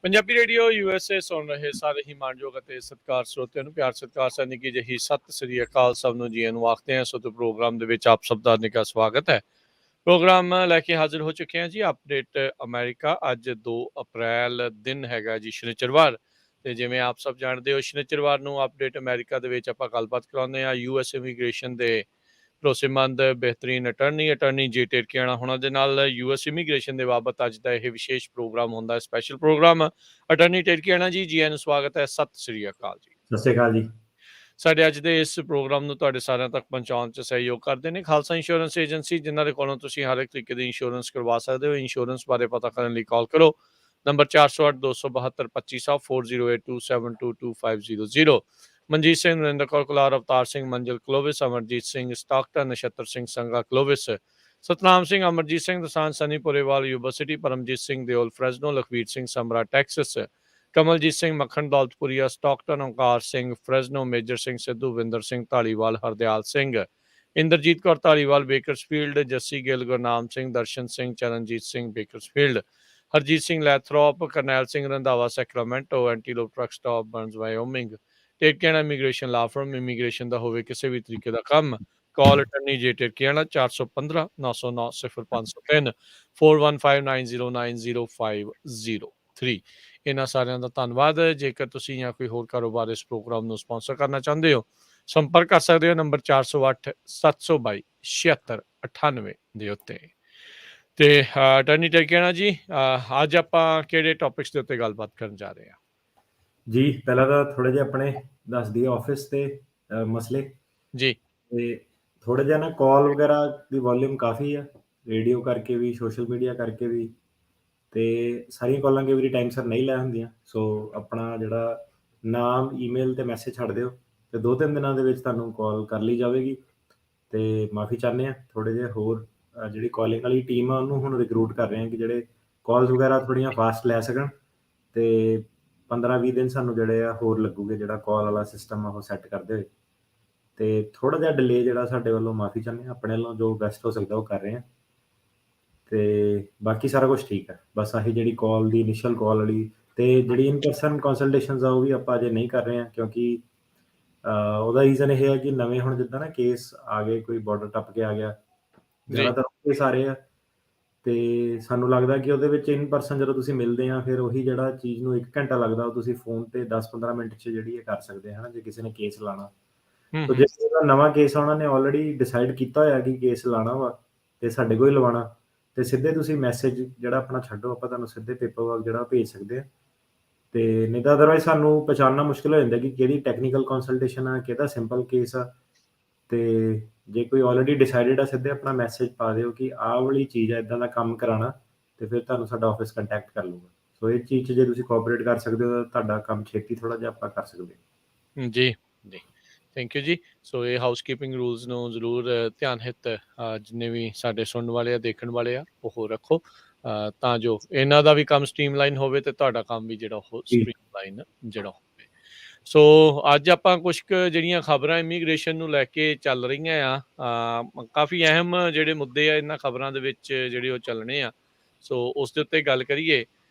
Punjabi radio USA ਸੁਣ ਰਹੇ ਸਾਰੇ ਹੀ ਮਾਣਯੋਗ ਅਤੇ ਸਤਿਕਾਰ ਸਰੋਤਿਆਂ ਨੂੰ ਪਿਆਰ ਸਤਿਕਾਰ ਸਤਿ ਨਿੱਘੀ ਜਿਹੀ ਸਤਿ ਸ੍ਰੀ ਅਕਾਲ ਸਭ ਨੂੰ ਜੀ ਨੂੰ ਆਖਦੇ ਹਾਂ। ਸੋ ਤੇ ਪ੍ਰੋਗਰਾਮ ਦੇ ਵਿੱਚ ਆਪ ਸਭ ਦਾ ਨਿੱਘਾ ਸਵਾਗਤ ਹੈ। ਪ੍ਰੋਗਰਾਮ ਲੈ ਕੇ ਹਾਜ਼ਰ ਹੋ ਚੁੱਕੇ ਹਾਂ ਜੀ। Update America. ਅੱਜ 2 ਅਪ੍ਰੈਲ ਦਿਨ ਹੈਗਾ ਜੀ ਸ਼ਨੀਚਰਵਾਰ। ਤੇ ਜਿਵੇਂ ਆਪ ਸਭ ਜਾਣਦੇ ਹੋ ਸ਼ਨੀਚਰਵਾਰ ਨੂੰ ਅਪਡੇਟ ਅਮਰੀਕਾ ਦੇ ਵਿੱਚ ਆਪਾਂ ਗੱਲਬਾਤ ਕਰਾਉਂਦੇ ਹਾਂ US ਇਮੀਗ੍ਰੇਸ਼ਨ ਦੇ ਭਰੋਸੇਮੰਦ ਬੇਹਤਰੀਨ ਅਟਰਨੀ ਜੇ ਟਿਰਕੀਆਣਾ ਹੋਣਾ ਦੇ ਨਾਲ US ਇਮੀਗ੍ਰੇਸ਼ਨ ਦੇ ਬਾਬਤ ਅੱਜ ਦਾ ਇਹ ਵਿਸ਼ੇਸ਼ ਪ੍ਰੋਗਰਾਮ ਹੁੰਦਾ ਹੈ, ਸਪੈਸ਼ਲ ਪ੍ਰੋਗਰਾਮ। ਅਟਰਨੀ ਟਿਰਕੀਆਣਾ ਜੀ, ਜੀ ਨੂੰ ਸਵਾਗਤ ਹੈ। ਸਤਿ ਸ੍ਰੀ ਅਕਾਲ ਜੀ। ਸਤਿ ਸ੍ਰੀ ਅਕਾਲ ਜੀ। ਸਾਡੇ ਅੱਜ ਦੇ ਇਸ ਪ੍ਰੋਗਰਾਮ ਨੂੰ ਤੁਹਾਡੇ ਸਾਰਿਆਂ ਤੱਕ ਪਹੁੰਚਾਉਣ 'ਚ ਸਹਿਯੋਗ ਕਰਦੇ ਨੇ ਖਾਲਸਾ ਇੰਸ਼ੋਰੈਂਸ ਏਜੰਸੀ, ਜਿਨ੍ਹਾਂ ਦੇ ਕੋਲੋਂ ਤੁਸੀਂ ਹਰ ਇੱਕ ਤਰੀਕੇ ਦੀ ਇੰਸ਼ੋਰੈਂਸ ਕਰਵਾ ਸਕਦੇ ਹੋ। ਇੰਸ਼ੋਰੈਂਸ ਬਾਰੇ ਪਤਾ ਕਰਨ ਲਈ ਕਾਲ ਕਰੋ number 408-272-2500 4082722500। Manjit Singh, Narinder Kaur Kular, Avtar Singh, Manzil Clovis, Amarjit Singh Stockton, Nachhattar Singh Sanga Clovis, Satnam Singh, Amarjit Singh Dosanjh, Sunny Purewal university, Paramjit Singh Deol Fresno, Lakhvir Singh Samra Texas, Kamaljit Singh Makhan Daulatpuria Stockton, Onkar Singh Fresno, major Singh Sidhu, Vinder Singh Dhaliwal, Hardial Singh, Inderjit Kaur Dhaliwal Bakersfield, Jassi Gill, Gurnam Singh, Darshan Singh, Charanjit Singh Bakersfield, Harjit Singh ਲੈਥਰੋਪ, Karnail Singh Randhawa Sacramento, Antelope truck stop Burns Wyoming. Tirkiana immigration law firm, immigration ਦਾ ਹੋਵੇ ਕਿਸੇ ਵੀ ਤਰੀਕੇ ਦਾ ਕੰਮ, ਕਾਲ ਅਟਰਨੀ ਜੇ ਟਿਰਕੀਆਣਾ 415-909-0503 4159090503। ਇਹਨਾਂ ਸਾਰਿਆਂ ਦਾ ਧੰਨਵਾਦ। ਜੇਕਰ ਤੁਸੀਂ ਜਾਂ ਕੋਈ ਹੋਰ ਕਾਰੋਬਾਰ ਇਸ ਪ੍ਰੋਗਰਾਮ ਨੂੰ ਸਪਾਂਸਰ ਕਰਨਾ ਚਾਹੁੰਦੇ ਹੋ, ਸੰਪਰਕ ਕਰ ਸਕਦੇ ਹੋ ਨੰਬਰ 408-722-7698 ਦੇ ਉੱਤੇ। ਤੇ ਅਟਰਨੀ ਟਿਰਕੀਆਣਾ ਜੀ, ਅੱਜ ਆਪਾਂ ਕਿਹੜੇ ਟੌਪਿਕਸ ਦੇ ਉੱਤੇ ਗੱਲਬਾਤ ਕਰਨ ਜਾ ਰਹੇ ਹਾਂ ਜੀ? ਪਹਿਲਾਂ ਤਾਂ ਥੋੜੇ ਜਿਹੇ ਆਪਣੇ ਦੱਸ ਦਈਏ ਆਫਿਸ ਤੇ ਮਸਲੇ ਜੀ। ਤੇ ਥੋੜੇ ਜਿਹਾ ਨਾ ਕਾਲ ਵਗੈਰਾ ਦੀ ਵੋਲਿਊਮ ਕਾਫੀ ਆ, ਰੇਡੀਓ ਕਰਕੇ ਵੀ, ਸੋਸ਼ਲ ਮੀਡੀਆ ਕਰਕੇ ਵੀ, ਤੇ ਸਾਰੀਆਂ ਕਾਲਾਂ ਕਈ ਵਾਰੀ ਟਾਈਮ ਸਿਰ ਨਹੀਂ ਲੈ ਹੁੰਦੀਆਂ। ਸੋ ਆਪਣਾ ਜਿਹੜਾ ਨਾਮ, ਈਮੇਲ ਤੇ ਮੈਸੇਜ ਛੱਡ ਦਿਓ ਤੇ 2-3 ਦਿਨਾਂ ਦੇ ਵਿੱਚ ਤੁਹਾਨੂੰ ਕਾਲ ਕਰ ਲਈ ਜਾਵੇਗੀ। ਤੇ ਮਾਫੀ ਚਾਹੁੰਦੇ ਹਾਂ। ਥੋੜੇ ਜਿਹੇ ਹੋਰ ਜਿਹੜੀ ਕਾਲਿੰਗ ਵਾਲੀ ਟੀਮ ਆ ਉਹਨੂੰ ਹੁਣ ਰਿਕਰੂਟ ਕਰ ਰਹੇ ਹਾਂ ਕਿ ਜਿਹੜੇ ਕਾਲਸ ਵਗੈਰਾ ਥੋੜ੍ਹੀਆਂ ਫਾਸਟ ਲੈ ਸਕਣ। ਤੇ 15-20 ਦਿਨ ਸਾਨੂੰ ਜਿਹੜੇ ਆ ਹੋਰ ਲੱਗੂਗੇ ਜਿਹੜਾ ਕਾਲ ਵਾਲਾ ਸਿਸਟਮ ਆ ਉਹ ਸੈੱਟ ਕਰਦੇ ਹੋਏ। ਤੇ ਥੋੜਾ ਜਿਹਾ ਡਿਲੇ ਜਿਹੜਾ ਸਾਡੇ ਵੱਲੋਂ ਮਾਫੀ ਚਾਹੁੰਦੇ ਹਾਂ। ਆਪਣੇ ਵੱਲੋਂ ਜੋ ਬੈਸਟ ਹੋ ਸਕਦਾ ਉਹ ਕਰ ਰਹੇ ਹਾਂ। ਤੇ ਬਾਕੀ ਸਾਰਾ ਕੁਝ ਠੀਕ ਹੈ। ਬਸ ਆਹੀ ਜਿਹੜੀ ਕਾਲ ਦੀ ਇਨੀਸ਼ੀਅਲ ਕਾਲ ਵਾਲੀ ਤੇ ਜਿਹੜੀ ਇਨ ਪਰਸਨ ਕੰਸਲਟੇਸ਼ਨਸ ਆ ਉਹ ਵੀ ਆਪਾਂ ਅਜੇ ਨਹੀਂ ਕਰ ਰਹੇ ਹਾਂ, ਕਿਉਂਕਿ ਉਹਦਾ ਰੀਜ਼ਨ ਇਹ ਹੈ ਕਿ ਨਵੇਂ ਹੁਣ ਜਿੱਦਾਂ ਨਾ ਕੇਸ ਆ ਗਏ, ਕੋਈ ਬਾਰਡਰ ਟੱਪ ਕੇ ਆ ਗਿਆ, ਜ਼ਿਆਦਾਤਰ ਕੇਸ ਆ ਰਹੇ ਆ। ਤੇ ਸਾਨੂੰ ਲੱਗਦਾ ਕਿ ਉਹਦੇ ਵਿੱਚ ਇਨ ਪਰਸਨ ਜਦੋਂ ਤੁਸੀਂ ਮਿਲਦੇ ਆ, ਫਿਰ ਉਹੀ ਜਿਹੜਾ ਚੀਜ਼ ਨੂੰ 1 ਘੰਟਾ ਲੱਗਦਾ ਉਹ ਤੁਸੀਂ ਫੋਨ ਤੇ 10-15 ਮਿੰਟ 'ਚ ਜਿਹੜੀ ਇਹ ਕਰ ਸਕਦੇ ਹਨ, ਜੇ ਕਿਸੇ ਨੇ ਕੇਸ ਲਾਣਾ। ਸੋ ਜੇ ਨਵਾਂ ਕੇਸ ਆ, ਉਹਨਾਂ ਨੇ ਆਲਰੇਡੀ ਡਿਸਾਈਡ ਕੀਤਾ ਹੋਇਆ ਕਿ ਕੇਸ ਲਾਣਾ ਵਾ ਤੇ ਸਾਡੇ ਕੋਲ ਹੀ ਲਵਾਉਣਾ, ਤੇ ਸਿੱਧੇ ਤੁਸੀਂ ਮੈਸੇਜ ਜਿਹੜਾ ਆਪਣਾ ਛੱਡੋ, ਆਪਾਂ ਤੁਹਾਨੂੰ ਸਿੱਧੇ ਪੇਪਰ ਵਰਕ ਜਿਹੜਾ ਭੇਜ ਸਕਦੇ ਆ। ਤੇ ਨਹੀਂ ਤਾਂ ਅਦਰਵਾਈਜ਼ ਸਾਨੂੰ ਪਛਾਣਨਾ ਮੁਸ਼ਕਿਲ ਹੋ ਜਾਂਦਾ ਕਿ ਕਿਹੜੀ ਟੈਕਨੀਕਲ ਕੰਸਲਟੇਸ਼ਨ ਆ, ਕਿਹਦਾ ਸਿੰਪਲ ਕੇਸ ਆ। ਤੇ ਜੇ ਕੋਈ ਆਲਰੇਡੀ ਡਿਸਾਈਡਡ ਆ, ਸਿੱਧੇ ਆਪਣਾ ਮੈਸੇਜ ਪਾ ਦਿਓ ਕਿ ਆਹ ਵਾਲੀ ਚੀਜ਼ ਆ, ਇੱਦਾਂ ਦਾ ਕੰਮ ਕਰਾਉਣਾ, ਤੇ ਫਿਰ ਤੁਹਾਨੂੰ ਸਾਡਾ ਆਫਿਸ ਕੰਟੈਕਟ ਕਰ ਲੂਗਾ। ਸੋ ਇਹ ਚੀਜ਼ 'ਚ ਜੇ ਤੁਸੀਂ ਕੋਆਪਰੇਟ ਕਰ ਸਕਦੇ ਹੋ ਤਾਂ ਤੁਹਾਡਾ ਕੰਮ ਛੇਤੀ ਥੋੜਾ ਜਿਹਾ ਆਪਾਂ ਕਰ ਸਕਦੇ ਹਾਂ। ਜੀ ਜੀ, ਥੈਂਕ ਯੂ ਜੀ। ਸੋ ਇਹ ਹਾਊਸਕੀਪਿੰਗ ਰੂਲਸ ਨੂੰ ਜ਼ਰੂਰ ਧਿਆਨ ਹਿੱਤ ਜਿੰਨੇ ਵੀ ਸਾਡੇ ਸੁਣਨ ਵਾਲੇ ਆ, ਦੇਖਣ ਵਾਲੇ ਆ, ਉਹ ਰੱਖੋ ਤਾਂ ਜੋ ਇਹਨਾਂ ਦਾ ਵੀ ਕੰਮ ਸਟ੍ਰੀਮਲਾਈਨ ਹੋਵੇ ਤੇ ਤੁਹਾਡਾ ਕੰਮ ਵੀ ਜਿਹੜਾ ਉਹ ਸਟ੍ਰੀਮਲਾਈਨ ਜਿਹੜਾ ਹੋਵੇ। ਸੋ ਅੱਜ ਆਪਾਂ ਕੁਛ ਕੁ ਜਿਹੜੀਆਂ ਖਬਰਾਂ ਇਮੀਗ੍ਰੇਸ਼ਨ ਨੂੰ ਲੈ ਕੇ ਚੱਲ ਰਹੀਆਂ ਆ, ਕਾਫੀ ਅਹਿਮ ਜਿਹੜੇ ਮੁੱਦੇ ਆ ਇਹਨਾਂ ਖਬਰਾਂ ਦੇ ਵਿੱਚ ਜਿਹੜੇ ਉਹ ਚੱਲਣੇ ਆ। ਸੋ ਉਸ ਦੇ ਉੱਤੇ ਗੱਲ ਕਰੀਏ।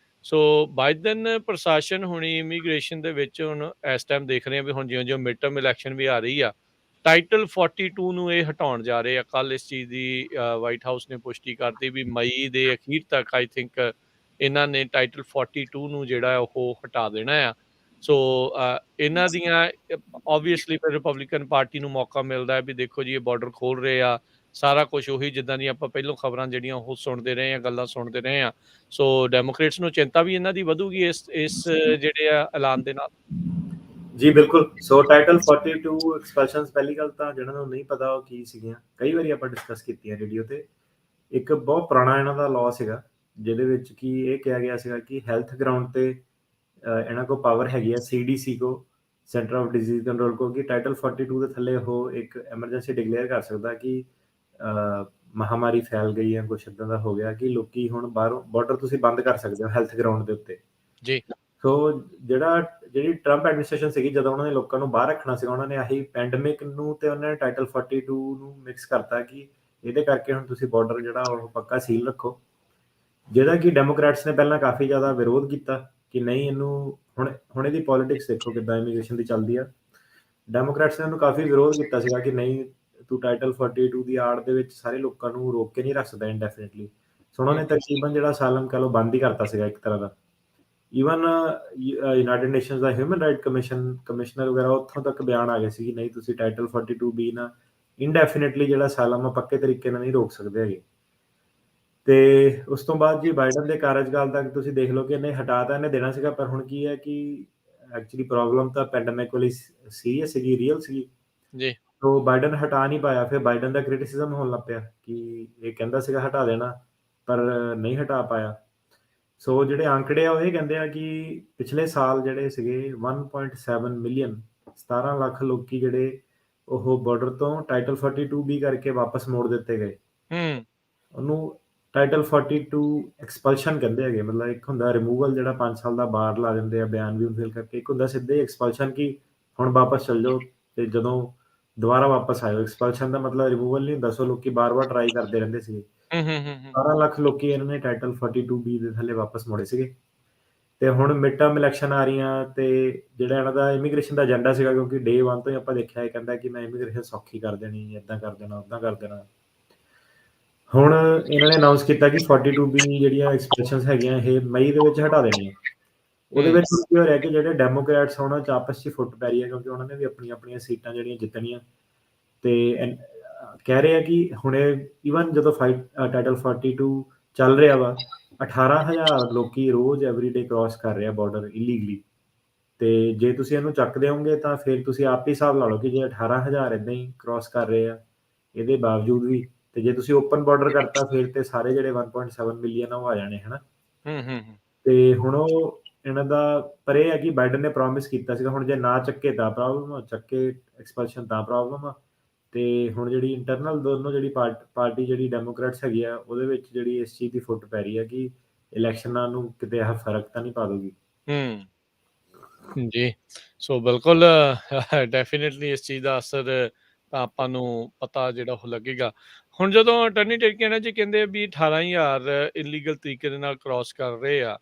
ਸੋ ਬਾਈਡਨ ਪ੍ਰਸ਼ਾਸਨ ਹੁਣੀ ਇਮੀਗ੍ਰੇਸ਼ਨ ਦੇ ਵਿੱਚ ਹੁਣ ਇਸ ਟਾਈਮ ਦੇਖ ਰਹੇ ਆ ਵੀ ਹੁਣ ਜਿਉਂ-ਜਿਉਂ ਮਿਡ ਟਰਮ ਇਲੈਕਸ਼ਨ ਵੀ ਆ ਰਹੀ ਆ, ਟਾਈਟਲ 42 ਨੂੰ ਇਹ ਹਟਾਉਣ ਜਾ ਰਹੇ ਆ। ਕੱਲ੍ਹ ਇਸ ਚੀਜ਼ ਦੀ ਵਾਈਟ ਹਾਊਸ ਨੇ ਪੁਸ਼ਟੀ ਕਰਤੀ ਵੀ ਮਈ ਦੇ ਅਖੀਰ ਤੱਕ ਆਈ ਥਿੰਕ ਇਹਨਾਂ ਨੇ ਟਾਈਟਲ 42 ਨੂੰ ਜਿਹੜਾ ਉਹ ਹਟਾ ਦੇਣਾ ਆ। ਸੋ ਇਹਨਾਂ ਦੀਆਂ ਓਬਵੀਅਸਲੀ ਫਿਰ ਰਿਪਬਲਿਕਨ ਪਾਰਟੀ ਨੂੰ ਮੌਕਾ ਮਿਲਦਾ ਹੈ ਵੀ ਦੇਖੋ ਜੀ ਇਹ ਬਾਰਡਰ ਖੋਲ੍ਹ ਰਹੇ ਆ, ਸਾਰਾ ਕੁਛ ਉਹੀ ਜਿੱਦਾਂ ਦੀਆਂ ਆਪਾਂ ਪਹਿਲੋਂ ਖਬਰਾਂ ਜਿਹੜੀਆਂ ਉਹ ਸੁਣਦੇ ਰਹੇ ਹਾਂ, ਗੱਲਾਂ ਸੁਣਦੇ ਰਹੇ ਹਾਂ। ਸੋ ਡੈਮੋਕ੍ਰੇਟਸ ਨੂੰ ਚਿੰਤਾ ਵੀ ਇਹਨਾਂ ਦੀ ਵਧੂਗੀ ਇਸ ਜਿਹੜੇ ਆ ਐਲਾਨ ਦੇ ਨਾਲ। ਜੀ ਬਿਲਕੁਲ। ਸੋ ਟਾਈਟਲ 42 ਐਕਸਪੈਲਸ਼ਨਸ, ਪਹਿਲੀ ਗੱਲ ਤਾਂ ਜਿਹਨਾਂ ਨੂੰ ਨਹੀਂ ਪਤਾ ਉਹ ਕੀ ਸੀਗੀਆਂ, ਕਈ ਵਾਰੀ ਆਪਾਂ ਡਿਸਕਸ ਕੀਤੀਆਂ ਰੇਡੀਓ ਤੇ। ਇੱਕ ਬਹੁਤ ਪੁਰਾਣਾ ਇਹਨਾਂ ਦਾ ਲਾਅ ਸੀਗਾ ਜਿਹਦੇ ਵਿੱਚ ਕਿ ਇਹ ਕਿਹਾ ਗਿਆ ਸੀਗਾ ਕਿ ਹੈਲਥ ਗਰਾਊਂਡ ਤੇ ਇਹਨਾਂ ਕੋਲ ਪਾਵਰ ਹੈਗੀ ਆ, CDC ਕੋ, ਸੈਂਟਰ ਆਫ ਡਿਜ਼ੀਜ਼ ਕੰਟਰੋਲ ਕੋ, ਕਿ ਟਾਈਟਲ 42 ਦੇ ਥੱਲੇ ਉਹ ਇੱਕ ਐਮਰਜੈਂਸੀ ਡਿਕਲੇਅਰ ਕਰ ਸਕਦਾ ਕਿ ਮਹਾਮਾਰੀ ਫੈਲ ਗਈ ਹੈ, ਕੁਛ ਇੱਦਾਂ ਦਾ ਹੋ ਗਿਆ ਕਿ ਲੋਕੀ ਹੁਣ ਬਾਹਰੋਂ ਬਾਰਡਰ ਤੁਸੀਂ ਬੰਦ ਕਰ ਸਕਦੇ ਹੋ ਹੈਲਥ ਗਰਾਊਂਡ ਦੇ ਉੱਤੇ ਜੀ। ਸੋ ਜਿਹੜੀ ਟਰੰਪ ਐਡਮਿਨਿਸਟ੍ਰੇਸ਼ਨ ਸੀਗੀ, ਜਦੋਂ ਉਹਨਾਂ ਨੇ ਲੋਕਾਂ ਨੂੰ ਬਾਹਰ ਰੱਖਣਾ ਸੀਗਾ, ਉਹਨਾਂ ਨੇ ਆਹੀ ਪੈਂਡਮਿਕ ਨੂੰ ਤੇ ਉਹਨਾਂ ਨੇ ਟਾਈਟਲ 42 ਨੂੰ ਮਿਕਸ ਕਰਤਾ ਕਿ ਇਹਦੇ ਕਰਕੇ ਹੁਣ ਤੁਸੀਂ ਬਾਰਡਰ ਜਿਹੜਾ ਉਹ ਪੱਕਾ ਸੀਲ ਰੱਖੋ, ਜਿਹਦਾ ਕਿ ਡੈਮੋਕ੍ਰੈਟਸ ਨੇ ਪਹਿਲਾਂ ਕਾਫੀ ਜ਼ਿਆਦਾ ਵਿਰੋਧ ਕੀਤਾ। ਕਿ ਨਹੀਂ ਇਹਨੂੰ ਹੁਣ ਇਹਦੀ ਪੋਲਿਟਿਕਸ ਦੇਖੋ ਕਿੱਦਾਂ ਇਮੀਗ੍ਰੇਸ਼ਨ ਦੀ ਚੱਲਦੀ ਆ। ਡੈਮੋਕ੍ਰੈਟਸ ਨੇ ਇਹਨੂੰ ਕਾਫੀ ਵਿਰੋਧ ਕੀਤਾ ਸੀਗਾ ਕਿ ਨਹੀਂ ਤੂੰ ਟਾਈਟਲ 42 ਦੀ ਆੜ ਦੇ ਵਿੱਚ ਸਾਰੇ ਲੋਕਾਂ ਨੂੰ ਰੋਕ ਕੇ ਨਹੀਂ ਰੱਖ ਸਕਦਾ ਇੰਡੈਫੀਨਿਟਲੀ। ਸੋ ਉਹਨਾਂ ਨੇ ਤਕਰੀਬਨ ਜਿਹੜਾ ਅਸਾਈਲਮ ਕਹ ਲਓ ਬੰਦ ਹੀ ਕਰਤਾ ਸੀਗਾ ਇੱਕ ਤਰ੍ਹਾਂ ਦਾ। ਈਵਨ ਯੂਨਾਈਟਿਡ ਨੇਸ਼ਨਸ ਦਾ ਹਿਊਮਨ ਰਾਈਟ ਕਮਿਸ਼ਨਰ ਵਗੈਰਾ ਉੱਥੋਂ ਤੱਕ ਬਿਆਨ ਆ ਗਏ ਸੀ ਕਿ ਨਹੀਂ ਤੁਸੀਂ ਟਾਈਟਲ 42 ਨਾ ਇੰਡੈਫੀਨਿਟਲੀ ਜਿਹੜਾ ਅਸਾਈਲਮ ਆ ਪੱਕੇ ਤਰੀਕੇ ਨਾਲ ਨਹੀਂ ਰੋਕ ਸਕਦੇ ਹੈਗੇ। ਤੇ ਉਸ ਤੋਂ ਬਾਅਦ ਜੀ ਬਾਈਡਨ ਦੇ ਕਾਰਜਕਾਲ ਤੱਕ ਤੁਸੀਂ ਦੇਖ ਲਓ ਕਿ ਇਹਨੇ ਹਟਾ ਤਾਂ ਇਹਨੇ ਦੇਣਾ ਸੀਗਾ, ਪਰ ਹੁਣ ਕੀ ਹੈ ਕਿ ਐਕਚੁਅਲੀ ਪ੍ਰੋਬਲਮ ਤਾਂ ਪੈਂਡੇਮਿਕ ਵਾਲੀ ਸੀਰੀਅਸ ਸੀਗੀ, ਰੀਅਲ ਸੀਗੀ। ਜੀ ਤੋ ਬਾਈਡਨ ਹਟਾ ਨਹੀਂ ਪਾਇਆ। ਫਿਰ ਬਾਈਡਨ ਦਾ ਕ੍ਰਿਟਿਸਿਜ਼ਮ ਹੋਣ ਲੱਗ ਪਿਆ ਕਿ ਇਹ ਕਹਿੰਦਾ ਸੀਗਾ ਹਟਾ ਦੇਣਾ, ਪਰ ਨਹੀਂ ਹਟਾ ਪਾਇਆ। ਸੋ ਜਿਹੜੇ ਅੰਕੜੇ ਆ ਉਹ ਇਹ ਕਹਿੰਦੇ ਆ ਕਿ ਪਿਛਲੇ ਸਾਲ ਜਿਹੜੇ ਸੀਗੇ 1.7 ਮਿਲੀਅਨ 17 ਲੱਖ ਲੋਕੀ ਜਿਹੜੇ ਉਹ ਬਾਰਡਰ ਤੋਂ ਟਾਈਟਲ 42 ਕਰਕੇ ਵਾਪਸ ਮੋੜ ਦਿੱਤੇ ਗਏ। ਉਹਨੂੰ ਟਾਈਟਲ 42 ਐਕਸਪਲਸ਼ਨ ਕਹਿੰਦੇ ਹੈਗੇ। ਮਤਲਬ ਇੱਕ ਹੁੰਦਾ ਰਿਮੂਵਲ ਜਿਹੜਾ 5 ਸਾਲ ਦਾ ਬਾਰ ਲਾ ਦਿੰਦੇ ਆ ਬਿਆਨ ਵੀ ਫਿਲ ਕਰਕੇ, ਇੱਕ ਹੁੰਦਾ ਸਿੱਧੇ ਐਕਸਪਲਸ਼ਨ ਕਿ ਹੁਣ ਵਾਪਸ ਚੱਲ ਜਾਓ ਤੇ ਜਦੋਂ ਦੁਬਾਰਾ ਵਾਪਸ ਆਇਓ। ਐਕਸਪਲਸ਼ਨ ਦਾ ਮਤਲਬ ਰਿਮੂਵਲ ਨਹੀਂ ਹੁੰਦਾ। ਸੋ ਲੋਕੀ ਬਾਰ-ਬਾਰ ਟਰਾਈ ਕਰਦੇ ਰਹਿੰਦੇ ਸੀਗੇ। 17 ਲੱਖ ਲੋਕੀ ਇਹਨਾਂ ਨੇ ਟਾਈਟਲ 42 ਦੇ ਥੱਲੇ ਵਾਪਸ ਮੁੜੇ ਸੀਗੇ। ਤੇ ਹੁਣ ਮਿਡ ਟਰਮ ਇਲੈਕਸ਼ਨ ਆ ਰਹੀਆਂ ਤੇ ਜਿਹੜਾ ਇਹਨਾਂ ਦਾ ਇਮੀਗ੍ਰੇਸ਼ਨ ਦਾ ਏਜੰਡਾ ਸੀਗਾ, ਕਿਉਂਕਿ ਡੇ 1 ਤੋਂ ਹੀ ਆਪਾਂ ਦੇਖਿਆ ਇਹ ਕਹਿੰਦਾ ਕਿ ਮੈਂ ਇਮੀਗ੍ਰੇਸ਼ਨ ਸੌਖੀ ਕਰ ਦੇਣੀ, ਏਦਾਂ ਕਰ ਦੇਣਾ, ਓਦਾਂ ਕਰ ਦੇਣਾ। ਹੁਣ ਇਹਨਾਂ ਨੇ ਅਨਾਉਂਸ ਕੀਤਾ ਕਿ 42 ਜਿਹੜੀਆਂ ਐਕਸਪ੍ਰੈਸ਼ਨਸ ਹੈਗੀਆਂ ਇਹ ਮਈ ਦੇ ਵਿੱਚ ਹਟਾ ਦੇਣੀਆਂ। ਉਹਦੇ ਵਿੱਚ ਕੀ ਹੋ ਰਿਹਾ ਕਿ ਜਿਹੜੇ ਡੈਮੋਕ੍ਰੈਟਸ ਉਹਨਾਂ 'ਚ ਆਪਸ 'ਚ ਫੁੱਟ ਪੈ ਰਹੀ ਹੈ, ਕਿਉਂਕਿ ਉਹਨਾਂ ਨੇ ਵੀ ਆਪਣੀਆਂ ਸੀਟਾਂ ਜਿਹੜੀਆਂ ਜਿੱਤਣੀਆਂ। ਤੇ ਕਹਿ ਰਹੇ ਆ ਕਿ ਹੁਣ ਈਵਨ ਜਦੋਂ ਟਾਈਟਲ 42 ਚੱਲ ਰਿਹਾ ਵਾ, 18,000 ਲੋਕੀ ਰੋਜ਼ ਐਵਰੀਡੇ ਕ੍ਰਾਸ ਕਰ ਰਹੇ ਆ ਬਾਰਡਰ ਇਲੀਗਲੀ। ਤੇ ਜੇ ਤੁਸੀਂ ਇਹਨੂੰ ਚੱਕਦੇ ਹੋਗੇ ਤਾਂ ਫਿਰ ਤੁਸੀਂ ਆਪ ਹੀ ਹਿਸਾਬ ਲਾ ਲਓ ਕਿ ਜੇ 18,000 ਏਦਾਂ ਹੀ ਕ੍ਰਾਸ ਕਰ ਰਹੇ ਆ ਇਹਦੇ ਬਾਵਜੂਦ ਵੀ, ਤੇ ਜੇ ਤੁਸੀਂ ਓਪਨ ਬਾਰਡਰ ਕਰਤਾ ਫਿਰ ਤੇ ਸਾਰੇ ਜਿਹੜੇ 1.7 ਮਿਲੀਅਨ ਆ ਉਹ ਆ ਜਾਣੇ ਹਨਾ। ਤੇ ਹੁਣ ਉਹ ਇਹਨਾਂ ਦਾ, ਪਰ ਇਹ ਹੈ ਕਿ ਬਾਈਡਨ ਨੇ ਪ੍ਰੋਮਿਸ ਕੀਤਾ ਸੀਗਾ। ਹੁਣ ਜੇ ਨਾ ਚੱਕੇ ਤਾਂ ਪ੍ਰੋਬਲਮ ਆ, ਚੱਕੇ ਐਕਸਪਲਸ਼ਨ ਤਾਂ ਪ੍ਰੋਬਲਮ ਆ। ਤੇ ਹੁਣ ਜਿਹੜੀ ਇੰਟਰਨਲ ਦੋਨੋਂ ਜਿਹੜੀ ਪਾਰਟੀ ਜਿਹੜੀ ਡੈਮੋਕ੍ਰੈਟਸ ਹੈਗੀ ਆ ਉਹਦੇ ਵਿੱਚ ਜਿਹੜੀ ਇਸ ਚੀਜ਼ ਦੀ ਫੁੱਟ ਪੈ ਰਹੀ ਹੈ ਕਿ ਇਲੈਕਸ਼ਨਾਂ ਨੂੰ ਕਿਤੇ ਇਹ ਫਰਕ ਤਾਂ ਨਹੀਂ ਪਾ ਦੂਗੀ। ਜੀ ਸੋ ਬਿਲਕੁਲ ਡੈਫੀਨਿਟਲੀ ਇਸ ਚੀਜ਼ ਦਾ ਅਸਰ ਤਾਂ ਆਪਾਂ ਨੂੰ ਪਤਾ ਜਿਹੜਾ ਉਹ ਲੱਗੇਗਾ। ਹੁਣ ਜਦੋਂ ਅਟਰਨੀ ਟੇਕੀਆਣਾ ਜੀ ਕਹਿੰਦੇ ਵੀ 18,000 ਇਲੀਗਲ ਤਰੀਕੇ ਦੇ ਨਾਲ ਕ੍ਰਾਸ ਕਰ ਰਹੇ ਆ,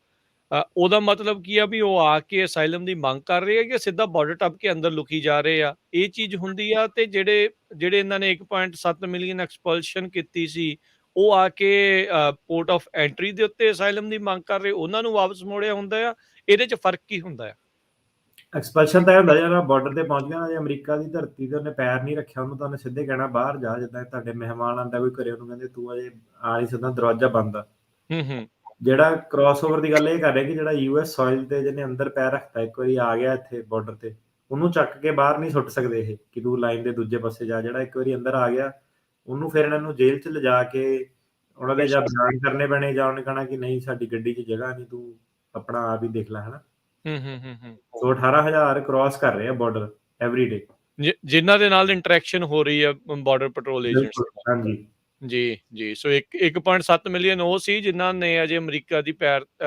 ਉਹਦਾ ਮਤਲਬ ਕੀ ਆ ਵੀ ਉਹ ਆ ਕੇ ਅਸਾਈਲਮ ਦੀ ਮੰਗ ਕਰ ਰਹੇ ਆ ਕਿ ਸਿੱਧਾ ਬਾਰਡਰ ਟੱਪ ਕੇ ਅੰਦਰ ਲੁਕੀ ਜਾ ਰਹੇ ਆ, ਇਹ ਚੀਜ਼ ਹੁੰਦੀ ਆ। ਤੇ ਜਿਹੜੇ ਇਹਨਾਂ ਨੇ 1.7 ਮਿਲੀਅਨ ਐਕਸਪਲਸ਼ਨ ਕੀਤੀ ਸੀ ਉਹ ਆ ਕੇ ਪੋਰਟ ਆਫ ਐਂਟਰੀ ਦੇ ਉੱਤੇ ਅਸਾਈਲਮ ਦੀ ਮੰਗ ਕਰ ਰਹੇ, ਉਹਨਾਂ ਨੂੰ ਵਾਪਸ ਮੋੜਿਆ ਹੁੰਦਾ ਆ। ਇਹਦੇ 'ਚ ਫਰਕ ਕੀ ਹੁੰਦਾ ਆ? ਐਕਸਪਲਸ਼ਨ ਤਾਂ ਇਹ ਹੁੰਦਾ ਜਿਹੜਾ ਬਾਰਡਰ ਤੇ ਪਹੁੰਚ ਗਿਆ ਨਾ, ਜੇ ਅਮਰੀਕਾ ਦੀ ਧਰਤੀ ਤੇ ਉਹਨੇ ਪੈਰ ਨਹੀਂ ਰੱਖਿਆ, ਉਹਨੂੰ ਤਾਂ ਉਹਨੇ ਸਿੱਧੇ ਕਹਿਣਾ ਬਾਹਰ ਜਾ। ਜਿੱਦਾਂ ਤੁਹਾਡੇ ਮਹਿਮਾਨ ਆਂਦਾ ਕੋਈ ਘਰੇ, ਉਹਨੂੰ ਕਹਿੰਦੇ ਤੂੰ ਅਜੇ ਆ ਨਹੀਂ ਸਕਦਾ, ਦਰਵਾਜ਼ਾ ਬੰਦ ਆ। ਜਿਹੜਾ ਕ੍ਰਾਸਓਵਰ ਦੀ ਗੱਲ ਇਹ ਕਰ ਰਿਹਾ ਕਿ ਜਿਹੜਾ ਯੂਐਸ ਸੋਇਲ ਤੇ ਜਿਹਨੇ ਅੰਦਰ ਪੈਰ ਰੱਖਤਾ, ਇੱਕ ਵਾਰੀ ਆ ਗਿਆ ਇੱਥੇ ਬਾਰਡਰ ਤੇ, ਉਹਨੂੰ ਚੱਕ ਕੇ ਬਾਹਰ ਨਹੀਂ ਸੁੱਟ ਸਕਦੇ ਇਹ ਕਿ ਤੂੰ ਲਾਈਨ ਦੇ ਦੂਜੇ ਪਾਸੇ ਜਾ। ਜਿਹੜਾ ਇੱਕ ਵਾਰੀ ਅੰਦਰ ਆ ਗਿਆ ਉਹਨੂੰ ਫਿਰ ਇਹਨਾਂ ਨੂੰ ਜੇਲ੍ਹ 'ਚ ਲਿਜਾ ਕੇ ਉਹਨਾਂ ਦੇ ਜਾਂ ਬਿਆਨ ਕਰਨੇ ਪੈਣੇ, ਜਾਂ ਉਹਨੇ ਕਹਿਣਾ ਕਿ ਨਹੀਂ ਸਾਡੀ ਗੱਡੀ 'ਚ ਜਗ੍ਹਾ ਨਹੀਂ, ਤੂੰ ਆਪਣਾ ਆਪ ਹੀ ਦੇਖ ਲੈ ਹਨਾ। ਸੋ 18,000 ਕ੍ਰਾਸ ਕਰ ਰਹੇ ਆ ਬਾਰਡਰ ਐਵਰੀਡੇ, ਜਿਨ੍ਹਾਂ ਦੇ ਨਾਲ ਇੰਟਰੈਕਸ਼ਨ ਹੋ ਰਹੀ ਹੈ ਬਾਰਡਰ ਪੈਟਰੋਲ ਏਜੰਟਸ। ਹਾਂਜੀ ਜੀ ਸੋ 1.7 ਮਿਲੀਅਨ ਉਹ ਸੀ ਜਿਨ੍ਹਾਂ ਨੇ ਅਜੇ ਅਮਰੀਕਾ ਦੀ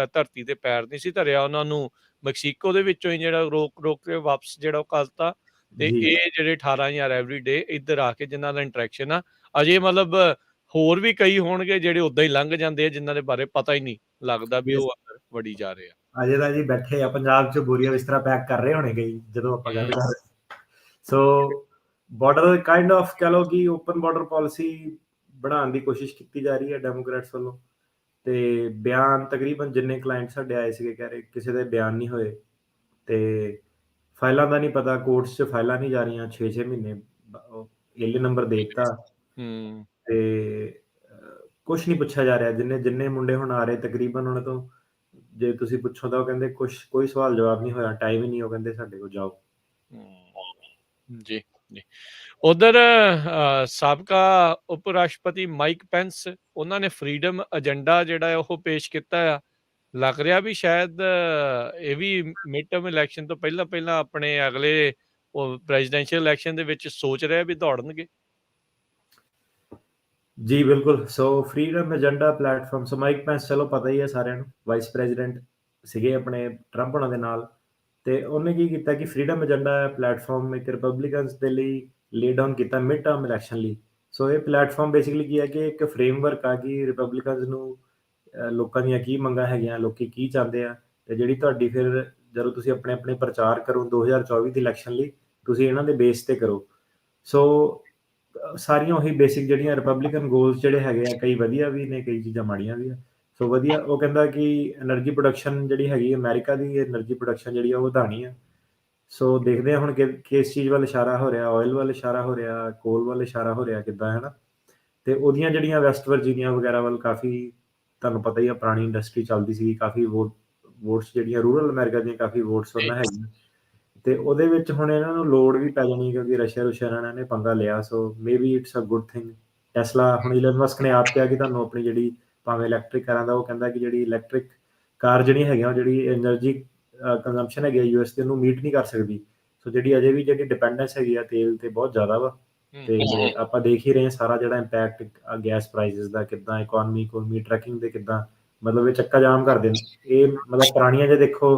ਧਰਤੀ ਤੇ ਪੈਰ ਨਹੀਂ ਸੀ ਧਰਿਆ। ਉਹਨਾਂ ਨੂੰ ਮੈਕਸੀਕੋ ਦੇ ਵਿੱਚੋਂ ਹੀ ਜਿਹੜਾ ਰੋਕ ਕੇ ਵਾਪਸ ਜਿਹੜਾ ਉਹ ਕਰਤਾ। ਤੇ ਇਹ ਜਿਹੜੇ 18,000 ਐਵਰੀਡੇ ਇੱਧਰ ਆ ਕੇ ਜਿਨ੍ਹਾਂ ਦਾ ਇੰਟਰੈਕਸ਼ਨ ਆ, ਅਜੇ ਮਤਲਬ ਹੋਰ ਵੀ ਕਈ ਹੋਣਗੇ ਜਿਹੜੇ ਉਦਾਂ ਹੀ ਲੰਘ ਜਾਂਦੇ ਆ, ਜਿਨ੍ਹਾਂ ਦੇ ਬਾਰੇ ਪਤਾ ਹੀ ਨਹੀਂ ਲੱਗਦਾ ਵੀ ਉਹ ਅੰਦਰ ਵੜੀ ਜਾ ਰਹੇ ਆ। ਅਜੇ ਤਾਂ ਜੀ ਬੈਠੇ ਆ ਪੰਜਾਬ 'ਚ ਬੋਰੀਆਂ ਬਿਸਤਰਾ ਪੈਕ ਕਰ ਰਹੇ ਹੋਣੇ ਕਈ ਜਦੋਂ ਆਪਾਂ ਗੱਲ ਕਰ ਰਹੇ। ਸੋ ਬਾਰਡਰ ਕਾਈਂਡ ਆਫ ਕਹ ਲਓ ਕਿ ਓਪਨ ਬਾਰਡਰ ਪਾਲਿਸੀ ਬਣਾਉਣ ਦੀ ਕੋਸ਼ਿਸ਼ ਕੀਤੀ ਜਾ ਰਹੀ ਹੈ ਡੈਮੋਕ੍ਰੈਟਸ ਵੱਲੋਂ। ਤੇ ਬਿਆਨ ਤਕਰੀਬਨ ਜਿੰਨੇ ਕਲਾਇੰਟ ਸਾਡੇ ਆਏ ਸੀਗੇ ਕਹਿ ਰਹੇ ਕਿਸੇ ਦੇ ਬਿਆਨ ਨਹੀਂ ਹੋਏ। ਤੇ ਫਾਈਲਾਂ ਦਾ ਨਹੀਂ ਪਤਾ, ਕੋਰਟਸ 'ਚ ਫਾਈਲਾਂ ਨਹੀਂ ਜਾ ਰਹੀਆਂ 6-6 ਮਹੀਨੇ। ਏਲ ਨੰਬਰ ਦੇ ਦਿੱਤਾ ਤੇ ਕੁਛ ਨਹੀਂ ਪੁੱਛਿਆ ਜਾ ਰਿਹਾ। ਜਿੰਨੇ ਮੁੰਡੇ ਹੁਣ ਆ ਰਹੇ ਤਕਰੀਬਨ ਉਹਨਾਂ ਤੋਂ ਜੇ ਤੁਸੀਂ ਪੁੱਛੋ ਤਾਂ ਉਹ ਕਹਿੰਦੇ ਕੋਈ ਸਵਾਲ ਜਵਾਬ ਨਹੀਂ ਹੋਇਆ, ਟਾਈਮ ਹੀ ਨਹੀਂ, ਉਹ ਕਹਿੰਦੇ ਸਾਡੇ ਕੋਲ ਜਾਓ। ਜੀ ਉਧਰ ਸਾਬਕਾ ਉਪ ਰਾਸ਼ਟਰਪਤੀ ਮਾਈਕ ਪੈਂਸ, ਉਹਨਾਂ ਨੇ ਫਰੀडम ਏਜੰਡਾ ਜਿਹੜਾ ਉਹ ਪੇਸ਼ ਕੀਤਾ ਆ। ਲੱਗ ਰਿਹਾ ਵੀ ਸ਼ਾਇਦ ਇਹ ਵੀ ਮਿਡ ਟਰਮ ਇਲੈਕਸ਼ਨ ਤੋਂ ਪਹਿਲਾਂ ਆਪਣੇ ਅਗਲੇ ਪ੍ਰੈਜ਼ੀਡੈਂਸ਼ੀਅਲ ਇਲੈਕਸ਼ਨ ਦੇ ਵਿੱਚ ਸੋਚ ਰਿਹਾ ਵੀ ਦੌੜਨਗੇ। ਜੀ ਬਿਲਕੁਲ। ਸੋ ਫਰੀडम ਏਜੰਡਾ ਪਲੇਟਫਾਰਮ, ਸੋ ਮਾਈਕ ਪੈਂਸ ਚਲੋ ਪਤਾ ਹੀ ਹੈ ਸਾਰਿਆਂ ਨੂੰ, ਵਾਈਸ ਪ੍ਰੈਜ਼ੀਡੈਂਟ ਸੀਗੇ ਆਪਣੇ ਟਰੰਪ ਉਹਨਾਂ ਦੇ ਨਾਲ। ਤੇ ਉਹਨੇ ਕੀ ਕੀਤਾ ਕਿ ਫਰੀडम ਏਜੰਡਾ ਪਲੇਟਫਾਰਮ ਇੱਕ ਰਿਪਬਲਿਕਨਸ ਦੇ ਲਈ ਲੇ ਡਾਊਨ ਕੀਤਾ ਮਿਡ ਟਰਮ ਇਲੈਕਸ਼ਨ ਲਈ। ਸੋ ਇਹ ਪਲੇਟਫਾਰਮ ਬੇਸਿਕਲੀ ਕੀ ਹੈ ਕਿ ਇੱਕ ਫਰੇਮਵਰਕ ਆ ਕਿ ਰਿਪਬਲਿਕਨਸ ਨੂੰ ਲੋਕਾਂ ਦੀਆਂ ਕੀ ਮੰਗਾਂ ਹੈਗੀਆਂ, ਲੋਕੀ ਕੀ ਚਾਹੁੰਦੇ ਆ, ਤੇ ਜਿਹੜੀ ਤੁਹਾਡੀ ਫਿਰ ਜਦੋਂ ਤੁਸੀਂ ਆਪਣੇ ਪ੍ਰਚਾਰ ਕਰੋ 2024 ਦੀ ਇਲੈਕਸ਼ਨ ਲਈ, ਤੁਸੀਂ ਇਹਨਾਂ ਦੇ ਬੇਸ ਤੇ ਕਰੋ। ਸੋ ਸਾਰੀਆਂ ਉਹੀ ਬੇਸਿਕ ਜਿਹੜੀਆਂ ਰਿਪਬਲਿਕਨ ਗੋਲਸ ਜਿਹੜੇ ਹੈਗੇ ਆ, ਕਈ ਵਧੀਆ ਵੀ ਨੇ, ਕਈ ਚੀਜ਼ਾਂ ਮਾੜੀਆਂ ਵੀ ਆ। ਸੋ ਵਧੀਆ ਉਹ ਕਹਿੰਦਾ ਕਿ એનર્ਜੀ ਪ੍ਰੋਡਕਸ਼ਨ ਜਿਹੜੀ ਹੈਗੀ ਅਮਰੀਕਾ ਦੀ એનર્ਜੀ ਪ੍ਰੋਡਕਸ਼ਨ ਜਿਹੜੀ ਆ ਉਹ ਵਧਾਉਣੀ ਆ। ਸੋ ਦੇਖਦੇ ਆ ਹੁਣ ਕਿਸ ਚੀਜ਼ ਵੱਲ ਇਸ਼ਾਰਾ ਹੋ ਰਿਹਾ, ਆਇਲ ਵੱਲ ਇਸ਼ਾਰਾ ਹੋ ਰਿਹਾ, ਕੋਲ ਵੱਲ ਇਸ਼ਾਰਾ ਹੋ ਰਿਹਾ, ਕਿੱਦਾਂ ਹੈ ਨਾ। ਤੇ ਉਹਦੀਆਂ ਜਿਹੜੀਆਂ ਵੈਸਟ ਵਰਜੀਨੀਆ ਵਗੈਰਾ ਵੱਲ ਕਾਫੀ, ਤੁਹਾਨੂੰ ਪਤਾ ਹੀ ਆ, ਪੁਰਾਣੀ ਇੰਡਸਟਰੀ ਚੱਲਦੀ ਸੀ, ਕਾਫੀ ਵੋਟਸ ਜਿਹੜੀਆਂ ਰੂਰਲ ਅਮਰੀਕਾ ਦੀਆਂ ਕਾਫੀ ਵੋਟਸ ਉਹਨਾਂ ਹੈਗੀਆਂ। ਤੇ ਉਹਦੇ ਵਿੱਚ ਹੁਣ ਇਹਨਾਂ ਨੂੰ ਲੋੜ ਵੀ ਪੈ ਜਾਣੀ, ਕਿਉਂਕਿ ਰਸ਼ੀਆ ਇਹਨਾਂ ਨੇ ਪੰਗਾ ਲਿਆ। So maybe it's a good thing. Tesla, ਹੁਣ ਇਲਨ ਮਸਕ ਨੇ ਆਪ ਕਿਹਾ ਕਿ ਤੁਹਾਨੂੰ ਆਪਣੀ ਜਿਹੜੀ ਭਾਵੇਂ ਇਲੈਕਟ੍ਰਿਕ ਕਾਰਾਂ ਦਾ, ਉਹ ਕਹਿੰਦਾ ਕਿ ਜਿਹੜੀ ਇਲੈਕਟ੍ਰਿਕ ਕਾਰ ਜਿਹੜੀਆਂ ਹੈਗੀਆਂ ਉਹ ਜਿਹੜੀ એનર્ਜੀ ਕੰਜ਼ੰਪਸ਼ਨ ਹੈਗੀ ਆ ਯੂਐਸ ਦੀ, ਉਹਨੂੰ ਮੀਟ ਨਹੀਂ ਕਰ ਸਕਦੀ। ਸੋ ਜਿਹੜੀ ਅਜੇ ਵੀ ਜਿਹੜੀ ਡਿਪੈਂਡੈਂਸ ਹੈਗੀ ਆ ਤੇਲ ਤੇ ਬਹੁਤ ਜ਼ਿਆਦਾ ਵਾ। ਤੇ ਆਪਾਂ ਦੇਖ ਹੀ ਰਹੇ ਹਾਂ ਸਾਰਾ ਜਿਹੜਾ ਇੰਪੈਕਟ ਗੈਸ ਪ੍ਰਾਈਸਿਸ ਦਾ, ਕਿੱਦਾਂ ਇਕੋਨਮੀ ਟਰੈਕਿੰਗ ਦੇ, ਕਿੱਦਾਂ ਮਤਲਬ ਇਹ ਚੱਕਾ ਜਾਮ ਕਰ ਦੇਣ। ਇਹ ਮਤਲਬ ਪੁਰਾਣੀਆਂ ਜੇ ਦੇਖੋ,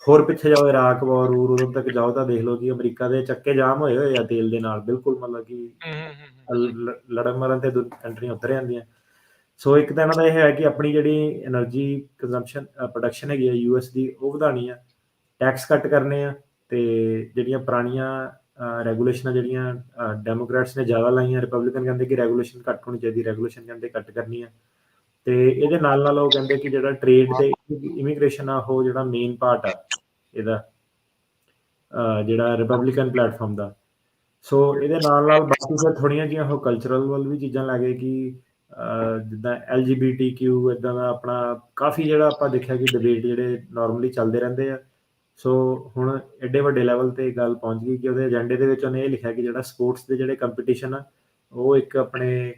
ਹੋਰ ਪਿੱਛੇ ਜਾਓ ਇਰਾਕ ਵਾਰ ਉਦੋਂ ਤੱਕ ਜਾਓ ਤਾਂ ਦੇਖ ਲਓ ਕਿ ਅਮਰੀਕਾ ਦੇ ਚੱਕੇ ਜਾਮ ਹੋਏ ਆ ਤੇਲ ਦੇ ਨਾਲ, ਬਿਲਕੁਲ ਮਤਲਬ ਕਿ ਲੜਨ ਮਰਨ ਤੇ ਕੰਟਰੀਆਂ ਉਤਰ ਜਾਂਦੀਆਂ। ਸੋ ਇੱਕ ਤਾਂ ਇਹਨਾਂ ਦਾ ਇਹ ਹੈ ਕਿ ਆਪਣੀ ਜਿਹੜੀ એનર્ਜੀ ਕੰਜ਼ੰਪਸ਼ਨ ਪ੍ਰੋਡਕਸ਼ਨ ਹੈਗੀ ਆ ਯੂਐਸ ਦੀ, ਉਹ ਵਧਾਉਣੀ ਆ, ਟੈਕਸ ਕੱਟ ਕਰਨੇ ਆ। ਤੇ ਜਿਹੜੀਆਂ ਪੁਰਾਣੀਆਂ ਰੈਗੂਲੇਸ਼ਨਾਂ ਜਿਹੜੀਆਂ ਡੈਮੋਕ੍ਰੈਟਸ ਨੇ ਜ਼ਿਆਦਾ ਲਾਈਆਂ, ਰਿਪਬਲਿਕਨ ਕਹਿੰਦੇ ਕਿ ਰੈਗੂਲੇਸ਼ਨ ਘੱਟ ਹੋਣੀ ਚਾਹੀਦੀ, ਰੈਗੂਲੇਸ਼ਨ ਕਹਿੰਦੇ ਕੱਟ ਕਰਨੀ ਆ। ਤੇ ਇਹਦੇ ਨਾਲ ਉਹ ਕਹਿੰਦੇ ਕਿ ਜਿਹੜਾ ਟ੍ਰੇਡ ਤੇ ਇਮੀਗ੍ਰੇਸ਼ਨ ਆ, ਉਹ ਜਿਹੜਾ ਮੇਨ ਪਾਰਟ ਆ ਇਹਦਾ, ਜਿਹੜਾ ਰਿਪਬਲਿਕਨ ਪਲੇਟਫਾਰਮ ਦਾ। ਸੋ ਇਹਦੇ ਨਾਲ ਬਾਕੀ ਫਿਰ ਥੋੜ੍ਹੀਆਂ ਜਿਹੀਆਂ ਉਹ ਕਲਚਰਲ ਵੱਲ ਵੀ ਚੀਜ਼ਾਂ ਲੈ ਗਏ ਕਿ ਜਿੱਦਾਂ LGBTQ ਇੱਦਾਂ ਦਾ ਆਪਣਾ ਕਾਫੀ ਜਿਹੜਾ ਆਪਾਂ ਦੇਖਿਆ ਕਿ ਡਿਬੇਟ ਜਿਹੜੇ ਨਾਰਮਲੀ ਚੱਲਦੇ ਰਹਿੰਦੇ ਆ। ਸੋ ਹੁਣ ਐਡੇ ਵੱਡੇ ਲੈਵਲ ਤੇ ਗੱਲ ਪਹੁੰਚ ਗਈ ਕਿ ਉਹਦੇ ਏਜੰਡੇ ਦੇ ਵਿੱਚ ਉਹਨੇ ਇਹ ਲਿਖਿਆ ਕਿ ਜਿਹੜਾ ਸਪੋਰਟਸ ਦੇ ਜਿਹੜੇ ਕੰਪੀਟੀਸ਼ਨ ਆ, ਉਹ ਇੱਕ ਆਪਣੇ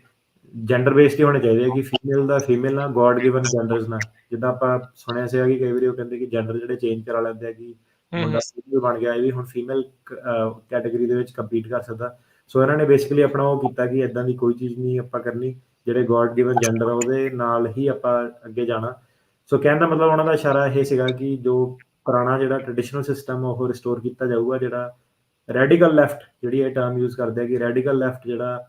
ਜੈਂਡਰ ਬੇਸਡ ਹੀ ਹੋਣੇ ਚਾਹੀਦੇ ਆ, ਕਿ ਫੀਮੇਲ ਦਾ ਫੀਮੇਲ ਨਾਲ, ਗੋਡ ਗਿਵਨ ਜੈਂਡਰਸ ਨਾਲ। ਜਿੱਦਾਂ ਆਪਾਂ ਸੁਣਿਆ ਸੀਗਾ ਕਿ ਕਈ ਵਾਰੀ ਉਹ ਕਹਿੰਦੇ ਕਿ ਜੈਂਡਰ ਜਿਹੜੇ ਚੇਂਜ ਕਰਾ ਲੈਂਦੇ ਆ, ਕਿ ਮੁੰਡਾ ਫੀਮੇਲ ਬਣ ਗਿਆ, ਇਹ ਵੀ ਹੁਣ ਫੀਮੇਲ ਕੈਟਾਗਰੀ ਦੇ ਵਿੱਚ ਕੰਪੀਟ ਕਰ ਸਕਦਾ। ਸੋ ਇਹਨਾਂ ਨੇ ਬੇਸਿਕਲੀ ਆਪਣਾ ਉਹ ਕੀਤਾ ਕਿ ਇਦਾਂ ਦੀ ਕੋਈ ਚੀਜ਼ ਨਹੀਂ ਆਪਾਂ ਕਰਨੀ, ਜਿਹੜੇ ਗੋਡ ਗਿਵਨ ਜੈਂਡਰ ਆ ਉਹਦੇ ਨਾਲ ਹੀ ਆਪਾਂ ਅੱਗੇ ਜਾਣਾ। ਸੋ ਕਹਿਣ ਦਾ ਮਤਲਬ ਉਹਨਾਂ ਦਾ ਇਸ਼ਾਰਾ ਇਹ ਸੀਗਾ ਕਿ ਜੋ ਪੁਰਾਣਾ ਜਿਹੜਾ ਟ੍ਰੈਡੀਸ਼ਨਲ ਸਿਸਟਮ ਉਹ ਰਿਸਟੋਰ ਕੀਤਾ ਜਾਊਗਾ। ਜਿਹੜਾ ਰੈਡੀਕਲ ਲੈਫਟ, ਜਿਹੜੀ ਇਹ ਟਰਮ ਯੂਜ਼ ਕਰਦੇ ਆ ਕਿ ਰੈਡੀਕਲ ਲੈਫਟ ਜਿਹੜਾ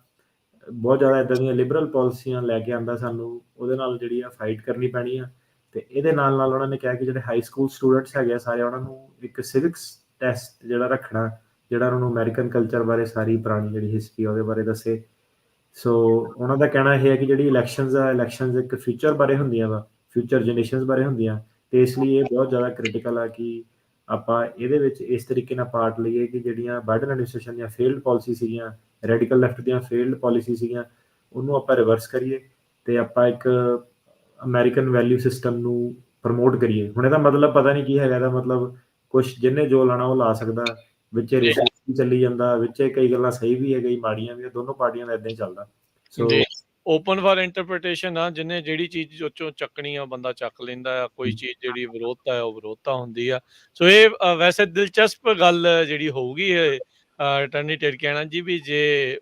ਬਹੁਤ ਜ਼ਿਆਦਾ ਇਦਾਂ ਦੀਆਂ ਲਿਬਰਲ ਪਾਲਿਸੀਆਂ ਲੈ ਕੇ ਆਉਂਦਾ, ਸਾਨੂੰ ਉਹਦੇ ਨਾਲ ਜਿਹੜੀ ਆ ਫਾਈਟ ਕਰਨੀ ਪੈਣੀ ਆ। ਤੇ ਇਹਦੇ ਨਾਲ ਉਹਨਾਂ ਨੇ ਕਿਹਾ ਕਿ ਜਿਹੜੇ ਹਾਈ ਸਕੂਲ ਸਟੂਡੈਂਟਸ ਹੈਗੇ ਆ ਸਾਰੇ, ਉਹਨਾਂ ਨੂੰ ਇੱਕ ਸਿਵਿਕਸ ਟੈਸਟ ਜਿਹੜਾ ਰੱਖਣਾ, ਜਿਹੜਾ ਉਹਨਾਂ ਨੂੰ ਅਮਰੀਕਨ ਕਲਚਰ ਬਾਰੇ ਸਾਰੀ ਪੁਰਾਣੀ ਜਿਹੜੀ ਹਿਸਟਰੀ ਉਹਦੇ ਬਾਰੇ ਦੱਸੇ। ਸੋ ਉਹਨਾਂ ਦਾ ਕਹਿਣਾ ਇਹ ਹੈ ਕਿ ਜਿਹੜੀ ਇਲੈਕਸ਼ਨਸ ਇੱਕ ਫਿਊਚਰ ਬਾਰੇ ਹੁੰਦੀਆਂ ਵਾ, ਫਿਊਚਰ ਜਨਰੇਸ਼ਨਸ ਬਾਰੇ ਹੁੰਦੀਆਂ। ਤੇ ਇਸ ਲਈ ਇਹ ਬਹੁਤ ਜ਼ਿਆਦਾ ਕ੍ਰਿਟੀਕਲ ਆ ਕਿ ਆਪਾਂ ਇਹਦੇ ਵਿੱਚ ਇਸ ਤਰੀਕੇ ਨਾਲ ਪਾਰਟ ਲਈਏ ਕਿ ਜਿਹੜੀਆਂ ਬਾਈਡਨ ਐਡਮਿਨਿਸਟ੍ਰੇਸ਼ਨ ਦੀਆਂ ਫੇਲਡ ਪਾਲਿਸੀ ਸੀਗੀਆਂ, ਰੈਡੀਕਲ ਲੈਫਟ ਦੀਆਂ ਫੇਲਡ ਪਾਲਿਸੀ ਸੀਗੀਆਂ, ਉਹਨੂੰ ਆਪਾਂ ਰਿਵਰਸ ਕਰੀਏ ਤੇ ਆਪਾਂ ਇੱਕ ਅਮਰੀਕਨ ਵੈਲਿਊ ਸਿਸਟਮ ਨੂੰ ਪ੍ਰਮੋਟ ਕਰੀਏ। ਹੁਣ ਇਹਦਾ ਮਤਲਬ ਪਤਾ ਨਹੀਂ ਕੀ ਹੈਗਾ, ਇਹਦਾ ਮਤਲਬ ਕੁਛ ਜਿਹਨੇ ਜੋ ਲਾਣਾ ਉਹ ਲਾ ਸਕਦਾ, ਵਿੱਚ ਰਿਸ਼ਵਤ ਚੱਲੀ ਜਾਂਦਾ, ਵਿੱਚ ਕਈ ਗੱਲਾਂ ਸਹੀ ਵੀ ਹੈ, ਕਈ ਮਾੜੀਆਂ ਵੀ ਹੈ, ਦੋਨੋਂ ਪਾਰਟੀਆਂ ਦਾ ਇਦਾਂ ਹੀ ਚੱਲਦਾ। ਸੋ ਓਪਨ ਫਾਰ ਇੰਟਰਪ੍ਰੀਟੇਸ਼ਨ ਆ, ਜਿਹਨੇ ਜਿਹੜੀ ਚੀਜ਼ ਚੋਂ ਚੱਕਣੀ ਆ ਬੰਦਾ ਚੱਕ ਲੈਂਦਾ ਆ, ਕੋਈ ਚੀਜ਼ ਜਿਹੜੀ ਵਿਰੋਧਤਾ ਹੈ ਉਹ ਵਿਰੋਧਤਾ ਹੁੰਦੀ ਆ। ਸੋ ਇਹ ਵੈਸੇ ਦਿਲਚਸਪ ਗੱਲ ਜਿਹੜੀ ਹੋਊਗੀ ਅਟਾਰਨੀ ਟਿਰਕੈਨਾ ਜੀ ਵੀ, ਜੇ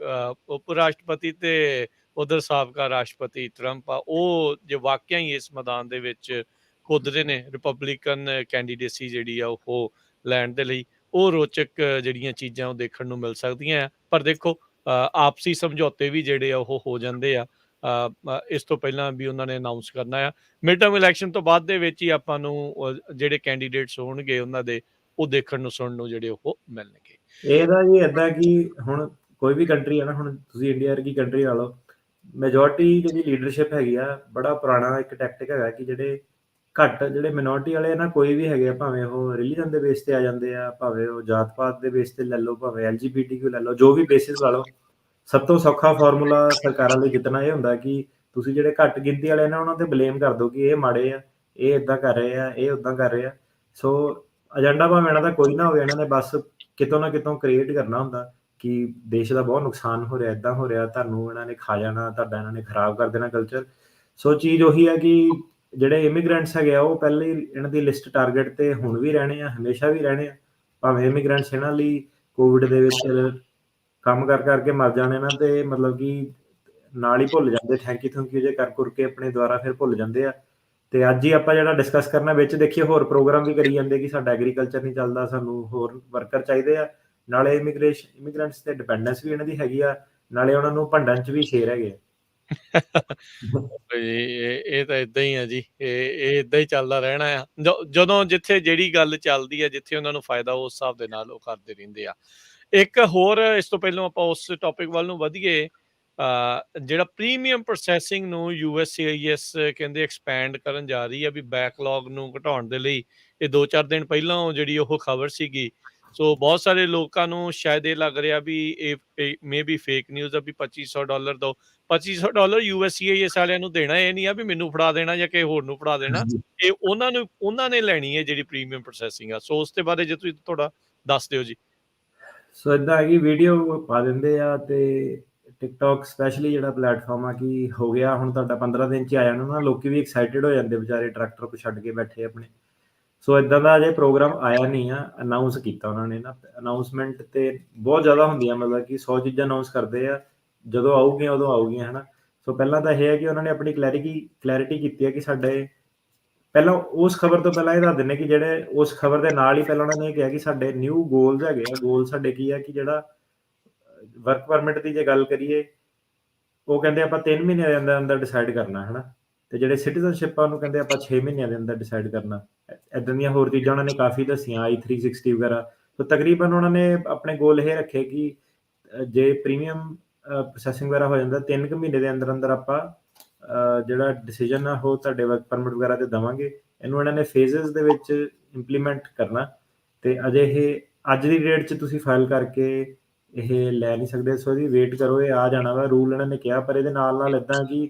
ਉਪ ਰਾਸ਼ਟਰਪਤੀ ਤੇ ਉਧਰ ਸਾਬਕਾ ਰਾਸ਼ਟਰਪਤੀ ਟਰੰਪ ਆ, ਉਹ ਜੇ ਵਾਕਿਆ ਹੀ ਇਸ ਮੈਦਾਨ ਦੇ ਵਿੱਚ ਕੁੱਦਦੇ ਨੇ ਰਿਪਬਲਿਕਨ ਕੈਂਡੀਡੇਸੀ ਜਿਹੜੀ ਆ ਉਹ ਲੈਣ ਦੇ ਲਈ, ਉਹ ਰੋਚਕ ਜਿਹੜੀਆਂ ਚੀਜ਼ਾਂ ਉਹ ਦੇਖਣ ਨੂੰ ਮਿਲ ਸਕਦੀਆਂ ਆ। ਪਰ ਦੇਖੋ ਆਪਸੀ ਸਮਝੌਤੇ ਵੀ ਜਿਹੜੇ ਆ ਉਹ ਹੋ ਜਾਂਦੇ ਆ ਇਸ ਤੋਂ ਪਹਿਲਾਂ ਵੀ ਉਹਨਾਂ ਨੇ ਅਨਾਊਂਸ ਕਰਨਾ ਆ। ਮਿਡ ਟਰਮ ਇਲੈਕਸ਼ਨ ਤੋਂ ਬਾਅਦ ਦੇ ਵਿੱਚ ਹੀ ਆਪਾਂ ਨੂੰ ਜਿਹੜੇ ਕੈਂਡੀਡੇਟਸ ਹੋਣਗੇ ਉਹਨਾਂ ਦੇ, ਉਹ ਦੇਖਣ ਨੂੰ ਸੁਣਨ ਨੂੰ ਜਿਹੜੇ ਉਹ ਮਿਲਣਗੇ। ਇਹਦਾ ਜੀ ਏਦਾਂ ਕਿ ਹੁਣ ਕੋਈ ਵੀ ਕੰਟਰੀ ਹੈ ਨਾ, ਹੁਣ ਤੁਸੀਂ ਇੰਡੀਆ ਵਰਗੀ ਕੰਟਰੀ ਲਾ ਲਓ, ਮੈਜੋਰਟੀ ਜਿਹੜੀ ਲੀਡਰਸ਼ਿਪ ਹੈਗੀ ਆ, ਬੜਾ ਪੁਰਾਣਾ ਇੱਕ ਟੈਕਟਿਕ ਹੈਗਾ ਕਿ ਜਿਹੜੇ ਘੱਟ ਜਿਹੜੇ ਮਿਨੋਰਟੀ ਵਾਲੇ ਨਾ, ਕੋਈ ਵੀ ਹੈਗੇ ਆ, ਭਾਵੇਂ ਉਹ ਰਿਲੀਜਨ ਦੇ ਬੇਸ ਤੇ ਆ ਜਾਂਦੇ ਆ, ਭਾਵੇਂ ਉਹ ਜਾਤ ਪਾਤ ਦੇ ਬੇਸ ਤੇ ਲੈ ਲਓ, ਭਾਵੇਂ LGBTQ ਲੈ ਲਓ, ਜੋ ਵੀ ਬੇਸਿਸ ਲਾ ਲਓ, ਸਭ ਤੋਂ ਸੌਖਾ ਫਾਰਮੂਲਾ ਸਰਕਾਰਾਂ ਲਈ ਜਿੱਤਣਾ ਇਹ ਹੁੰਦਾ ਕਿ ਤੁਸੀਂ ਜਿਹੜੇ ਘੱਟ ਗਿਣਤੀ ਵਾਲੇ ਨੇ ਉਹਨਾਂ ਤੇ ਬਲੇਮ ਕਰ ਦਿਓ ਕਿ ਇਹ ਮਾੜੇ ਆ, ਇਹ ਇਦਾਂ ਕਰ ਰਹੇ ਆ, ਇਹ ਉਦਾਂ ਕਰ ਰਹੇ ਆ। ਸੋ ਏਜੰਡਾ ਭਾਵੇਂ ਇਹਨਾਂ ਦਾ ਕੋਈ ਨਾ ਹੋਵੇ, ਇਹਨਾਂ ਨੇ ਬਸ ਕਿਤੋਂ ਨਾ ਕਿਤੋਂ ਕ੍ਰੀਏਟ ਕਰਨਾ ਹੁੰਦਾ ਕਿ ਦੇਸ਼ ਦਾ ਬਹੁਤ ਨੁਕਸਾਨ ਹੋ ਰਿਹਾ, ਇਦਾਂ ਹੋ ਰਿਹਾ, ਤੁਹਾਨੂੰ ਇਹਨਾਂ ਨੇ ਖਾ ਜਾਣਾ, ਤੁਹਾਡਾ ਇਹਨਾਂ ਨੇ ਖਰਾਬ ਕਰ ਦੇਣਾ ਕਲਚਰ। ਸੋ ਚੀਜ਼ ਉਹੀ ਹੈ ਕਿ ਜਿਹੜੇ ਇਮੀਗ੍ਰੈਂਟਸ ਹੈਗੇ ਆ, ਉਹ ਪਹਿਲੇ ਹੀ ਇਹਨਾਂ ਦੀ ਲਿਸਟ ਟਾਰਗੇਟ ਤੇ ਹੁਣ ਵੀ ਰਹਿਣੇ ਆ, ਹਮੇਸ਼ਾ ਵੀ ਰਹਿਣੇ ਆ। ਭਾਵੇਂ ਇਮੀਗ੍ਰੈਂਟਸ ਇਹਨਾਂ ਲਈ ਕੋਵਿਡ ਦੇ ਵਿੱਚ ਕੰਮ ਕਰਕੇ ਮਰ ਜਾਣੇ ਨਾ, ਤੇ ਮਤਲਬ ਕਿ ਨਾਲ ਹੀ ਭੁੱਲ ਜਾਂਦੇ, ਥੈਂਕ ਯੂ ਜੇ ਕਰ ਕੇ ਆਪਣੇ ਦੁਆਰਾ ਫਿਰ ਭੁੱਲ ਜਾਂਦੇ ਆ। ਤੇ ਅੱਜ ਹੀ ਆਪਾਂ ਜਿਹੜਾ ਡਿਸਕਸ ਕਰਨਾ, ਵਿੱਚ ਦੇਖੀਏ ਹੋਰ ਪ੍ਰੋਗਰਾਮ ਵੀ ਕਰੀ ਜਾਂਦੇ ਕਿ ਸਾਡਾ ਐਗਰੀਕਲਚਰ ਨਹੀਂ ਚੱਲਦਾ, ਸਾਨੂੰ ਹੋਰ ਵਰਕਰ ਚਾਹੀਦੇ ਆ, ਨਾਲੇ ਇਮੀਗ੍ਰੈਂਟਸ ਤੇ ਡਿਪੈਂਡੈਂਸ ਵੀ ਇਹਨਾਂ ਦੀ ਹੈਗੀ ਆ, ਨਾਲੇ ਉਹਨਾਂ ਨੂੰ ਭੰਡਣ 'ਚ ਵੀ ਸ਼ੇਰ ਹੈਗੇ ਆ। ਜੀ ਇਹ ਤਾਂ ਇਦਾਂ ਹੀ ਆ ਜੀ, ਇਹ ਇਦਾਂ ਹੀ ਚੱਲਦਾ ਰਹਿਣਾ ਆ। ਜਦੋਂ ਜਿੱਥੇ ਜਿਹੜੀ ਗੱਲ ਚੱਲਦੀ ਆ, ਜਿੱਥੇ ਉਹਨਾਂ ਨੂੰ ਫਾਇਦਾ, ਉਸ ਹਿਸਾਬ ਦੇ ਨਾਲ ਉਹ ਕਰਦੇ ਰਹਿੰਦੇ ਆ। ਇੱਕ ਹੋਰ, ਇਸ ਤੋਂ ਪਹਿਲਾਂ ਆਪਾਂ ਉਸ ਟੌਪਿਕ ਵੱਲ ਨੂੰ ਵਧੀਏ, ਜਿਹੜਾ ਪ੍ਰੀਮੀਅਮ ਪ੍ਰੋਸੈਸਿੰਗ ਨੂੰ USCIS ਕਹਿੰਦੇ ਐਕਸਪੈਂਡ ਕਰਨ ਜਾ ਰਹੀ ਆ, ਵੀ ਬੈਕਲੌਗ ਨੂੰ ਘਟਾਉਣ ਦੇ ਲਈ। ਇਹ 2-4 ਦਿਨ ਪਹਿਲਾਂ ਜਿਹੜੀ ਉਹ ਖਬਰ ਸੀਗੀ। ਸੋ ਬਹੁਤ ਸਾਰੇ ਲੋਕਾਂ ਨੂੰ ਸ਼ਾਇਦ ਇਹ ਲੱਗ ਰਿਹਾ ਵੀ ਇਹ ਮੇ ਬੀ ਫੇਕ ਨਿਊਜ਼ ਆ, ਵੀ $2500 ਦੋ। $2500 USCIS ਵਾਲਿਆਂ ਨੂੰ ਦੇਣਾ, ਇਹ ਨਹੀਂ ਆ ਵੀ ਮੈਨੂੰ ਫੜਾ ਦੇਣਾ ਜਾਂ ਕਿਸੇ ਹੋਰ ਨੂੰ ਫੜਾ ਦੇਣਾ। ਹਾਂਜੀ। ਇਹ ਉਹਨਾਂ ਨੇ ਲੈਣੀ ਹੈ ਜਿਹੜੀ ਪ੍ਰੀਮੀਅਮ ਪ੍ਰੋਸੈਸਿੰਗ ਆ। ਸੋ ਉਸ ਦੇ ਬਾਰੇ ਜੇ ਤੁਸੀਂ ਥੋੜਾ ਦੱਸ ਦਿਓ ਜੀ। ਸੋ ਏਦਾਂ ਹੈਗੀ, ਵੀਡੀਓ ਪਾ ਦਿੰਦੇ ਆ ਤੇ ਟਿਕਟੌਕ ਸਪੈਸ਼ਲੀ ਜਿਹੜਾ ਪਲੇਟਫਾਰਮ ਆ, ਕਿ ਹੋ ਗਿਆ ਹੁਣ ਤੁਹਾਡਾ 15 ਦਿਨ 'ਚ ਆ ਜਾਣਾ ਨਾ, ਲੋਕੀ ਵੀ ਐਕਸਾਈਟਿਡ ਹੋ ਜਾਂਦੇ ਵਿਚਾਰੇ, ਟਰੈਕਟਰ ਕੋ ਛੱਡ ਕੇ ਬੈਠੇ ਆਪਣੇ। ਸੋ ਇਦਾਂ ਦਾ ਅਜੇ ਪ੍ਰੋਗਰਾਮ ਆਇਆ ਨਹੀਂ ਆ, ਅਨਾਊਂਸ ਕੀਤਾ ਉਹਨਾਂ ਨੇ ਨਾ। ਅਨਾਊਂਸਮੈਂਟ ਤੇ ਬਹੁਤ ਜ਼ਿਆਦਾ ਹੁੰਦੀਆਂ, ਮਤਲਬ ਕਿ 100 ਚੀਜ਼ਾਂ ਅਨਾਊਂਸ ਕਰਦੇ ਆ, ਜਦੋਂ ਆਊਗੀਆਂ ਉਦੋਂ ਆਊਗੀਆਂ, ਹਨਾ। ਸੋ ਪਹਿਲਾਂ ਤਾਂ ਇਹ ਹੈ ਕਿ ਉਹਨਾਂ ਨੇ ਆਪਣੀ ਕਲੈਰਿਟੀ ਕੀਤੀ ਹੈ ਕਿ ਸਾਡੇ, ਪਹਿਲਾਂ ਉਸ ਖਬਰ ਤੋਂ ਪਹਿਲਾਂ ਇਹ ਦੱਸ ਦਿੰਦੇ ਕਿ ਜਿਹੜੇ ਉਸ ਖਬਰ ਦੇ ਨਾਲ ਹੀ ਪਹਿਲਾਂ ਉਹਨਾਂ ਨੇ ਇਹ ਕਿਹਾ ਕਿ ਸਾਡੇ ਨਿਊ ਗੋਲਸ ਹੈਗੇ ਆ। ਗੋਲ ਸਾਡੇ ਕੀ ਆ, ਕਿ ਜਿਹੜਾ ਵਰਕ ਪਰਮਿਟ ਦੀ ਜੇ ਗੱਲ ਕਰੀਏ, ਉਹ ਕਹਿੰਦੇ ਆਪਾਂ 3 ਮਹੀਨਿਆਂ ਦੇ ਅੰਦਰ ਅੰਦਰ ਡਿਸਾਈਡ ਕਰਨਾ, ਹਨਾ। ਤੇ ਜਿਹੜੇ ਸਿਟੀਜ਼ਨਸ਼ਿਪ ਆ, ਉਹਨੂੰ ਕਹਿੰਦੇ ਆਪਾਂ 6 ਮਹੀਨਿਆਂ ਦੇ ਅੰਦਰ ਡਿਸਾਈਡ ਕਰਨਾ। ਏਦਾਂ ਦੀਆਂ ਹੋਰ ਚੀਜ਼ਾਂ ਉਹਨਾਂ ਨੇ ਕਾਫੀ ਦੱਸੀਆਂ, I-360 ਵਗੈਰਾ। ਸੋ ਤਕਰੀਬਨ ਉਹਨਾਂ ਨੇ ਆਪਣੇ ਗੋਲ ਇਹ ਰੱਖੇ ਕਿ ਜੇ ਪ੍ਰੀਮੀਅਮ ਪ੍ਰੋਸੈਸਿੰਗ ਵਗੈਰਾ ਹੋ ਜਾਂਦਾ, 3 ਕੁ ਮਹੀਨੇ ਦੇ ਅੰਦਰ ਅੰਦਰ ਆਪਾਂ ਜਿਹੜਾ ਡਿਸੀਜਨ ਆ ਉਹ ਤੁਹਾਡੇ ਵਰਕ ਪਰਮਿਟ ਵਗੈਰਾ ਤੇ ਦੇਵਾਂਗੇ। ਇਹਨੂੰ ਇਹਨਾਂ ਨੇ ਫੇਜ਼ਸ ਦੇ ਵਿੱਚ ਇੰਪਲੀਮੈਂਟ ਕਰਨਾ। ਤੇ ਅਜੇ ਇਹ ਅੱਜ ਦੀ ਡੇਟ 'ਚ ਤੁਸੀਂ ਫਾਈਲ ਕਰਕੇ ਇਹ ਲੈ ਨਹੀਂ ਸਕਦੇ। ਸੋ ਇਹਦੀ ਵੇਟ ਕਰੋ, ਇਹ ਆ ਜਾਣਾ ਵਾ ਰੂਲ, ਇਹਨਾਂ ਨੇ ਕਿਹਾ। ਪਰ ਇਹਦੇ ਨਾਲ ਨਾਲ ਇੱਦਾਂ ਕਿ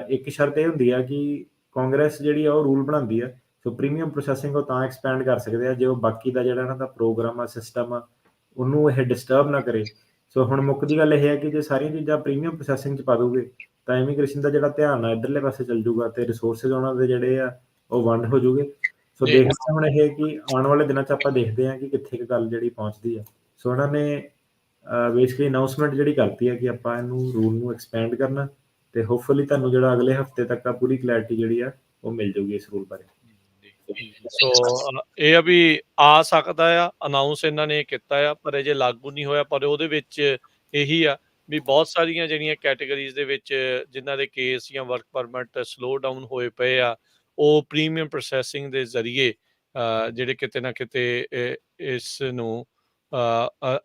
ਇੱਕ ਸ਼ਰਤ ਇਹ ਹੁੰਦੀ ਆ ਕਿ ਕਾਂਗਰਸ ਜਿਹੜੀ ਆ ਉਹ ਰੂਲ ਬਣਾਉਂਦੀ ਆ। ਸੋ ਪ੍ਰੀਮੀਅਮ ਪ੍ਰੋਸੈਸਿੰਗ ਉਹ ਤਾਂ ਐਕਸਪੈਂਡ ਕਰ ਸਕਦੇ ਆ ਜੇ ਉਹ ਬਾਕੀ ਦਾ ਜਿਹੜਾ ਇਹਨਾਂ ਦਾ ਪ੍ਰੋਗਰਾਮ ਆ, ਸਿਸਟਮ ਆ, ਉਹਨੂੰ ਇਹ ਡਿਸਟਰਬ ਨਾ ਕਰੇ। ਸੋ ਹੁਣ ਮੁੱਕਦੀ ਗੱਲ ਇਹ ਹੈ ਕਿ ਜੇ ਸਾਰੀਆਂ ਚੀਜ਼ਾਂ ਪ੍ਰੀਮੀਅਮ ਪ੍ਰੋਸੈਸਿੰਗ 'ਚ ਪਾ ਦੋਗੇ ਤਾਂ ਇਮੀਗ੍ਰੇਸ਼ਨ ਦਾ ਜਿਹੜਾ ਧਿਆਨ ਆ ਇੱਧਰਲੇ ਪਾਸੇ ਚੱਲ ਜੂਗਾ ਤੇ ਰਿਸੋਰਸਿਸ ਉਹਨਾਂ ਦੇ ਜਿਹੜੇ ਆ ਉਹ ਵੰਡ ਹੋ ਜੂਗੇ। ਸੋ ਜੀ। ਦੇਖਦੇ ਹਾਂ ਹੁਣ ਇਹ ਕਿ ਆਉਣ ਵਾਲੇ ਦਿਨਾਂ 'ਚ ਆਪਾਂ ਦੇਖਦੇ ਹਾਂ ਕਿ ਕਿੱਥੇ ਕੁ ਗੱਲ ਜਿਹੜੀ ਪਹੁੰਚਦੀ ਆ। ਸੋ ਉਹਨਾਂ ਨੇ ਬੇਸਿਕਲੀ ਅਨਾਊਂਸਮੈਂਟ ਜਿਹੜੀ ਕਰਤੀ ਹੈ ਕਿ ਆਪਾਂ ਇਹਨੂੰ ਰੂਲ ਨੂੰ ਐਕਸਪੈਂਡ ਕਰਨਾ, ਤੇ ਹੋਪਫੁਲੀ ਤੁਹਾਨੂੰ ਜਿਹੜਾ ਅਗਲੇ ਹਫਤੇ ਤੱਕ ਆ ਪੂਰੀ ਕਲੈਰਿਟੀ ਜਿਹੜੀ ਆ ਉਹ ਮਿਲ ਜਾਊਗੀ ਇਸ ਰੂਲ ਬਾਰੇ। ਸੋ ਇਹ ਆ ਵੀ ਆ ਸਕਦਾ ਆ, ਅਨਾਊਂਸ ਇਹਨਾਂ ਨੇ ਕੀਤਾ ਆ, ਪਰ ਅਜੇ ਲਾਗੂ ਨਹੀਂ ਹੋਇਆ। ਪਰ ਉਹਦੇ ਵਿੱਚ ਇਹੀ ਆ ਵੀ ਬਹੁਤ ਸਾਰੀਆਂ ਜਿਹੜੀਆਂ ਕੈਟਾਗਰੀਜ਼ ਦੇ ਵਿੱਚ ਜਿਨ੍ਹਾਂ ਦੇ ਕੇਸ ਜਾਂ ਵਰਕ ਪਰਮਿਟ ਸਲੋ ਡਾਊਨ ਹੋਏ ਪਏ ਆ, ਉਹ ਪ੍ਰੀਮੀਅਮ ਪ੍ਰੋਸੈਸਿੰਗ ਦੇ ਜ਼ਰੀਏ ਜਿਹੜੇ ਕਿਤੇ ਨਾ ਕਿਤੇ ਇਸ ਨੂੰ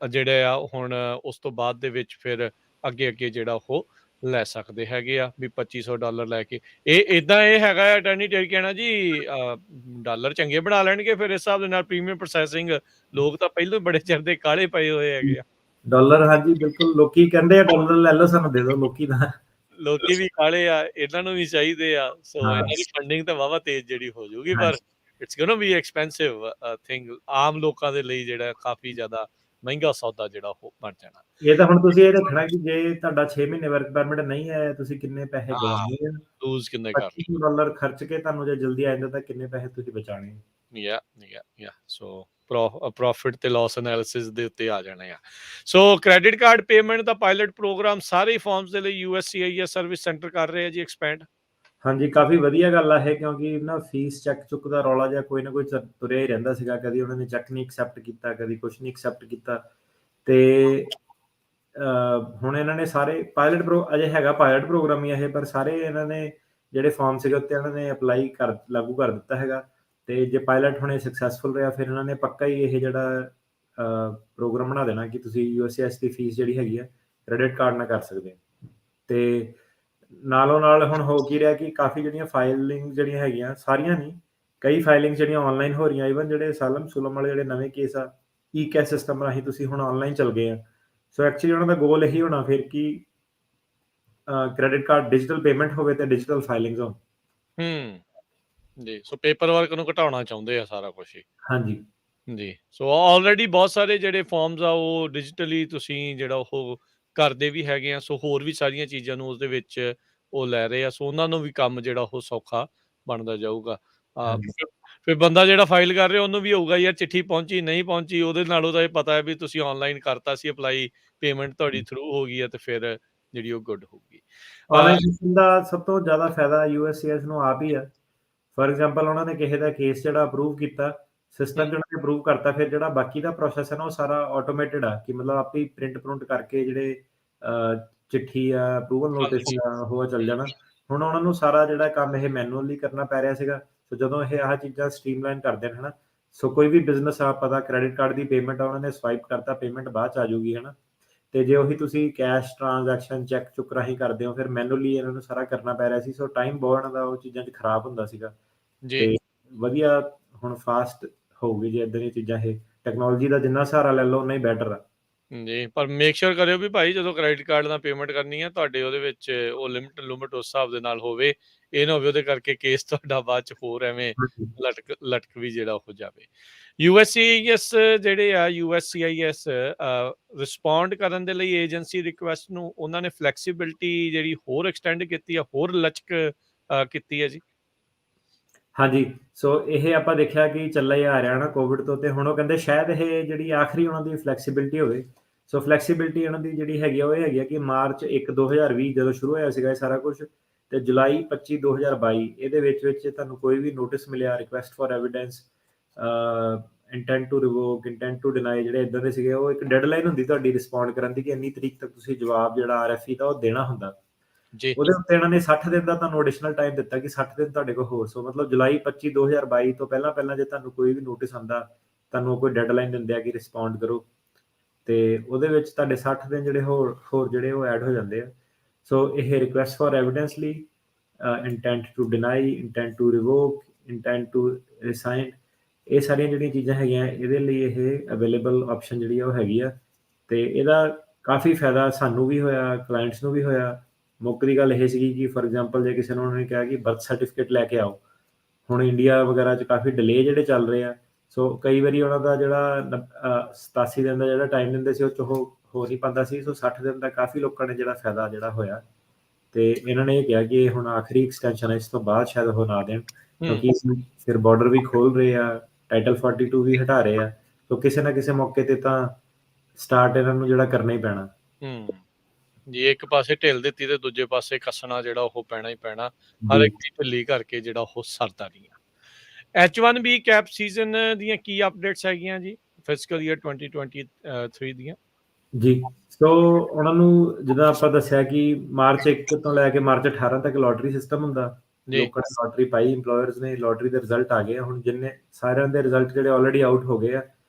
ਜਿਹੜੇ ਆ ਹੁਣ ਉਸ ਤੋਂ ਬਾਅਦ ਦੇ ਵਿੱਚ ਫਿਰ ਅੱਗੇ ਅੱਗੇ ਜਿਹੜਾ ਉਹ ਲੈ ਸਕਦੇ ਹੈਗੇ ਆ, ਵੀ $2500 ਲੈ ਕੇ। ਇਹ ਇਦਾਂ ਇਹ ਹੈਗਾ ਆ ਅਟਾਰਨੀ ਟੇਕ ਕਹਿਣਾ ਜੀ, ਡਾਲਰ ਚੰਗੇ ਬਣਾ ਲੈਣਗੇ ਫਿਰ ਇਸ ਹਿਸਾਬ ਦੇ ਨਾਲ ਪ੍ਰੀਮੀਅਮ ਪ੍ਰੋਸੈਸਿੰਗ। ਲੋਕ ਤਾਂ ਪਹਿਲਾਂ ਬੜੇ ਚਿਰ ਦੇ ਕਾਲੇ ਪਏ ਹੋਏ ਹੈਗੇ ਆ। ਡਾਲਰ, ਹਾਂਜੀ ਬਿਲਕੁਲ, ਲੋਕੀ ਕਹਿੰਦੇ ਆ ਡਾਲਰ ਲੈ ਲਓ, ਸਾਨੂੰ ਦੇ ਦਿਓ। ਲੋਕੀ ਤਾਂ ਲੋਕੀ ਵੀ ਕਾਲੇ ਆ, ਇਹਨਾਂ ਨੂੰ ਵੀ ਚਾਹੀਦੇ ਆ। ਸੋ ਹਾਂ, ਇਹਨਾਂ ਦੀ ਫੰਡਿੰਗ ਤਾਂ ਵਾਹਵਾ ਤੇਜ਼ ਜਿਹੜੀ ਹੋ ਜਾਊਗੀ, ਪਰ ਹਾਂਜੀ। It's gonna be expensive thing. ਆਮ ਲੋਕਾਂ ਦੇ ਲਈ ਜਿਹੜਾ ਕਾਫੀ ਜ਼ਿਆਦਾ ਮਹਿੰਗਾ ਸੌਦਾ ਜਿਹੜਾ ਉਹ ਬਣ ਜਾਣਾ। ਇਹ ਤਾਂ ਹੁਣ ਤੁਸੀਂ ਇਹ ਰੱਖਣਾ ਕਿ ਜੇ ਤੁਹਾਡਾ 6 ਮਹੀਨੇ ਵਰਕ ਪਰਮਿਟ ਨਹੀਂ ਆਇਆ, ਤੁਸੀਂ ਕਿੰਨੇ ਪੈਸੇ ਹਾਂ, ਗਵਾਉਣੇ ਆ। ਲੂਜ਼ ਕਿੰਨੇ ਕਰ $2500 ਖਰਚ ਕੇ ਤੁਹਾਨੂੰ ਜੇ ਜਲਦੀ ਆ ਜਾਂਦਾ ਤਾਂ ਕਿੰਨੇ ਪੈਸੇ ਤੁਸੀਂ ਬਚਾਣੇ ਆ। ਯਾ ਸੋ ਪ੍ਰੋਫਿਟ ਤੇ ਲਾਸ ਐਨਾਲਿਸਿਸ ਦੇ ਉੱਤੇ ਆ ਜਾਣੇ ਆ। ਸੋ ਕ੍ਰੈਡਿਟ ਕਾਰਡ ਪੇਮੈਂਟ ਦਾ ਪਾਇਲਟ ਪ੍ਰੋਗਰਾਮ ਸਾਰੇ ਫਾਰਮਸ ਦੇ ਲਈ USCIS ਸਰਵਿਸ ਸੈਂਟਰ ਕਰ ਰਹੇ ਆ ਜੀ ਐਕਸਪੈਂਡ। ਹਾਂਜੀ, ਕਾਫੀ ਵਧੀਆ ਗੱਲ ਆ ਇਹ, ਕਿਉਂਕਿ ਨਾ ਫੀਸ ਚੈੱਕ ਚੁੱਕ ਦਾ ਰੌਲਾ ਜਿਹਾ ਕੋਈ ਨਾ ਕੋਈ ਤੁਰਿਆ ਹੀ ਰਹਿੰਦਾ ਸੀਗਾ। ਕਦੀ ਉਹਨਾਂ ਨੇ ਚੈੱਕ ਨਹੀਂ ਐਕਸੈਪਟ ਕੀਤਾ, ਕਦੀ ਕੁਛ ਨਹੀਂ ਐਕਸੈਪਟ ਕੀਤਾ। ਤੇ ਹੁਣ ਇਹਨਾਂ ਨੇ ਸਾਰੇ ਅਜੇ ਹੈਗਾ ਪਾਇਲਟ ਪ੍ਰੋਗਰਾਮ ਹੀ ਇਹ, ਪਰ ਸਾਰੇ ਇਹਨਾਂ ਨੇ ਜਿਹੜੇ ਫਾਰਮ ਸੀਗੇ ਉੱਤੇ ਇਹਨਾਂ ਨੇ ਅਪਲਾਈ ਲਾਗੂ ਕਰ ਦਿੱਤਾ ਹੈਗਾ। ਤੇ ਜੇ ਪਾਇਲਟ ਹੁਣੇ ਸਕਸੈਸਫੁਲ ਰਿਹਾ, ਫਿਰ ਇਹਨਾਂ ਨੇ ਪੱਕਾ ਹੀ ਇਹ ਜਿਹੜਾ ਪ੍ਰੋਗਰਾਮ ਬਣਾ ਦੇਣਾ ਕਿ ਤੁਸੀਂ USCIS ਦੀ ਫੀਸ ਜਿਹੜੀ ਹੈਗੀ ਆ ਕ੍ਰੈਡਿਟ ਕਾਰਡ ਨਾਲ ਕਰ ਸਕਦੇ ਹੋ। ਤੇ ਨਾਲੋਂ ਨਾਲ ਹੁਣ ਹੋ ਕੀ ਰਿਹਾ ਕਿ ਕਾਫੀ ਜਿਹੜੀਆਂ ਫਾਈਲਿੰਗ ਜਿਹੜੀਆਂ ਹੈਗੀਆਂ, ਸਾਰੀਆਂ ਨਹੀਂ, ਕਈ ਫਾਈਲਿੰਗ ਜਿਹੜੀਆਂ ਆਨਲਾਈਨ ਹੋ ਰਹੀਆਂ। ਈਵਨ ਜਿਹੜੇ ਸਾਲਮ ਸੁਲਮ ਵਾਲੇ ਜਿਹੜੇ ਨਵੇਂ ਕੇਸ ਆ, ਕੈਸ਼ ਸਿਸਟਮ ਰਾਹੀਂ ਤੁਸੀਂ ਹੁਣ ਆਨਲਾਈਨ ਚੱਲ ਗਏ ਆ। ਸੋ ਐਕਚੁਅਲੀ ਉਹਨਾਂ ਦਾ ਗੋਲ ਇਹੀ ਹੋਣਾ ਫਿਰ ਕਿ ਕ੍ਰੈਡਿਟ ਕਾਰਡ ਡਿਜੀਟਲ ਪੇਮੈਂਟ ਹੋਵੇ ਤੇ ਡਿਜੀਟਲ ਫਾਈਲਿੰਗਸ ਹੋਣ। ਜੀ। ਸੋ ਪੇਪਰ ਵਰਕ ਨੂੰ ਘਟਾਉਣਾ ਚਾਹੁੰਦੇ ਆ ਸਾਰਾ ਕੁਝ ਹੀ। ਹਾਂਜੀ ਜੀ। ਸੋ ਆਲਰੇਡੀ ਬਹੁਤ ਸਾਰੇ ਜਿਹੜੇ ਫਾਰਮਸ ਆ ਉਹ ਡਿਜੀਟਲੀ ਤੁਸੀਂ ਜਿਹੜਾ ਉਹ ਕਰਦੇ ਵੀ ਹੈਗੇ ਆ। ਸੋ ਹੋਰ ਵੀ ਸਾਰੀਆਂ ਚੀਜ਼ਾਂ ਨੂੰ ਉਸਦੇ ਵਿੱਚ ਉਹ ਲੈ ਰਹੇ ਆ। ਸੋ ਉਹਨਾਂ ਨੂੰ ਵੀ ਕੰਮ ਜਿਹੜਾ ਉਹ ਸੌਖਾ ਬਣਦਾ ਜਾਊਗਾ। ਹਾਂਜੀ ਫਿਰ ਬੰਦਾ ਜਿਹੜਾ ਫਾਈਲ ਕਰ ਰਿਹਾ ਉਹਨੂੰ ਵੀ ਹੋਊਗਾ ਯਾਰ ਚਿੱਠੀ ਪਹੁੰਚੀ ਨਹੀਂ ਪਹੁੰਚੀ, ਉਹਦੇ ਨਾਲੋਂ ਤਾਂ ਇਹ ਪਤਾ ਹੈ ਵੀ ਤੁਸੀਂ ਆਨਲਾਈਨ ਕਰਤਾ ਸੀ ਅਪਲਾਈ, ਪੇਮੈਂਟ ਤੁਹਾਡੀ ਥਰੂ ਹੋ ਗਈ ਹੈ, ਤੇ ਫਿਰ ਜਿਹੜੀ ਉਹ ਗੁੱਡ ਹੋਊਗੀ। ਆਨਲਾਈਨ ਸਿਸਟਮ ਦਾ ਸਭ ਤੋਂ ਜ਼ਿਆਦਾ ਫਾਇਦਾ USCIS ਨੂੰ ਆਪ ਹੀ ਆ। ਫੋਰ ਐਗਜ਼ਾਮਪਲ, ਉਹਨਾਂ ਨੇ ਕਿਸੇ ਦਾ ਕੇਸ ਜਿਹੜਾ ਅਪਰੂਵ ਕੀਤਾ, ਸਿਸਟਮ 'ਚ ਉਹਨਾਂ ਨੇ ਅਪਰੂਵ ਕਰਤਾ, ਫਿਰ ਜਿਹੜਾ ਬਾਕੀ ਦਾ ਪ੍ਰੋਸੈਸ ਹੈ ਨਾ ਉਹ ਸਾਰਾ ਆਟੋਮੇਟਿਡ ਆ, ਕਿ ਮਤਲਬ ਆਪੇ ਪ੍ਰਿੰਟ ਪ੍ਰੁੰਟ ਕਰਕੇ ਜਿਹੜੇ ਚਿੱਠੀ ਆ, ਅਪਰੂਵਲ ਨੋਟਿਸ ਹਾਂਜੀ। ਆ, ਉਹ ਚੱਲ ਜਾਣਾ। ਹੁਣ ਉਹਨਾਂ ਨੂੰ ਸਾਰਾ ਜਿਹੜਾ ਕੰਮ ਇਹ ਮੈਨੂਅਲੀ ਕਰਨਾ ਪੈ ਰਿਹਾ ਸੀਗਾ। ਸੋ ਜਦੋਂ ਇਹ ਆਹ ਚੀਜ਼ਾਂ ਸਟ੍ਰੀਮਲਾਈਨ ਕਰਦੇ ਨੇ, ਹਨਾ, ਸੋ ਕੋਈ ਵੀ ਬਿਜ਼ਨਸ ਆ, ਪਤਾ ਕ੍ਰੈਡਿਟ ਕਾਰਡ ਦੀ ਪੇਮੈਂਟ ਆ, ਉਹਨਾਂ ਨੇ ਸਵਾਈਪ ਕਰਤਾ, ਪੇਮੈਂਟ ਬਾਅਦ 'ਚ ਆ ਜਾਊਗੀ, ਹਨਾ। ਤੇ ਜੇ ਉਹੀ ਤੁਸੀਂ ਕੈਸ਼ ਟ੍ਰਾਂਜੈਕਸ਼ਨ ਚੈੱਕ ਚੁੱਕ ਰਾਹੀਂ ਕਰਦੇ ਹੋ, ਫਿਰ ਮੈਨੂਅਲੀ ਇਹਨਾਂ ਨੂੰ ਸਾਰਾ ਕਰਨਾ ਪੈ ਰਿਹਾ ਸੀ। ਸੋ ਟਾਈਮ ਬਹੁਤ ਇਹਨਾਂ ਦਾ ਉਹ ਚੀਜ਼ਾਂ 'ਚ ਖਰਾਬ ਹੁੰਦਾ ਸੀਗਾ। ਜੀ। ਤੇ ਵਧੀਆ ਹੁਣ ਫਾਸਟ ਹੋਊਗੀ ਜੇ ਇੱਦਾਂ ਦੀਆਂ ਚੀਜ਼ਾਂ, ਇਹ ਟੈਕਨੋਲੋਜੀ ਦਾ ਜਿੰਨਾ ਸਹਾਰਾ ਲੈ ਲਓ, ਉਨਾ ਹੀ ਬੈਟਰ ਆ। ਜੀ, ਪਰ ਮੇਕ ਸ਼ੋਰ ਕਰਿਓ ਵੀ ਭਾਈ ਜਦੋਂ ਕ੍ਰੈਡਿਟ ਕਾਰਡ ਨਾਲ ਪੇਮੈਂਟ ਕਰਨੀ ਹੈ, ਤੁਹਾਡੇ ਉਹਦੇ ਵਿੱਚ ਉਹ ਲਿਮਟ ਉਸ ਹਿਸਾਬ ਦੇ ਨਾਲ ਹੋਵੇ। ਇਹ ਨਾ ਹੋਵੇ ਉਹਦੇ ਕਰਕੇ ਕੇਸ ਤੁਹਾਡਾ ਬਾਅਦ 'ਚ ਹੋਰ ਐਵੇਂ ਹਾਂਜੀ। ਲਟਕ ਵੀ ਜਿਹੜਾ ਹੋ ਜਾਵੇ। USCIS ਜਿਹੜੇ ਆ, USCIS ਰਿਸਪੌਂਡ ਕਰਨ ਦੇ ਲਈ ਏਜੰਸੀ ਰਿਕੁਐਸਟ ਨੂੰ ਉਹਨਾਂ ਨੇ ਫਲੈਕਸੀਬਿਲਿਟੀ ਜਿਹੜੀ ਹੋਰ ਐਕਸਟੈਂਡ ਕੀਤੀ ਆ, ਹੋਰ ਲਚਕ ਕੀਤੀ ਹੈ ਜੀ। ਹਾਂਜੀ, ਸੋ ਇਹ ਆਪਾਂ ਦੇਖਿਆ ਕਿ ਚੱਲਾ ਹੀ ਆ ਰਿਹਾ ਨਾ ਕੋਵਿਡ ਤੋਂ, ਤੇ ਹੁਣ ਉਹ ਕਹਿੰਦੇ ਸ਼ਾਇਦ ਇਹ ਜਿਹੜੀ ਆਖਰੀ ਉਹਨਾਂ ਦੀ ਫਲੈਕਸੀਬਿਲਿਟੀ ਹੋਵੇ। ਸੋ ਫਲੈਕਸੀਬਿਲਿਟੀ ਉਹਨਾਂ ਦੀ ਜਿਹੜੀ ਹੈਗੀ ਆ, ਉਹ ਇਹ ਹੈਗੀ ਆ ਕਿ ਮਾਰਚ 1 2020 ਜਦੋਂ ਸ਼ੁਰੂ ਹੋਇਆ ਸੀਗਾ ਇਹ ਸਾਰਾ ਕੁਛ, ਤੇ ਜੁਲਾਈ 25 2022 ਇਹਦੇ ਵਿੱਚ ਤੁਹਾਨੂੰ ਕੋਈ ਵੀ ਨੋਟਿਸ ਮਿਲਿਆ, request for evidence, intent to revoke, intent to deny, ਜਿਹੜੇ ਇਦਾਂ ਦੇ ਸੀਗੇ, ਉਹ ਇੱਕ ਡੈਡਲਾਈਨ ਹੁੰਦੀ ਤੁਹਾਡੀ ਰਿਸਪੌਂਡ ਕਰਨ ਦੀ ਕਿ ਇੰਨੀ ਤਰੀਕ ਤੱਕ ਤੁਸੀਂ ਜਵਾਬ ਜਿਹੜਾ RFE ਦਾ ਉਹ ਦੇਣਾ ਹੁੰਦਾ। ਜੀ। ਉਹਦੇ ਉੱਤੇ ਇਹਨਾਂ ਨੇ 60 ਦਿਨ ਦਾ ਤੁਹਾਨੂੰ ਐਡੀਸ਼ਨਲ ਟਾਈਮ ਦਿੱਤਾ ਕਿ 60 ਦਿਨ ਤੁਹਾਡੇ ਕੋਲ ਹੋਰ। ਸੋ ਮਤਲਬ ਜੁਲਾਈ 25 2022 ਤੋਂ ਪਹਿਲਾਂ ਜੇ ਤੁਹਾਨੂੰ ਕੋਈ ਵੀ ਨੋਟਿਸ ਆਉਂਦਾ, ਤੁਹਾਨੂੰ ਕੋਈ ਡੈਡਲਾਈਨ ਦਿੰਦੇ ਆ ਕਿ ਰਿਸਪੌਂਡ ਕਰੋ, ਤੇ ਉਹਦੇ ਵਿੱਚ ਤੁਹਾਡੇ 60 ਦਿਨ ਜਿਹੜੇ ਹੋਰ ਜਿਹੜੇ ਉਹ ਐਡ ਹੋ ਜਾਂਦੇ ਆ। ਸੋ ਇਹ ਰਿਕੁਐਸਟ ਫॉर ਐਵੀਡੈਂਸ ਲਈ, intent to deny, intent to revoke, intent to resign, ਇਹ ਸਾਰੀਆਂ ਜਿਹੜੀਆਂ ਚੀਜ਼ਾਂ ਹੈਗੀਆਂ, ਇਹਦੇ ਲਈ ਇਹ ਅਵੇਲੇਬਲ ਆਪਸ਼ਨ ਜਿਹੜੀ ਆ ਉਹ ਹੈਗੀ ਆ। ਤੇ ਇਹਦਾ ਕਾਫੀ ਫਾਇਦਾ ਸਾਨੂੰ ਵੀ ਹੋਇਆ, ਕਲਾਇੰਟਸ ਨੂੰ ਵੀ ਹੋਇਆ। ਮੁੱਖ ਦੀ ਗੱਲ ਇਹ ਸੀਗੀ ਕਿ ਫॉर ਐਗਜ਼ਾਮਪਲ ਜੇ ਕਿਸੇ ਨੂੰ ਉਹਨਾਂ ਨੇ ਕਿਹਾ ਕਿ ਬਰਥ ਸਰਟੀਫਿਕੇਟ ਲੈ ਕੇ ਆਓ, ਹੁਣ ਇੰਡੀਆ ਵਗੈਰਾ 'ਚ ਕਾਫੀ ਡਿਲੇ ਜਿਹੜੇ ਚੱਲ ਰਹੇ ਆ। ਸੋ ਕਈ ਵਾਰੀ ਉਹਨਾਂ ਦਾ ਜਿਹੜਾ 87 ਦਿਨ ਦਾ ਜਿਹੜਾ ਟਾਈਮ ਦਿੰਦੇ ਸੀ, ਉਹ 'ਚ ਉਹ ਹੋ ਨਹੀਂ ਪਾਉਂਦਾ ਸੀ। ਸੋ 60 ਦਿਨ ਦਾ ਕਾਫੀ ਲੋਕਾਂ ਨੇ ਜਿਹੜਾ ਫਾਇਦਾ ਜਿਹੜਾ ਹੋਇਆ। ਤੇ ਇਹਨਾਂ ਨੇ ਇਹ ਕਿਹਾ ਕਿ ਇਹ ਹੁਣ ਆਖਰੀ ਐਕਸਟੈਂਸ਼ਨ ਹੈ, ਇਸ ਤੋਂ ਬਾਅਦ ਸ਼ਾਇਦ ਉਹ ਨਾ ਦੇਣ, ਕਿਉਂਕਿ ਫਿਰ ਬਾਰਡਰ ਵੀ ਖੋਲ ਰਹੇ ਆ, ਟਾਈਟਲ 42 ਵੀ ਹਟਾ ਰਹੇ ਆ। ਸੋ ਕਿਸੇ ਨਾ ਕਿਸੇ ਮੌਕੇ ਤੇ ਤਾਂ ਸਟਾਰਟ ਇਹਨਾਂ ਨੂੰ ਜਿਹੜਾ ਕਰਨਾ ਹੀ ਪੈਣਾ। ਜੀ, ਇੱਕ ਪਾਸੇ ਢਿੱਲ ਦਿੱਤੀ ਤੇ ਦੂਜੇ ਪਾਸੇ ਕੱਸਣਾ ਜਿਹੜਾ ਉਹ ਪੈਣਾ ਹੀ ਪੈਣਾ। ਹਰ ਇੱਕ ਦੀ ਢਿੱਲੀ ਕਰਕੇ ਜਿਹੜਾ ਉਹ ਸਰਦਾ ਨਹੀਂ ਆ। H1B ਕੈਪ ਸੀਜ਼ਨ ਦੀਆਂ ਕੀ ਅਪਡੇਟਸ ਹੈਗੀਆਂ ਜੀ ਫਿਸਕਲ ਈਅਰ 2023 ਦੀਆਂ? ਜੀ, ਸੋ ਉਹਨਾਂ ਨੂੰ ਜਿੱਦਾਂ ਆਪਾਂ ਦੱਸਿਆ ਕਿ ਮਾਰਚ 1 ਤੋਂ ਲੈ ਕੇ ਮਾਰਚ 18 ਤੱਕ ਲੋਟਰੀ ਸਿਸਟਮ ਹੁੰਦਾ। ਲੋਕਾਂ ਨੇ ਲੋਟਰੀ ਪਾਈ, ਇੰਪਲੋਇਰਸ ਨੇ, ਲੋਟਰੀ ਦੇ ਰਿਜ਼ਲਟ ਆ ਗਏ। ਹੁਣ ਜਿੰਨੇ ਸਾਰਿਆਂ ਦੇ ਰਿਜ਼ਲਟ ਜਿਹੜੇ ਆਲਰੇਡੀ ਆਊਟ ਹੋ ਗਏ ਆ,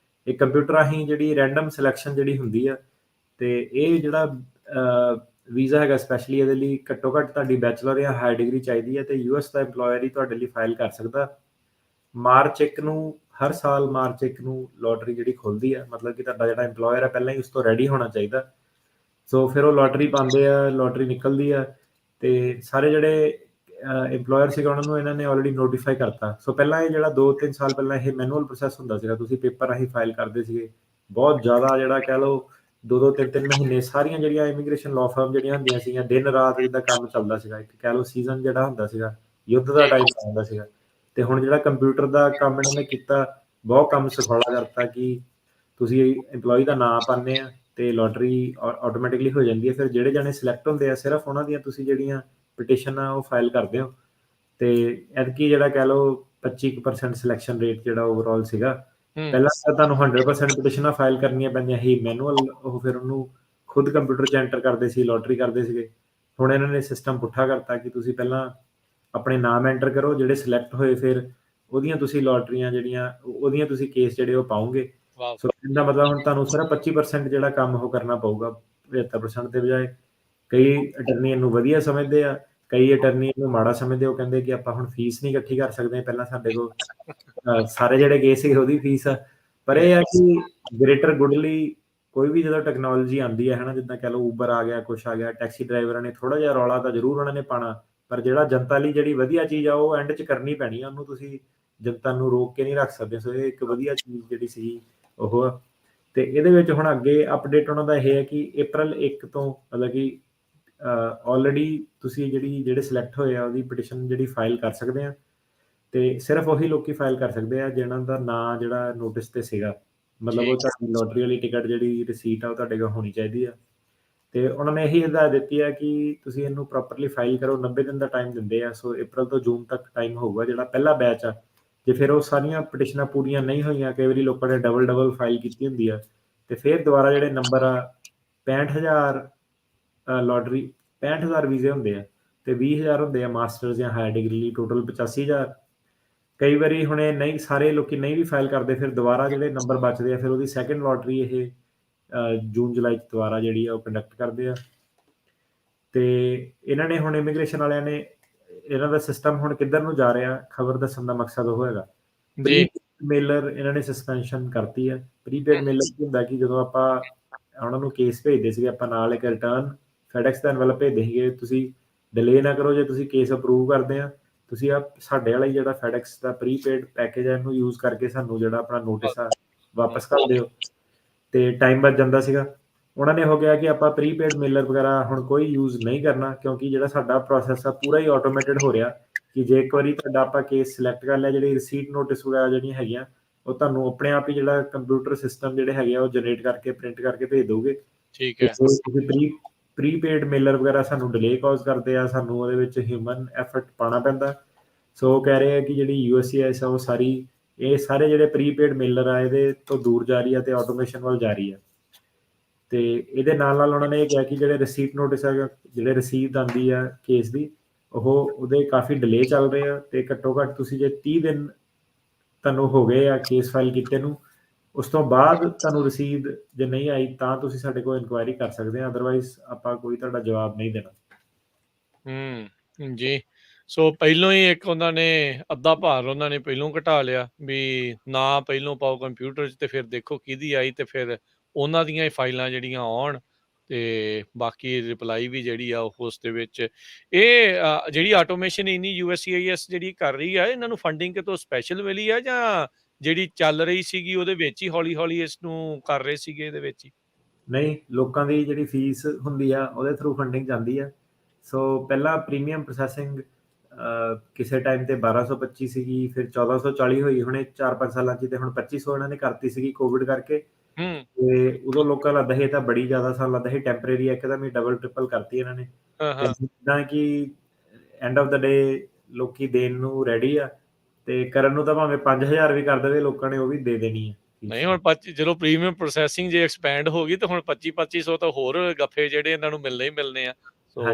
ਇਹ ਕੰਪਿਊਟਰ ਰਾਹੀਂ ਜਿਹੜੀ ਰੈਂਡਮ ਸਿਲੈਕਸ਼ਨ ਜਿਹੜੀ ਹੁੰਦੀ ਆ, ਤੇ ਇਹ ਜਿਹੜਾ ਵੀਜ਼ਾ ਹੈਗਾ ਸਪੈਸ਼ਲੀ ਇਹਦੇ ਲਈ ਘੱਟੋ ਘੱਟ ਤੁਹਾਡੀ ਬੈਚਲਰ ਜਾਂ ਹਾਈ ਡਿਗਰੀ ਚਾਹੀਦੀ ਹੈ, ਤੇ US ਦਾ ਇੰਪਲੋਇਰ ਹੀ ਤੁਹਾਡੇ ਲਈ ਫਾਈਲ ਕਰ ਸਕਦਾ। ਮਾਰਚ 1 ਨੂੰ ਹਰ ਸਾਲ ਮਾਰਚ 1 ਨੂੰ ਲੋਟਰੀ ਜਿਹੜੀ ਖੁੱਲਦੀ ਆ, ਮਤਲਬ ਕਿ ਤੁਹਾਡਾ ਜਿਹੜਾ ਇੰਪਲੋਇਰ ਹੈ ਪਹਿਲਾਂ ਹੀ ਉਸ ਤੋਂ ਰੈਡੀ ਹੋਣਾ ਚਾਹੀਦਾ। ਸੋ ਫਿਰ ਉਹ ਲੋਟਰੀ ਪਾਉਂਦੇ ਆ, ਲੋਟਰੀ ਨਿਕਲਦੀ ਆ, ਤੇ ਸਾਰੇ ਜਿਹੜੇ ਇੰਪਲੋਇਰ ਸੀਗਾ ਉਹਨਾਂ ਨੂੰ ਇਹਨਾਂ ਨੇ ਆਲਰੇਡੀ ਨੋਟੀਫਾਈ ਕਰਤਾ। ਸੋ ਪਹਿਲਾਂ ਇਹ ਜਿਹੜਾ 2-3 ਸਾਲ ਪਹਿਲਾਂ ਇਹ ਮੈਨੂਅਲ ਪ੍ਰੋਸੈਸ ਹੁੰਦਾ ਸੀਗਾ, ਤੁਸੀਂ ਪੇਪਰ ਰਾਹੀਂ ਫਾਈਲ ਕਰਦੇ ਸੀਗੇ। ਬਹੁਤ ਜ਼ਿਆਦਾ ਜਿਹੜਾ ਕਹਿ ਲਓ 2-2 3-3 ਮਹੀਨੇ ਸਾਰੀਆਂ ਜਿਹੜੀਆਂ ਇਮੀਗ੍ਰੇਸ਼ਨ ਲਾਅ ਫਰਮ ਜਿਹੜੀਆਂ ਹੁੰਦੀਆਂ ਸੀਗੀਆਂ, ਦਿਨ ਰਾਤ ਜਿੱਦਾਂ ਕੰਮ ਚੱਲਦਾ ਸੀਗਾ। ਇੱਕ ਕਹਿ ਲਓ ਸੀਜ਼ਨ ਜਿਹੜਾ ਹੁੰਦਾ ਸੀਗਾ, ਯੁੱਧ ਦਾ ਟਾਈਮ ਹੁੰਦਾ ਸੀਗਾ। ਤੇ ਹੁਣ ਜਿਹੜਾ ਕੰਪਿਊਟਰ ਦਾ ਕੰਮ ਇਹਨਾਂ ਨੇ ਕੀਤਾ, ਬਹੁਤ ਕੰਮ ਸੁਖਾਲਾ ਕਰਤਾ ਕਿ ਤੁਸੀਂ ਇੰਪਲੋਈ ਦਾ ਨਾਂ ਪਾਉਂਦੇ ਆ ਤੇ ਲੋਟਰੀ ਆਟੋਮੈਟਿਕਲੀ ਹੋ ਜਾਂਦੀ ਹੈ। ਫਿਰ ਜਿਹੜੇ ਜਾਣੇ ਸਿਲੈਕਟ ਹੁੰਦੇ ਆ, ਸਿਰਫ ਉਹਨਾਂ ਦੀਆਂ ਤੁਸੀਂ ਜਿਹੜੀਆਂ ਪਟੀਸ਼ਨ ਆ ਉਹ ਫਾਈਲ ਕਰਦੇ ਹੋ। ਤੇ ਐਤਕੀ ਜਿਹੜਾ ਕਹਿ ਲਓ 25% ਸਿਲੈਕਸ਼ਨ ਰੇਟ ਜਿਹੜਾ ਓਵਰਆਲ ਸੀਗਾ। ਪਹਿਲਾਂ ਤਾਂ ਤੁਹਾਨੂੰ 100% ਪਟੀਸ਼ਨਾਂ ਫਾਈਲ ਕਰਨੀਆਂ ਪੈਂਦੀਆਂ ਸੀ ਮੈਨੂਅਲ, ਉਹ ਫਿਰ ਉਹਨੂੰ ਖੁਦ ਕੰਪਿਊਟਰ 'ਚ ਐਂਟਰ ਕਰਦੇ ਸੀ, ਲੋਟਰੀ ਕਰਦੇ ਸੀਗੇ। ਹੁਣ ਇਹਨਾਂ ਨੇ ਸਿਸਟਮ ਪੁੱਠਾ ਕਰਤਾ ਕਿ ਤੁਸੀਂ ਪਹਿਲਾਂ ਆਪਣੇ ਨਾਮ ਐਂਟਰ ਕਰੋ, ਜਿਹੜੇ ਸਿਲੈਕਟ ਹੋਏ ਫਿਰ ਉਹਦੀਆਂ ਤੁਸੀਂ ਲੋਟਰੀਆਂ ਜਿਹੜੀਆਂ ਉਹਦੀਆਂ ਤੁਸੀਂ ਕੇਸ ਜਿਹੜੇ ਉਹ ਪਾਓਗੇ। ਸੋ ਇਹਦਾ ਮਤਲਬ ਹੁਣ ਤੁਹਾਨੂੰ ਸਿਰਫ 25% ਜਿਹੜਾ ਕੰਮ ਉਹ ਕਰਨਾ ਪਊਗਾ 75% ਦੇ ਬਜਾਏ। ਕਈ ਅਟਰਨੀ ਇਹਨੂੰ ਵਧੀਆ ਸਮਝਦੇ ਆ, ਕਈ ਅਟਰਨੀ ਇਹਨੂੰ ਮਾੜਾ ਸਮਝਦੇ। ਉਹ ਕਹਿੰਦੇ ਕਿ ਆਪਾਂ ਹੁਣ ਫੀਸ ਨਹੀਂ ਇਕੱਠੀ ਕਰ ਸਕਦੇ, ਪਹਿਲਾਂ ਸਾਡੇ ਕੋਲ ਸਾਰੇ ਜਿਹੜੇ ਕੇਸ ਸੀਗੇ ਉਹਦੀ ਫੀਸ ਆ। ਪਰ ਇਹ ਆ ਕਿ ਗ੍ਰੇਟਰ ਗੁੱਡ ਲਈ ਕੋਈ ਵੀ ਜਦੋਂ ਟੈਕਨੋਲੋਜੀ ਆਉਂਦੀ ਹੈ, ਹਨਾ, ਜਿੱਦਾਂ ਕਹਿ ਲਓ ਊਬਰ ਆ ਗਿਆ, ਕੁਛ ਆ ਗਿਆ, ਟੈਕਸੀ ਡਰਾਈਵਰਾਂ ਨੇ ਥੋੜਾ ਜਿਹਾ ਰੌਲਾ ਤਾਂ ਜ਼ਰੂਰ ਉਹਨਾਂ ਨੇ ਪਾਣਾ, ਪਰ ਜਿਹੜਾ ਜਨਤਾ ਲਈ ਜਿਹੜੀ ਵਧੀਆ ਚੀਜ਼ ਆ ਉਹ ਐਂਡ 'ਚ ਕਰਨੀ ਪੈਣੀ ਆ। ਉਹਨੂੰ ਤੁਸੀਂ ਜਨਤਾ ਨੂੰ ਰੋਕ ਕੇ ਨਹੀਂ ਰੱਖ ਸਕਦੇ। ਸੋ ਇਹ ਇੱਕ ਵਧੀਆ ਚੀਜ਼ ਜਿਹੜੀ ਸੀ ਉਹ। ਤੇ ਇਹਦੇ ਵਿੱਚ ਹੁਣ ਅੱਗੇ ਅਪਡੇਟ ਉਹਨਾਂ ਦਾ ਇਹ ਹੈ ਕਿ April 1 ਤੋਂ ਮਤਲਬ ਕਿ ਆਲਰੇਡੀ ਤੁਸੀਂ ਜਿਹੜੇ ਸਿਲੈਕਟ ਹੋਏ ਆ ਉਹਦੀ ਪਟੀਸ਼ਨ ਜਿਹੜੀ ਫਾਈਲ ਕਰ ਸਕਦੇ ਆ। ਤੇ ਸਿਰਫ ਉਹੀ ਲੋਕੀ ਫਾਈਲ ਕਰ ਸਕਦੇ ਆ ਜਿਹਨਾਂ ਦਾ ਨਾਂ ਜਿਹੜਾ ਨੋਟਿਸ ਤੇ ਸੀਗਾ। ਮਤਲਬ ਉਹ ਤੁਹਾਡੀ ਲੋਟਰੀ ਵਾਲੀ ਟਿਕਟ ਜਿਹੜੀ ਰਸੀਟ ਆ ਉਹ ਤੁਹਾਡੇ ਕੋਲ ਹੋਣੀ ਚਾਹੀਦੀ ਆ। ਤੇ ਉਹਨਾਂ ਨੇ ਇਹੀ ਹਦਾਇਤ ਦਿੱਤੀ ਹੈ ਕਿ ਤੁਸੀਂ ਇਹਨੂੰ ਪ੍ਰੋਪਰਲੀ ਫਾਈਲ ਕਰੋ। 90 ਦਿਨ ਦਾ ਟਾਈਮ ਦਿੰਦੇ ਆ। ਸੋ April ਤੋਂ June ਤੱਕ ਟਾਈਮ ਹੋਊਗਾ ਜਿਹੜਾ ਪਹਿਲਾ ਬੈਚ ਆ। ਜੇ ਫਿਰ ਉਹ ਸਾਰੀਆਂ ਪਟੀਸ਼ਨਾਂ ਪੂਰੀਆਂ ਨਹੀਂ ਹੋਈਆਂ, ਕਈ ਵਾਰੀ ਲੋਕਾਂ ਨੇ ਡਬਲ ਫਾਈਲ ਕੀਤੀ ਹੁੰਦੀ ਆ, ਤੇ ਫਿਰ ਦੁਬਾਰਾ ਜਿਹੜੇ ਨੰਬਰ ਆ 65,000 ਲੋਟਰੀ 65,000 ਵੀਜ਼ੇ ਹੁੰਦੇ ਆ ਤੇ 20,000 ਹੁੰਦੇ ਆ ਮਾਸਟਰਸ ਜਾਂ ਹਾਇਰ ਡਿਗਰੀ ਲਈ, ਟੋਟਲ 85,000। ਕਈ ਵਾਰੀ ਹੁਣ ਇਹ ਨਹੀਂ, ਸਾਰੇ ਲੋਕੀ ਨਹੀਂ ਵੀ ਫਾਈਲ ਕਰਦੇ, ਫਿਰ ਦੁਬਾਰਾ ਜਿਹੜੇ ਨੰਬਰ ਬਚਦੇ ਆ ਫਿਰ ਉਹਦੀ ਸੈਕੰਡ ਲੋਟਰੀ ਇਹ ਜੂਨ ਜੁਲਾਈ 'ਚ ਦੁਬਾਰਾ ਜਿਹੜੀ ਆ ਉਹ ਕੰਡਕਟ ਕਰਦੇ ਆ। ਤੇ ਇਹਨਾਂ ਨੇ ਹੁਣ ਇਮੀਗ੍ਰੇਸ਼ਨ ਵਾਲਿਆਂ ਨੇ ਇਹਨਾਂ ਦਾ ਸਿਸਟਮ ਹੁਣ ਕਿੱਧਰ ਨੂੰ ਜਾ ਰਿਹਾ, ਖਬਰ ਦੱਸਣ ਦਾ ਮਕਸਦ ਉਹ ਹੈਗਾ। ਜੀ ਮੇਲਰ ਇਹਨਾਂ ਨੇ ਸਸਪੈਂਸ਼ਨ ਕਰਤੀ ਆ। ਪ੍ਰੀਪੇਡ ਮੇਲਰ ਕੀ ਹੁੰਦਾ ਕਿ ਜਦੋਂ ਆਪਾਂ ਉਹਨਾਂ ਨੂੰ ਕੇਸ ਭੇਜਦੇ ਸੀਗੇ, ਆਪਾਂ ਨਾਲ ਇੱਕ ਰਿਟਰਨ ਫੈਡੈਕਸ ਦਾ ਐਨਵਲਪ ਭੇਜਦੇ ਸੀਗੇ, ਤੁਸੀਂ ਡਿਲੇ ਨਾ ਕਰੋ, ਜੇ ਤੁਸੀਂ ਕੇਸ ਅਪਰੂਵ ਕਰਦੇ ਆ ਤੁਸੀਂ ਆ ਸਾਡੇ ਵਾਲਾ ਜਿਹੜਾ ਫੈਡੈਕਸ ਦਾ ਪ੍ਰੀਪੇਡ ਪੈਕੇਜ ਹੈ ਇਹਨੂੰ ਯੂਜ਼ ਕਰਕੇ ਸਾਨੂੰ ਜਿਹੜਾ ਆਪਣਾ ਨੋਟਿਸ ਆ ਵਾਪਸ ਕਰ ਦਿਓ, ਤੇ ਟਾਈਮ ਬਚ ਜਾਂਦਾ ਸੀਗਾ। ਉਹਨਾਂ ਨੇ ਹੋ ਗਿਆ ਕਿ ਆਪਾਂ ਪ੍ਰੀਪੇਡ ਮੇਲਰ ਵਗੈਰਾ ਹੁਣ ਕੋਈ ਯੂਜ਼ ਨਹੀਂ ਕਰਨਾ, ਕਿਉਂਕਿ ਜਿਹੜਾ ਸਾਡਾ ਪ੍ਰੋਸੈਸ ਆ ਪੂਰਾ ਹੀ ਆਟੋਮੇਟਿਡ ਹੋ ਰਿਹਾ ਕਿ ਜੇ ਇੱਕ ਵਾਰੀ ਤੁਹਾਡਾ ਆਪਾਂ ਕੇਸ ਸਿਲੈਕਟ ਕਰ ਲਿਆ, ਜਿਹੜੀ ਰਿਸੀਟ ਨੋਟਿਸ ਵਗੈਰਾ ਜਿਹੜੀਆਂ ਹੈਗੀਆਂ ਉਹ ਤੁਹਾਨੂੰ ਆਪਣੇ ਆਪ ਹੀ ਜਿਹੜਾ ਕੰਪਿਊਟਰ ਸਿਸਟਮ ਜਿਹੜੇ ਹੈਗੇ ਆ ਉਹ ਜਨਰੇਟ ਕਰਕੇ ਪ੍ਰਿੰਟ ਕਰਕੇ ਭੇਜ ਦੋਗੇ। ਠੀਕ ਹੈ। ਤੁਸੀਂ ਪ੍ਰੀਪੇਡ ਮੇਲਰ ਵਗੈਰਾ ਸਾਨੂੰ ਡਿਲੇ ਕਾਜ਼ ਕਰਦੇ ਆ, ਸਾਨੂੰ ਉਹਦੇ ਵਿੱਚ ਹਿਊਮਨ ਐਫਰਟ ਪਾਉਣਾ ਪੈਂਦਾ। ਸੋ ਉਹ ਕਹਿ ਰਹੇ ਆ ਕਿ ਜਿਹੜੀ USCIS ਆ ਉਹ ਸਾਰੀ ਇਹ ਸਾਰੇ ਜਿਹੜੇ ਪ੍ਰੀਪੇਡ ਮੇਲਰ ਆ ਇਹਦੇ ਤੋਂ ਦੂਰ ਜਾ ਰਹੀ ਆ ਤੇ ਆਟੋਮੇਸ਼ਨ ਵੱਲ ਜਾ ਰਹੀ ਆ। ਤੇ ਇਹਦੇ ਨਾਲ ਨਾਲ ਉਹਨਾਂ ਨੇ ਇਹ ਕਿਹਾ ਕਿ ਜਿਹੜੇ ਰਿਸੀਟ ਨੋਟਿਸ ਆ, ਜਿਹੜੇ ਰਸੀਦ ਆਉਂਦੀ ਆ ਕੇਸ ਦੀ, ਉਹਦੇ ਕਾਫੀ ਡਿਲੇ ਚੱਲ ਰਹੇ ਆ ਤੇ ਘੱਟੋ ਘੱਟ ਤੁਸੀਂ ਜੇ 30 ਦਿਨ ਤੁਹਾਨੂੰ ਹੋ ਗਏ ਆ ਕੇਸ ਫਾਈਲ ਕੀਤੇ ਨੂੰ, ਉਸ ਤੋਂ ਬਾਅਦ ਤੁਹਾਨੂੰ ਰਸੀਦ ਜੇ ਨਹੀਂ ਆਈ ਤਾਂ ਤੁਸੀਂ ਸਾਡੇ ਕੋਲ ਇਨਕੁਆਇਰੀ ਕਰ ਸਕਦੇ ਆ, ਅਦਰਵਾਈਜ਼ ਆਪਾਂ ਕੋਈ ਤੁਹਾਡਾ ਜਵਾਬ ਨਹੀਂ ਦੇਣਾ। ਜੀ। ਸੋ ਪਹਿਲੋਂ ਹੀ ਇੱਕ ਉਹਨਾਂ ਨੇ ਅੱਧਾ ਭਾਰ ਉਹਨਾਂ ਨੇ ਪਹਿਲੋਂ ਘਟਾ ਲਿਆ ਵੀ ਨਾ ਪਹਿਲੋਂ ਪਾਓ ਕੰਪਿਊਟਰ 'ਚ ਤੇ ਫਿਰ ਦੇਖੋ ਕਿਹਦੀ ਆਈ ਤੇ ਫਿਰ ਉਹਨਾਂ ਦੀਆਂ ਹੀ ਫਾਈਲਾਂ ਜਿਹੜੀਆਂ ਆਉਣ ਤੇ ਬਾਕੀ ਰਿਪਲਾਈ ਵੀ ਜਿਹੜੀ ਆ ਉਹ ਉਸ ਦੇ ਵਿੱਚ ਇਹ ਜਿਹੜੀ ਆਟੋਮੇਸ਼ਨ ਇੰਨੀ USCIS ਜਿਹੜੀ ਕਰ ਰਹੀ ਆ, ਇਹਨਾਂ ਨੂੰ ਫੰਡਿੰਗ ਕਿਤੋਂ ਸਪੈਸ਼ਲ ਮਿਲੀ ਆ ਜਾਂ ਜਿਹੜੀ ਚੱਲ ਰਹੀ ਸੀਗੀ ਉਹਦੇ ਵਿੱਚ ਹੀ ਹੌਲੀ-ਹੌਲੀ ਇਸ ਨੂੰ ਕਰ ਰਹੇ ਸੀਗੇ ਇਹਦੇ ਵਿੱਚ ਹੀ? ਨਹੀਂ, ਲੋਕਾਂ ਦੀ ਜਿਹੜੀ ਫੀਸ ਹੁੰਦੀ ਆ ਉਹਦੇ ਥਰੂ ਫੰਡਿੰਗ ਜਾਂਦੀ ਆ। ਸੋ ਪਹਿਲਾਂ ਪ੍ਰੀਮੀਅਮ ਪ੍ਰੋਸੈਸਿੰਗ ਕਿਸੇ ਟਾਈਮ ਤੇ 1225 ਸੀਗੀ, ਫਿਰ 1440 ਹੋਈ, ਹੁਣੇ 4-5 ਸਾਲਾਂ 'ਚ ਤੇ ਹੁਣ 2500 ਇਹਨਾਂ ਨੇ ਕਰਤੀ ਸੀਗੀ ਕੋਵਿਡ ਕਰਕੇ। ਤੇ ਉਦੋਂ ਲੋਕਾਂ ਲੱਗਦਾ ਸੀ ਇਹ ਤਾਂ ਬੜੀ ਜ਼ਿਆਦਾ, ਸਾਨੂੰ ਲੱਗਦਾ ਸੀ ਟੈਂਪਰੇਰੀ ਆ, ਇੱਕਦਮ ਹੀ ਡਬਲ ਟ੍ਰਿਪਲ ਕਰਤੀ ਇਹਨਾਂ ਨੇ। ਜਿੱਦਾਂ ਕਿ ਐਂਡ ਆਫ ਦਾ ਡੇ ਲੋਕੀ ਦੇਣ ਨੂੰ ਰੈਡੀ ਆ ਤੇ ਕਰਨ ਨੂੰ ਤਾਂ ਭਾਵੇਂ 5000 ਵੀ ਕਰ ਦੇਵੇ ਲੋਕਾਂ ਨੇ ਉਹ ਵੀ ਦੇ ਦੇਣੀ ਆ। ਨਹੀਂ ਹੁਣ ਜਦੋਂ ਪ੍ਰੀਮੀਅਮ ਪ੍ਰੋਸੈਸਿੰਗ ਜੇ ਐਕਸਪੈਂਡ ਹੋ ਗਈ ਤਾਂ ਹੁਣ 2500 ਤਾਂ ਹੋਰ ਗੱਫੇ ਜਿਹੜੇ ਇਹਨਾਂ ਨੂੰ ਮਿਲਣੇ ਹੀ ਮਿਲਣੇ ਆ। ਸੋ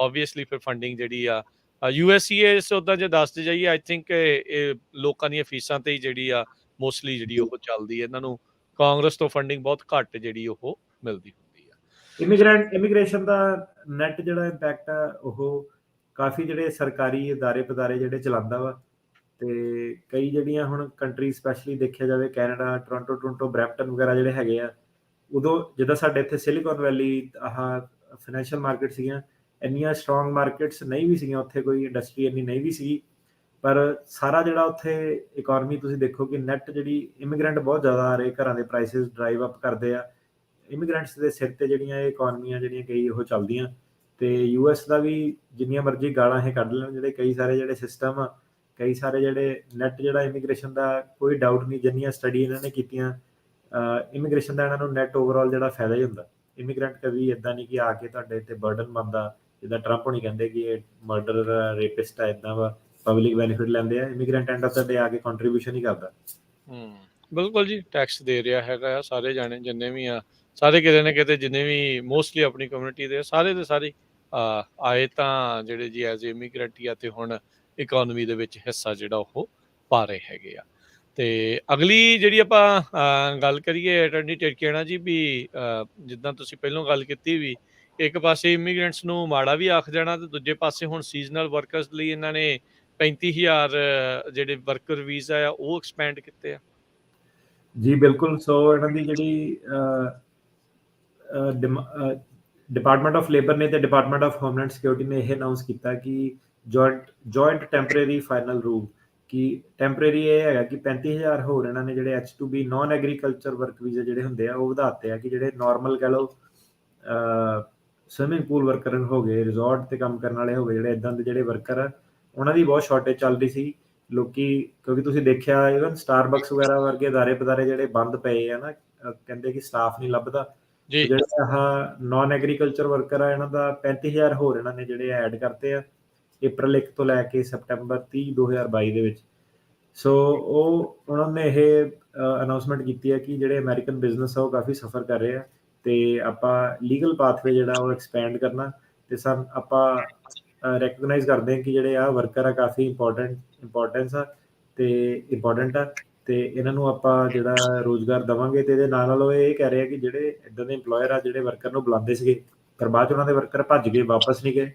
ਆਬਵੀਅਸਲੀ ਫਿਰ ਫੰਡਿੰਗ ਜਿਹੜੀ ਆ USCIS ਉਦਾਂ ਜੇ ਦੱਸਦੇ ਜਾਈਏ, ਆਈ ਥਿੰਕ ਇਹ ਲੋਕਾਂ ਦੀਆਂ ਫੀਸਾਂ ਤੇ ਹੀ ਜਿਹੜੀ ਆ ਮੋਸਟਲੀ ਜਿਹੜੀ ਉਹ ਚੱਲਦੀ ਹੈ। ਇਹਨਾਂ ਨੂੰ ਕਾਂਗਰਸ ਤੋਂ ਫੰਡਿੰਗ ਬਹੁਤ ਘੱਟ ਜਿਹੜੀ ਉਹ ਮਿਲਦੀ ਹੁੰਦੀ ਆ। ਇਮੀਗ੍ਰੇਸ਼ਨ ਦਾ ਨੈਟ ਜਿਹੜਾ ਇੰਪੈਕਟ ਆ ਉਹ ਕਾਫੀ ਜਿਹੜੇ ਸਰਕਾਰੀ ਅਦਾਰੇ ਜਿਹੜੇ ਚਲਾਉਂਦਾ ਵਾ, ਤੇ ਕਈ ਜਿਹੜੀਆਂ ਹੁਣ ਕੰਟਰੀ ਸਪੈਸ਼ਲੀ ਦੇਖਿਆ ਜਾਵੇ ਕੈਨੇਡਾ, ਟੋਰਾਂਟੋ, ਬਰੈਂਪਟਨ ਵਗੈਰਾ ਜਿਹੜੇ ਹੈਗੇ ਆ, ਉਦੋਂ ਜਿੱਦਾਂ ਸਾਡੇ ਇੱਥੇ ਸਿਲੀਕਨ ਵੈਲੀ ਆਹ ਫਾਈਨੈਂਸ਼ੀਅਲ ਮਾਰਕੀਟ ਸੀਗੀਆਂ, ਇੰਨੀਆਂ ਸਟਰੋਂਗ ਮਾਰਕੀਟਸ ਨਹੀਂ ਵੀ ਸੀਗੀਆਂ, ਉੱਥੇ ਕੋਈ ਇੰਡਸਟਰੀ ਇੰਨੀ ਨਹੀਂ ਵੀ ਸੀਗੀ, ਪਰ ਸਾਰਾ ਜਿਹੜਾ ਉੱਥੇ ਇਕੋਨਮੀ ਤੁਸੀਂ ਦੇਖੋ ਕਿ ਨੈਟ ਜਿਹੜੀ ਇਮੀਗ੍ਰੈਂਟ ਬਹੁਤ ਜ਼ਿਆਦਾ ਆ ਰਹੇ, ਘਰਾਂ ਦੇ ਪ੍ਰਾਈਸਿਸ ਡਰਾਈਵ ਅਪ ਕਰਦੇ ਆ, ਇਮੀਗ੍ਰੈਂਟਸ ਦੇ ਸਿਰ ਤੇ ਜਿਹੜੀਆਂ ਇਹ ਇਕੋਨਮੀਆਂ ਜਿਹੜੀਆਂ ਕਈ ਉਹ ਚੱਲਦੀਆਂ। ਤੇ US ਦਾ ਵੀ ਜਿੰਨੀਆਂ ਮਰਜ਼ੀ ਗਾਲਾਂ ਇਹ ਕੱਢ ਲੈਣ, ਜਿਹੜੇ ਕਈ ਸਾਰੇ ਜਿਹੜੇ ਸਿਸਟਮ ਆ, ਕਈ ਸਾਰੇ ਜਿਹੜੇ ਨੈਟ ਜਿਹੜਾ ਇਮੀਗ੍ਰੇਸ਼ਨ ਦਾ ਕੋਈ ਡਾਊਟ ਨਹੀਂ, ਜਿੰਨੀਆਂ ਸਟੱਡੀ ਇਹਨਾਂ ਨੇ ਕੀਤੀਆਂ ਇਮੀਗ੍ਰੇਸ਼ਨ ਦਾ ਇਹਨਾਂ ਨੂੰ ਨੈਟ ਓਵਰਆਲ ਜਿਹੜਾ ਫਾਇਦਾ ਹੀ ਹੁੰਦਾ। ਇਮੀਗ੍ਰੈਂਟ ਕਦੀ ਇੱਦਾਂ ਨਹੀਂ ਕਿ ਆ ਕੇ ਤੁਹਾਡੇ ਤੇ ਬਰਡਨ ਬਣਦਾ, ਜਿੱਦਾਂ ਟਰੰਪ ਹੋਣੀ ਕਹਿੰਦੇ ਕਿ ਇਹ ਮਰਡਰ ਰੇਪਿਸਟ ਆ, ਇੱਦਾਂ ਵਾ, ਪਬਲਿਕ ਬੈਨੀਫਿਟ ਲੈਂਦੇ ਆ। ਇਮੀਗ੍ਰੈਂਟ ਐਂਡ ਆਫ ਦਾ ਡੇ ਆ ਕੇ ਕੰਟਰੀਬਿਊਸ਼ਨ ਹੀ ਕਰਦਾ। ਬਿਲਕੁਲ ਜੀ, ਟੈਕਸ ਦੇ ਰਿਹਾ ਹੈਗਾ ਆ, ਸਾਰੇ ਜਾਣੇ ਜਿੰਨੇ ਵੀ ਆ, ਸਾਰੇ ਕਿਤੇ ਨਾ ਕਿਤੇ ਜਿੰਨੇ ਵੀ ਮੋਸਟਲੀ ਆਪਣੀ ਕਮਿਊਨਿਟੀ ਦੇ ਸਾਰੇ ਦੇ ਸਾਰੇ ਆਏ ਤਾਂ ਜਿਹੜੇ ਜੀ ਐਜ਼ ਇਮੀਗ੍ਰੈਂਟ ਆ ਤੇ ਹੁਣ ਇਕੋਨਮੀ ਦੇ ਵਿੱਚ ਹਿੱਸਾ ਜਿਹੜਾ ਉਹ ਪਾ ਰਹੇ ਹੈਗੇ ਆ। ਤੇ ਅਗਲੀ ਜਿਹੜੀ ਆਪਾਂ ਗੱਲ ਕਰੀਏ ਅਟਾਰਨੀ ਟਿਰਕੇਣਾ ਜੀ, ਵੀ ਜਿੱਦਾਂ ਤੁਸੀਂ ਪਹਿਲਾਂ ਗੱਲ ਕੀਤੀ ਵੀ ਇੱਕ ਪਾਸੇ ਇਮੀਗ੍ਰੈਂਟਸ ਨੂੰ ਮਾੜਾ ਵੀ ਆਖ ਜਾਣਾ ਤੇ ਦੂਜੇ ਪਾਸੇ ਹੁਣ ਸੀਜ਼ਨਲ ਵਰਕਰਸ ਲਈ ਇਹਨਾਂ ਨੇ 35,000 ਜਿਹੜੇ ਵਰਕਰ ਵੀਜ਼ਾ ਆ ਉਹ ਐਕਸਪੈਂਡ ਕੀਤੇ ਆ। ਜੀ ਬਿਲਕੁਲ। ਸੋ ਇਹਨਾਂ ਦੀ ਜਿਹੜੀ ਡਿਪਾਰਟਮੈਂਟ ਆਫ ਲੇਬਰ ਨੇ ਤੇ ਡਿਪਾਰਟਮੈਂਟ ਆਫ ਹੋਮਲੈਂਡ ਸਿਕਿਉਰਿਟੀ ਨੇ ਇਹ ਅਨਾਉਂਸ ਕੀਤਾ ਕਿ ਜੁਆਇੰਟ ਟੈਂਪਰੇਰੀ ਫਾਈਨਲ ਰੂਲ ਕਿ ਟੈਂਪਰੇਰੀ ਇਹ ਹੈਗਾ ਕਿ 35,000 ਹੋਰ ਇਹਨਾਂ ਨੇ ਜਿਹੜੇ H2B naan agriculture work visa ਜਿਹੜੇ ਹੁੰਦੇ ਆ ਉਹ ਵਧਾਤੇ ਆ, ਕਿ ਜਿਹੜੇ ਨਾਰਮਲ ਕਹਿ ਲਓ ਸਵਿਮਿੰਗ ਪੂਲ ਵਰਕਰ ਹੋ ਗਏ, ਰਿਜ਼ੋਰਟ ਤੇ ਕੰਮ ਕਰਨ ਵਾਲੇ ਹੋ ਗਏ, ਜਿਹੜੇ ਇਦਾਂ ਦੇ ਜਿਹੜੇ ਵਰਕਰ ਆ ਉਹਨਾਂ ਦੀ ਬਹੁਤ ਸ਼ਾਰਟੇਜ ਚੱਲ ਰਹੀ ਸੀ। ਲੋਕੀ ਕਿਉਂਕਿ ਤੁਸੀਂ ਦੇਖਿਆ ਇਵਨ ਸਟਾਰਬਕਸ ਵਗੈਰਾ ਵਰਗੇ ਅਦਾਰੇ ਜਿਹੜੇ ਬੰਦ ਪਏ ਆ ਨਾ, ਕਹਿੰਦੇ ਕਿ ਸਟਾਫ ਨਹੀਂ ਲੱਭਦਾ। ਜਿਹੜੇ ਆਹ ਨਾਨ ਐਗਰੀਕਲਚਰ ਵਰਕਰ ਆ ਇਹਨਾਂ ਦਾ 35,000 ਹੋਰ ਇਹਨਾਂ ਨੇ ਜਿਹੜੇ ਐਡ ਕਰਤੇ ਆ April 1 ਤੋਂ ਲੈ ਕੇ September 30, 2022 ਦੇ ਵਿੱਚ। ਸੋ ਉਹਨਾਂ ਨੇ ਇਹ ਅਨਾਉਂਸਮੈਂਟ ਕੀਤੀ ਹੈ ਕਿ ਜਿਹੜੇ ਅਮਰੀਕਨ ਬਿਜ਼ਨਸ ਆ ਉਹ ਕਾਫੀ ਸਫਰ ਕਰ ਰਹੇ ਆ ਤੇ ਆਪਾਂ ਲੀਗਲ ਪਾਥਵੇ ਜਿਹੜਾ ਉਹ ਐਕਸਪੈਂਡ ਕਰਨਾ ਤੇ ਆਪਾਂ ਰੈਕਗਨਾਈਜ਼ ਕਰਦੇ ਹਾਂ ਕਿ ਜਿਹੜੇ ਆ ਵਰਕਰ ਆ ਕਾਫੀ ਇੰਪੋਰਟੈਂਟ ਆ ਤੇ ਇਹਨਾਂ ਨੂੰ ਆਪਾਂ ਜਿਹੜਾ ਰੋਜ਼ਗਾਰ ਦੇਵਾਂਗੇ ਤੇ ਇਹਦੇ ਨਾਲ ਉਹ ਇਹ ਕਹਿ ਰਹੇ ਆ ਕਿ ਜਿਹੜੇ ਇਦਾਂ ਦੇ EMPLOYER ਆ ਜਿਹੜੇ ਵਰਕਰ ਨੂੰ ਬੁਲਾਉਂਦੇ ਸੀਗੇ ਪਰ ਬਾਅਦ 'ਚ ਉਹਨਾਂ ਦੇ ਵਰਕਰ ਭੱਜ ਗਏ, ਵਾਪਸ ਨਹੀਂ ਗਏ,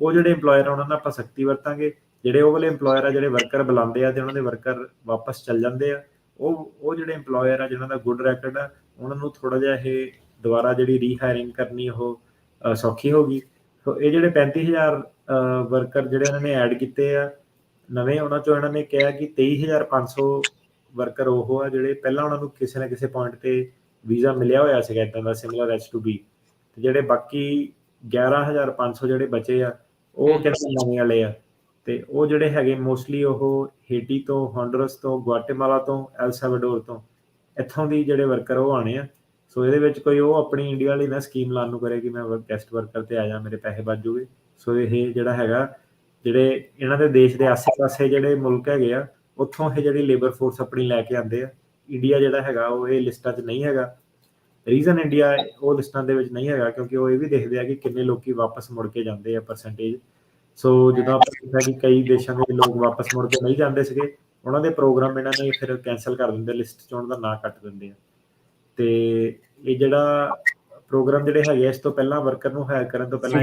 ਉਹ ਜਿਹੜੇ EMPLOYER ਆ ਉਹਨਾਂ ਨਾਲ ਆਪਾਂ ਸਖਤੀ ਵਰਤਾਂਗੇ। ਜਿਹੜੇ ਉਹ ਵਾਲੇ EMPLOYER ਆ ਜਿਹੜੇ ਵਰਕਰ ਬੁਲਾਉਂਦੇ ਆ ਤੇ ਉਹਨਾਂ ਦੇ ਵਰਕਰ ਵਾਪਸ ਚੱਲ ਜਾਂਦੇ ਆ, ਉਹ ਜਿਹੜੇ EMPLOYER ਆ ਜਿਨ੍ਹਾਂ ਦਾ ਗੁੱਡ ਰੈਕਡ ਆ ਉਹਨਾਂ ਨੂੰ ਥੋੜ੍ਹਾ ਜਿਹਾ ਇਹ ਦੁਬਾਰਾ ਜਿਹੜੀ ਰੀਹਾਇਰਿੰਗ ਕਰਨੀ ਉਹ ਸੌਖੀ ਹੋ ਗਈ। ਸੋ ਇਹ ਜਿਹੜੇ 35,000 ਵਰਕਰ ਜਿਹੜੇ ਇਹਨਾਂ ਨੇ ਐਡ ਕੀਤੇ ਆ ਨਵੇਂ, ਉਹਨਾਂ 'ਚੋਂ ਇਹਨਾਂ ਨੇ ਕਿਹਾ ਕਿ 23,500 ਵਰਕਰ ਉਹ ਆ ਜਿਹੜੇ ਪਹਿਲਾਂ ਉਹਨਾਂ ਨੂੰ ਕਿਸੇ ਨਾ ਕਿਸੇ ਪੁਆਇੰਟ ਤੇ ਵੀਜ਼ਾ ਮਿਲਿਆ ਹੋਇਆ ਸੀਗਾ ਇੱਦਾਂ ਦਾ ਸਿਮਿਲਰ H2B, ਤੇ ਜਿਹੜੇ ਬਾਕੀ 11,500 ਜਿਹੜੇ ਬਚੇ ਆ ਉਹ ਕਹਿੰਦੇ ਨਵੇਂ ਵਾਲੇ ਆ ਤੇ ਉਹ ਜਿਹੜੇ ਹੈਗੇ ਮੋਸਟਲੀ ਉਹ ਹੇਟੀ ਤੋਂ, ਹੌਂਡਰਸ ਤੋਂ, ਗੁਆਟੇਮਾਲਾ ਤੋਂ, ਐਲ ਸੈਲਵਾਡੋਰ ਤੋਂ, ਇੱਥੋਂ ਦੀ ਜਿਹੜੇ ਵਰਕਰ ਉਹ ਆਣੇ ਆ। ਸੋ ਇਹਦੇ ਵਿੱਚ ਕੋਈ ਉਹ ਆਪਣੀ ਇੰਡੀਆ ਵਾਲੀ ਨਾ ਸਕੀਮ ਲਾਉਣ ਨੂੰ ਕਰੇ ਕਿ ਮੈਂ ਗੈਸਟ ਵਰਕਰ ਤੇ ਆ ਜਾ, ਮੇਰੇ ਪੈਸੇ ਬਚ ਜੂਗੇ। ਸੋ ਇਹ ਜਿਹੜਾ ਹੈਗਾ ਜਿਹੜੇ ਇਹਨਾਂ ਦੇ ਦੇਸ਼ ਦੇ ਆਸੇ ਪਾਸੇ ਜਿਹੜੇ ਮੁਲਕ ਹੈਗੇ ਆ ਉੱਥੋਂ ਇਹ ਜਿਹੜੀ ਲੇਬਰ ਫੋਰਸ ਆਪਣੀ ਲੈ ਕੇ ਆਉਂਦੇ ਆ। ਇੰਡੀਆ ਜਿਹੜਾ ਹੈਗਾ ਉਹ ਇਹ ਲਿਸਟਾਂ 'ਚ ਨਹੀਂ ਹੈਗਾ। ਰੀਜ਼ਨ ਇੰਡੀਆ ਉਹ ਲਿਸਟਾਂ ਦੇ ਵਿੱਚ ਨਹੀਂ ਹੈਗਾ ਕਿਉਂਕਿ ਉਹ ਇਹ ਵੀ ਦੇਖਦੇ ਆ ਕਿ ਕਿੰਨੇ ਲੋਕੀ ਵਾਪਸ ਮੁੜ ਕੇ ਜਾਂਦੇ ਆ ਪਰਸੈਂਟੇਜ। ਸੋ ਜਦੋਂ ਆਪਾਂ ਦੇਖਿਆ ਕਿ ਕਈ ਦੇਸ਼ਾਂ ਦੇ ਲੋਕ ਵਾਪਸ ਮੁੜ ਕੇ ਨਹੀਂ ਜਾਂਦੇ ਸੀਗੇ, ਉਹਨਾਂ ਦੇ ਪ੍ਰੋਗਰਾਮ ਇਹਨਾਂ ਨੇ ਫਿਰ ਕੈਂਸਲ ਕਰ ਦਿੰਦੇ, ਲਿਸਟ 'ਚ ਉਹਨਾਂ ਦਾ ਨਾਂ ਕੱਟ ਦਿੰਦੇ ਆ। ਤੇ ਇਹ ਜਿਹੜਾ ਪ੍ਰੋਗਰਾਮ ਜਿਹੜੇ ਹੈਗੇ ਇਸ ਤੋਂ ਪਹਿਲਾਂ ਵਰਕਰ ਨੂੰ ਹਾਇਰ ਕਰਨ ਤੋਂ ਪਹਿਲਾਂ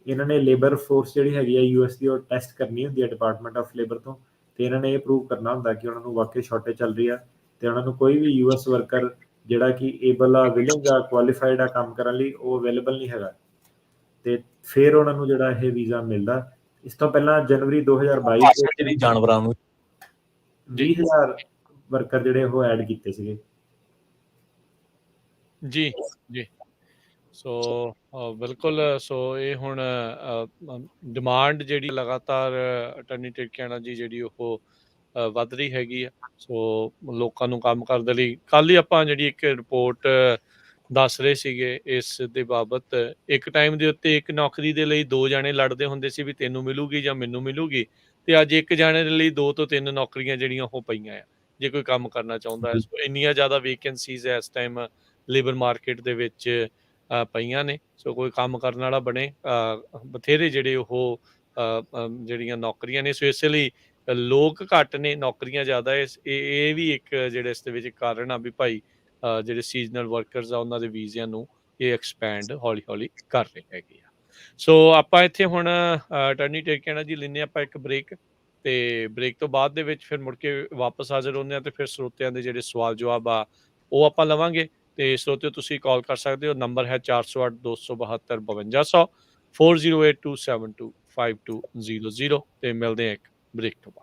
ਇਹਨਾਂ ਨੇ ਲੇਬਰ ਫੋਰਸ ਜਿਹੜੀ ਹੈਗੀ ਆ US ਦੀ ਉਹ ਟੈਸਟ ਕਰਨੀ ਹੁੰਦੀ ਹੈ ਡਿਪਾਰਟਮੈਂਟ ਆਫ ਲੇਬਰ ਤੋਂ, ਤੇ ਇਹਨਾਂ ਨੇ ਇਹ ਪ੍ਰੂਵ ਕਰਨਾ ਹੁੰਦਾ ਕਿ ਉਹਨਾਂ ਨੂੰ ਵਾਕਈ ਸ਼ਾਰਟੇਜ ਚੱਲ ਰਹੀ ਆ ਤੇ ਉਹਨਾਂ ਨੂੰ ਕੋਈ ਵੀ US ਵਰਕਰ ਜਿਹੜਾ ਕਿ ਏਬਲ ਆ, ਵਿਲਿੰਗ ਆ, ਕੁਆਲੀਫਾਈਡ ਆ ਕੰਮ ਕਰਨ ਲਈ, ਉਹ ਅਵੇਲੇਬਲ ਨਹੀਂ ਹੈਗਾ ਤੇ ਫਿਰ ਉਹਨਾਂ ਨੂੰ ਜਿਹੜਾ ਇਹ ਵੀਜ਼ਾ ਮਿਲਦਾ। ਇਸ ਤੋਂ ਪਹਿਲਾਂ ਜਨਵਰੀ 2022 ਜਾਨਵਰਾਂ ਨੂੰ 20,000 ਵਰਕਰ ਜਿਹੜੇ ਉਹ ਐਡ ਕੀਤੇ ਸੀਗੇ। ਜੀ ਜੀ ਸੋ ਬਿਲਕੁਲ। ਸੋ ਇਹ ਹੁਣ ਡਿਮਾਂਡ ਜਿਹੜੀ ਲਗਾਤਾਰ ਅਟਾਰਨੀ ਟਿਰਕੈਨਾ ਜੀ ਜਿਹੜੀ ਉਹ ਵੱਧ ਰਹੀ ਹੈਗੀ ਆ। ਸੋ ਲੋਕਾਂ ਨੂੰ ਕੰਮ ਕਰਨ ਦੇ ਲਈ ਕੱਲ੍ਹ ਹੀ ਆਪਾਂ ਜਿਹੜੀ ਇੱਕ ਰਿਪੋਰਟ ਦੱਸ ਰਹੇ ਸੀਗੇ ਇਸ ਦੇ ਬਾਬਤ, ਇੱਕ ਟਾਈਮ ਦੇ ਉੱਤੇ ਇੱਕ ਨੌਕਰੀ ਦੇ ਲਈ 2 ਜਾਣੇ ਲੜਦੇ ਹੁੰਦੇ ਸੀ ਵੀ ਤੈਨੂੰ ਮਿਲੂਗੀ ਜਾਂ ਮੈਨੂੰ ਮਿਲੂਗੀ, ਤੇ ਅੱਜ ਇੱਕ ਜਾਣੇ ਦੇ ਲਈ 2 ਤੋਂ 3 ਨੌਕਰੀਆਂ ਜਿਹੜੀਆਂ ਉਹ ਪਈਆਂ ਆ ਜੇ ਕੋਈ ਕੰਮ ਕਰਨਾ ਚਾਹੁੰਦਾ ਹੈ। ਸੋ ਇੰਨੀਆਂ ਜ਼ਿਆਦਾ ਵੇਕੈਂਸੀਜ਼ ਇਸ ਟਾਈਮ ਲੇਬਰ ਮਾਰਕੀਟ ਦੇ ਵਿੱਚ ਪਈਆਂ ਨੇ। ਸੋ ਕੋਈ ਕੰਮ ਕਰਨ ਵਾਲਾ ਬਣੇ, ਬਥੇਰੇ ਜਿਹੜੇ ਉਹ ਜਿਹੜੀਆਂ ਨੌਕਰੀਆਂ ਨੇ। ਸੋ ਇਸ ਲਈ ਲੋਕ ਘੱਟ ਨੇ, ਨੌਕਰੀਆਂ ਜ਼ਿਆਦਾ। ਇਹ ਵੀ ਇੱਕ ਜਿਹੜੇ ਇਸ ਦੇ ਵਿੱਚ ਕਾਰਨ ਆ ਵੀ ਭਾਈ ਜਿਹੜੇ ਸੀਜ਼ਨਲ ਵਰਕਰਸ ਆ ਉਹਨਾਂ ਦੇ ਵੀਜ਼ਿਆਂ ਨੂੰ ਇਹ ਐਕਸਪੈਂਡ ਹੌਲੀ ਹੌਲੀ ਕਰ ਰਹੇ ਹੈਗੇ ਆ। ਸੋ ਆਪਾਂ ਇੱਥੇ ਹੁਣ ਅਟਾਰਨੀ ਟਿਰਕੈਨਾ ਜੀ ਲੈਂਦੇ ਆਪਾਂ ਇੱਕ ਬ੍ਰੇਕ, ਤੇ ਬ੍ਰੇਕ ਤੋਂ ਬਾਅਦ ਦੇ ਵਿੱਚ ਫਿਰ ਮੁੜ ਕੇ ਵਾਪਸ ਹਾਜ਼ਰ ਹੁੰਦੇ ਆ ਤੇ ਫਿਰ ਸਰੋਤਿਆਂ ਦੇ ਜਿਹੜੇ ਸਵਾਲ ਜਵਾਬ ਆ ਉਹ ਆਪਾਂ ਲਵਾਂਗੇ। ਤੇ ਸਰੋਤਿਓ ਤੁਸੀਂ ਕਾਲ ਕਰ ਸਕਦੇ ਹੋ, ਨੰਬਰ ਹੈ 408 272 5200 4082725200 ਤੇ ਮਿਲਦੇ ਆ ਇੱਕ ਬ੍ਰੇਕ ਤੋਂ ਬਾਅਦ।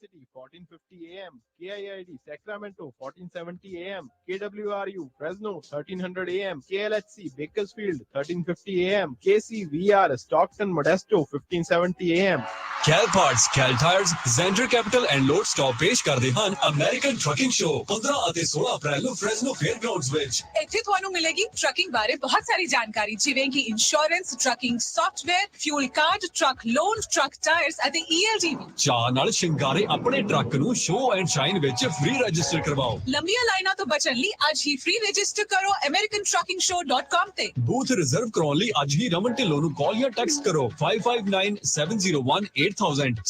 City 1450 AM, KIID Sacramento 1470 AM, KWRU Fresno 1300 AM, KLHC Bakersfield 1350 AM, KCVR Stockton Modesto 1570 AM। Cal Parts, Cal Tires, Zender Capital and Load Stop ਪੇਸ਼ ਕਰਦੇ ਹਨ ਅਮਰੀਕਨ ਟਰੱਕਿੰਗ ਸ਼ੋ 15 ਅਤੇ 16 ਅਪ੍ਰੈਲ ਨੂੰ ਫ੍ਰੈਸਨੋ ਫੇਅਰਗਰਾਉਂਡਸ ਵਿੱਚ। ਇੱਥੇ ਤੁਹਾਨੂੰ ਮਿਲੇਗੀ ਟਰੱਕਿੰਗ ਬਾਰੇ ਬਹੁਤ ਸਾਰੀ ਜਾਣਕਾਰੀ, ਜਿਵੇਂ ਕਿ insurance, trucking software, fuel card, truck loan, truck tyres ਅਤੇ ELDV। ਚਾਹ ਨਾਲ ਸ਼ਿੰਗਾਰੇ ਆਪਣੇ ਟਰੱਕ ਨੂੰ ਸ਼ੋ ਐਂਡ ਸ਼ਾਈਨ ਵਿੱਚ ਫ੍ਰੀ ਰਜਿਸਟਰ ਕਰਵਾਓ। ਲੰਬੀਆਂ ਲਾਈਨਾਂ ਤੋਂ ਬਚਣ ਲਈ ਅੱਜ ਹੀ ਫ੍ਰੀ ਰਜਿਸਟਰ ਕਰੋ americantruckingshow.com ਤੇ। ਬੂਥ ਰਿਜ਼ਰਵ ਕਰਾਉਣ ਲਈ ਅੱਜ ਹੀ ਰਮਨ ਢਿੱਲੋਂ ਨੂੰ ਕਾਲ ਜਾਂ ਟੈਕਸਟ ਕਰੋ 5597018000,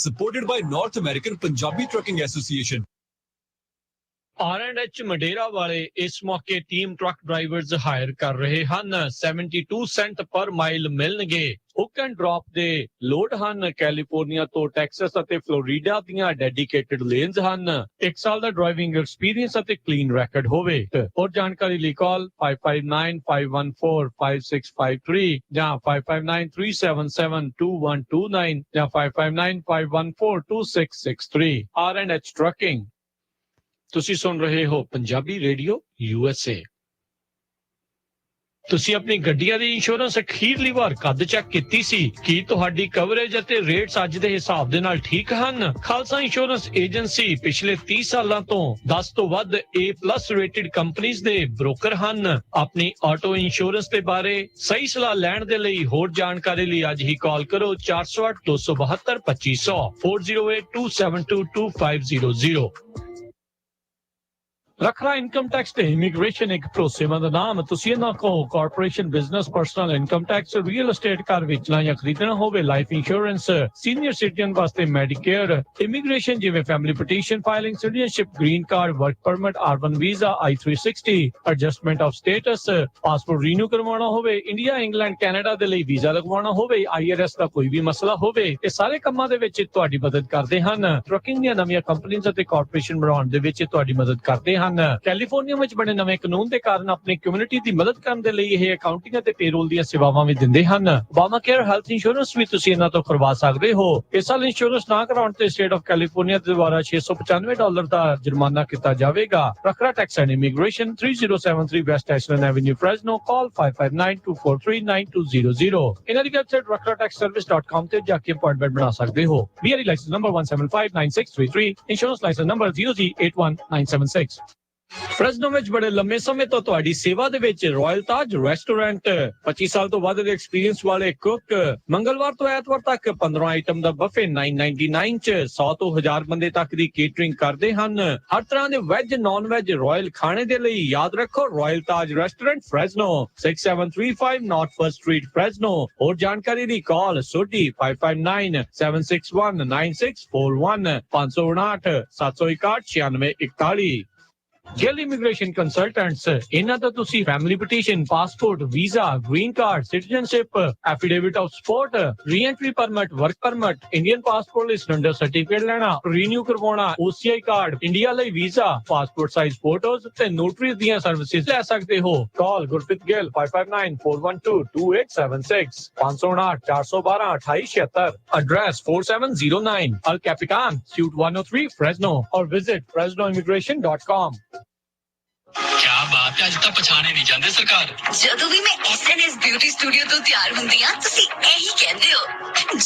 supported by North American Punjabi Trucking Association। R&H ਮੰਡੇਰਾ ਵਾਲੇ ਇਸ ਮੌਕੇ ਟੀਮ ਟਰੱਕ ਡਰਾਈਵਰਜ਼ ਹਾਇਰ ਕਰ ਰਹੇ ਹਨ। 72 ਸੈਂਟ ਪਰ ਮਾਈਲ ਮਿਲਣਗੇ। ਹੁੱਕ ਐਂਡ ਡ੍ਰੌਪ ਦੇ ਲੋਡ ਹਨ। ਕੈਲੀਫੋਰਨੀਆ ਤੋਂ ਟੈਕਸਸ ਅਤੇ ਫਲੋਰੀਡਾ ਦੀਆਂ ਡੈਡੀਕੇਟਡ ਲੇਨਸ ਹਨ। 1 ਸਾਲ ਦਾ ਡਰਾਈਵਿੰਗ ਐਕਸਪੀਰੀਅੰਸ ਅਤੇ ਕਲੀਨ ਰੈਕਡ ਹੋਵੇ। ਹੋਰ ਜਾਣਕਾਰੀ ਲਈ ਕਾਲ 5595145653 ਜਾਂ 5593772129 ਜਾਂ 5595142663। R&H trucking. ਤੁਸੀਂ ਸੁਣ ਰਹੇ ਹੋ ਪੰਜਾਬੀ ਰੇਡੀਓ USA। ਤੁਸੀਂ ਆਪਣੀ ਗੱਡੀਆਂ ਦੀ ਇੰਸ਼ੋਰੈਂਸ ਅਖੀਰਲੀ ਵਾਰ ਕਦ ਚੈੱਕ ਕੀਤੀ ਸੀ? ਕੀ ਤੁਹਾਡੀ ਕਵਰੇਜ ਅਤੇ ਰੇਟਸ ਅੱਜ ਦੇ ਹਿਸਾਬ ਦੇ ਨਾਲ ਠੀਕ ਹਨ? ਖਾਲਸਾ ਇੰਸ਼ੋਰੈਂਸ ਏਜੰਸੀ ਪਿਛਲੇ 30 ਸਾਲਾਂ ਤੋਂ 10 ਤੋਂ ਵੱਧ A+ ਰੇਟਡ ਕੰਪਨੀਆਂ ਦੇ ਬ੍ਰੋਕਰ ਹਨ। ਆਪਣੀ ਆਟੋ ਇੰਸ਼ੋਰੈਂਸ ਦੇ ਬਾਰੇ ਸਹੀ ਸਲਾਹ ਲੈਣ ਦੇ ਲਈ ਹੋਰ ਜਾਣਕਾਰੀ ਲਈ ਅੱਜ ਹੀ ਕਾਲ ਕਰੋ 408 272 2500 408 272 2500। ਰੱਖਣਾ ਇਨਕਮ ਟੈਕਸ ਤੇ ਇਮੀਗ੍ਰੇਸ਼ਨ ਇੱਕ ਭਰੋਸੇਮੰਦ ਨਾਮ। ਤੁਸੀਂ ਇਹਨਾਂ ਕੋਲ corporation, business, personal income tax, real estate ਘਰ ਵੇਚਣਾ ਜਾਂ ਖਰੀਦਣਾ ਹੋਵੇ, ਲਾਈਫ ਇੰਸ਼ੋਰੈਂਸ, ਸੀਨੀਅਰ ਸਿਟੀਜ਼ਨ ਵਾਸਤੇ ਮੈਡੀਕੇਅਰ, ਇਮੀਗ੍ਰੇਸ਼ਨ ਜਿਵੇਂ family petition filing, citizenship, green card, work permit, R1 visa, I-360, adjustment of status, passport renew ਕਰਵਾਉਣਾ ਹੋਵੇ, ਇੰਡੀਆ, ਇੰਗਲੈਂਡ, ਕੈਨੇਡਾ ਦੇ ਲਈ ਵੀਜ਼ਾ ਲਗਵਾਉਣਾ ਹੋਵੇ, IRS ਦਾ ਕੋਈ ਵੀ ਮਸਲਾ ਹੋਵੇ, ਇਹ ਸਾਰੇ ਕੰਮਾਂ ਦੇ ਵਿੱਚ ਤੁਹਾਡੀ ਮਦਦ ਕਰਦੇ ਹਨ। ਟਰੱਕਿੰਗ ਦੀਆਂ ਨਵੀਆਂ ਕੰਪਨੀਆਂ ਅਤੇ ਕਾਰਪੋਰੇਸ਼ਨ ਬਣਾਉਣ ਦੇ ਵਿੱਚ ਤੁਹਾਡੀ ਮਦਦ ਕਰਦੇ ਹਨ। ਕੈਲੀਫੋਰਨੀਆ ਵਿੱਚ ਬਣੇ ਨਵੇਂ ਕਾਨੂੰਨ ਦੇ ਕਾਰਨ ਆਪਣੀ ਕਮਿਊਨਿਟੀ ਦੀ ਮਦਦ ਕਰਨ ਦੇ ਲਈ ਇਹ ਅਕਾਊਂਟਿੰਗ ਅਤੇ ਪੇਰੋਲ ਦੀਆਂ ਸੇਵਾਵਾਂ ਵੀ ਦਿੰਦੇ ਹਨ। ਓਬਾਮਾ ਕੇਅਰ ਹੈਲਥ ਇੰਸ਼ੋਰੈਂਸ ਵੀ ਤੁਸੀਂ ਇਹਨਾਂ ਤੋਂ ਕਰਵਾ ਸਕਦੇ ਹੋ। ਇਸ ਸਾਲ ਇੰਸ਼ੋਰੈਂਸ ਨਾ ਕਰਾਉਣ ਤੇ ਸਟੇਟ ਆਫ ਕੈਲੀਫੋਰਨੀਆ ਦੇ ਦੁਆਰਾ $695 ਦਾ ਜੁਰਮਾਨਾ ਕੀਤਾ ਜਾਵੇਗਾ। Rakhra tax and immigration 3073 west Ashland avenue, Fresno. Call 5592439200। ਇਹਨਾਂ ਦੀ ਵੈਬਸਾਈਟ rakhrataxservice.com ਤੇ ਜਾ ਕੇ ਅਪਾਇੰਟਮੈਂਟ ਬਣਾ ਸਕਦੇ ਹੋ। BRE license number 1759633, insurance license number 0G81976। Fresno ਵਿੱਚ ਬੜੇ ਲੰਮੇ ਸਮੇਂ ਤੋਂ ਤੁਹਾਡੀ ਸੇਵਾ ਦੇ ਵਿੱਚ ਰਾਇਲ ਤਾਜ ਰੈਸਟੋਰੈਂਟ, 25 ਸਾਲ ਤੋਂ ਵੱਧ ਦੇ ਐਕਸਪੀਰੀਅੰਸ ਵਾਲੇ ਕੁੱਕ, ਮੰਗਲਵਾਰ ਤੋਂ ਐਤਵਾਰ ਤੱਕ 15 ਆਈਟਮ ਦਾ ਬਫੇ 999 ਚ 100 ਤੋਂ 1000 ਬੰਦੇ ਤੱਕ ਦੀ ਕੇਟਰਿੰਗ ਕਰਦੇ ਹਨ। ਹਰ ਤਰ੍ਹਾਂ ਦੇ ਵੈਜ, ਨਾਨ ਵੈਜ, ਰਾਇਲ ਖਾਣੇ ਦੇ ਲਈ ਯਾਦ ਰੱਖੋ royal Taj restaurant, Fresno, 6735 north first street, Fresno. ਹੋਰ ਜਾਣਕਾਰੀ ਦੀ call Sodhi 5597619641 559 761 9641। Gill immigration consultants, ਇਹਨਾਂ ਤੋਂ ਤੁਸੀਂ family petition, passport, visa, green card, citizenship, affidavit of support, re-entry permit, work permit, Indian passport ਲਈ ਸਿਲੰਡਰ ਸਰਟੀਫਿਕੇਟ ਲੈਣਾ, ਰੀਨਿਊ ਕਰਵਾਉਣਾ, OCI ਕਾਰਡ, ਇੰਡੀਆ ਲਈ ਵੀਜ਼ਾ, ਪਾਸਪੋਰਟ ਸਾਈਜ਼ ਫੋਟੋਜ਼ ਤੇ ਨੋਟਰੀ ਦੀਆਂ ਸਰਵਿਸਿਜ਼ ਲੈ ਸਕਦੇ ਹੋ। ਕਾਲ Gurpreet Gill 5594122876 559 412 2876। Address 4709 Al Capitan, Suite 103, Fresno, or visit fresnoimmigration.com। क्या बात है, ਅੱਜ ਤਾਂ ਪਛਾਣੇ ਨਹੀਂ ਜਾਂਦੇ ਸਰਕਾਰ। ਜਦੋਂ ਵੀ ਮੈਂ SNS ਬਿਊਟੀ ਸਟੂਡੀਓ ਤੋਂ ਤਿਆਰ ਹੁੰਦੀ ਆ, ਤੁਸੀਂ ਇਹੀ ਕਹਿੰਦੇ ਹੋ।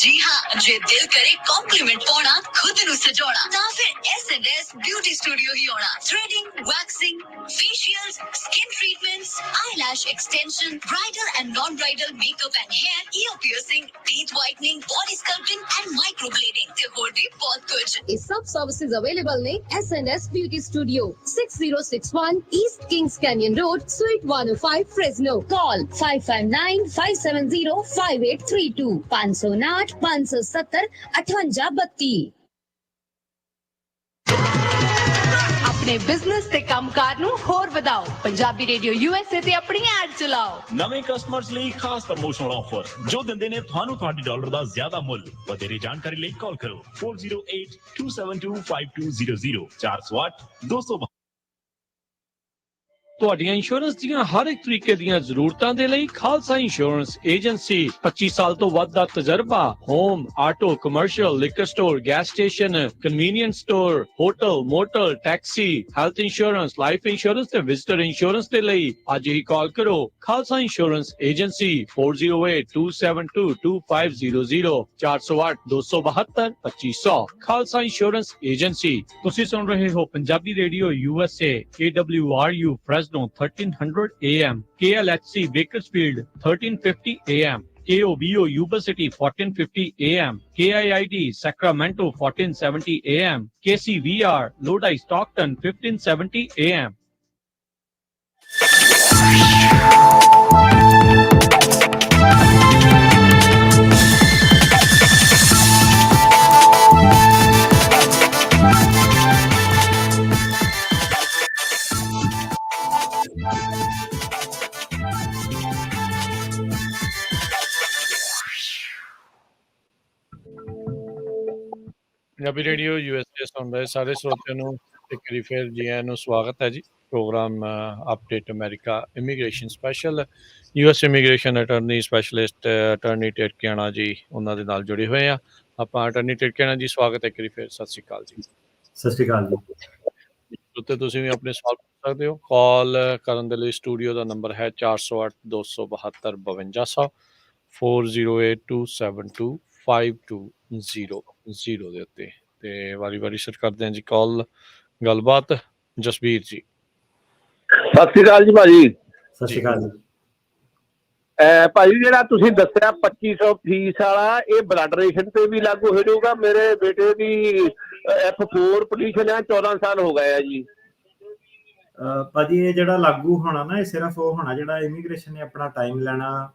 ਜੀ ਹਾਂ, ਜੇ ਦਿਲ ਕਰੇ ਕੰਪਲੀਮੈਂਟ ਪਾਉਣਾ, ਖੁਦ ਨੂੰ ਸਜਾਉਣਾ, ਤਾਂ ਫਿਰ SNS ਬਿਊਟੀ ਸਟੂਡੀਓ ਹੀ ਆਉਣਾ। Threading, waxing, facials, skin treatments, eyelash extension, bridal and non-bridal makeup and hair, ear piercing, teeth whitening, body sculpting and microblading ਤੇ ਹੋਰ ਵੀ ਬਹੁਤ ਕੁਝ। ਇਹ ਸਭ ਸਰਵਿਸਿਜ਼ ਅਵੇਲੇਬਲ ਨੇ SNS beauty studio, 6061 East Kings Canyon Road, Suite 105, Fresno. Call 5595705832 559 570 5832। ਆਪਣੇ business ਤੇ ਕੰਮਕਾਰ ਨੂੰ ਹੋਰ ਵਧਾਓ। ਪੰਜਾਬੀ ਰੇਡੀਓ USA ਤੇ ਆਪਣੀ ਐਡ ਚਲਾਓ। ਨਵੇਂ ਕਸਟਮਰਸ ਲਈ ਖਾਸ ਪ੍ਰਮੋਸ਼ਨਲ ਆਫਰ ਜੋ ਦਿੰਦੇ ਨੇ ਤੁਹਾਨੂੰ ਤੁਹਾਡੇ ਡਾਲਰ ਦਾ ਜ਼ਿਆਦਾ ਮੁੱਲ। ਵਧੇਰੇ ਜਾਣਕਾਰੀ ਲਈ ਕਾਲ ਕਰੋ 4082725200 408 212। ਤੁਹਾਡੀਆਂ ਇੰਸ਼ੋਰੈਂਸ ਦੀਆਂ ਹਰ ਇੱਕ ਤਰੀਕੇ ਦੀਆਂ ਜ਼ਰੂਰਤਾਂ ਦੇ ਲਈ ਖਾਲਸਾ ਇੰਸ਼ੋਰੈਂਸ ਏਜੰਸੀ, 25 ਸਾਲ ਤੋਂ ਵੱਧ ਦਾ ਤਜਰਬਾ। Home, auto, commercial, liquor store, gas station, convenience store, hotel, motor, taxi, health insurance, life insurance ਤੇ ਵਿਜ਼ਟਰ ਇੰਸ਼ੋਰੈਂਸ ਦੇ ਲਈ ਅੱਜ ਹੀ ਕਾਲ ਕਰੋ Khalsa insurance agency 4082722500 408 272 2500। Khalsa insurance agency. ਤੁਸੀਂ ਸੁਣ ਰਹੇ ਹੋ Punjabi radio USA, KWRU Fresno 1300 AM, KLHC Bakersfield 1350 AM, KOBO Yuba City 1450 AM, KIID Sacramento 1470 AM, KCVR Lodi Stockton 1570 AM। Punjabi radio USA ਸੁਣ ਰਹੇ ਸਾਰੇ ਸਰੋਤਿਆਂ ਨੂੰ ਇੱਕ ਵਾਰੀ ਫਿਰ ਜੀ ਆਇਆਂ ਨੂੰ ਸਵਾਗਤ ਹੈ ਜੀ। Programme update America immigration special, US immigration attorney specialist attorney Tirkiana ji ਉਹਨਾਂ ਦੇ ਨਾਲ ਜੁੜੇ ਹੋਏ ਆ ਆਪਾਂ। ਅਟਰਨੀ ਟਿਰਕਿਆਣਾ ਜੀ, ਸਵਾਗਤ ਹੈ ਇੱਕ ਵਾਰੀ ਫਿਰ, ਸਤਿ ਸ਼੍ਰੀ ਅਕਾਲ ਜੀ। ਸਤਿ ਸ਼੍ਰੀ ਅਕਾਲ ਜੀ। ਉੱਤੇ ਤੁਸੀਂ ਵੀ ਆਪਣੇ ਸਵਾਲ ਪੁੱਛ ਸਕਦੇ ਹੋ। ਕਾਲ ਕਰਨ ਦੇ ਲਈ ਸਟੂਡੀਓ ਦਾ ਨੰਬਰ ਹੈ 408 272 5200 4082725200 ਦੇ ਉੱਤੇ। ਤੇ ਵਾਰੀ ਸਿਰ ਕਰਦੇ ਹਾਂ ਜੀ ਕਾਲ ਗੱਲਬਾਤ। ਜਸਬੀਰ ਜੀ ਸਤਿ ਸ਼੍ਰੀ ਅਕਾਲ ਜੀ ਭਾਜੀ। ਸਤਿ ਸ਼੍ਰੀ ਅਕਾਲ ਜੀ। ਭਾਜੀ ਜਿਹੜਾ ਤੁਸੀਂ ਦੱਸਿਆ 2500 ਫੀਸ ਵਾਲਾ, ਇਹ ਬਲੱਡ ਰੇਸ਼ਨ ਤੇ ਵੀ ਲਾਗੂ ਹੋ ਜਾਊਗਾ? ਮੇਰੇ ਬੇਟੇ ਦੀ F4 ਪੋਜੀਸ਼ਨ ਹੈ, 14 ਸਾਲ ਹੋ ਗਏ ਆ ਜੀ। ਭਾਜੀ ਇਹ ਜਿਹੜਾ ਲਾਗੂ ਹੋਣਾ ਨਾ, ਇਹ ਸਿਰਫ ਉਹ ਹੋਣਾ ਜਿਹੜਾ ਇਮੀਗ੍ਰੇਸ਼ਨ ਨੇ ਆਪਣਾ ਟਾਈਮ ਲੈਣਾ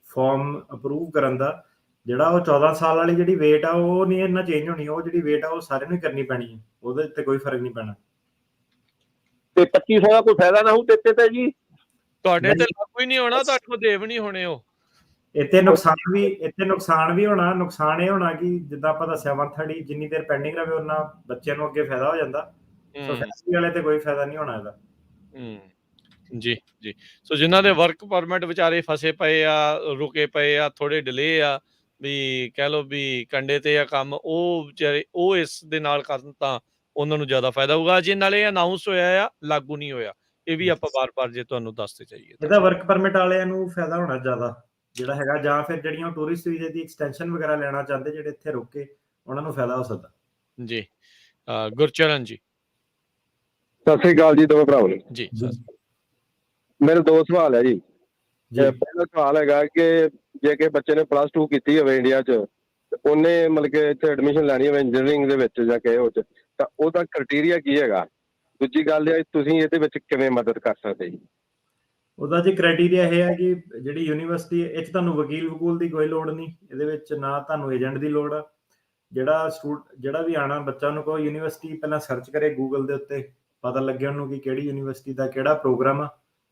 ਫਾਰਮ ਅਪਰੂਵ ਕਰਨ ਦਾ। ਜਿਹੜਾ ਉਹ 14 ਸਾਲ ਵਾਲੀ ਜਿਹੜੀ ਵੇਟ ਆ ਉਹ ਨਹੀਂ ਇੰਨਾ ਚੇਂਜ ਹੋਣੀ। ਉਹ ਜਿਹੜੀ ਵੇਟ ਆ ਉਹ ਸਾਰਿਆਂ ਨੂੰ ਹੀ ਕਰਨੀ ਪੈਣੀ ਹੈ, ਉਹਦੇ ਉੱਤੇ ਕੋਈ ਫਰਕ ਨਹੀਂ ਪੈਣਾ। ਤੇ 2500 ਦਾ ਕੋਈ ਫਾਇਦਾ ਨਾ ਹੋਊ ਦਿੱਤੇ ਤੇ ਜੀ? ਤੁਹਾਡੇ ਤੇ ਲਾਗੂ ਹੀ ਨਹੀਂ ਹੋਣਾ, ਤੁਹਾਡੇ ਕੋਲ ਦੇਵ ਨਹੀਂ ਹੋਣੇ ਉਹ। ਇੱਥੇ ਨੁਕਸਾਨ ਵੀ ਹੋਣਾ। ਨੁਕਸਾਨ ਇਹ ਹੋਣਾ ਕਿ ਜਿੱਦਾਂ ਆਪਾਂ ਦੱਸਿਆ 130 ਜਿੰਨੀ ਦੇਰ ਪੈਂਡਿੰਗ ਰਵੇ ਉਹਨਾਂ ਬੱਚਿਆਂ ਨੂੰ ਅੱਗੇ ਫਾਇਦਾ ਹੋ ਜਾਂਦਾ। ਸੋ ਫੈਸਿਲਿਟੀ ਵਾਲੇ ਤੇ ਕੋਈ ਫਾਇਦਾ ਨਹੀਂ ਹੋਣਾ ਇਹਦਾ। ਜੀ ਸੋ ਜਿਨ੍ਹਾਂ ਦੇ ਵਰਕ ਪਰਮਿਟ ਵਿਚਾਰੇ ਫਸੇ ਪਏ ਆ, ਰੁਕੇ ਪਏ ਆ, ਥੋੜੇ ਡਿਲੇ ਆ, ਵੀ ਕਹਿ ਲਓ ਵੀ ਕੰਡੇ ਤੇ ਆ ਕੰਮ, ਉਹ ਵਿਚਾਰੇ ਉਹ ਇਸ ਦੇ ਨਾਲ ਕਰਨ ਤਾਂ ਉਹਨਾਂ ਨੂੰ ਜ਼ਿਆਦਾ ਫਾਇਦਾ ਹੋਊਗਾ। ਜੇ ਨਾਲੇ ਅਨਾਉਂਸ ਹੋਇਆ ਆ, ਲਾਗੂ ਨਹੀਂ ਹੋਇਆ। ਇਹ ਵੀ ਆਪਾਂ ਬਾਰ-ਬਾਰ ਜੇ ਤੁਹਾਨੂੰ ਦੱਸਦੇ ਚਾਹੀਏ ਇਹਦਾ ਵਰਕ ਪਰਮਿਟ ਵਾਲਿਆਂ ਨੂੰ ਫਾਇਦਾ ਹੋਣਾ ਜ਼ਿਆਦਾ ਜਿਹੜਾ ਹੈਗਾ, ਜਾਂ ਫਿਰ ਜਿਹੜੀਆਂ ਟੂਰਿਸਟ ਵੀਜ਼ੇ ਦੀ ਐਕਸਟੈਂਸ਼ਨ ਵਗੈਰਾ ਲੈਣਾ ਚਾਹੁੰਦੇ ਜਿਹੜੇ ਇੱਥੇ ਰੁਕ ਕੇ, ਉਹਨਾਂ ਨੂੰ ਫਾਇਦਾ ਹੋ ਸਕਦਾ ਜੀ। ਗੁਰਚਰਨ ਜੀ ਸਤਿ ਸ਼੍ਰੀ ਅਕਾਲ ਜੀ ਦੋਵੇਂ ਭਰਾਵਾਂ ਨੂੰ। ਜੀ ਮੇਰੇ ਦੋ ਸਵਾਲ ਹੈ ਜੀ। ਪਹਿਲਾ ਸਵਾਲ ਹੈਗਾ ਕਿ ਜੇ ਕਿ ਬੱਚੇ ਨੇ +2 ਕੀਤੀ ਹੋਵੇ ਇੰਡੀਆ 'ਚ, ਉਹਨੇ ਮਤਲਬ ਕਿ ਇੱਥੇ ਐਡਮਿਸ਼ਨ ਲੈਣੀ ਹੋਵੇ ਇੰਜੀਨੀਅਰਿੰਗ ਦੇ ਵਿੱਚ ਜਾਂ ਕਿਸੇ ਉਹ 'ਚ, ਤਾਂ ਉਹਦਾ ਕ੍ਰਾਈਟੇਰੀਆ ਕੀ ਹੈਗਾ? ਦੂਜੀ ਗੱਲ ਹੈ ਤੁਸੀਂ ਇਹਦੇ ਵਿੱਚ ਕਿਵੇਂ ਮਦਦ ਕਰ ਸਕਦੇ ਜੀ? ਉਹਦਾ ਜੀ ਕ੍ਰਾਈਟੇਰੀਆ ਇਹ ਹੈ ਕਿ ਜਿਹੜੀ ਯੂਨੀਵਰਸਿਟੀ ਇਹ 'ਚ ਤੁਹਾਨੂੰ ਵਕੂਲ ਦੀ ਕੋਈ ਲੋੜ ਨਹੀਂ। ਇਹਦੇ ਵਿੱਚ ਨਾ ਤੁਹਾਨੂੰ ਏਜੰਟ ਦੀ ਲੋੜ ਆ। ਜਿਹੜਾ ਵੀ ਆਣਾ ਬੱਚਾ, ਉਹਨੂੰ ਕਹੋ ਯੂਨੀਵਰਸਿਟੀ ਪਹਿਲਾਂ ਸਰਚ ਕਰੇ ਗੂਗਲ ਦੇ ਉੱਤੇ, ਪਤਾ ਲੱਗੇ ਉਹਨੂੰ ਕਿ ਕਿਹੜੀ ਯੂਨੀਵਰਸਿਟੀ ਦਾ ਕਿਹੜਾ ਪ੍ਰੋਗਰਾਮ ਆ,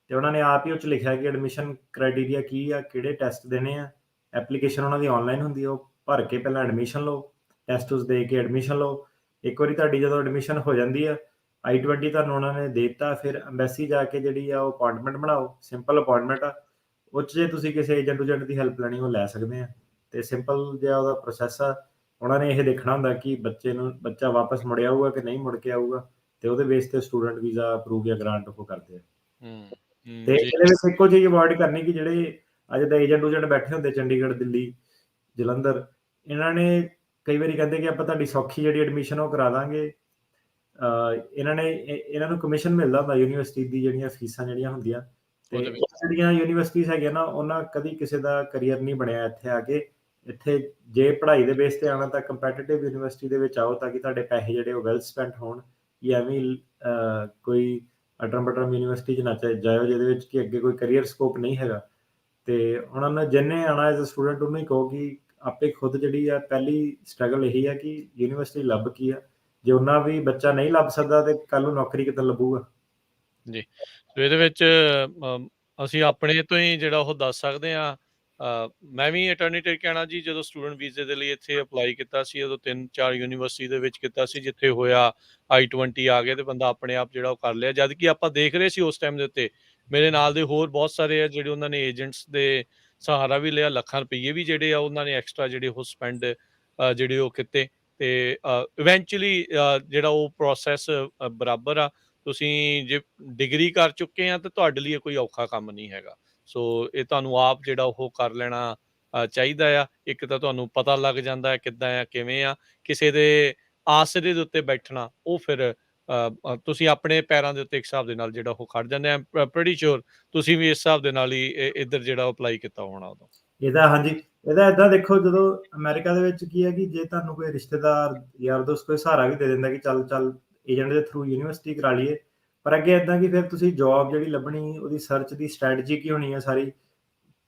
ਤੇ ਉਹਨਾਂ ਨੇ ਆਪ ਹੀ ਉਹ 'ਚ ਲਿਖਿਆ ਕਿ ਐਡਮਿਸ਼ਨ ਕ੍ਰਾਈਟੇਰੀਆ ਕੀ ਆ, ਕਿਹੜੇ ਟੈਸਟ ਦੇਣੇ ਆ। ਐਪਲੀਕੇਸ਼ਨ ਉਹਨਾਂ ਦੀ ਆਨਲਾਈਨ ਹੁੰਦੀ ਆ, ਉਹ ਭਰ ਕੇ ਪਹਿਲਾਂ ਐਡਮਿਸ਼ਨ ਲਓ, ਟੈਸਟ ਉਸ ਦੇ ਕੇ ਐਡਮਿਸ਼ਨ ਲਓ। ਇੱਕ ਵਾਰੀ ਤੁਹਾਡੀ ਜਦੋਂ ਐਡਮਿਸ਼ਨ ਹੋ ਜਾਂਦੀ ਆ, I-20 ਤੁਹਾਨੂੰ ਉਹਨਾਂ ਨੇ ਦੇ ਦਿੱਤਾ, ਫਿਰ ਐਮਬੈਸੀ ਜਾ ਕੇ ਜਿਹੜੀ ਆ ਉਹ ਅਪਾਇੰਟਮੈਂਟ ਬਣਾਓ। ਸਿੰਪਲ ਅਪਾਇੰਟਮੈਂਟ ਆ, ਉਹ 'ਚ ਜੇ ਤੁਸੀਂ ਕਿਸੇ ਏਜੰਟ ਦੀ ਹੈਲਪ ਲੈਣੀ ਉਹ ਲੈ ਸਕਦੇ ਆ। ਤੇ ਸਿੰਪਲ ਜਿਹਾ ਉਹਦਾ ਪ੍ਰੋਸੈਸ ਆ। ਉਹਨਾਂ ਨੇ ਇਹ ਦੇਖਣਾ ਹੁੰਦਾ ਕਿ ਬੱਚਾ ਵਾਪਸ ਮੁੜ ਆਊਗਾ ਕਿ ਨਹੀਂ ਮੁੜ ਕੇ ਆਊਗਾ, ਤੇ ਉਹਦੇ ਬੇਸ ਤੇ ਸਟੂਡੈਂਟ ਵੀਜ਼ਾ ਅਪਰੂਵ ਜਾਂ ਗ੍ਰਾਂਟ ਉਹ ਕਰਦੇ ਆ। ਤੇ ਇਹਦੇ ਵਿੱਚ ਇੱਕੋ ਚੀਜ਼ ਅਵੋਇਡ ਕਰਨੀ ਕਿ ਜਿਹੜੇ ਅੱਜ ਦਾ ਏਜੰਟ ਬੈਠੇ ਹੁੰਦੇ ਚੰਡੀਗੜ੍ਹ, ਦਿੱਲੀ, ਜਲੰਧਰ, ਇਹਨਾਂ ਨੇ ਕਈ ਵਾਰੀ ਕਹਿੰਦੇ ਕਿ ਆਪਾਂ ਤੁਹਾਡੀ ਸੌਖੀ ਜਿਹੜੀ ਐਡਮਿਸ਼ਨ ਉਹ ਕਰਾ ਦਾਂਗੇ। ਇਹਨਾਂ ਨੂੰ ਕਮਿਸ਼ਨ ਮਿਲਦਾ ਹੁੰਦਾ ਯੂਨੀਵਰਸਿਟੀ ਦੀ ਜਿਹੜੀਆਂ ਫੀਸਾਂ ਜਿਹੜੀਆਂ ਹੁੰਦੀਆਂ। ਤੇ ਜਿਹੜੀਆਂ ਯੂਨੀਵਰਸਿਟੀਜ਼ ਹੈਗੀਆਂ ਨਾ, ਉਹਨਾਂ ਕਦੀ ਕਿਸੇ ਦਾ ਕਰੀਅਰ ਨਹੀਂ ਬਣਿਆ ਇੱਥੇ ਆ ਕੇ। ਇੱਥੇ ਜੇ ਪੜ੍ਹਾਈ ਦੇ ਬੇਸ ਤੇ ਆਉਣਾ ਤਾਂ ਕੰਪੈਟੀਟਿਵ ਯੂਨੀਵਰਸਿਟੀ ਦੇ ਵਿੱਚ ਆਓ, ਤਾਂ ਕਿ ਤੁਹਾਡੇ ਪੈਸੇ ਜਿਹੜੇ ਉਹ ਵੈਲ ਸਪੈਂਟ ਹੋਣ। ਜਾਂ ਐਵੇਂ ਕੋਈ ਅਟਰਮ ਯੂਨੀਵਰਸਿਟੀ 'ਚ ਨਾ ਜਾਇਓ ਜਿਹਦੇ ਵਿੱਚ ਕਿ ਅੱਗੇ ਕੋਈ ਕਰੀਅਰ ਸਕੋਪ ਨਹੀਂ ਹੈਗਾ। ਤੇ ਉਹਨਾਂ ਨੂੰ ਜਿਹਨੇ ਆਉਣਾ ਐਜ਼ ਅ ਸਟੂਡੈਂਟ ਉਹਨੂੰ ਹੀ ਕਹੋ ਕਿ ਆਪੇ ਖੁਦ ਜਿਹੜੀ ਆ ਪਹਿਲੀ ਸਟਰਗਲ ਇਹੀ ਆ ਕਿ ਯੂਨੀਵਰਸਿਟੀ ਲੱਭ ਕੀ ਆ। ਜੇ ਉਹਨਾਂ ਵੀ ਬੱਚਾ ਨਹੀਂ ਲੱਭ ਸਕਦਾ ਤੇ ਕੱਲ ਨੂੰ ਨੌਕਰੀ ਕਿੱਦਾਂ ਲੱਭੂਗਾ ਜੀ। ਸੋ ਇਹਦੇ ਵਿੱਚ ਅਸੀਂ ਆਪਣੇ ਤੋਂ ਹੀ ਜਿਹੜਾ ਉਹ ਦੱਸ ਸਕਦੇ ਹਾਂ। ਮੈਂ ਵੀ ਅਟਰਨੀ ਟੇਕ ਕਹਿਣਾ ਜੀ, ਜਦੋਂ ਸਟੂਡੈਂਟ ਵੀਜ਼ੇ ਦੇ ਲਈ ਇੱਥੇ ਅਪਲਾਈ ਕੀਤਾ ਸੀ, ਉਦੋਂ 3-4 ਯੂਨੀਵਰਸਿਟੀ ਦੇ ਵਿੱਚ ਕੀਤਾ ਸੀ। ਜਿੱਥੇ ਹੋਇਆ I-20 ਆ ਗਏ ਤੇ ਬੰਦਾ ਆਪਣੇ ਆਪ ਜਿਹੜਾ ਉਹ ਕਰ ਲਿਆ। ਜਦ ਕਿ ਆਪਾਂ ਦੇਖ ਰਹੇ ਸੀ ਉਸ ਟਾਈਮ ਦੇ ਉੱਤੇ ਮੇਰੇ ਨਾਲ ਦੇ ਹੋਰ ਬਹੁਤ ਸਾਰੇ ਆ ਜਿਹੜੇ ਉਹਨਾਂ ਨੇ ਏਜੰਟਸ ਦੇ ਸਹਾਰਾ ਵੀ ਲਿਆ, ਲੱਖਾਂ ਰੁਪਈਏ ਵੀ ਜਿਹੜੇ ਆ ਉਹਨਾਂ ਨੇ ਐਕਸਟਰਾ ਜਿਹੜੇ ਉਹ ਸਪੈਂਡ ਜਿਹੜੇ ਉਹ ਕੀਤੇ। ਤੇ ਇਵੈਂਚੁਅਲੀ ਜਿਹੜਾ ਉਹ ਪ੍ਰੋਸੈਸ ਬਰਾਬਰ ਆ। ਤੁਸੀਂ ਜੇ ਡਿਗਰੀ ਕਰ ਚੁੱਕੇ ਆ ਤਾਂ ਤੁਹਾਡੇ ਲਈ ਕੋਈ ਔਖਾ ਕੰਮ ਨਹੀਂ ਹੈਗਾ। ਸੋ ਇਹ ਤੁਹਾਨੂੰ ਆਪ ਜਿਹੜਾ ਉਹ ਕਰ ਲੈਣਾ ਚਾਹੀਦਾ ਆ। ਇੱਕ ਤਾਂ ਤੁਹਾਨੂੰ ਪਤਾ ਲੱਗ ਜਾਂਦਾ ਹੈ ਕਿੱਦਾਂ ਆ, ਕਿਵੇਂ ਆ। ਕਿਸੇ ਦੇ ਆਸਰੇ ਦੇ ਉੱਤੇ ਬੈਠਣਾ, ਉਹ ਫਿਰ ਤੁਸੀਂ ਆਪਣੇ ਪੈਰਾਂ ਦੇ ਉੱਤੇ ਇੱਕ ਹਿਸਾਬ ਦੇ ਨਾਲ ਜਿਹੜਾ ਉਹ ਖੜ ਜਾਂਦੇ ਆ। ਪ੍ਰੀਟੀ ਸ਼ੋਰ ਤੁਸੀਂ ਵੀ ਇਸ ਹਿਸਾਬ ਦੇ ਨਾਲ ਹੀ ਇੱਧਰ ਜਿਹੜਾ ਅਪਲਾਈ ਕੀਤਾ ਹੋਣਾ ਉਦੋਂ। ਹਾਂਜੀ, ਇਹਦਾ ਏਦਾਂ ਦੇਖੋ, ਜਦੋਂ ਅਮਰੀਕਾ ਦੇ ਵਿੱਚ ਕੀ ਹੈ ਕਿ ਜੇ ਤੁਹਾਨੂੰ ਕੋਈ ਰਿਸ਼ਤੇਦਾਰ, ਯਾਰ ਦੋਸਤ ਕੋਈ ਸਹਾਰਾ ਵੀ ਦੇ ਦਿੰਦਾ ਕਿ ਚੱਲ ਏਜੰਟ ਦੇ ਥਰੂ ਯੂਨੀਵਰਸਿਟੀ ਕਰਾ ਲਈਏ, ਪਰ ਅੱਗੇ ਏਦਾਂ ਕਿ ਫਿਰ ਤੁਸੀਂ ਜੌਬ ਜਿਹੜੀ ਲੱਭਣੀ, ਉਹਦੀ ਸਰਚ ਦੀ ਸਟ੍ਰੈਟਜੀ ਕੀ ਹੋਣੀ ਹੈ ਸਾਰੀ,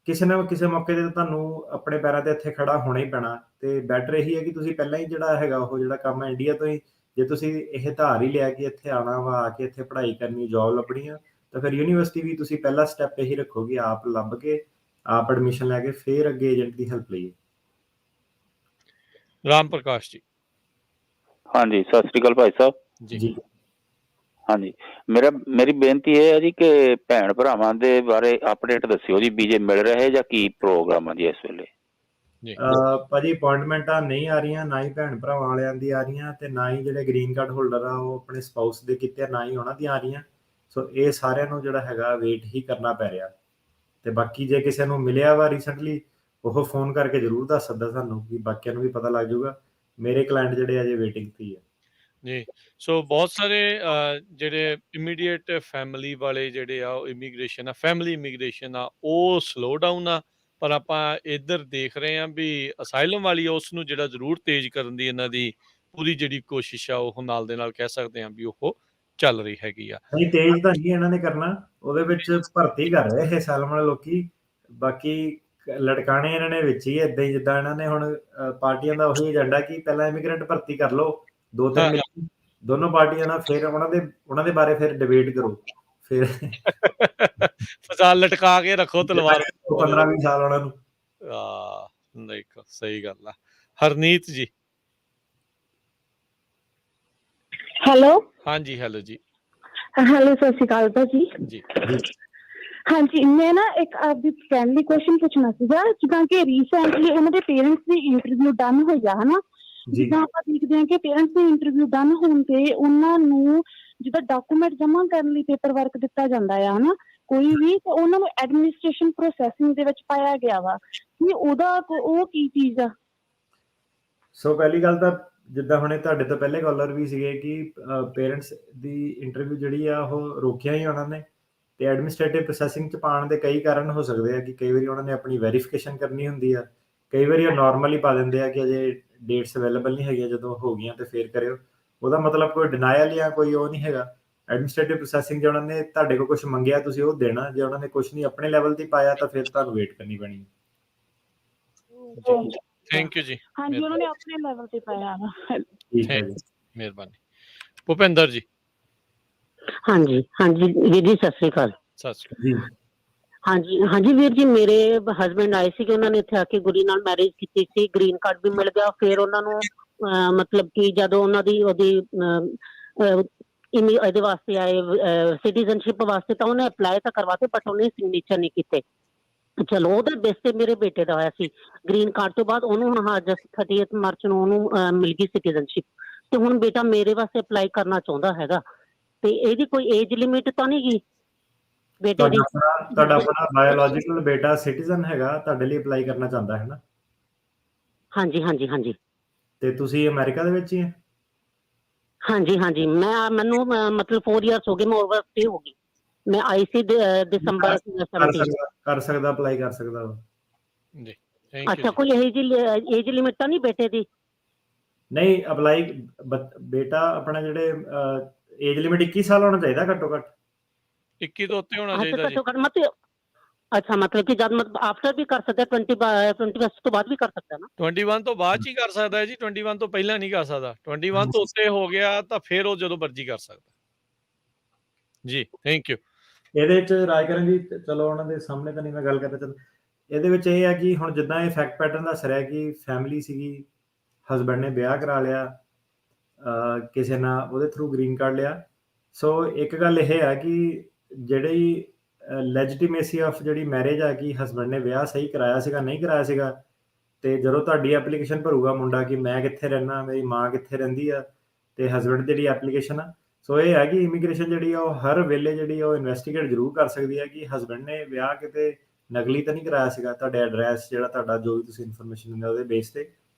ਕਿਸੇ ਨਾ ਕਿਸੇ ਮੌਕੇ ਤੇ ਤੁਹਾਨੂੰ ਆਪਣੇ ਪੈਰਾਂ ਤੇ ਇੱਥੇ ਖੜਾ ਹੋਣਾ ਹੀ ਪੈਣਾ। ਤੇ ਬੈਟਰ ਇਹੀ ਹੈ ਕਿ ਤੁਸੀਂ ਪਹਿਲਾਂ ਹੀ ਜਿਹੜਾ ਹੈਗਾ ਉਹ ਜਿਹੜਾ ਕੰਮ ਹੈ ਇੰਡੀਆ ਤੋਂ ਹੀ, ਜੇ ਤੁਸੀਂ ਇਹ ਧਾਰ ਹੀ ਲਿਆ ਕਿ ਇੱਥੇ ਆਉਣਾ ਵਾ, ਆ ਕੇ ਇੱਥੇ ਪੜ੍ਹਾਈ ਕਰਨੀ, ਜੌਬ ਲੱਭਣੀ ਆ, ਤਾਂ ਫਿਰ ਯੂਨੀਵਰਸਿਟੀ ਵੀ ਤੁਸੀਂ ਪਹਿਲਾ ਸਟੈਪ ਇਹੀ ਰੱਖੋ ਕਿ ਆਪ ਲੱਭ ਕੇ ਆਪ ਐਡਮਿਸ਼ਨ ਲੈ ਕੇ ਫਿਰ ਅੱਗੇ ਏਜੰਟ ਦੀ ਹੈਲਪ ਲਈਏ। ਰਾਮ ਪ੍ਰਕਾਸ਼ ਜੀ। ਹਾਂਜੀ, ਸਤਿ ਸ੍ਰੀ ਅਕਾਲ ਭਾਈ ਸਾਹਿਬ ਜੀ। ਹਾਂਜੀ, ਮੇਰੀ ਬੇਨਤੀ ਇਹ ਹੈ ਜੀ ਕਿ ਭੈਣ ਭਰਾਵਾਂ ਦੇ ਬਾਰੇ ਅਪਡੇਟ ਦੱਸਿਓ ਜੀ। ਵੀਜ਼ੇ ਮਿਲ ਰਹੇ ਜਾਂ ਕੀ ਪ੍ਰੋਗਰਾਮ ਆ ਜੀ ਇਸ ਵੇਲੇ? ਜੀ ਭਾਜੀ ਅਪਾਇੰਟਮੈਂਟਾਂ ਨਹੀਂ ਆ ਰਹੀਆਂ, ਨਾ ਹੀ ਭੈਣ ਭਰਾਵਾਂ ਵਾਲਿਆਂ ਦੀ ਆ ਰਹੀਆਂ, ਤੇ ਨਾ ਹੀ ਜਿਹੜੇ ਗ੍ਰੀਨ ਕਾਰਡ ਹੋਲਡਰ ਆ ਉਹ ਆਪਣੇ ਸਪਾਊਸ ਦੇ ਕੀਤੇ ਆ, ਨਾ ਹੀ ਉਹਨਾਂ ਦੀਆਂ ਆ ਰਹੀਆਂ। ਸੋ ਇਹ ਸਾਰਿਆਂ ਨੂੰ ਜਿਹੜਾ ਹੈਗਾ ਵੇਟ ਹੀ ਕਰਨਾ ਪੈ ਰਿਹਾ। ਤੇ ਬਾਕੀ ਜੇ ਕਿਸੇ ਨੂੰ ਮਿਲਿਆ ਵਾ ਰੀਸੈਂਟਲੀ, ਉਹ ਫੋਨ ਕਰਕੇ ਜ਼ਰੂਰ ਦੱਸ ਸਕਦਾ ਸਾਨੂੰ, ਕਿ ਬਾਕੀਆਂ ਨੂੰ ਵੀ ਪਤਾ ਲੱਗ ਜਾਊਗਾ। ਮੇਰੇ ਕਲਾਇੰਟ ਜਿਹੜੇ ਅਜੇ ਵੇਟਿੰਗ ਤੇ ਹੀ ਆ। ਜੀ ਸੋ ਬਹੁਤ ਸਾਰੇ ਜਿਹੜੇ ਇਮੀਡੀਏਟ ਫੈਮਿਲੀ ਵਾਲੇ ਜਿਹੜੇ ਆ ਉਹ ਇਮੀਗ੍ਰੇਸ਼ਨ ਆ, ਫੈਮਿਲੀ ਇਮੀਗ੍ਰੇਸ਼ਨ ਆ, ਉਹ ਸਲੋ ਡਾਊਨ ਆ। ਪਰ ਆਪਾਂ ਇੱਧਰ ਦੇਖ ਰਹੇ ਹਾਂ ਵੀ ਅਸਾਈਲਮ ਵਾਲੀ ਆ, ਉਸ ਨੂੰ ਜਿਹੜਾ ਜ਼ਰੂਰ ਤੇਜ਼ ਕਰਨ ਦੀ ਇਹਨਾਂ ਦੀ ਪੂਰੀ ਜਿਹੜੀ ਕੋਸ਼ਿਸ਼ ਆ, ਉਹ ਨਾਲ ਦੇ ਨਾਲ ਕਹਿ ਸਕਦੇ ਹਾਂ ਵੀ ਉਹ ਚੱਲ ਰਹੀ ਹੈਗੀ ਆ। ਨਹੀਂ, ਤੇਜ਼ ਤਾਂ ਨਹੀਂ ਇਹਨਾਂ ਨੇ ਕਰਨਾ, ਉਹਦੇ ਵਿੱਚ ਭਰਤੀ ਕਰ ਰਹੇ ਇਹ ਸਾਲਮ ਵਾਲੇ ਲੋਕੀ। ਬਾਕੀ ਲਟਕਾਣੇ ਇਹਨਾਂ ਨੇ ਵਿੱਚ ਹੀ ਏਦਾਂ ਹੀ, ਜਿੱਦਾਂ ਇਹਨਾਂ ਨੇ ਹੁਣ ਪਾਰਟੀਆਂ ਦਾ ਉਹੀ ਏਜੰਡਾ ਕਿ ਪਹਿਲਾਂ ਇਮੀਗ੍ਰੈਂਟ ਭਰਤੀ ਕਰ ਲਓ 2-3 ਮਿਲੀਅਨ ਦੋਨੋਂ ਪਾਰਟੀਆਂ ਨਾਲ, ਫਿਰ ਉਹਨਾਂ ਦੇ ਬਾਰੇ ਫਿਰ ਡਿਬੇਟ ਕਰੋ। ਫਿਰ ਫਸਾਲ ਲਟਕਾ ਕੇ ਰੱਖੋ ਤਲਵਾਰ 15-20 ਸਾਲ ਉਹਨਾਂ ਨੂੰ। ਦੇਖੋ ਸਹੀ ਗੱਲ ਆ। ਹਰਨੀਤ ਜੀ। ਹੈਲੋ। ਹਾਂਜੀ ਹੈਲੋ ਜੀ। ਹੈਲੋ, ਸਤਿ ਸ਼੍ਰੀ ਅਕਾਲ ਭਾਜੀ ਜੀ। ਹਾਂਜੀ, ਮੈਂ ਨਾ ਇੱਕ ਆਪਦੀ ਫਰੈਂਡ ਲਈ ਕੁਐਸਚਨ ਪੁੱਛਣਾ ਸੀਗਾ। ਜਿੱਦਾਂ ਕਿ ਰੀਸੈਂਟਲੀ ਉਹਨਾਂ ਦੇ ਪੇਰੈਂਟਸ ਦੀ ਇੰਟਰਵਿਊ ਡਨ ਹੋਇਆ ਹਨਾ, ਜਿੱਦਾਂ ਆਪਾਂ ਦੇਖਦੇ ਹਾਂ ਕਿ ਪੇਰੈਂਟਸ ਦੀ ਇੰਟਰਵਿਊ ਡਨ ਹੋਣ ਤੇ ਉਹਨਾਂ ਨੂੰ ਜਿੱਦਾਂ ਡਾਕੂਮੈਂਟ ਜਮ੍ਹਾਂ ਕਰਨ ਲਈ ਪੇਪਰ ਵਰਕ ਦਿੱਤਾ ਜਾਂਦਾ ਆ ਹਨਾ ਕੋਈ ਵੀ, ਤੇ ਉਹਨਾਂ ਨੂੰ ਐਡਮਿਨਿਸਟ੍ਰੇਸ਼ਨ ਪ੍ਰੋਸੈਸਿੰਗ ਦੇ ਵਿੱਚ ਪਾਇਆ ਗਿਆ ਵਾ, ਕਿ ਉਹ ਕੀ ਚੀਜ਼ ਆ? ਸੋ ਪਹਿਲੀ ਗੱਲ ਤਾਂ ਜਿੱਦਾਂ ਹੁਣੇ ਤੁਹਾਡੇ ਤੋਂ ਪਹਿਲੇ ਕਾਲਰ ਵੀ ਸੀਗੇ ਕਿ ਪੇਰੈਂਟਸ ਦੀ ਇੰਟਰਵਿਊ ਜਿਹੜੀ ਆ ਉਹ ਰੋਕਿਆ ਹੀ ਉਹਨਾਂ ਨੇ, ਤੇ ਐਡਮਿਨਿਸਟ੍ਰੇਟਿਵ ਪ੍ਰੋਸੈਸਿੰਗ 'ਚ ਪਾਉਣ ਦੇ ਕਈ ਕਾਰਨ ਹੋ ਸਕਦੇ ਆ। ਕਿ ਕਈ ਵਾਰੀ ਉਹਨਾਂ ਨੇ ਆਪਣੀ ਵੈਰੀਫਿਕੇਸ਼ਨ ਕਰਨੀ ਹੁੰਦੀ ਆ, ਕਈ ਵਾਰੀ ਉਹ ਨਾਰਮਲੀ ਪਾ ਦਿੰਦੇ ਆ ਕਿ ਅਜੇ ਡੇਟਸ ਅਵੇਲੇਬਲ ਨਹੀਂ ਹੈਗੀਆਂ, ਜਦੋਂ ਹੋ ਗਈਆਂ ਤੇ ਫੇਰ ਕਰਿਓ। ਉਹਦਾ ਮਤਲਬ ਕੋਈ ਡਿਨਾਇਲ ਜਾਂ ਕੋਈ ਉਹ ਨਹੀਂ ਹੈਗਾ। ਐਡਮਿਨਿਸਟ੍ਰੇਟਿਵ ਪ੍ਰੋਸੈਸਿੰਗ ਜੇ ਉਹਨਾਂ ਨੇ ਤੁਹਾਡੇ ਕੋਲ ਕੁਝ ਮੰਗਿਆ, ਤੁਸੀਂ ਉਹ ਦੇਣਾ। ਜੇ ਉਹਨਾਂ ਨੇ ਕੁਝ ਨਹੀਂ ਆਪਣੇ ਲੈਵਲ ਤੇ ਪਾਇਆ ਤਾਂ ਫਿਰ ਤੁਹਾਨੂੰ ਵੇਟ ਕਰਨੀ ਪੈਣੀ। ਥੈਂਕ ਯੂ ਜੀ। ਹਾਂਜੀ, ਉਹਨਾਂ ਨੇ ਆਪਣੇ ਲੈਵਲ ਤੇ ਪਾਇਆ ਵਾ। ਠੀਕ ਹੈ ਜੀ, ਮਿਹਰਬਾਨੀ। ਭੁਪਿੰਦਰ ਜੀ। ਹਾਂਜੀ ਹਾਂਜੀ ਵੀਰ ਜੀ, ਸਤਿ ਸ੍ਰੀ ਅਕਾਲ। ਸਤਿ ਸ਼੍ਰੀ ਅਕਾਲ ਜੀ। ਹਾਂਜੀ ਹਾਂਜੀ ਵੀਰ ਜੀ, ਮੇਰੇ ਹਸਬੈਂਡ ਆਏ ਸੀਗੇ, ਉਹਨਾਂ ਨੇ ਇੱਥੇ ਆ ਕੇ ਗੁਰੀ ਨਾਲ ਮੈਰਿਜ ਕੀਤੀ ਸੀ, ਗ੍ਰੀਨ ਕਾਰਡ ਵੀ ਮਿਲ ਗਿਆ। ਫਿਰ ਉਹਨਾਂ ਨੂੰ ਮਤਲਬ ਕਿ ਜਦੋਂ ਉਹਦੀ ਇਹਦੇ ਵਾਸਤੇ ਆਏ ਸਿਟੀਜ਼ਨਸ਼ਿਪ ਵਾਸਤੇ, ਤਾਂ ਉਹਨੇ ਅਪਲਾਈ ਤਾਂ ਕਰਵਾਤੇ, ਬਟ ਉਹਨੇ ਸਿਗਨੇਚਰ ਨਹੀਂ ਕੀਤੇ। ਚਲੋ ਉਹਦੇ ਬੇਸ ਤੇ ਮੇਰੇ ਬੇਟੇ ਦਾ ਹੋਇਆ ਸੀ। ਗ੍ਰੀਨ ਕਾਰਡ ਤੋਂ ਬਾਅਦ ਉਹਨੂੰ ਹੁਣ ਜਸਟ 30 ਮਾਰਚ ਨੂੰ ਉਹਨੂੰ ਮਿਲ ਗਈ ਸਿਟੀਜ਼ਨਸ਼ਿਪ, ਤੇ ਹੁਣ ਬੇਟਾ ਮੇਰੇ ਵਾਸਤੇ ਅਪਲਾਈ ਕਰਨਾ ਚਾਹੁੰਦਾ ਹੈਗਾ। ਤੇ ਇਹਦੀ ਕੋਈ ਏਜ ਲਿਮਿਟ ਤਾਂ ਨਹੀਂ ਗੀ ਬੇਟੇ ਦੀ? ਤੁਹਾਡਾ ਆਪਣਾ ਬਾਇਓਲੋਜੀਕਲ ਬੇਟਾ ਸਿਟੀਜ਼ਨ ਹੈਗਾ, ਤੁਹਾਡੇ ਲਈ ਅਪਲਾਈ ਕਰਨਾ ਚਾਹੁੰਦਾ ਹੈ ਨਾ? ਹਾਂਜੀ ਹਾਂਜੀ ਹਾਂਜੀ। ਤੇ ਤੁਸੀਂ ਅਮਰੀਕਾ ਦੇ ਵਿੱਚ ਹੀ ਹੈ? ਹਾਂਜੀ ਹਾਂਜੀ, ਮੈਨੂੰ ਮਤਲਬ 4 ਇਅਰਸ ਹੋ ਗਏ, ਮੈਂ ਓਵਰ ਸਟੇ ਹੋ ਗਈ। ਮੈਂ ਆਈ ਸੀ ਦਸੰਬਰ 17। ਕਰ ਸਕਦਾ, ਅਪਲਾਈ ਕਰ ਸਕਦਾ ਵਾ ਜੀ। ਅੱਛਾ, ਕੋਈ ਏਜ ਲਿਮਿਟ ਤਾਂ ਨਹੀਂ ਬੇਟੇ ਦੀ? ਨਹੀਂ, ਅਪਲਾਈ ਬੇਟਾ ਆਪਣਾ ਜਿਹੜੇ ਏਜ ਲਿਮਿਟ 21 ਸਾਲ ਹੋਣਾ ਚਾਹੀਦਾ ਘੱਟੋ ਘੱਟ। 21 ਤੋਂ ਉੱਤੇ ਹੋਣਾ ਚਾਹੀਦਾ ਜੀ। ਘੱਟੋ ਘੱਟ ਮਤਲਬ ਅੱਛਾ, ਮਤਲਬ ਕਿ ਜਦ ਆਫਟਰ ਵੀ ਕਰ ਸਕਦਾ, 21 ਤੋਂ ਬਾਅਦ ਵੀ ਕਰ ਸਕਦਾ ਨਾ? 21 ਤੋਂ ਬਾਅਦ 'ਚ ਹੀ ਕਰ ਸਕਦਾ ਹੈ ਜੀ, 21 ਤੋਂ ਪਹਿਲਾਂ ਨਹੀਂ ਕਰ ਸਕਦਾ। 21 ਤੋਂ ਉੱਤੇ ਹੋ ਗਿਆ ਤਾਂ ਫਿਰ ਉਹ ਜਦੋਂ ਮਰਜ਼ੀ ਕਰ ਸਕਦਾ ਜੀ। Thank you. ਇਹਦੇ ਵਿੱਚ ਰਾਏ ਕਰਨ ਦੀ, ਚਲੋ ਉਹਨਾਂ ਦੇ ਸਾਹਮਣੇ ਤਾਂ ਨਹੀਂ ਮੈਂ ਗੱਲ ਕਰਦਾ। ਚਲ ਇਹਦੇ ਵਿੱਚ ਇਹ ਹੈ ਕਿ ਹੁਣ ਜਿੱਦਾਂ ਇਹ ਫੈਕਟ ਪੈਟਰਨ ਦੱਸ ਰਿਹਾ ਕਿ ਫੈਮਿਲੀ ਸੀਗੀ, ਹਸਬੈਂਡ ਨੇ ਵਿਆਹ ਕਰਾ ਲਿਆ ਕਿਸੇ ਨਾਲ, ਉਹਦੇ ਥਰੂ ਗ੍ਰੀਨ ਕਾਰਡ ਲਿਆ। ਸੋ ਇੱਕ ਗੱਲ ਇਹ ਹੈ ਕਿ ਜਿਹੜੀ ਲੈਜੀਟੀਮੇਸੀ ਆਫ ਜਿਹੜੀ ਮੈਰਿਜ ਆ, ਕਿ ਹਸਬੈਂਡ ਨੇ ਵਿਆਹ ਸਹੀ ਕਰਾਇਆ ਸੀਗਾ ਨਹੀਂ ਕਰਾਇਆ ਸੀਗਾ, ਤੇ ਜਦੋਂ ਤੁਹਾਡੀ ਐਪਲੀਕੇਸ਼ਨ ਭਰੂਗਾ ਮੁੰਡਾ ਕਿ ਮੈਂ ਕਿੱਥੇ ਰਹਿਣਾ, ਮੇਰੀ ਮਾਂ ਕਿੱਥੇ ਰਹਿੰਦੀ ਆ, ਤੇ ਹਸਬੈਂਡ ਦੀ ਜਿਹੜੀ ਐਪਲੀਕੇਸ਼ਨ ਆ, ਸੋ ਇਹ ਹੈ ਕਿ ਇਮੀਗ੍ਰੇਸ਼ਨ ਜਿਹੜੀ ਆ ਉਹ ਹਰ ਵੇਲੇ ਜਿਹੜੀ ਉਹ ਇਨਵੈਸਟੀਗੇਟ ਜ਼ਰੂਰ ਕਰ ਸਕਦੀ ਹੈ ਕਿ ਹਸਬੈਂਡ ਨੇ ਵਿਆਹ ਕਿਤੇ ਨਕਲੀ ਤਾਂ ਨਹੀਂ ਕਰਾਇਆ ਸੀਗਾ, ਤੁਹਾਡੇ ਐਡਰੈਸ ਜਿਹੜਾ ਤੁਹਾਡਾ ਜੋ ਵੀ ਤੁਸੀਂ ਇਨਫੋਰਮੇਸ਼ਨ ਦਿੰਦੇ ਉਹਦੇ ਬੇਸ ਤੇ।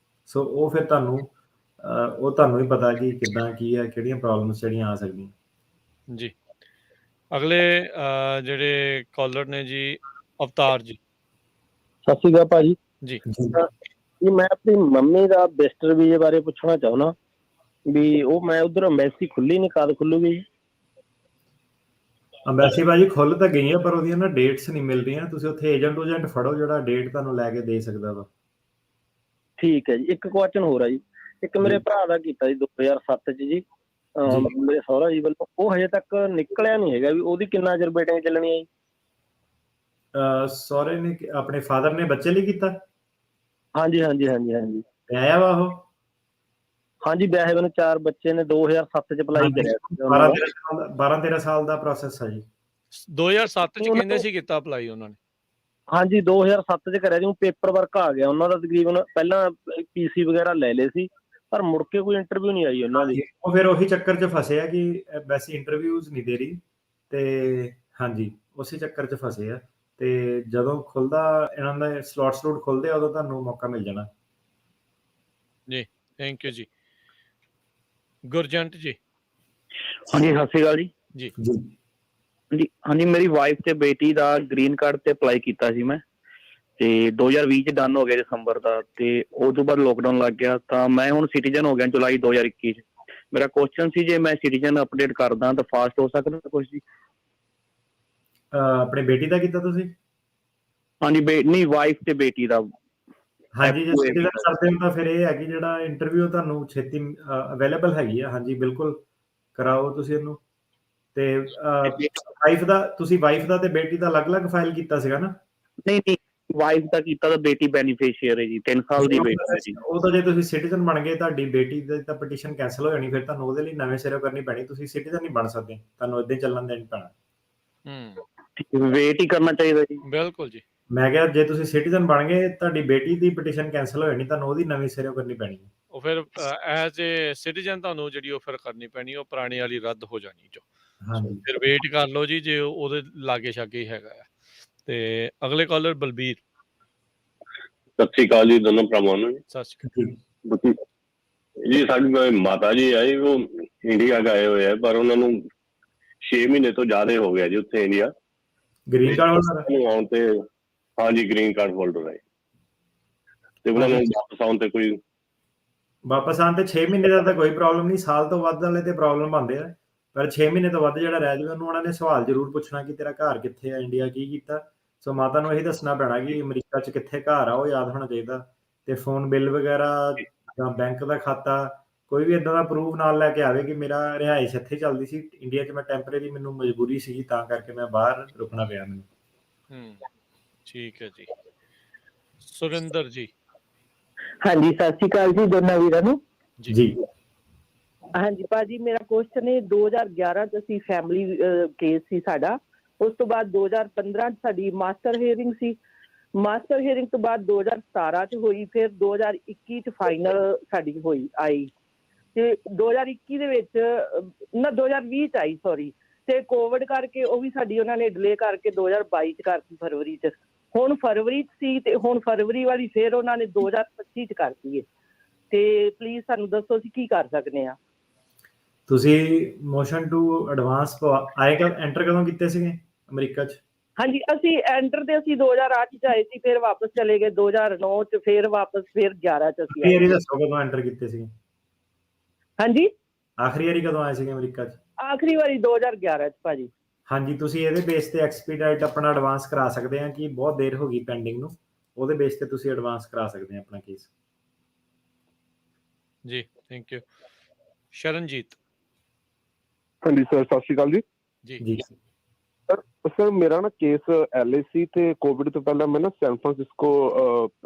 ਸੋ ਉਹ ਫਿਰ ਤੁਹਾਨੂੰ ਹੀ ਪਤਾ ਕਿ ਕਿੱਦਾਂ ਕੀ ਹੈ, ਕਿਹੜੀਆਂ ਪ੍ਰੋਬਲਮਸ ਜਿਹੜੀਆਂ ਆ ਸਕਦੀਆਂ ਜੀ। ਅਗਲੇ ਜਿਹੜੇ ਕਾਲਰ ਨੇ ਜੀ, ਅਵਤਾਰ ਜੀ। ਸਤਿ ਸ਼੍ਰੀ ਅਕਾਲ ਭਾਜੀ ਜੀ। ਜੀ, ਮੈਂ ਆਪਣੀ ਮੰਮੀ ਦਾ ਵਿਜ਼ਟਰ ਵੀਜ਼ੇ ਬਾਰੇ ਪੁੱਛਣਾ ਚਾਹੁੰਦਾ ਵੀ ਉਹ ਮੈਂ ਉਧਰ ਐਮਬੈਸੀ ਖੁੱਲੀ ਨਹੀਂ, ਕਦ ਖੁੱਲੂਗੀ? ਅੰਬੈਸੀ ਭਾਜੀ ਖੁੱਲ ਤਾਂ ਗਈ ਹੈ, ਪਰ ਉਹਦੀਆਂ ਨਾ ਡੇਟਸ ਨਹੀਂ ਮਿਲ ਰਹੀਆਂ। ਤੁਸੀਂ ਉੱਥੇ ਏਜੰਟ ਫੜੋ ਜਿਹੜਾ ਡੇਟ ਤੁਹਾਨੂੰ ਲੈ ਕੇ ਦੇ ਸਕਦਾ ਵਾ। ਠੀਕ ਹੈ ਜੀ। ਇੱਕ ਕੁਐਸਚਨ ਹੋਰ ਆ ਜੀ, ਇੱਕ ਮੇਰੇ ਭਰਾ ਦਾ ਕੀਤਾ ਜੀ 2007 ਚ ਜੀ, ਮੇਰੇ ਸਹੁਰਾ ਜੀ ਵੱਲੋਂ, ਉਹ ਹਜੇ ਤੱਕ ਨਿਕਲਿਆ ਨਹੀਂ ਹੈਗਾ ਵੀ ਉਹਦੀ ਕਿੰਨਾ ਚਿਰ ਵੇਟਿੰਗ ਚੱਲਣੀ ਹੈ ਜੀ? ਸਹੁਰੇ ਨੇ ਆਪਣੇ ਫਾਦਰ ਨੇ ਬੱਚੇ ਲਈ ਕੀਤਾ? ਹਾਂਜੀ ਹਾਂਜੀ ਹਾਂਜੀ ਹਾਂਜੀ। ਵਿਆਹਿਆ ਵਾ ਉਹ? ਹਾਂਜੀ, ਵਿਆਹੇ ਮੈਨੂੰ 4 ਬੱਚੇ ਨੇ, 2007 ਚ ਅਪਲਾਈ ਕਰਿਆ। 12-13 ਸਾਲ ਦਾ ਪ੍ਰੋਸੈਸ ਹੈ ਜੀ। 2007 ਚ ਕਹਿੰਦੇ ਸੀ ਕੀਤਾ ਅਪਲਾਈ ਉਹਨਾਂ ਨੇ। ਹਾਂਜੀ 2007 ਚ ਕਰਿਆ ਸੀ। ਉਹ ਪੇਪਰ ਵਰਕ ਆ ਗਿਆ ਉਹਨਾਂ ਦਾ ਤਕਰੀਬਨ, ਪਹਿਲਾਂ ਪੀਸੀ ਵਗੈਰਾ ਲੈ ਲਏ ਸੀ ਪਰ ਮੁੜ ਕੇ ਕੋਈ ਇੰਟਰਵਿਊ ਨਹੀਂ ਆਈ ਉਹਨਾਂ ਦੀ। ਹਾਂਜੀ, ਉਹ ਫਿਰ ਉਹੀ ਚੱਕਰ 'ਚ ਫਸੇ ਆ ਕਿ ਵੈਸੇ ਇੰਟਰਵਿਊਜ਼ ਨਹੀਂ ਦੇ ਰਹੀ ਤੇ ਹਾਂਜੀ ਉਸੇ ਚੱਕਰ 'ਚ ਫਸੇ ਆ। ਤੇ ਜਦੋਂ ਖੁੱਲਦਾ ਇਹਨਾਂ ਦਾ ਸਲੋਟ ਖੁੱਲਦੇ ਆ ਉਦੋਂ ਤੁਹਾਨੂੰ ਮੌਕਾ ਮਿਲ ਜਾਣਾ। ਜੀ ਥੈਂਕ ਯੂ ਜੀ। ਗੁਰਜੰਟ ਜੀ। ਹਾਂਜੀ ਸਤਿ ਸ਼੍ਰੀ ਅਕਾਲ ਜੀ। ਜੀ ਹਾਂਜੀ ਹਾਂਜੀ, ਮੇਰੀ ਵਾਈਫ ਤੇ ਬੇਟੀ ਦਾ ਗ੍ਰੀਨ ਕਾਰਡ ਤੇ ਅਪਲਾਈ ਕੀਤਾ ਸੀ ਮੈਂ, ਤੇ 2020 ਚ ਡਨ ਹੋ ਗਿਆ ਦਸੰਬਰ ਦਾ, ਤੇ ਉਸ ਤੋਂ ਬਾਅਦ ਲੋਕਡਾਊਨ ਲੱਗ ਗਿਆ ਤਾਂ ਮੈਂ ਹੁਣ ਸਿਟੀਜ਼ਨ ਹੋ ਗਿਆ ਜੁਲਾਈ 2021 ਚ। ਮੇਰਾ ਕੁਐਸਚਨ ਸੀ ਜੇ ਮੈਂ ਸਿਟੀਜ਼ਨ ਅਪਡੇਟ ਕਰਦਾ ਤਾਂ ਫਾਸਟ ਹੋ ਸਕਦਾ ਕੁਝ ਜੀ? ਆਪਣੇ ਬੇਟੀ ਦਾ ਕੀਤਾ ਤੁਸੀਂ? ਹਾਂਜੀ ਨਹੀਂ, ਵਾਈਫ ਤੇ ਬੇਟੀ ਦਾ। ਹਾਂਜੀ, ਜੇ ਸਿਟੀਜ਼ਨ ਕਰਦੇ ਹੋ ਤਾਂ ਫਿਰ ਇਹ ਹੈ ਕਿ ਜਿਹੜਾ ਇੰਟਰਵਿਊ ਤੁਹਾਨੂੰ ਛੇਤੀ ਅਵੇਲੇਬਲ ਹੈਗੀ ਆ। ਹਾਂਜੀ ਬਿਲਕੁਲ ਕਰਾਓ ਤੁਸੀਂ ਇਹਨੂੰ। ਤੇ ਤੁਸੀਂ ਵਾਈਫ ਦਾ ਤੇ ਬੇਟੀ ਦਾ ਅਲੱਗ-ਅਲੱਗ ਫਾਈਲ ਕੀਤਾ ਸੀਗਾ ਨਾ? ਨਹੀਂ ਵਾਈਫ ਦਾ ਕੀਤਾ ਤਾਂ ਬੇਟੀ ਬੈਨੀਫੀਸ਼ੀਅਰ ਹੈ ਜੀ, 3 ਸਾਲ ਦੀ ਬੇਟੀ ਹੈ ਜੀ। ਉਹ ਤਾਂ ਜੇ ਤੁਸੀਂ ਸਿਟੀਜ਼ਨ ਬਣ ਗਏ ਤੁਹਾਡੀ ਬੇਟੀ ਦੀ ਤਾਂ ਪਟੀਸ਼ਨ ਕੈਂਸਲ ਹੋ ਜਾਣੀ, ਫਿਰ ਤੁਹਾਨੂੰ ਉਹਦੇ ਲਈ ਨਵੇਂ ਸਿਰੋਂ ਕਰਨੀ ਪੈਣੀ। ਤੁਸੀਂ ਸਿਟੀਜ਼ਨ ਨਹੀਂ ਬਣ ਸਕਦੇ, ਤੁਹਾਨੂੰ ਇੱਦਾਂ ਚੱਲਣ ਦੇਣਾ ਪੈਣਾ। ਵੇਟ ਹੀ ਕਰਨਾ ਚਾਹੀਦਾ ਜੀ। ਬਿਲਕੁਲ ਜੀ। ਮੈਂ ਕਿਹਾ ਜੇ ਤੁਸੀਂ ਸਿਟੀਜ਼ਨ ਬਣ ਗਏ ਤੁਹਾਡੀ ਬੇਟੀ ਦੀ ਪਟੀਸ਼ਨ ਕੈਂਸਲ ਹੋ ਜਾਣੀ, ਤੁਹਾਨੂੰ ਉਹਦੀ ਨਵੀਂ ਸਿਰੋਂ ਕਰਨੀ ਪੈਣੀ ਹੈ। ਉਹ ਫਿਰ ਐਜ਼ ਏ ਸਿਟੀਜ਼ਨ ਤੁਹਾਨੂੰ ਜਿਹੜੀ ਆਫਰ ਕਰਨੀ ਪੈਣੀ, ਉਹ ਪੁਰਾਣੀ ਵਾਲੀ ਰੱਦ ਹੋ ਜਾਣੀ ਜੋ। ਹਾਂਜੀ ਫਿਰ ਵੇਟ ਕਰ ਲਓ ਜੀ ਜੇ ਉਹਦੇ ਲਾਗੇ ਛਾਗੇ ਹੀ ਹੈਗਾ ਆ। ਤੇ ਅਗਲੇ ਕਾਲਰ ਬਲਬੀਰ। ਸਤਿ ਸ਼੍ਰੀ ਅਕਾਲ ਜੀ ਦੋਨੋਂ ਭਰਾਵਾਂ ਨੂੰ। ਸਤਿ ਸ਼੍ਰੀ ਅਕਾਲ ਜੀ। ਸਾਡੀ ਮਾਤਾ ਜੀ ਆਏ, ਉਹ ਇੰਡੀਆ ਗਏ ਹੋਏ ਆ ਪਰ ਉਹਨਾਂ ਨੂੰ 6 ਮਹੀਨੇ ਤੋਂ ਜ਼ਿਆਦਾ ਹੋ ਗਿਆ ਜੀ ਉੱਥੇ ਇੰਡੀਆ। ਗ੍ਰੀਨ ਕਾਰਡ ਆਉਣ ਤੇ ਹਾਂਜੀ ਗ੍ਰੀਨ ਕਾਰਡ ਹੋਲਡਰ ਹੈ ਤੇ ਉਹਨਾਂ ਨੂੰ ਵਾਪਸ ਆਉਣ ਤੇ ਕੋਈ ਵਾਪਸ ਆਉਣ ਤੇ 6 ਮਹੀਨੇ ਦਾ ਤਾਂ ਕੋਈ ਪ੍ਰੋਬਲਮ ਨਹੀਂ, ਸਾਲ ਤੋਂ ਵੱਧ ਵਾਲੇ ਤੇ ਪ੍ਰੋਬਲਮ ਆਉਂਦੇ ਆ। ਪਰ 6 ਮਹੀਨੇ ਤੋਂ ਵੱਧ ਜਿਹੜਾ ਰਹਿ ਜਾਵੇ ਉਹਨੂੰ ਉਹਨਾਂ ਨੇ ਸਵਾਲ ਜ਼ਰੂਰ ਪੁੱਛਣਾ ਕਿ ਤੇਰਾ ਘਰ ਕਿੱਥੇ ਆ, ਇੰਡੀਆ ਕੀ ਕੀਤਾ। ਸੋ ਮਾਤਾ ਨੂੰ ਇਹੀ ਦੱਸਣਾ ਪੈਣਾ ਕਿ ਅਮਰੀਕਾ 'ਚ ਕਿੱਥੇ ਘਰ ਆ, ਉਹ ਯਾਦ ਹੋਣਾ ਚਾਹੀਦਾ। ਤੇ ਫੋਨ ਬਿੱਲ ਵਗੈਰਾ ਜਾਂ ਬੈਂਕ ਦਾ ਖਾਤਾ ਕੋਈ ਵੀ ਇਦਾਂ ਦਾ ਪ੍ਰੂਫ ਨਾਲ ਲੈ ਕੇ ਆਵੇ ਕਿ ਮੇਰਾ ਰਿਹਾਇਸ਼ ਇੱਥੇ ਚੱਲਦੀ ਸੀ, ਇੰਡੀਆ 'ਚ ਮੈਂ ਟੈਂਪਰੇਰੀ ਮੈਨੂੰ ਮਜਬੂਰੀ ਸੀ ਤਾਂ ਕਰਕੇ ਮੈਂ ਬਾਹਰ ਰੁਕਣਾ ਪਿਆ ਮੈਨੂੰ। ਠੀਕ ਹੈ ਜੀ। ਸੁਰਿੰਦਰ ਜੀ। ਹਾਂਜੀ ਸਤਿ ਸ਼੍ਰੀ ਅਕਾਲ ਜੀ ਦੋਨਾਂ ਵੀਰਾਂ ਨੂੰ। ਜੀ ਹਾਂਜੀ ਭਾਜੀ, ਮੇਰਾ ਕੁਐਸਚਨ ਹੈ 2011 ਚ ਅਸੀਂ ਫੈਮਿਲੀ ਕੇਸ ਸੀ ਸਾਡਾ, ਉਸ ਤੋਂ ਬਾਅਦ 2015 ਚ ਸਾਡੀ ਮਾਸਟਰ ਹੀਅਰਿੰਗ ਸੀ। ਮਾਸਟਰ ਹੀਅਰਿੰਗ ਤੋਂ ਬਾਅਦ 2017 ਚ ਹੋਈ, ਫਿਰ 2021 ਚ ਫਾਈਨਲ ਸਾਡੀ ਆਈ ਤੇ 2021 ਦੇ ਵਿੱਚ 2020 ਚ ਆਈ ਸੌਰੀ, ਤੇ ਕੋਵਿਡ ਕਰਕੇ ਉਹ ਵੀ ਸਾਡੀ ਉਹਨਾਂ ਨੇ ਡਿਲੇ ਕਰਕੇ 2022 ਚ ਕਰਤੀ ਫਰਵਰੀ ਚ। ਹੁਣ ਫਰਵਰੀ ਚ ਸੀ ਤੇ ਹੁਣ ਫਰਵਰੀ ਵਾਲੀ ਫਿਰ ਉਹਨਾਂ ਨੇ 2025 ਚ ਕਰਤੀ ਹੈ। ਤੇ ਪਲੀਜ਼ ਸਾਨੂੰ ਦੱਸੋ ਅਸੀਂ ਕੀ ਕਰ ਸਕਦੇ ਹਾਂ। ਤੁਸੀਂ ਮੋਸ਼ਨ ਟੂ ਐਡਵਾਂਸ ਆਏਗਾ ਐਂਟਰ ਕਦੋਂ ਕੀਤੇ ਸੀਗੇ ਅਮਰੀਕਾ 'ਚ? ਹਾਂਜੀ ਅਸੀਂ ਐਂਟਰ ਤੇ ਅਸੀਂ 2008 ਚ ਆਏ ਸੀ, ਫਿਰ ਵਾਪਸ ਚਲੇ ਗਏ 2009 ਚ, ਫਿਰ ਵਾਪਸ ਫਿਰ 11 ਚ ਅਸੀਂ ਆਖਰੀ ਵਾਰੀ ਦੱਸੋ ਕਦੋਂ ਐਂਟਰ ਕੀਤੇ ਸੀਗੇ? ਹਾਂਜੀ ਆਖਰੀ ਵਾਰੀ ਕਦੋਂ ਆਏ ਸੀਗੇ ਅਮਰੀਕਾ 'ਚ? ਆਖਰੀ ਵਾਰੀ 2011 ਚ ਭਾਜੀ। ਹਾਂਜੀ ਤੁਸੀਂ ਇਹਦੇ ਬੇਸ ਤੇ ਐਕਸਪੀਡਾਈਟ ਆਪਣਾ ਐਡਵਾਂਸ ਕਰਾ ਸਕਦੇ ਆ ਕਿ ਬਹੁਤ ਦੇਰ ਹੋ ਗਈ ਪੈਂਡਿੰਗ ਨੂੰ, ਉਹਦੇ ਬੇਸ ਤੇ ਤੁਸੀਂ ਐਡਵਾਂਸ ਕਰਾ ਸਕਦੇ ਆ ਆਪਣਾ ਕੇਸ। ਜੀ ਥੈਂਕ ਯੂ। ਸ਼ਰਨਜੀਤ। ਹਾਂਜੀ ਸਰ ਸਤਿ ਸ਼੍ਰੀ ਅਕਾਲ ਜੀ। ਜੀ ਸਰ ਮੇਰਾ ਨਾ ਕੇਸ ਐਲਏ ਸੀ ਤੇ ਕੋਵਿਡ ਤੋਂ ਪਹਿਲਾਂ ਮੈਂ ਨਾ ਸੈਨ ਫਰਾਂਸਿਸਕੋ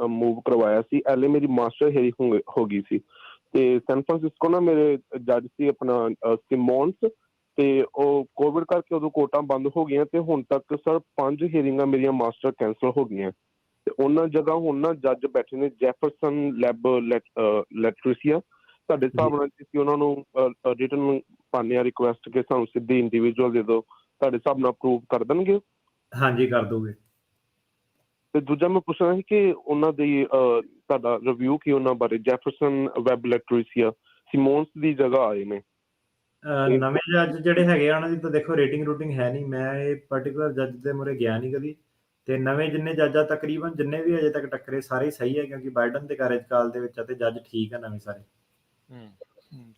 ਮੂਵ ਕਰਵਾਇਆ ਸੀ। ਐਲਏ ਮੇਰੀ ਮਾਸਟਰ ਹੀਅਰਿੰਗ ਹੋ ਗਈ ਸੀ ਤੇ ਸੈਨ ਫਰਾਂਸਿਸਕੋ ਨਾ ਮੇਰੇ ਜੱਜ ਸੀ ਆਪਣਾ ਸਿਮੋਨਸ, ਤੇ ਉਹ ਕੋਵਿਡ ਕਰਕੇ ਉਦੋਂ ਕੋਰਟਾਂ ਬੰਦ ਹੋ ਗਈਆਂ ਤੇ ਹੁਣ ਤੱਕ ਸਰ 5 ਹੀਅਰਿੰਗਾਂ ਮੇਰੀਆਂ ਮਾਸਟਰ ਕੈਂਸਲ ਹੋ ਗਈਆਂ ਤੇ ਉਹਨਾਂ ਜਗ੍ਹਾ ਹੁਣ ਨਾ ਜੱਜ ਬੈਠੇ ਨੇ ਜੈਫਰਸਨ ਲੈਬ ਲੈਟਰੀਸੀਆ। ਤੁਹਾਡੇ ਹਿਸਾਬ ਨਾਲ ਤੁਸੀਂ ਉਹਨਾਂ ਨੂੰ ਰਿਟਨ ਪਾਉਂਦੇ ਆ ਰਿਕੁਐਸਟ ਕਿ ਸਾਨੂੰ ਸਿੱਧੀ ਇੰਡੀਵਿਜੂਅਲ ਦੇ ਦਿਓ, ਤੁਹਾਡੇ ਹਿਸਾਬ ਨਾਲ ਅਪਰੂਵ ਕਰ ਦੇਣਗੇ? ਹਾਂਜੀ ਕਰ ਦੋਗੇ। ਤੇ ਦੂਜਾ ਮੈਂ ਪੁੱਛਣਾ ਸੀ ਕਿ ਉਹਨਾਂ ਦੀ ਤੁਹਾਡਾ ਰਿਵਿਊ ਕੀ ਉਹਨਾਂ ਬਾਰੇ? ਜੈਫਰਸਨ ਵੈਬ ਲੈਟਰੀਸੀਆ ਸਿਮੋਨਸ ਦੀ ਜਗ੍ਹਾ ਆਏ ਨੇ। ਨਵੇਂ ਜੱਜ ਜਿਹੜੇ ਹੈਗੇ ਆ ਉਹਨਾਂ ਦੀ ਤਾਂ ਦੇਖੋ ਰੇਟਿੰਗ ਰੂਟਿੰਗ ਹੈ ਨਹੀਂ, ਮੈਂ ਇਹ ਪਰਟੀਕੂਲਰ ਜੱਜ ਦੇ ਮੂਹਰੇ ਗਿਆ ਨਹੀਂ ਕਦੀ। ਤੇ ਨਵੇਂ ਜਿੰਨੇ ਜੱਜ ਆ ਤਕਰੀਬਨ ਜਿੰਨੇ ਵੀ ਅਜੇ ਤੱਕ ਟੱਕਰੇ ਸਾਰੇ ਸਹੀ ਹੈ ਕਿਉਂਕਿ ਬਾਈਡਨ ਦੇ ਕਾਰਜਕਾਲ ਦੇ ਵਿੱਚ ਅਤੇ ਜੱਜ ਠੀਕ ਆ ਨਵੇਂ ਸਾਰੇ।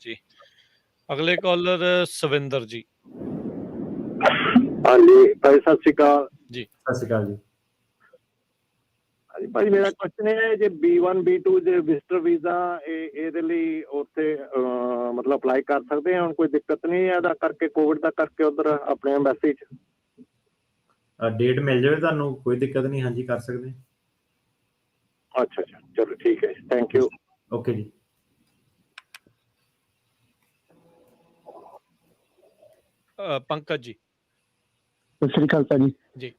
ਜੀ ਅਗਲੇ ਕਾਲਰ ਸਵਿੰਦਰ ਜੀ। ਹਾਂਜੀ ਭਾਈ ਸਤਿ ਸ਼੍ਰੀ ਅਕਾਲ ਜੀ। ਸਤਿ ਸ਼੍ਰੀ ਅਕਾਲ ਜੀ। ਹਾਂਜੀ ਭਾਈ ਮੇਰਾ ਕੁਐਸਚਨ ਹੈ ਜੇ B1 B2 ਦੇ ਵਿਜ਼ਟਰ ਵੀਜ਼ਾ ਇਹਦੇ ਲਈ ਉੱਥੇ ਮਤਲਬ ਅਪਲਾਈ ਕਰ ਸਕਦੇ ਹਾਂ? ਹੁਣ ਕੋਈ ਦਿੱਕਤ ਨਹੀਂ ਇਹਦਾ ਕਰਕੇ ਕੋਵਿਡ ਦਾ ਕਰਕੇ ਉਧਰ ਆਪਣੇ ਐਮਬੈਸੀ 'ਚ? ਡੇਟ ਮਿਲ ਜਾਵੇ ਤੁਹਾਨੂੰ ਕੋਈ ਦਿੱਕਤ ਨਹੀਂ, ਹਾਂਜੀ ਕਰ ਸਕਦੇ। ਅੱਛਾ ਅੱਛਾ ਚਲੋ ਠੀਕ ਹੈ, ਥੈਂਕ ਯੂ। ਓਕੇ ਜੀ। ਪੰਕਜ ਜੀ। ਸਤਿ ਸ਼੍ਰੀ ਅਕਾਲ ਭਾਜੀ। ਜੀ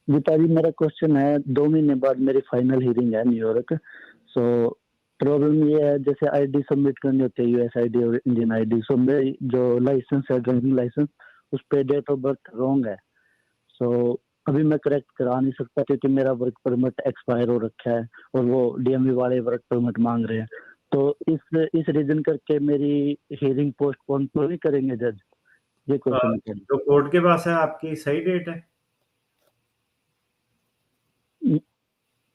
जी भाजी मेरा क्वेश्चन है 2 महीने बाद मेरी फाइनल हियरिंग है न्यूयॉर्क। सो प्रॉब्लम ये है जैसे आईडी सबमिट करनी होती है यूएस आईडी और इंडियन आईडी। सो मेरी जो लाइसेंस है ड्राइविंग लाइसेंस उस पे डेट ऑफ बर्थ रॉन्ग है। सो अभी मैं करेक्ट करा नहीं सकता क्योंकि मेरा वर्क परमिट एक्सपायर हो रखा है और वो डीएमवी वाले वर्क परमिट मांग रहे हैं। तो इस रीजन करके मेरी हियरिंग पोस्टपोन तो नहीं करेंगे जज? ये क्वेश्चन है। जो कोर्ट के पास है आपकी सही डेट है?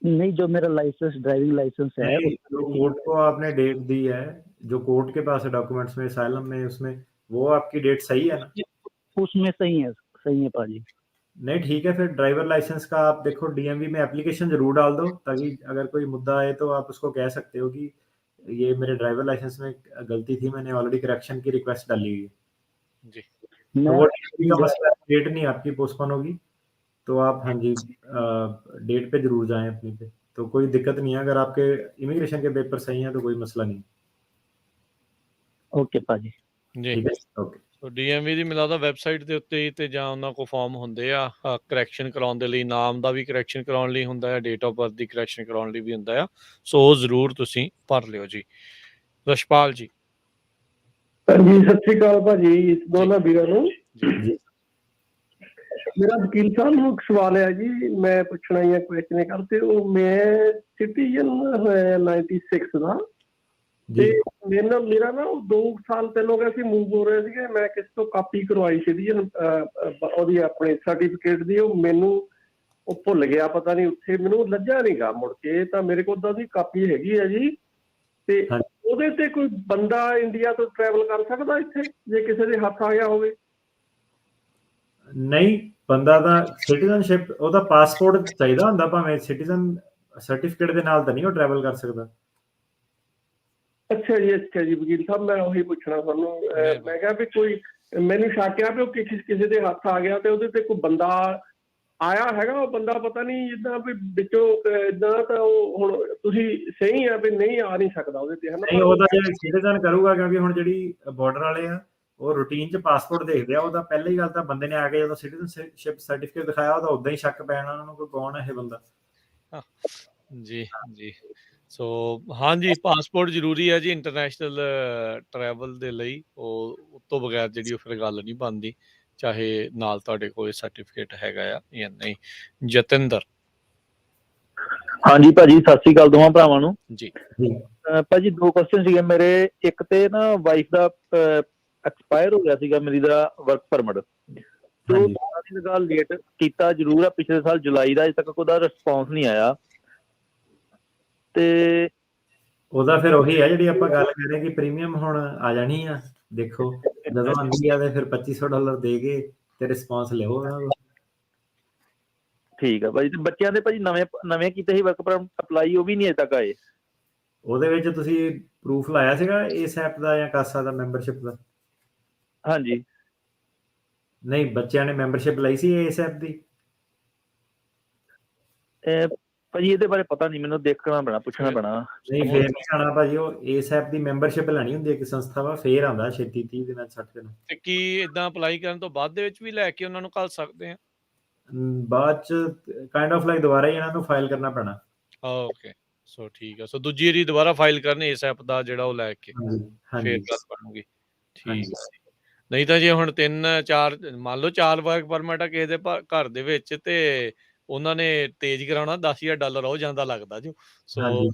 नहीं, जो मेरा लाइसेंस ड्राइविंग लाइसेंस है जो कोर्ट को आपने डेट दी है, जो कोर्ट के पास है डॉक्यूमेंट्स में, असाइलम में, उसमें वो आपकी डेट सही है ना? उसमें सही है पाजी। नहीं ठीक है, फिर ड्राइवर लाइसेंस का आप देखो डीएमवी में एप्लीकेशन जरूर डाल दो, ताकि अगर कोई मुद्दा आए तो आप उसको कह सकते हो कि ये मेरे ड्राइवर लाइसेंस में गलती थी, मैंने ऑलरेडी करेक्शन की रिक्वेस्ट डाली हुई है जी। तो वो डेट नहीं आपकी पोस्टपोन होगी, तो आप हाँ जी डेट पे जरूर जाएं अपनी पे, तो कोई दिक्कत नहीं है। अगर आपके इमिग्रेशन के पेपर सही हैं तो कोई मसला नहीं। ओके पाजी जी ठीक है ओके। ਸੋ ਡੀਐਮਵੀ ਦੀ ਮਿਲਦਾ ਵੈਬਸਾਈਟ ਦੇ ਉੱਤੇ ਹੀ ਤੇ ਜਾਂ ਉਹਨਾਂ ਕੋਲ ਫਾਰਮ ਹੁੰਦੇ ਆ ਕਰੈਕਸ਼ਨ ਕਰਾਉਣ ਦੇ ਲਈ, ਨਾਮ ਦਾ ਵੀ ਕਰੈਕਸ਼ਨ ਕਰਾਉਣ ਲਈ ਹੁੰਦਾ ਹੈ, date of birth the correction ਕਰਾਉਣ ਲਈ ਵੀ ਹੁੰਦਾ ਆ। ਸੋ ਉਹ ਜ਼ਰੂਰ ਤੁਸੀਂ ਭਰ ਲਿਓ ਜੀ। ਰਸ਼ਪਾਲ ਜੀ। ਹਾਂਜੀ ਸਤਿ ਸ਼੍ਰੀ ਅਕਾਲ ਭਾਜੀ ਦੋਨਾਂ ਵੀਰਾਂ ਨੂੰ। ਮੇਰਾ ਵਕੀਲ ਸਾਹਿਬ ਨੂੰ ਇੱਕ ਸਵਾਲ ਹੈ ਜੀ, ਮੈਂ ਪੁੱਛਣਾ ਹੀ ਹੈ ਕੁਐਸਚਨ ਕਰਦੇ ਉਹ ਮੈਂ ਸਿਟੀਜ਼ਨ ਹੋਇਆ 96 ਦਾ ਤੇ ਮੇਰਾ ਨਾ 2 ਸਾਲ 3 ਹੋ ਗਏ ਸੀ ਮੂਵ ਹੋ ਰਹੇ ਸੀਗੇ, ਮੈਂ ਕਿਸੇ ਤੋਂ ਕਾਪੀ ਕਰਵਾਈ ਸੀ ਉਹਦੀ ਆਪਣੇ ਸਰਟੀਫਿਕੇਟ ਦੀ, ਉਹ ਮੈਨੂੰ ਉਹ ਭੁੱਲ ਗਿਆ ਪਤਾ ਨਹੀਂ ਉੱਥੇ, ਮੈਨੂੰ ਲੱਜਾ ਨਹੀਂਗਾ ਮੁੜ ਕੇ, ਤਾਂ ਮੇਰੇ ਕੋਲ ਤਾਂ ਉਹਦੀ ਕਾਪੀ ਹੈਗੀ ਹੈ ਜੀ। ਤੇ ਉਹਦੇ ਤੇ ਕੋਈ ਬੰਦਾ ਇੰਡੀਆ ਤੋਂ ਟਰੈਵਲ ਕਰ ਸਕਦਾ ਇੱਥੇ ਜੇ ਕਿਸੇ ਦੇ ਹੱਥ ਆ ਗਿਆ ਹੋਵੇ? ਨਹੀਂ, ਬੰਦਾ ਦਾ ਸਿਟੀਜ਼ਨਸ਼ਿਪ ਉਹਦਾ ਪਾਸਪੋਰਟ ਚਾਹੀਦਾ ਹੁੰਦਾ, ਭਾਵੇਂ ਸਿਟੀਜ਼ਨ ਸਰਟੀਫਿਕੇਟ ਦੇ ਨਾਲ ਤਾਂ ਨਹੀਂ ਉਹ ਟਰੈਵਲ ਕਰ ਸਕਦਾ। ਅੱਛਾ ਜੀ ਵਕੀਲ ਸਾਹਿਬ ਮੈਂ ਉਹੀ ਪੁੱਛਣਾ ਤੁਹਾਨੂੰ, ਮੈਂ ਕਿਹਾ ਵੀ ਕੋਈ ਮੈਨੂੰ ਸ਼ੱਕ ਆ ਵੀ ਉਹ ਕਿਸੇ ਦੇ ਹੱਥ ਆ ਗਿਆ ਤੇ ਉਹਦੇ ਤੇ ਕੋਈ ਬੰਦਾ ਆਇਆ ਹੈਗਾ, ਉਹ ਬੰਦਾ ਪਤਾ ਨਹੀਂ ਜਿੱਦਾਂ ਵੀ ਵਿੱਚੋਂ ਇਦਾਂ, ਤਾਂ ਉਹ ਹੁਣ ਤੁਸੀਂ ਸਹੀ ਆ ਵੀ ਨਹੀਂ ਆ ਨਹੀਂ ਸਕਦਾ ਉਹਦੇ ਤੇ, ਹਨਾ? ਨਹੀਂ, ਉਹਦਾ ਜੇ ਸਿਟੀਜ਼ਨ ਕਰੂਗਾ, ਕਿਉਂਕਿ ਹੁਣ ਜਿਹੜੀ ਬਾਰਡਰ ਵਾਲੇ ਆ ਉਹ ਰੂਟੀਨ 'ਚ ਪਾਸਪੋਰਟ ਦੇਖਦੇ ਆ, ਉਹਦਾ ਪਹਿਲੀ ਗੱਲ ਤਾਂ ਬੰਦੇ ਨੇ ਆ ਕੇ ਜਦੋਂ ਸਿਟੀਜ਼ਨਸ਼ਿਪ ਸਰਟੀਫਿਕੇਟ ਦਿਖਾਇਆ ਉਹਦਾ ਉਦਾਂ ਹੀ ਸ਼ੱਕ ਪੈਣਾ ਉਹਨਾਂ ਨੂੰ ਕੋਈ ਕੌਣ ਹੈ ਇਹ ਬੰਦਾ। ਜੀ ਜੀ ਸੋ ਹਾਂਜੀ ਪਾਸਪੋਰਟ ਜ਼ਰੂਰੀ ਹੈ ਜੀ ਇੰਟਰਨੈਸ਼ਨਲ ਟਰੈਵਲ ਦੇ ਲਈ, ਉਹ ਤੋਂ ਬਗੈਰ ਜਿਹੜੀ ਉਹ ਫਿਰ ਗੱਲ ਨਹੀਂ ਬਣਦੀ, ਚਾਹੇ ਨਾਲ ਤੁਹਾਡੇ ਕੋਲ ਸਰਟੀਫਿਕੇਟ ਹੈਗਾ ਆ ਜਾਂ ਨਹੀਂ। ਜਤਿੰਦਰ। ਹਾਂਜੀ ਭਾਜੀ ਸਤਿ ਸ਼੍ਰੀ ਅਕਾਲ ਦੋਵਾਂ ਭਰਾਵਾਂ ਨੂੰ ਜੀ। ਭਾਜੀ 2 ਕੁਐਸਚਨ ਸੀਗੇ ਮੇਰੇ, ਇੱਕ ਤੇ ਨਾ ਵਾਈਫ ਦਾ ਐਕਸਪਾਇਰ ਹੋ ਗਿਆ ਸੀਗਾ ਮੇਰੀ ਦਾ ਵਰਕ ਪਰਮਿਟ, ਤੇ ਉਹ ਲਗਾ ਲੇਟ ਕੀਤਾ ਜ਼ਰੂਰ ਆ, ਪਿਛਲੇ ਸਾਲ ਜੁਲਾਈ ਦਾ, ਅਜੇ ਤੱਕ ਉਹਦਾ ਰਿਸਪੌਂਸ ਨਹੀਂ ਆਇਆ। ਤੇ ਉਹਦਾ ਫਿਰ ਉਹੀ ਹੈ ਜਿਹੜੀ ਆਪਾਂ ਗੱਲ ਕਰ ਰਹੇ ਕਿ ਪ੍ਰੀਮੀਅਮ ਹੁਣ ਆ ਜਾਣੀ ਆ, ਦੇਖੋ ਜਦੋਂ ਆਉਂਦੀ ਆ ਤੇ ਫਿਰ $2500 ਦੇ ਕੇ ਤੇ ਰਿਸਪੌਂਸ ਲਿਓ ਉਹਨਾਂ ਕੋਲ। ਠੀਕ ਆ ਭਾਜੀ। ਤੇ ਬੱਚਿਆਂ ਦੇ ਭਾਜੀ ਨਵੇਂ ਕੀਤੇ ਸੀ ਵਰਕ ਪਰਮਿਟ ਅਪਲਾਈ, ਉਹ ਵੀ ਨਹੀਂ ਅਜੇ ਤੱਕ ਆਏ। ਉਹਦੇ ਵਿੱਚ ਤੁਸੀਂ ਪ੍ਰੂਫ ਲਾਇਆ ਸੀਗਾ ਇਸ ਐਪ ਦਾ ਜਾਂ ਕਾਸਾ ਦਾ ਮੈਂਬਰਸ਼ਿਪ ਦਾ? ਹਾਂਜੀ। ਨਹੀਂ, ਬੱਚਿਆਂ ਨੇ ਮੈਂਬਰਸ਼ਿਪ ਲਈ ਸੀ ਇਸ ਐਪ ਦੀ? ਭਾਜੀ ਇਹਦੇ ਬਾਰੇ ਪਤਾ ਨਹੀਂ ਮੈਨੂੰ, ਦੇਖਣਾ ਪੈਣਾ, ਪੁੱਛਣਾ ਪੈਣਾ। ਨਹੀਂ ਫੇਰ ਨਹੀਂ ਆਣਾ ਭਾਜੀ, ਉਹ ਇਸ ਐਪ ਦੀ ਮੈਂਬਰਸ਼ਿਪ ਲੈਣੀ ਹੁੰਦੀ ਹੈ ਕਿ ਸੰਸਥਾ ਵਾ, ਫੇਰ ਆਉਂਦਾ ਛੇਤੀ 30 ਦਿਨਾਂ 60 ਦਿਨਾਂ। ਤੇ ਕੀ ਇਦਾਂ ਅਪਲਾਈ ਕਰਨ ਤੋਂ ਬਾਅਦ ਦੇ ਵਿੱਚ ਵੀ ਲੈ ਕੇ ਉਹਨਾਂ ਨੂੰ ਘੱਲ ਸਕਦੇ ਆ? ਬਾਅਦ ਚ ਕਾਈਂਡ ਆਫ ਲਾਈਕ ਦੁਬਾਰਾ ਹੀ ਇਹਨਾਂ ਨੂੰ ਫਾਈਲ ਕਰਨਾ ਪੈਣਾ। ਓਕੇ ਸੋ ਠੀਕ ਆ, ਸੋ ਦੂਜੀ ਵਾਰੀ ਦੁਬਾਰਾ ਫਾਈਲ ਕਰਨੀ ਇਸ ਐਪ ਦਾ ਜਿਹੜਾ ਉਹ ਲੈ ਕੇ ਫੇਰ ਗੱਲ ਬਣੂਗੀ। ਠੀਕ ਆ, ਨਹੀਂ ਤਾਂ ਜੇ ਹੁਣ 3-4 ਮੰਨ ਲਓ 4 ਵਰਕ ਪਰਮਿਟ ਆ ਕਿਸੇ ਦੇ ਘਰ ਦੇ ਵਿੱਚ ਤੇ ਉਹਨਾਂ ਨੇ ਤੇਜ਼ ਕਰਾਉਣਾ $10,000 ਉਹ ਜਾਂਦਾ ਲੱਗਦਾ ਜੋ। ਸੋ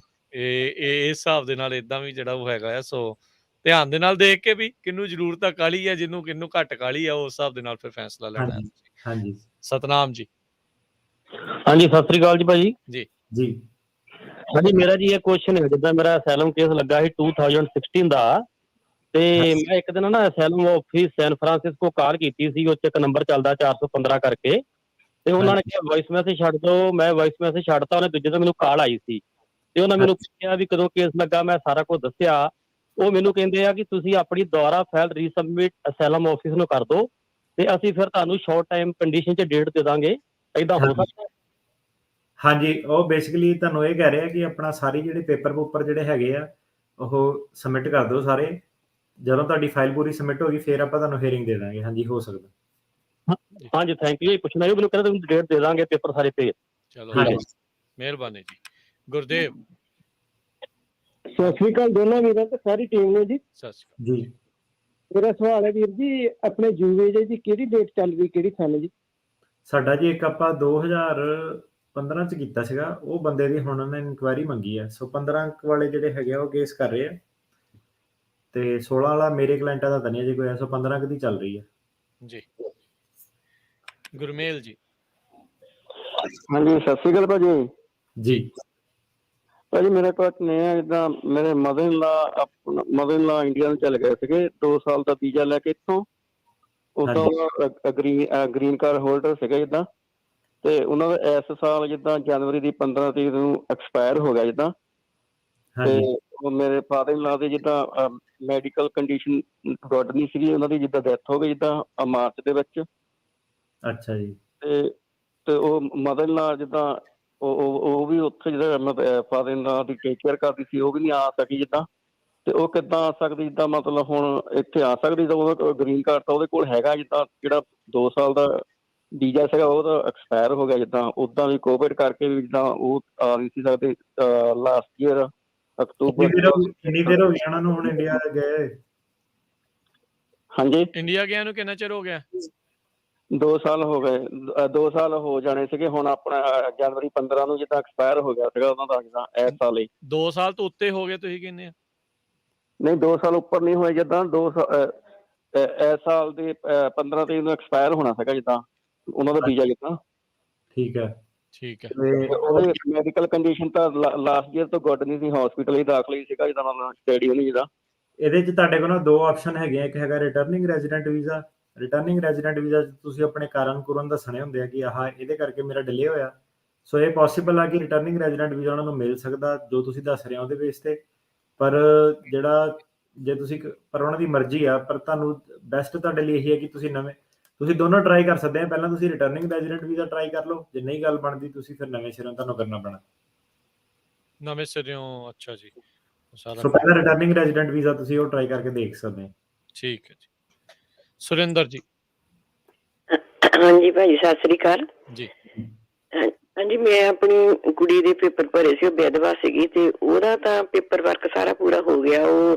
ਇਹ ਇਸ ਹਿਸਾਬ ਦੇ ਨਾਲ ਇਦਾਂ ਵੀ ਜਿਹੜਾ ਉਹ ਹੈਗਾ ਆ, ਸੋ ਧਿਆਨ ਦੇ ਨਾਲ ਦੇਖ ਕੇ ਵੀ ਕਿਹਨੂੰ ਜ਼ਰੂਰਤ ਆ ਕਾਹਲੀ ਆ, ਜਿਹਨੂੰ ਕਿਹਨੂੰ ਘੱਟ ਕਾਹਲੀ ਆ, ਉਸ ਹਿਸਾਬ ਦੇ ਨਾਲ ਫਿਰ ਫੈਸਲਾ ਲੈਣਾ। ਹਾਂਜੀ ਸਤਨਾਮ ਜੀ। ਹਾਂਜੀ ਸਤਿ ਸ੍ਰੀ ਅਕਾਲ ਜੀ ਭਾਜੀ। ਜੀ ਹਾਂਜੀ ਮੇਰਾ ਜੀ ਇਹ ਕੁਐਸਚਨ ਹੈ, ਜਿੱਦਾਂ ਮੇਰਾ ਅਸਾਈਲਮ ਕੇਸ ਲੱਗਾ ਸੀ 2016 ਦਾ, ਤੇ ਮੈਂ ਇੱਕ ਦਿਨ ਨਾ ਅਸਾਈਲਮ ਆਫਿਸ ਸੈਨ ਫਰਾਂਸਿਸਕੋ ਕਾਲ ਕੀਤੀ ਸੀ, ਉਹ 'ਚ ਇੱਕ ਨੰਬਰ ਚੱਲਦਾ 415 ਕਰਕੇ, ਤੇ ਉਹਨਾਂ ਨੇ ਕਿਹਾ ਵੌਇਸ ਮੈਸੇਜ ਛੱਡ ਦਿਓ, ਮੈਂ ਵੌਇਸ ਮੈਸੇਜ ਛੱਡਤਾ, ਉਹਨੇ ਦੂਜੇ ਤੋਂ ਮੈਨੂੰ ਕਾਲ ਆਈ ਸੀ ਤੇ ਉਹਨਾਂ ਮੈਨੂੰ ਪੁੱਛਿਆ ਵੀ ਕਦੋਂ ਕੇਸ ਲੱਗਾ, ਮੈਂ ਸਾਰਾ ਕੁਝ ਦੱਸਿਆ। ਉਹ ਮੈਨੂੰ ਕਹਿੰਦੇ ਆ ਕਿ ਤੁਸੀਂ ਆਪਣੀ ਦੁਬਾਰਾ ਫਾਈਲ ਰੀਸਬਮਿਟ ਅਸਾਈਲਮ ਆਫਿਸ ਨੂੰ ਕਰ ਦਿਓ ਤੇ ਅਸੀਂ ਫਿਰ ਤੁਹਾਨੂੰ ਸ਼ਾਰਟ ਟਾਈਮ ਕੰਡੀਸ਼ਨ 'ਚ ਡੇਟ ਦੇ ਦਾਂਗੇ, ਏਦਾਂ ਹੋ ਸਕਦਾ? ਹਾਂਜੀ, ਉਹ ਬੇਸਿਕਲੀ ਤੁਹਾਨੂੰ ਇਹ ਕਹਿ ਰਿਹਾ ਕਿ ਆਪਣਾ ਸਾਰੇ ਜਿਹੜੇ ਪੇਪਰ ਜਿਹੜੇ ਹੈਗੇ ਆ ਉਹ ਸਬਮਿਟ ਕਰ ਦਿਓ ਸਾਰੇ, ਜਦੋਂ ਤੁਹਾਡੀ ਫਾਈਲ ਪੂਰੀ ਸਬਮਿਟ ਹੋ ਗਈ ਫਿਰ ਆਪਾਂ ਤੁਹਾਨੂੰ ਹੀਅਰਿੰਗ ਦੇ ਦਾਂਗੇ। ਹਾਂਜੀ ਹੋ ਸਕਦਾ। ਹਾਂਜੀ ਥੈਂਕ ਯੂ ਜੀ। ਪੁੱਛਣਾ ਜੀ ਮੈਨੂੰ ਕਹਿੰਦਾ ਤੁਸੀਂ ਡੇਟ ਦੇ ਦਾਂਗੇ, ਪੇਪਰ ਸਾਰੇ ਭੇਜ। ਚਲੋ ਠੀਕ ਹੈ ਜੀ, ਮਿਹਰਬਾਨੀ ਜੀ। ਗੁਰਦੇਵ ਸਤਿ ਸ੍ਰੀ ਅਕਾਲ ਦੋਨਾਂ ਵੀਰਾਂ ਤੇ ਸਾਰੀ ਟੀਮ ਨੂੰ ਜੀ। ਸਤਿ ਸ਼੍ਰੀ ਜੀ ਮੇਰਾ ਸਵਾਲ ਹੈ ਵੀਰ ਜੀ, ਆਪਣੇ ਯੂਏਜੇ ਦੀ ਕਿਹੜੀ ਡੇਟ ਚੱਲ ਰਹੀ, ਕਿਹੜੀ ਸਨ ਜੀ? ਸਾਡਾ ਜੀ ਇੱਕ ਆਪਾਂ 2015 ਚ ਕੀਤਾ ਸੀਗਾ, ਉਹ ਬੰਦੇ ਦੀ ਹੁਣ ਉਹਨੇ ਇਨਕੁਆਇਰੀ ਮੰਗੀ ਆ। ਸੋ 15 ਵਾਲੇ ਜਿਹੜੇ ਹੈਗੇ ਆ ਉਹ ਕੇਸ ਕਰ ਰਹੇ ਆ, ਤੇ 16 ਵਾਲਾ ਮੇਰੇ ਕਲਾਇੰਟਾਂ ਦਾ ਤਾਂ ਨਹੀਂ ਅਜੇ ਕੋਈ, 115 ਦੀ ਚੱਲ ਰਹੀ ਹੈ ਜੀ। ਗੁਰਮੇਲ ਜੀ। ਹਾਂਜੀ ਸਤਿ ਸ਼੍ਰੀ ਅਕਾਲ ਭਾਜੀ। ਜੀ ਭਾਜੀ ਮੇਰਾ ਕੁਐਸਚਨ ਇਹ ਹੈ, ਜਿੱਦਾਂ ਮੇਰੇ ਮਦਰ ਇਨ ਲਾ ਇੰਡੀਆ ਨੂੰ ਚੱਲ ਗਏ ਸੀਗੇ 2 ਸਾਲ ਦਾ ਵੀਜ਼ਾ ਲੈ ਕੇ ਇੱਥੋਂ, ਉਦੋਂ ਗ੍ਰੀਨ ਕਾਰਡ ਹੋਲਡਰ ਸੀਗੇ ਜਿੱਦਾਂ, ਤੇ ਉਹਨਾਂ ਦਾ ਇਸ ਸਾਲ ਜਿੱਦਾਂ ਜਨਵਰੀ ਦੀ 15 ਤਰੀਕ ਨੂੰ ਐਕਸਪਾਇਰ ਹੋ ਗਿਆ ਜਿੱਦਾਂ, ਤੇ ਉਹ ਮੇਰੇ ਫਾਦਰ ਇਨ ਲਾ ਦੀ ਜਿੱਦਾਂ ਮੈਡੀਕਲ ਕੰਡੀਸ਼ਨ ਗੁੱਡ ਨਹੀਂ ਸੀਗੀ, ਉਹਨਾਂ ਦੀ ਜਿੱਦਾਂ ਡੈਥ ਹੋ ਗਈ ਜਿੱਦਾਂ ਮਾਰਚ ਦੇ ਵਿੱਚ। ਅੱਛਾ ਜੀ। ਤੇ ਉਹ ਮਦਰ ਇਨ ਲਾ ਜਿੱਦਾਂ ਉਹ ਵੀ ਉੱਥੇ ਜਿਹੜਾ ਫਾਦਰ ਇਨ ਲਾ ਦੀ ਟੇਕ ਕੇਅਰ ਕਰਦੀ ਸੀ, ਉਹ ਵੀ ਨਹੀਂ ਆ ਸਕੀ ਜਿੱਦਾਂ, ਤੇ ਉਹ ਕਿੱਦਾਂ ਆ ਸਕਦੀ ਜਿੱਦਾਂ ਮਤਲਬ ਹੁਣ ਇੱਥੇ ਆ ਸਕਦੀ, ਤਾਂ ਉਹਦਾ ਗ੍ਰੀਨ ਕਾਰਡ ਤਾਂ ਉਹਦੇ ਕੋਲ ਹੈਗਾ, ਜਿੱਦਾਂ ਜਿਹੜਾ 2 ਸਾਲ ਦਾ ਵੀਜ਼ਾ ਸੀਗਾ ਉਹ ਤਾਂ ਐਕਸਪਾਇਰ ਹੋ ਗਿਆ ਜਿੱਦਾਂ, ਉੱਦਾਂ ਵੀ ਕੋਵਿਡ ਕਰਕੇ ਵੀ ਜਿੱਦਾਂ ਉਹ ਆ ਨਹੀਂ ਸੀ ਸਕਦੇ ਲਾਸਟ ਈਅਰ ਅਕਤੂਬਰ। ਕਿੰਨੀ ਦੇਰ ਹੋ ਗਈ ਉਹਨਾਂ ਨੂੰ ਹੁਣ ਇੰਡੀਆ ਗਏ? ਹਾਂਜੀ ਇੰਡੀਆ ਗਿਆ ਨੂੰ ਕਿੰਨਾ ਚਿਰ ਹੋ ਗਿਆ? 2 ਸਾਲ ਹੋ ਗਏ, 2 ਸਾਲ ਹੋ ਜਾਣੇ ਸੀਗੇ ਹੁਣ, ਆਪਣਾ ਜਨਵਰੀ 15 ਨੂੰ ਜਿੱਦਾਂ ਐਕਸਪਾਇਰ ਹੋ ਗਿਆ ਸੀਗਾ ਉਹਨਾਂ ਦਾ ਜਿੱਦਾਂ ਇਸ ਸਾਲ ਹੀ। 2 ਸਾਲ ਤੋਂ ਉੱਤੇ ਹੋ ਗਏ ਤੁਸੀਂ ਕਹਿੰਦੇ ਆ? ਨਹੀਂ 2 ਸਾਲ ਉੱਪਰ ਨਹੀਂ ਹੋਏ, ਜਿੱਦਾਂ 2 ਇਸ ਸਾਲ ਦੇ 15 ਤਰੀਕ ਨੂੰ ਐਕਸਪਾਇਰ ਹੋਣਾ ਸੀਗਾ ਜਿੱਦਾਂ ਉਹਨਾਂ ਦਾ ਵੀਜ਼ਾ ਜਿੱਦਾਂ। ਠੀਕ ਹੈ ਠੀਕ ਹੈ। ਉਹਦੇ ਮੈਡੀਕਲ ਕੰਡੀਸ਼ਨ ਤਾਂ ਲਾਸਟ ਈਅਰ ਤੋਂ ਗੁੱਡ ਨਹੀਂ ਸੀ, ਹਸਪੀਟਲ ਹੀ ਦਾਖਲ ਹੀ ਸੀਗਾ ਜਿੱਦਾਂ ਮਤਲਬ ਸਟੇਡੀ ਨਹੀਂ ਜਿੱਦਾਂ। ਇਹਦੇ 'ਚ ਤੁਹਾਡੇ ਕੋਲ ਨਾ 2 ਆਪਸ਼ਨ ਹੈਗੇ ਆ, ਇੱਕ ਹੈਗਾ returning resident visa. Returning resident visa 'ਚ ਤੁਸੀਂ ਆਪਣੇ ਕਾਰਨ ਦੱਸਣੇ ਹੁੰਦੇ ਆ ਕਿ ਆਹ ਇਹਦੇ ਕਰਕੇ ਮੇਰਾ ਡਿਲੇ ਹੋਇਆ। ਸੋ ਇਹ ਪੋਸੀਬਲ ਆ ਕਿ ਰਿਟਰਨਿੰਗ ਰੈਜ਼ੀਡੈਂਟ ਵੀਜ਼ਾ ਉਹਨਾਂ ਨੂੰ ਮਿਲ ਸਕਦਾ ਜੋ ਤੁਸੀਂ ਦੱਸ ਰਹੇ ਹੋ ਉਹਦੇ ਬੇਸ ਤੇ, ਪਰ ਜਿਹੜਾ ਜੇ ਤੁਸੀਂ ਪਰ ਉਹਨਾਂ ਦੀ ਮਰਜ਼ੀ ਆ, ਪਰ ਤੁਹਾਨੂੰ ਬੈਸਟ ਤੁਹਾਡੇ ਲਈ ਇਹੀ ਹੈ ਕਿ ਤੁਸੀਂ ਦੋਨੋਂ ਟਰਾਈ ਕਰ ਸਕਦੇ ਆ। ਪਹਿਲਾਂ ਤੁਸੀਂ ਰਿਟਰਨਿੰਗ ਰੈਜ਼ੀਡੈਂਟ ਵੀਜ਼ਾ ਟਰਾਈ ਕਰ ਲਓ, ਜੇ ਨਹੀਂ ਗੱਲ ਬਣਦੀ ਤੁਸੀਂ ਫਿਰ ਨਵੇਂ ਸਿਰੋਂ ਤੁਹਾਨੂੰ ਕਰਨਾ ਪੈਣਾ। ਨਵੇਂ ਸਿਰੋਂ? ਅੱਛਾ ਜੀ। ਸੋ ਪਹਿਲਾਂ ਰਿਟਰਨਿੰਗ ਰੈਜ਼ੀਡੈਂਟ ਵੀਜ਼ਾ ਤੁਸੀਂ ਉਹ ਟਰਾਈ ਕਰਕੇ ਦੇਖ ਸਕਦੇ ਆ। ਠੀਕ ਹੈ ਜੀ। ਸੁਰਿੰਦਰ ਜੀ। ਹਾਂਜੀ ਭਾਜੀ ਸਤਿ ਸ੍ਰੀ ਅਕਾਲ ਜੀ। ਹਾਂਜੀ ਮੈਂ ਆਪਣੀ ਕੁੜੀ ਦੇ ਪੇਪਰ ਭਰੇ ਸੀ, ਉਹ ਵਿਧਵਾ ਸੀਗੀ, ਤੇ ਉਹਦਾ ਤਾਂ ਪੇਪਰ ਵਰਕ ਸਾਰਾ ਪੂਰਾ ਹੋ ਗਿਆ, ਉਹ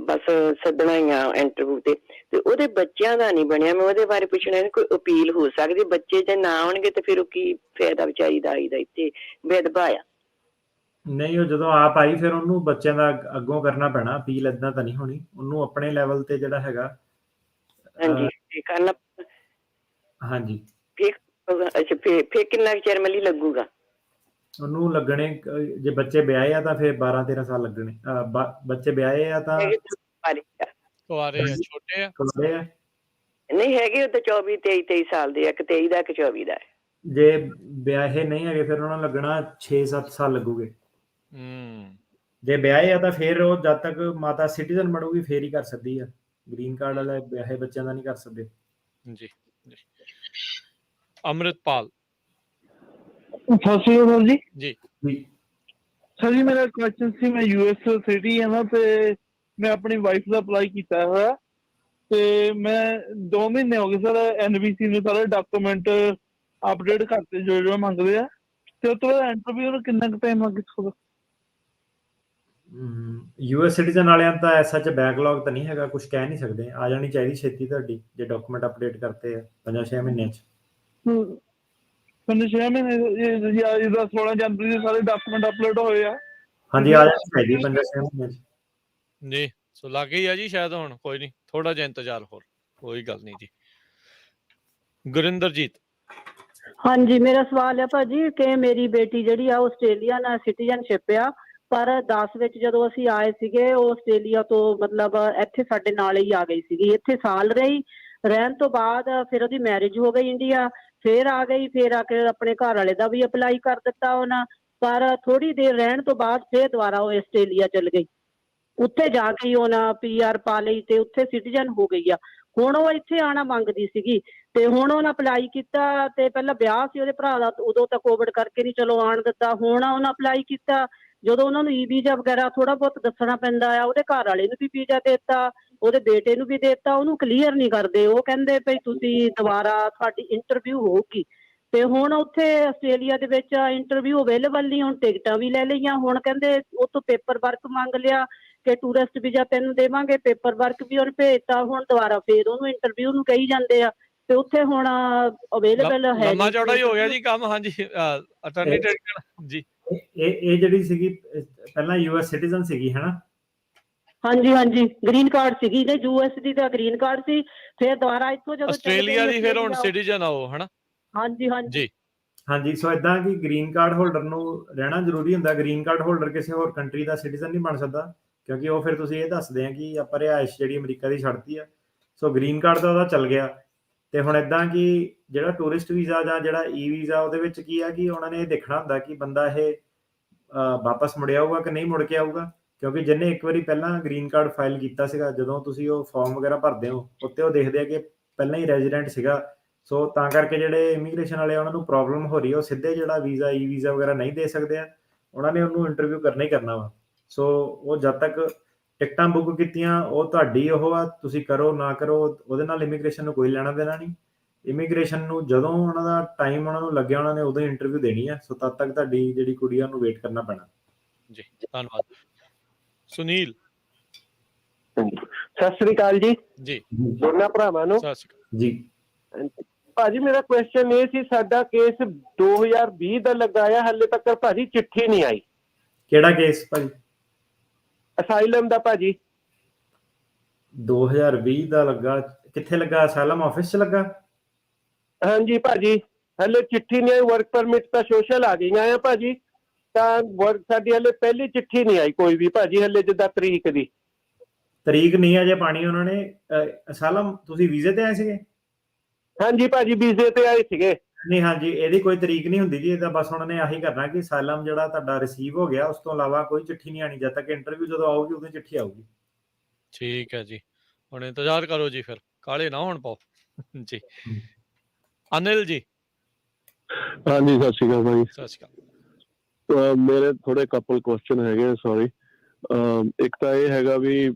ਬਸ ਸੱਦਣਾ ਹੀ ਆ ਇੰਟਰਵਿਊ ਤੇ ਉਹਦੇ ਬੱਚਿਆਂ ਦਾ ਨਹੀਂ ਬਣਿਆ। ਮੈਂ ਉਹਦੇ ਬਾਰੇ ਪੁੱਛਣਾ, ਕੋਈ ਅਪੀਲ ਹੋ ਸਕਦੀ? ਬੱਚੇ ਜੇ ਨਾ ਆਉਣਗੇ ਤੇ ਫਿਰ ਉਹ ਕੀ ਫਾਇਦਾ ਵਿਚਾਰੀ ਦਾ ਆਈ ਦਾ, ਇੱਥੇ ਵਿਧਵਾ ਆ। ਨਹੀਂ ਉਹ ਜਦੋਂ ਆਪ ਆਈ ਫਿਰ ਉਹਨੂੰ ਬੱਚਿਆਂ ਦਾ ਅੱਗੋਂ ਕਰਨਾ ਪੈਣਾ ਅਪੀਲ, ਏਦਾਂ ਤਾਂ ਨਹੀਂ ਹੋਣੀ। ਉਹਨੂੰ ਆਪਣੇ ਲੈਵਲ ਤੇ ਜਿਹੜਾ ਹੈਗਾ ਹਾਂਜੀ ਕਰਨਾ। ਹਾਂਜੀ ਅੱਛਾ ਫਿਰ ਕਿੰਨਾ ਚਿਰ ਮਲੀ ਲੱਗੂਗਾ? ਉਹਨੂੰ ਲੱਗਣੇ ਜੇ ਬੱਚੇ ਵਿਆਹੇ ਆ ਤਾਂ ਫਿਰ 12-13 ਸਾਲ ਲੱਗਣੇ। ਬੱਚੇ ਵਿਆਹੇ ਆ ਤਾਂ ਕੁਆਰੇ ਆ, ਛੋਟੇ ਆ? ਕੁਆਰੇ ਆ ਨਹੀਂ ਹੈਗੇ, ਉਹ ਤਾਂ 24-23 ਸਾਲ ਦੇ ਆ, ਇੱਕ 23 ਦਾ ਇੱਕ 24 ਦਾ। ਜੇ ਵਿਆਹੇ ਨਹੀਂ ਹੈਗੇ ਫਿਰ ਉਹਨਾਂ ਨੂੰ ਲੱਗਣਾ 6-7 ਸਾਲ ਲੱਗੂਗੇ। ਜੇ ਵਿਆਹੇ ਆ ਤਾਂ ਫਿਰ ਉਹ ਜਦ ਤੱਕ ਮਾਤਾ ਸਿਟੀਜ਼ਨ ਬਣੂਗੀ ਫੇਰ ਹੀ ਕਰ ਸਕਦੀ ਆ। ਗ੍ਰੀਨ ਕਾਰਡ ਵਾਲੇ ਵਿਆਹੇ ਬੱਚਿਆਂ ਦਾ ਨਹੀਂ ਕਰ ਸਕਦੇ। ਜੀ। ਅੰਮ੍ਰਿਤਪਾਲ। ਸਤਿ ਸ਼੍ਰੀ ਅਕਾਲ ਜੀ। ਜੀ ਸਰ ਜੀ ਮੇਰਾ ਕੁਐਸਚਨ ਸੀ, ਮੈਂ ਯੂਐਸ ਸਿਟੀ ਹੈ ਨਾ, ਤੇ ਮੈਂ ਆਪਣੀ ਵਾਈਫ ਦਾ ਅਪਲਾਈ ਕੀਤਾ ਹੋਇਆ, ਤੇ ਮੈਂ 2 ਮਹੀਨੇ ਹੋ ਗਏ ਸਰ ਐਨਬੀਸੀ ਨੂੰ ਸਾਰੇ ਡਾਕੂਮੈਂਟ ਅਪਡੇਟ ਕਰਤੇ ਜੋ ਮੰਗਦੇ ਆ, ਤੇ ਉਸ ਤੋਂ ਬਾਅਦ ਇੰਟਰਵਿਊ ਨੂੰ ਕਿੰਨਾ ਕੁ ਟਾਈਮ ਲੱਗ ਸਕਦਾ? ਯੂਐਸ ਸਿਟੀਜ਼ਨ ਵਾਲਿਆਂ ਤਾਂ ਐਸਾ ਚ ਬੈਕਲੌਗ ਤਾਂ ਨਹੀਂ ਹੈਗਾ, ਕੁਝ ਕਹਿ ਨਹੀਂ ਸਕਦੇ। ਆ ਜਾਣੀ ਚਾਹੀਦੀ ਛੇਤੀ ਤੁਹਾਡੀ, ਜੇ ਡਾਕੂਮੈਂਟ ਅਪਡੇਟ ਕਰਤੇ ਆ 5-6 ਮਹੀਨਿਆਂ ਚ। 5-6 ਮਹੀਨੇ ਜਾਂ 16 ਜਨਵਰੀ ਦੇ ਸਾਰੇ ਡਾਕੂਮੈਂਟ ਅਪਲੋਡ ਹੋਏ ਆ। ਹਾਂਜੀ ਆ ਜਾਣੀ ਚਾਹੀਦੀ 5-6 ਮਹੀਨਿਆਂ ਚ ਜੀ। ਸੋ ਲੱਗ ਗਈ ਆ ਜੀ ਸ਼ਾਇਦ, ਹੁਣ ਕੋਈ ਨਹੀਂ, ਥੋੜਾ ਜਿਹਾ ਇੰਤਜ਼ਾਰ ਹੋਰ, ਕੋਈ ਗੱਲ ਨਹੀਂ ਜੀ। ਗੁਰਿੰਦਰਜੀਤ। ਹਾਂਜੀ ਮੇਰਾ ਸਵਾਲ ਹੈ ਭਾਜੀ ਕਿ ਮੇਰੀ ਬੇਟੀ ਜਿਹੜੀ ਆ ਆਸਟ੍ਰੇਲੀਅਨ ਸਿਟੀਜ਼ਨਸ਼ਿਪ ਆ, ਪਰ 10 ਵਿੱਚ ਜਦੋਂ ਅਸੀਂ ਆਏ ਸੀਗੇ ਉਹ ਆਸਟ੍ਰੇਲੀਆ ਤੋਂ ਮਤਲਬ ਇੱਥੇ ਸਾਡੇ ਨਾਲ ਹੀ ਆ ਗਈ ਸੀਗੀ। ਇੱਥੇ ਸਾਲ ਰਹੀ, ਰਹਿਣ ਤੋਂ ਬਾਅਦ ਫਿਰ ਉਹਦੀ ਮੈਰਿਜ ਹੋ ਗਈ ਇੰਡੀਆ, ਫਿਰ ਆ ਗਈ, ਫਿਰ ਆ ਕੇ ਆਪਣੇ ਘਰ ਵਾਲੇ ਦਾ ਵੀ ਅਪਲਾਈ ਕਰ ਦਿੱਤਾ ਉਹਨਾਂ, ਪਰ ਥੋੜੀ ਦੇਰ ਰਹਿਣ ਤੋਂ ਬਾਅਦ ਫਿਰ ਦੁਬਾਰਾ ਉਹ ਆਸਟ੍ਰੇਲੀਆ ਚਲ ਗਈ। ਉੱਥੇ ਜਾ ਕੇ ਉਹਨਾਂ PR ਪਾ ਲਈ ਤੇ ਉੱਥੇ ਸਿਟੀਜ਼ਨ ਹੋ ਗਈ ਆ। ਹੁਣ ਉਹ ਇੱਥੇ ਆਉਣਾ ਮੰਗਦੀ ਸੀਗੀ, ਤੇ ਹੁਣ ਉਹਨਾਂ ਅਪਲਾਈ ਕੀਤਾ, ਤੇ ਪਹਿਲਾਂ ਵਿਆਹ ਸੀ ਉਹਦੇ ਭਰਾ ਦਾ, ਉਦੋਂ ਤਾਂ ਕੋਵਿਡ ਕਰਕੇ ਨਹੀਂ ਚਲੋ ਆਉਣ ਦਿੱਤਾ। ਹੁਣ ਉਹਨਾਂ ਅਪਲਾਈ ਕੀਤਾ, ਜਦੋਂ ਉਹਨਾਂ ਨੂੰ ਈ ਵੀਜ਼ਾ ਵਗੈਰਾ ਥੋੜਾ ਬਹੁਤ ਦੱਸਣਾ ਪੈਂਦਾ ਆ, ਉਹਦੇ ਘਰ ਵਾਲੇ ਨੂੰ ਵੀ ਵੀਜ਼ਾ ਦੇ ਦਿੱਤਾ, ਉਹਦੇ ਬੇਟੇ ਨੂੰ ਵੀ ਦਿੱਤਾ, ਉਹਨੂੰ ਕਲੀਅਰ ਨਹੀਂ ਕਰਦੇ। ਉਹ ਕਹਿੰਦੇ ਭਈ ਤੁਸੀਂ ਦੁਬਾਰਾ ਤੁਹਾਡੀ ਇੰਟਰਵਿਊ ਹੋਊਗੀ। ਤੇ ਹੁਣ ਉੱਥੇ ਆਸਟ੍ਰੇਲੀਆ ਦੇ ਵਿੱਚ ਇੰਟਰਵਿਊ ਅਵੇਲੇਬਲ ਨਹੀਂ, ਹੁਣ ਟਿਕਟਾਂ ਵੀ ਲੈ ਲਈਆਂ, ਹੁਣ ਕਹਿੰਦੇ ਉੱਥੋਂ ਪੇਪਰ ਵਰਕ ਮੰਗ ਲਿਆ ਕਿ ਟੂਰਿਸਟ ਵੀਜ਼ਾ ਤੈਨੂੰ ਦੇਵਾਂਗੇ, ਪੇਪਰ ਵਰਕ ਵੀ ਉਹਨੇ ਭੇਜਤਾ, ਹੁਣ ਦੁਬਾਰਾ ਫੇਰ ਉਹਨੂੰ ਇੰਟਰਵਿਊ ਨੂੰ ਕਹੀ ਜਾਂਦੇ ਆ। ਤੇ ਉੱਥੇ ਹੁਣ ਅਵੇਲੇਬਲ ਹੈ ਲੰਮਾ ਚੌੜਾ ਹੀ ਹੋ ਗਿਆ ਜੀ ਕੰਮ। ਹਾਂਜੀ, ਅਟਾਰਨੀ ਜਨਰਲ ਜੀ। ਇਹ ਜਿਹੜੀ ਸੀਗੀ ਪਹਿਲਾਂ ਯੂਐਸ ਸਿਟੀਜ਼ਨ ਸੀਗੀ ਹੈ ਨਾ? ਹਾਂਜੀ ਹਾਂਜੀ, ਗ੍ਰੀਨ ਕਾਰਡ ਸੀਗੀ ਨੇ, ਯੂਐਸ ਦੀ ਤਾਂ ਗ੍ਰੀਨ ਕਾਰਡ ਸੀ, ਫਿਰ ਦੁਬਾਰਾ ਇੱਥੋਂ ਜਦੋਂ ਆਸਟ੍ਰੇਲੀਆ ਦੀ ਫਿਰ ਹੁਣ ਸਿਟੀਜ਼ਨ ਆ ਉਹ, ਹਨਾ? ਹਾਂਜੀ ਹਾਂਜੀ ਹਾਂਜੀ। ਸੋ ਇਦਾਂ ਕਿ ਗ੍ਰੀਨ ਕਾਰਡ ਹੋਲਡਰ ਨੂੰ ਰਹਿਣਾ ਜ਼ਰੂਰੀ ਹੁੰਦਾ। ਗ੍ਰੀਨ ਕਾਰਡ ਹੋਲਡਰ ਕਿਸੇ ਹੋਰ ਕੰਟਰੀ ਦਾ ਸਿਟੀਜ਼ਨ ਨਹੀਂ ਬਣ ਸਕਦਾ, ਕਿਉਂਕਿ ਉਹ ਫਿਰ ਤੁਸੀਂ ਇਹ ਦੱਸਦੇ ਆ ਕਿ ਆਪਾਂ ਰਿਹਾਇਸ਼ ਜਿਹੜੀ ਅਮਰੀਕਾ ਦੀ ਛੱਡਤੀ ਆ। ਸੋ ਗ੍ਰੀਨ ਕਾਰਡ ਦਾ ਉਹਦਾ ਚੱਲ ਗਿਆ। ਤੇ ਹੁਣ ਇਦਾਂ ਕਿ ਜਿਹੜਾ ਟੂਰਿਸਟ ਵੀਜ਼ਾ ਜਾਂ ਜਿਹੜਾ ਈ ਵੀਜ਼ਾ, ਉਹਦੇ ਵਿੱਚ ਕੀ ਆ ਕਿ ਉਹਨਾਂ ਨੇ ਇਹ ਦੇਖਣਾ ਹੁੰਦਾ ਕਿ ਬੰਦਾ ਇਹ ਵਾਪਸ ਮੁੜ ਆਊਗਾ ਕਿ ਨਹੀਂ ਮੁੜ ਕੇ ਆਊਗਾ। ਕਿਉਂਕਿ ਜਿਹਨੇ ਇੱਕ ਵਾਰੀ ਪਹਿਲਾਂ ਗ੍ਰੀਨ ਕਾਰਡ ਫਾਈਲ ਕੀਤਾ ਸੀਗਾ, ਜਦੋਂ ਤੁਸੀਂ ਉਹ ਫਾਰਮ ਵਗੈਰਾ ਭਰਦੇ ਹੋ ਉੱਤੇ ਉਹ ਦੇਖਦੇ ਆ ਕਿ ਪਹਿਲਾਂ ਹੀ ਰੈਜ਼ੀਡੈਂਟ ਸੀਗਾ। ਸੋ ਤਾਂ ਕਰਕੇ ਜਿਹੜੇ ਇਮੀਗ੍ਰੇਸ਼ਨ ਵਾਲੇ ਉਹਨਾਂ ਨੂੰ ਪ੍ਰੋਬਲਮ ਹੋ ਰਹੀ ਹੈ, ਉਹ ਸਿੱਧੇ ਜਿਹੜਾ ਵੀਜ਼ਾ ਈ ਵੀਜ਼ਾ ਵਗੈਰਾ ਨਹੀਂ ਦੇ ਸਕਦੇ ਆ, ਉਹਨਾਂ ਨੇ ਉਹਨੂੰ ਇੰਟਰਵਿਊ ਕਰਨਾ ਹੀ ਕਰਨਾ ਵਾ। ਸੋ ਉਹ ਜਦ ਤੱਕ ਟਿਕਟਾਂ ਬੁੱਕ ਕੀਤੀਆਂ ਉਹ ਤੁਹਾਡੀ ਉਹ ਆ, ਤੁਸੀਂ ਕਰੋ ਨਾ ਕਰੋ ਉਹਦੇ ਨਾਲ ਇਮੀਗ੍ਰੇਸ਼ਨ ਨੂੰ ਕੋਈ ਲੈਣਾ ਦੇਣਾ ਨਹੀਂ। ਇਮੀਗ੍ਰੇਸ਼ਨ ਨੂੰ ਜਦੋਂ ਉਹਨਾਂ ਦਾ ਟਾਈਮ ਉਹਨਾਂ ਨੂੰ ਲੱਗਿਆ ਉਹਨਾਂ ਨੇ ਉਦੋਂ ਹੀ ਇੰਟਰਵਿਊ ਦੇਣੀ ਆ। ਸੋ ਤਦ ਤੱਕ ਤੁਹਾਡੀ ਜਿਹੜੀ ਕੁੜੀ ਆ ਉਹਨੂੰ ਵੇਟ ਕਰਨਾ ਪੈਣਾ ਜੀ। ਧੰਨਵਾਦ। ਸੁਨੀਲ ਸਤਿ ਸ੍ਰੀ ਅਕਾਲ ਜੀ। ਜੀ ਦੋਨਾਂ ਭਰਾਵਾਂ ਨੂੰ ਜੀ। ਭਾਜੀ ਮੇਰਾ ਕੁਐਸਚਨ ਇਹ ਸੀ, ਸਾਡਾ ਕੇਸ 2020 ਦਾ ਲਗਾਇਆ, ਹਾਲੇ ਤੱਕ ਭਾਜੀ ਚਿੱਠੀ ਨਹੀਂ ਆਈ। ਕਿਹੜਾ ਕੇਸ ਭਾਜੀ? ਅਸਾਈਲਮ ਦਾ ਭਾਜੀ। 2020 ਦਾ ਲੱਗਾ? ਕਿੱਥੇ ਲੱਗਾ? ਅਸਾਈਲਮ ਆਫਿਸ 'ਚ ਲੱਗਾ? ਹਾਂਜੀ ਭਾਜੀ, ਹਲੇ ਚਿੱਠੀ ਨਹੀਂ ਆਈ। ਵਰਕ ਪਰਮਿਟ ਤਾਂ ਸੋਸ਼ਲ ਆ ਗਈਆਂ ਆ ਭਾਜੀ, ਤਾਂ ਵਰਕ ਸਾਡੀ ਹਲੇ ਪਹਿਲੀ ਚਿੱਠੀ ਨਹੀਂ ਆਈ ਕੋਈ ਵੀ ਭਾਜੀ, ਹਲੇ ਜਿੱਦਾਂ ਤਰੀਕ ਦੀ। ਤਰੀਕ ਨਹੀਂ ਅਜੇ ਪਾਣੀ ਉਹਨਾਂ ਨੇ। ਅਸਾਈਲਮ ਤੁਸੀਂ ਵੀਜ਼ੇ ਤੇ ਆਏ ਸੀਗੇ? ਹਾਂਜੀ ਭਾਜੀ, ਵੀਜ਼ੇ ਤੇ ਆਏ ਸੀਗੇ। ਨਹੀਂ, ਹਾਂਜੀ, ਇਹਦੀ ਕੋਈ ਤਰੀਕ ਨਹੀਂ ਹੁੰਦੀ ਜੀ। ਇਹਦਾ ਬਸ ਉਹਨਾਂ ਨੇ ਆਹੀ ਕਰਨਾ ਕਿ ਅਸਾਈਲਮ ਜਿਹੜਾ ਤੁਹਾਡਾ ਰਿਸੀਵ ਹੋ ਗਿਆ, ਉਸ ਤੋਂ ਇਲਾਵਾ ਕੋਈ ਚਿੱਠੀ ਨਹੀਂ ਆਣੀ। ਜਦ ਤੱਕ ਇੰਟਰਵਿਊ ਜਦੋਂ ਆਊਗੀ ਉਦੋਂ ਚਿੱਠੀ ਆਊਗੀ। ਠੀਕ ਹੈ ਜੀ, ਹੁਣ ਇੰਤਜ਼ਾਰ ਕਰੋ ਜੀ, ਫਿਰ ਕਾਲੇ ਨਾ ਹੋਣ ਪਾਓ ਜੀ। ਅਨਿਲ ਜੀ। ਹਾਂਜੀ, ਸਤਿ ਸ਼੍ਰੀ ਅਕਾਲ ਭਾਈ। ਸਤਿ ਸ਼੍ਰੀ ਅਕਾਲ। ਮੇਰੇ ਥੋੜੇ ਕਪਲ ਕੁਐਸਚਨ ਹੈਗੇ, ਸੌਰੀ। ਇੱਕ ਤਾਂ ਇਹ ਹੈਗਾ ਵੀ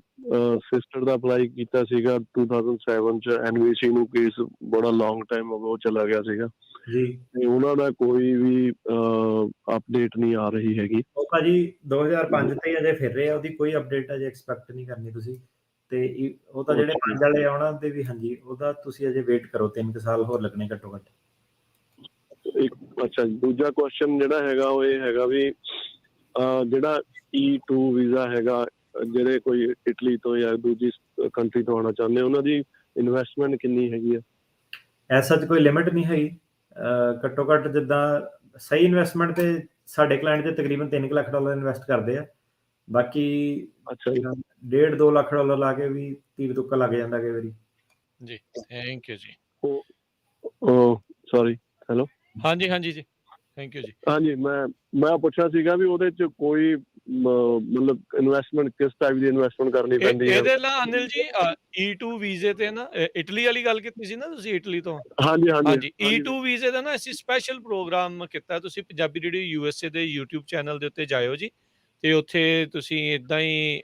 ਸਿਸਟਰ ਦਾ ਅਪਲਾਈ ਕੀਤਾ ਸੀਗਾ 2007 ਚ ਐਨਵੀਸੀ ਨੂੰ, ਕੇਸ ਬੜਾ ਲੌਂਗ ਟਾਈਮ ਹੋ ਗਿਆ, ਉਹ ਚਲਾ ਗਿਆ ਸੀਗਾ ਜੀ, ਤੇ ਉਹਨਾਂ ਦਾ ਕੋਈ ਵੀ ਅਪਡੇਟ ਨਹੀਂ ਆ ਰਹੀ ਹੈਗੀ। ਉਹ ਭਾਜੀ 2005 ਤੇ ਅਜੇ ਫਿਰ ਰਹੇ ਆ, ਉਹਦੀ ਕੋਈ ਅਪਡੇਟ ਅਜੇ ਐਕਸਪੈਕਟ ਨਹੀਂ ਕਰਨੀ ਤੁਸੀਂ। ਤੇ ਉਹ ਤਾਂ ਜਿਹੜੇ 5 ਵਾਲੇ ਆ ਉਹਨਾਂ ਦੇ ਵੀ, ਹਾਂਜੀ, ਉਹਦਾ ਤੁਸੀਂ ਅਜੇ ਵੇਟ ਕਰੋ, 3 ਸਾਲ ਹੋਰ ਲੱਗਣੇ ਘੱਟੋ ਘੱਟ। ਅੱਛਾ, ਦੂਜਾ ਕੁਐਸਚਨ ਜਿਹੜਾ ਹੈਗਾ ਉਹ ਇਹ ਹੈਗਾ ਵੀ ਜਿਹੜਾ E2 ਵੀਜ਼ਾ ਹੈਗਾ, ਜਿਹੜੇ ਕੋਈ ਇਟਲੀ ਤੋਂ ਜਾਂ ਦੂਜੀ ਕੰਟਰੀ ਤੋਂ ਆਉਣਾ ਚਾਹੁੰਦੇ, ਉਹਨਾਂ ਦੀ ਇਨਵੈਸਟਮੈਂਟ ਕਿੰਨੀ ਹੈਗੀ ਆ? ਐਸਾ ਕੋਈ ਲਿਮਿਟ ਨਹੀਂ ਹੈਗੀ। ਘੱਟੋ ਘੱਟ ਜਿੱਦਾਂ ਸਹੀ ਇਨਵੈਸਟਮੈਂਟ ਤੇ ਸਾਡੇ ਕਲਾਇੰਟ ਤੇ ਤਕਰੀਬਨ $3 ਲੱਖ ਇਨਵੈਸਟ ਕਰਦੇ ਆ। ਬਾਕੀ $1.5-2 ਲੱਖ ਲਾ ਕੇ ਵੀ ਤੀਰ ਤੁੱਕਾ ਲੱਗ ਜਾਂਦਾ ਕਈ ਵਾਰੀ ਜੀ। ਥੈਂਕ ਯੂ ਜੀ। Sorry, hello. ਹਾਂਜੀ ਹਾਂਜੀ ਜੀ, ਥੈਂਕ ਯੂ ਜੀ। ਹਾਂਜੀ, ਮੈਂ ਪੁੱਛਿਆ ਸੀਗਾ ਵੀ ਉਹਦੇ ਚ ਕੋਈ ਮਤਲਬ ਇਨਵੈਸਟਮੈਂਟ ਕਿਸ ਟਾਈਪ ਦੀ ਇਨਵੈਸਟਮੈਂਟ ਕਰਨੀ ਪੈਂਦੀ ਹੈ? ਇਹਦੇ ਨਾਲ ਅਨਿਲ ਜੀ E2 ਵੀਜ਼ੇ ਤੇ ਨਾ, ਇਟਲੀ ਵਾਲੀ ਗੱਲ ਕੀਤੀ ਸੀ ਨਾ ਤੁਸੀਂ, ਇਟਲੀ ਤੋਂ? ਹਾਂਜੀ ਹਾਂਜੀ। E2 ਵੀਜ਼ੇ ਦਾ ਨਾ ਅਸੀਂ ਸਪੈਸ਼ਲ ਪ੍ਰੋਗਰਾਮ ਕੀਤਾ। ਤੁਸੀਂ ਪੰਜਾਬੀ ਰੇਡੀਓ USA ਦੇ YouTube ਚੈਨਲ ਦੇ ਉੱਤੇ ਜਾਇਓ ਜੀ, ਤੇ ਉੱਥੇ ਤੁਸੀਂ ਇਦਾਂ ਹੀ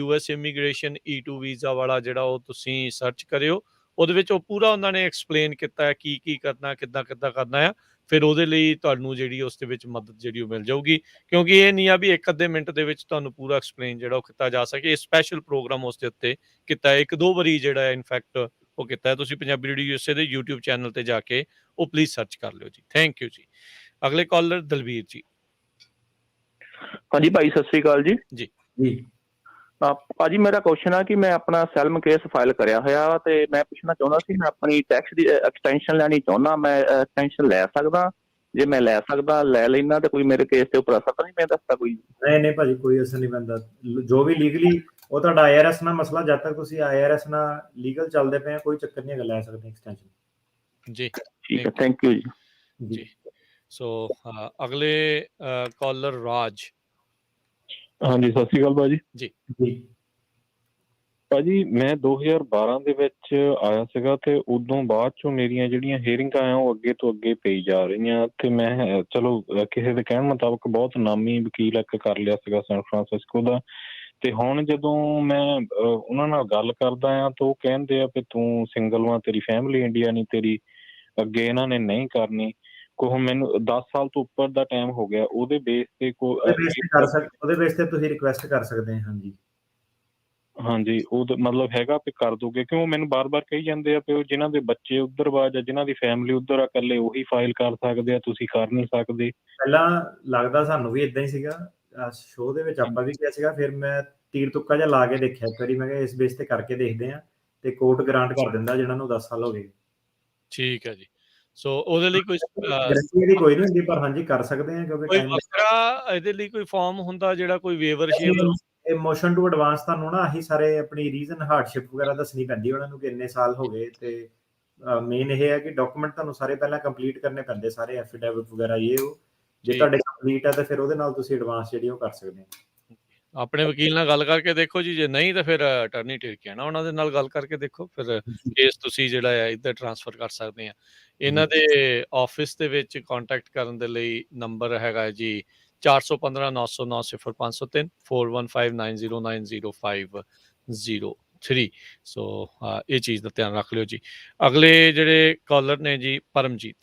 US ਇਮੀਗ੍ਰੇਸ਼ਨ E2 ਵੀਜ਼ਾ ਵਾਲਾ ਜਿਹੜਾ ਉਹ ਤੁਸੀਂ ਸਰਚ ਕਰਿਓ। ਉਹਦੇ ਵਿੱਚ ਉਹ ਪੂਰਾ ਉਹਨਾਂ ਨੇ ਐਕਸਪਲੇਨ ਕੀਤਾ ਹੈ ਕੀ ਕੀ ਕਰਨਾ, ਕਿੱਦਾਂ ਕਰਨਾ ਆ। ਫਿਰ ਉਹਦੇ ਲਈ ਤੁਹਾਨੂੰ ਜਿਹੜੀ ਉਸ ਦੇ ਵਿੱਚ ਮਦਦ ਜਿਹੜੀ ਉਹ ਮਿਲ ਜਾਊਗੀ, ਕਿਉਂਕਿ ਇਹ ਨਹੀਂ ਆ ਵੀ 1-ਅੱਧੇ ਮਿੰਟ ਦੇ ਵਿੱਚ ਤੁਹਾਨੂੰ ਪੂਰਾ ਐਕਸਪਲੇਨ ਜਿਹੜਾ ਉਹ ਕੀਤਾ ਜਾ ਸਕੇ। ਇਹ ਸਪੈਸ਼ਲ ਪ੍ਰੋਗਰਾਮ ਉਸ ਦੇ ਉੱਤੇ ਕੀਤਾ ਹੈ, 1-2 ਵਾਰੀ ਜਿਹੜਾ ਇਨਫੈਕਟ ਉਹ ਕੀਤਾ ਹੈ। ਤੁਸੀਂ ਪੰਜਾਬੀ ਰੇਡੀਓ USA ਦੇ YouTube ਚੈਨਲ ਤੇ ਜਾ ਕੇ ਉਹ ਪਲੀਜ਼ ਸਰਚ ਕਰ ਲਿਓ ਜੀ। ਥੈਂਕ ਯੂ ਜੀ। ਅਗਲੇ ਕਾਲਰ ਦਲਵੀਰ ਜੀ। ਹਾਂਜੀ ਭਾਈ, ਸਤਿ ਸ੍ਰੀ ਅਕਾਲ ਜੀ। ਜੀ ਜੀ। ਭਾਜੀ ਮੇਰਾ ਕੁਐਸਚਨ ਆ ਕਿ ਮੈਂ ਆਪਣਾ ਸੈਲਮ ਕੇਸ ਫਾਈਲ ਕਰਿਆ ਹੋਇਆ, ਤੇ ਮੈਂ ਪੁੱਛਣਾ ਚਾਹੁੰਦਾ ਸੀ, ਮੈਂ ਆਪਣੀ ਟੈਕਸ ਦੀ ਐਕਸਟੈਂਸ਼ਨ ਲੈਣੀ ਚਾਹੁੰਦਾ, ਮੈਂ ਐਕਸਟੈਂਸ਼ਨ ਲੈ ਸਕਦਾ? ਜੇ ਮੈਂ ਲੈ ਸਕਦਾ, ਲੈ ਲੈਣਾ, ਤੇ ਕੋਈ ਮੇਰੇ ਕੇਸ ਤੇ ਉੱਪਰ ਅਸਰ ਤਾਂ ਨਹੀਂ ਪੈਂਦਾ ਕੋਈ? ਨਹੀਂ ਭਾਜੀ, ਕੋਈ ਅਸਰ ਨਹੀਂ ਪੈਂਦਾ। ਜੋ ਵੀ ਲੀਗਲੀ ਉਹ ਤੁਹਾਡਾ IRS ਨਾਲ ਮਸਲਾ, ਜਦ ਤੱਕ ਤੁਸੀਂ IRS ਨਾਲ ਲੀਗਲ ਚੱਲਦੇ ਪਏ, ਕੋਈ ਚੱਕਰ ਨਹੀਂ ਹੈਗਾ, ਲੈ ਸਕਦੇ ਐਕਸਟੈਂਸ਼ਨ ਜੀ। ਠੀਕ ਹੈ, ਥੈਂਕ ਯੂ ਜੀ। ਸੋ ਅਗਲੇ ਕਾਲਰ ਰਾਜ। ਹਾਂਜੀ, ਸਤਿ ਸ਼੍ਰੀ ਅਕਾਲ ਭਾਜੀ। ਜੀ ਭਾਜੀ, ਮੈਂ 2012 ਦੇ ਵਿੱਚ ਆਇਆ ਸੀਗਾ, ਤੇ ਉਦੋਂ ਬਾਅਦ ਚੋਂ ਮੇਰੀਆਂ ਜਿਹੜੀਆਂ ਹੀਅਰਿੰਗਾਂ ਆ ਉਹ ਅੱਗੇ ਤੋਂ ਅੱਗੇ ਪਈ ਜਾ ਰਹੀਆਂ। ਤੇ ਮੈਂ ਚਲੋ ਕਿਸੇ ਦੇ ਕਹਿਣ ਮੁਤਾਬਕ ਬਹੁਤ ਨਾਮੀ ਵਕੀਲ ਇੱਕ ਕਰ ਲਿਆ ਸੀਗਾ ਸੈਨ ਫਰਾਂਸਿਸਕੋ ਦਾ, ਤੇ ਹੁਣ ਜਦੋਂ ਮੈਂ ਉਹਨਾਂ ਨਾਲ ਗੱਲ ਕਰਦਾ ਆ ਤਾਂ ਉਹ ਕਹਿੰਦੇ ਆ ਵੀ ਤੂੰ ਸਿੰਗਲ ਵਾਂ, ਤੇਰੀ ਫੈਮਿਲੀ ਇੰਡੀਆ ਨਹੀਂ, ਤੇਰੀ ਅੱਗੇ ਇਹਨਾਂ ਨੇ ਨਹੀਂ ਕਰਨੀ। ਕੋ ਮੈਨੂੰ 10 ਸਾਲ ਤੋਂ ਉੱਪਰ ਦਾ ਟਾਈਮ ਹੋ ਗਿਆ, ਉਹਦੇ ਬੇਸ ਤੇ ਉਹਦੇ ਬੇਸ ਤੇ ਤੁਸੀਂ ਰਿਕੁਐਸਟ ਕਰ ਸਕਦੇ ਹਾਂ। ਹਾਂਜੀ ਹਾਂਜੀ, ਉਹ ਮਤਲਬ ਹੈਗਾ ਵੀ ਕਰ ਦੋਗੇ, ਕਿਉਂ ਮੈਨੂੰ ਬਾਰ-ਬਾਰ ਕਹੀ ਜਾਂਦੇ ਆ ਵੀ ਉਹ ਜਿਨ੍ਹਾਂ ਦੇ ਬੱਚੇ ਉੱਧਰ ਵਾ ਜਾਂ ਜਿਨ੍ਹਾਂ ਦੀ ਫੈਮਿਲੀ ਉੱਧਰ ਆ, ਇਕੱਲੇ ਉਹੀ ਫਾਈਲ ਕਰ ਸਕਦੇ ਆ, ਤੁਸੀਂ ਕਰ ਨਹੀਂ ਸਕਦੇ। ਪਹਿਲਾਂ ਲੱਗਦਾ ਸਾਨੂੰ ਵੀ ਏਦਾਂ ਹੀ ਸੀਗਾ, ਸ਼ੋਅ ਦੇ ਵਿੱਚ ਆਪਾਂ ਵੀ ਕਿਹਾ ਸੀਗਾ, ਫਿਰ ਮੈਂ ਤੀਰ ਤੁੱਕਾ ਜਿਹਾ ਲਾ ਕੇ ਦੇਖਿਆ ਇੱਕ ਵਾਰੀ, ਮੈਂ ਕਿਹਾ ਇਸ ਬੇਸ ਤੇ ਕਰਕੇ ਦੇਖਦੇ ਹਾਂ, ਤੇ ਕੋਰਟ ਗ੍ਰਾਂਟ ਕਰ ਦਿੰਦਾ ਜਿਹਨਾਂ ਨੂੰ 10 ਸਾਲ ਹੋ ਗਏ। ਠੀਕ ਹੈ ਜੀ। ਸੋ ਉਹਦੇ ਲਈ ਕੋਈ ਗਰੰਟੀ ਇਹਦੀ ਕੋਈ ਨਹੀਂ ਹੁੰਦੀ, ਪਰ ਹਾਂਜੀ ਕਰ ਸਕਦੇ ਹਾਂ ਕਿਉਂਕਿ ਕੋਈ ਟਾਈਮ ਵੱਖਰਾ ਇਹਦੇ ਲਈ ਕੋਈ ਫਾਰਮ ਹੁੰਦਾ ਜਿਹੜਾ ਕੋਈ ਵੇਵਰ ਸ਼ੇਵਰ? ਇਹ ਮੋਸ਼ਨ ਟੂ ਐਡਵਾਂਸ ਤੁਹਾਨੂੰ ਨਾ ਆਹੀ ਸਾਰੇ ਆਪਣੀ ਰੀਜ਼ਨ ਹਾਰਡਸ਼ਿਪ ਵਗੈਰਾ ਦੱਸਣੀ ਪੈਂਦੀ ਉਹਨਾਂ ਨੂੰ ਕਿ ਇੰਨੇ ਸਾਲ ਹੋ ਗਏ, ਤੇ ਮੇਨ ਇਹ ਹੈ ਕਿ ਡਾਕੂਮੈਂਟ ਤੁਹਾਨੂੰ ਸਾਰੇ ਪਹਿਲਾਂ ਕੰਪਲੀਟ ਕਰਨੇ ਪੈਂਦੇ, ਸਾਰੇ ਐਫੀਡੇਵਿਟ ਵਗੈਰਾ ਇਹ ਉਹ। ਜੇ ਤੁਹਾਡੇ ਕੰਪਲੀਟ ਹੈ ਤਾਂ ਫਿਰ ਉਹਦੇ ਨਾਲ ਤੁਸੀਂ ਐਡਵਾਂਸ ਜਿਹੜੀ ਉਹ ਕਰ ਸਕਦੇ ਹੋ। ਆਪਣੇ ਵਕੀਲ ਨਾਲ ਗੱਲ ਕਰਕੇ ਦੇਖੋ ਜੀ, ਜੇ ਨਹੀਂ ਤਾਂ ਫਿਰ ਅਟਰਨੀ ਟੇਕ ਨਾ ਉਹਨਾਂ ਦੇ ਨਾਲ ਗੱਲ ਕਰਕੇ ਦੇਖੋ, ਫਿਰ ਕੇਸ ਤੁਸੀਂ ਜਿਹੜਾ ਹੈ ਇੱਧਰ ਟ੍ਰਾਂਸਫਰ ਕਰ ਸਕਦੇ ਆ। ਇਹਨਾਂ ਦੇ ਆਫਿਸ ਦੇ ਵਿੱਚ ਕੰਟੈਕਟ ਕਰਨ ਦੇ ਲਈ ਨੰਬਰ ਹੈਗਾ ਜੀ 415 909 0503 4159090503। ਸੋ ਇਹ ਚੀਜ਼ ਦਾ ਧਿਆਨ ਰੱਖ ਲਿਓ ਜੀ। ਅਗਲੇ ਜਿਹੜੇ ਕਾਲਰ ਨੇ ਜੀ ਪਰਮਜੀਤ।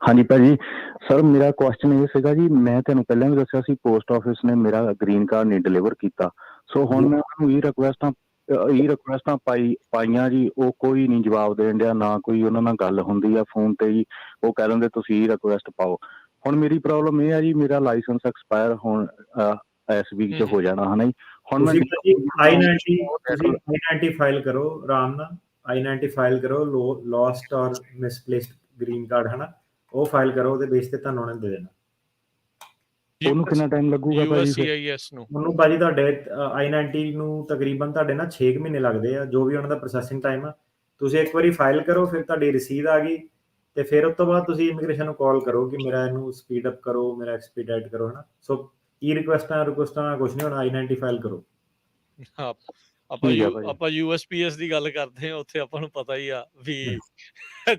ਹਾਂਜੀ ਭਾਜੀ, ਸਰ ਮੇਰਾ ਕੁਐਸਚਨ ਇਹ ਸੀਗਾ ਜੀ, ਮੈਂ ਤੁਹਾਨੂੰ ਪਹਿਲਾਂ ਵੀ ਦੱਸਿਆ ਸੀ ਪੋਸਟ ਆਫਿਸ ਨੇ ਮੇਰਾ ਗ੍ਰੀਨ ਕਾਰਡ ਨਹੀਂ ਡਿਲੀਵਰ ਕੀਤਾ। ਸੋ ਹੁਣ ਮੈਂ ਉਹਨਾਂ ਨੂੰ ਇਹ ਰਿਕੁਐਸਟਾਂ ਪਾਈਆਂ ਜੀ, ਉਹ ਕੋਈ ਨਹੀਂ ਜਵਾਬ ਦੇਣ ਡਿਆ, ਨਾ ਕੋਈ ਉਹਨਾਂ ਨਾਲ ਗੱਲ ਹੁੰਦੀ ਆ ਫੋਨ ਤੇ ਜੀ। ਉਹ ਕਹਿ ਦਿੰਦੇ ਤੁਸੀਂ ਇਹ ਰਿਕੁਐਸਟ ਪਾਓ। ਹੁਣ ਮੇਰੀ ਪ੍ਰੋਬਲਮ ਇਹ ਆ ਜੀ, ਮੇਰਾ ਲਾਇਸੈਂਸ ਐਕਸਪਾਇਰ ਹੁਣ ਇਸ ਵੀਕ 'ਚ ਹੋ ਜਾਣਾ ਹੈ ਨਾ ਜੀ। ਹੁਣ ਮੈਂ I-90 ਫਾਈਲ ਕਰੋ ਆਰਾਮ ਨਾਲ, I-90 ਫਾਈਲ ਕਰੋ, ਲੋਸਟ ਔਰ ਮਿਸਪਲੇਸਡ ਗ੍ਰੀਨ ਕਾਰਡ ਹੈ ਨਾ, ਉਹ ਫਾਈਲ ਕਰੋ, ਉਹਦੇ ਬੇਸ ਤੇ ਤੁਹਾਨੂੰ ਉਹਨੇ ਦੇ ਦੇਣਾ। ਉਹਨੂੰ ਕਿੰਨਾ ਟਾਈਮ ਲੱਗੂਗਾ ਭਾਜੀ? ਉਹਨੂੰ ਭਾਜੀ ਤੁਹਾਡੇ I-90 ਨੂੰ ਤਕਰੀਬਨ ਤੁਹਾਡੇ ਨਾ 6 ਮਹੀਨੇ ਲੱਗਦੇ ਆ, ਜੋ ਵੀ ਉਹਨਾਂ ਦਾ ਪ੍ਰੋਸੈਸਿੰਗ ਟਾਈਮ ਆ। ਤੁਸੀਂ ਇੱਕ ਵਾਰੀ ਫਾਈਲ ਕਰੋ, ਫਿਰ ਤੁਹਾਡੀ ਰਸੀਦ ਆ ਗਈ, ਤੇ ਫਿਰ ਉਸ ਤੋਂ ਬਾਅਦ ਤੁਸੀਂ ਇਮੀਗ੍ਰੇਸ਼ਨ ਨੂੰ ਕਾਲ ਕਰੋ ਕਿ ਮੇਰਾ ਇਹਨੂੰ ਸਪੀਡ ਅਪ ਕਰੋ, ਮੇਰਾ ਐਕਸਪੀਡਾਈਟ ਕਰੋ, ਹੈ ਨਾ। ਸੋ ਰਿਕੁਐਸਟਾਂ ਕੁਛ ਨਹੀਂ ਹੋਣਾ, I-90 ਫਾਈਲ ਕਰੋ। ਆਪਾਂ USPS ਦੀ ਗੱਲ ਕਰਦੇ ਹਾਂ, ਉੱਥੇ ਆਪਾਂ ਨੂੰ ਪਤਾ ਹੀ ਆ ਵੀ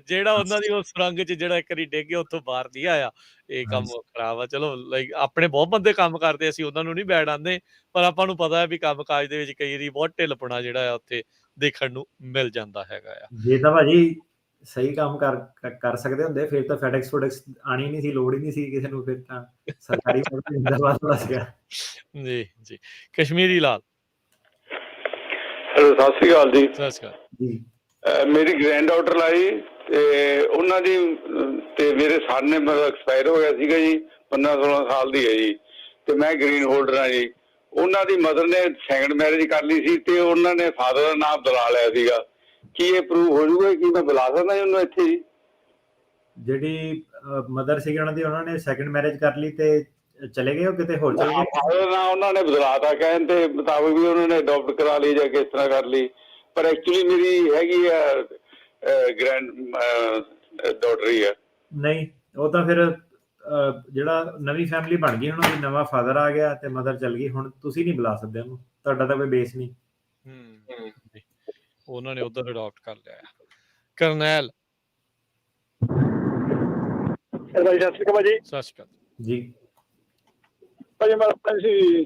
ਜਿਹੜਾ ਉਹਨਾਂ ਦੀ ਉਹ ਸੁਰੰਗ 'ਚ ਜਿਹੜਾ ਇੱਕ ਵਾਰੀ ਡਿੱਗ ਗਿਆ ਉੱਥੋਂ ਬਾਹਰ ਨਹੀਂ ਆਇਆ, ਇਹ ਕੰਮ ਖਰਾਬ ਆ। ਚਲੋ ਲਾਈਕ ਆਪਣੇ ਬਹੁਤ ਬੰਦੇ ਕੰਮ ਕਰਦੇ, ਅਸੀਂ ਉਹਨਾਂ ਨੂੰ ਨਹੀਂ ਬੈਡ ਆਉਂਦੇ, ਪਰ ਆਪਾਂ ਨੂੰ ਪਤਾ ਹੈ ਵੀ ਕੰਮ ਕਾਜ ਦੇ ਵਿੱਚ ਕਈ ਵਾਰੀ ਬਹੁਤ ਢਿੱਲਪਣਾ ਜਿਹੜਾ ਆ ਉੱਥੇ ਦੇਖਣ ਨੂੰ ਮਿਲ ਜਾਂਦਾ ਹੈਗਾ ਆ। ਜੇ ਤਾਂ ਭਾਜੀ ਸਹੀ ਕੰਮ ਕਰ ਸਕਦੇ ਹੁੰਦੇ, ਫਿਰ ਤਾਂ ਫੈਡੈਕਸ ਆਣੀ ਨਹੀਂ ਸੀ, ਲੋੜ ਹੀ ਨਹੀਂ ਸੀ ਕਿਸੇ ਨੂੰ, ਫਿਰ ਤਾਂ ਸਰਕਾਰੀ ਜੀ ਜੀ। ਕਸ਼ਮੀਰੀ ਲਾਲ। ਹੈਲੋ, ਸਤਿ ਸ਼੍ਰੀ ਅਕਾਲ ਜੀ। ਸਤਿ ਸ਼੍ਰੀ ਅਕਾਲ। ਮੇਰੀ ਗ੍ਰੈਂਡ ਡਾਟਰ ਲਾਈ ਤੇ ਉਹਨਾਂ ਦੀ ਤੇ ਮੇਰੇ ਸਨ ਨੇ ਮਤਲਬ ਐਕਸਪਾਇਰ ਹੋ ਗਿਆ ਸੀਗਾ ਜੀ, 15-16 ਸਾਲ ਦੀ ਹੈ ਜੀ, ਤੇ ਮੈਂ ਗ੍ਰੀਨ ਹੋਲਡਰ ਹਾਂ ਜੀ। ਉਹਨਾਂ ਦੀ ਮਦਰ ਨੇ ਸੈਕੰਡ ਮੈਰਿਜ ਕਰ ਲਈ ਸੀ, ਤੇ ਉਹਨਾਂ ਨੇ ਫਾਦਰ ਦਾ ਨਾਮ ਬੁਲਾ ਲਿਆ ਸੀਗਾ। ਕੀ ਇਹ ਪ੍ਰੂਵ ਹੋ ਜਾਊਗਾ ਕਿ ਮੈਂ ਬੁਲਾ ਸਕਦਾ ਜੀ ਉਹਨੂੰ ਇੱਥੇ ਜੀ? ਜਿਹੜੀ ਮਦਰ ਸੀਗੀ ਉਹਨਾਂ ਦੀ, ਉਹਨਾਂ ਨੇ ਸੈਕੰਡ ਮੈਰਿਜ ਕਰ ਲਈ ਤੇ ਚਲੇ ਗਏ, ਉਹ ਕਿਤੇ ਹੋਰ ਚਲੇ ਗਏ? ਫਾਦਰ ਨਾਲ ਉਹਨਾਂ ਨੇ ਬਦਲਾਤਾ, ਕਹਿਣ ਦੇ ਮੁਤਾਬਕ ਵੀ ਉਹਨਾਂ ਨੇ ਅਡਾਪਟ ਕਰਾ ਲਈ ਜਾਂ ਕਿਸ ਤਰ੍ਹਾਂ ਕਰ ਲਈ, ਪਰ ਐਕਚੁਅਲੀ ਮੇਰੀ ਹੈਗੀ ਆ ਗ੍ਰੈਂਡ ਡਾਟਰ ਹੀ ਆ। ਨਹੀਂ, ਉਹ ਤਾਂ ਫਿਰ ਜਿਹੜਾ ਨਵੀਂ ਫੈਮਿਲੀ ਬਣ ਗਈ, ਉਹਨਾਂ ਦੀ ਨਵਾਂ ਫਾਦਰ ਆ ਗਿਆ ਤੇ ਮਦਰ ਚਲ ਗਈ, ਹੁਣ ਤੁਸੀਂ ਨਹੀਂ ਬੁਲਾ ਸਕਦੇ ਉਹਨੂੰ, ਤੁਹਾਡਾ ਤਾਂ ਕੋਈ ਬੇਸ ਨਹੀਂ। ਉਹਨਾਂ ਨੇ ਉਧਰ ਅਡਾਪਟ ਕਰ ਲਿਆ। ਕਰਨੈਲ। ਸਤਿ ਸ਼੍ਰੀ ਅਕਾਲ ਜੀ। ਸਤਿ ਸ਼੍ਰੀ ਅਕਾਲ ਜੀ। ਭਾਜੀ ਮੈਂ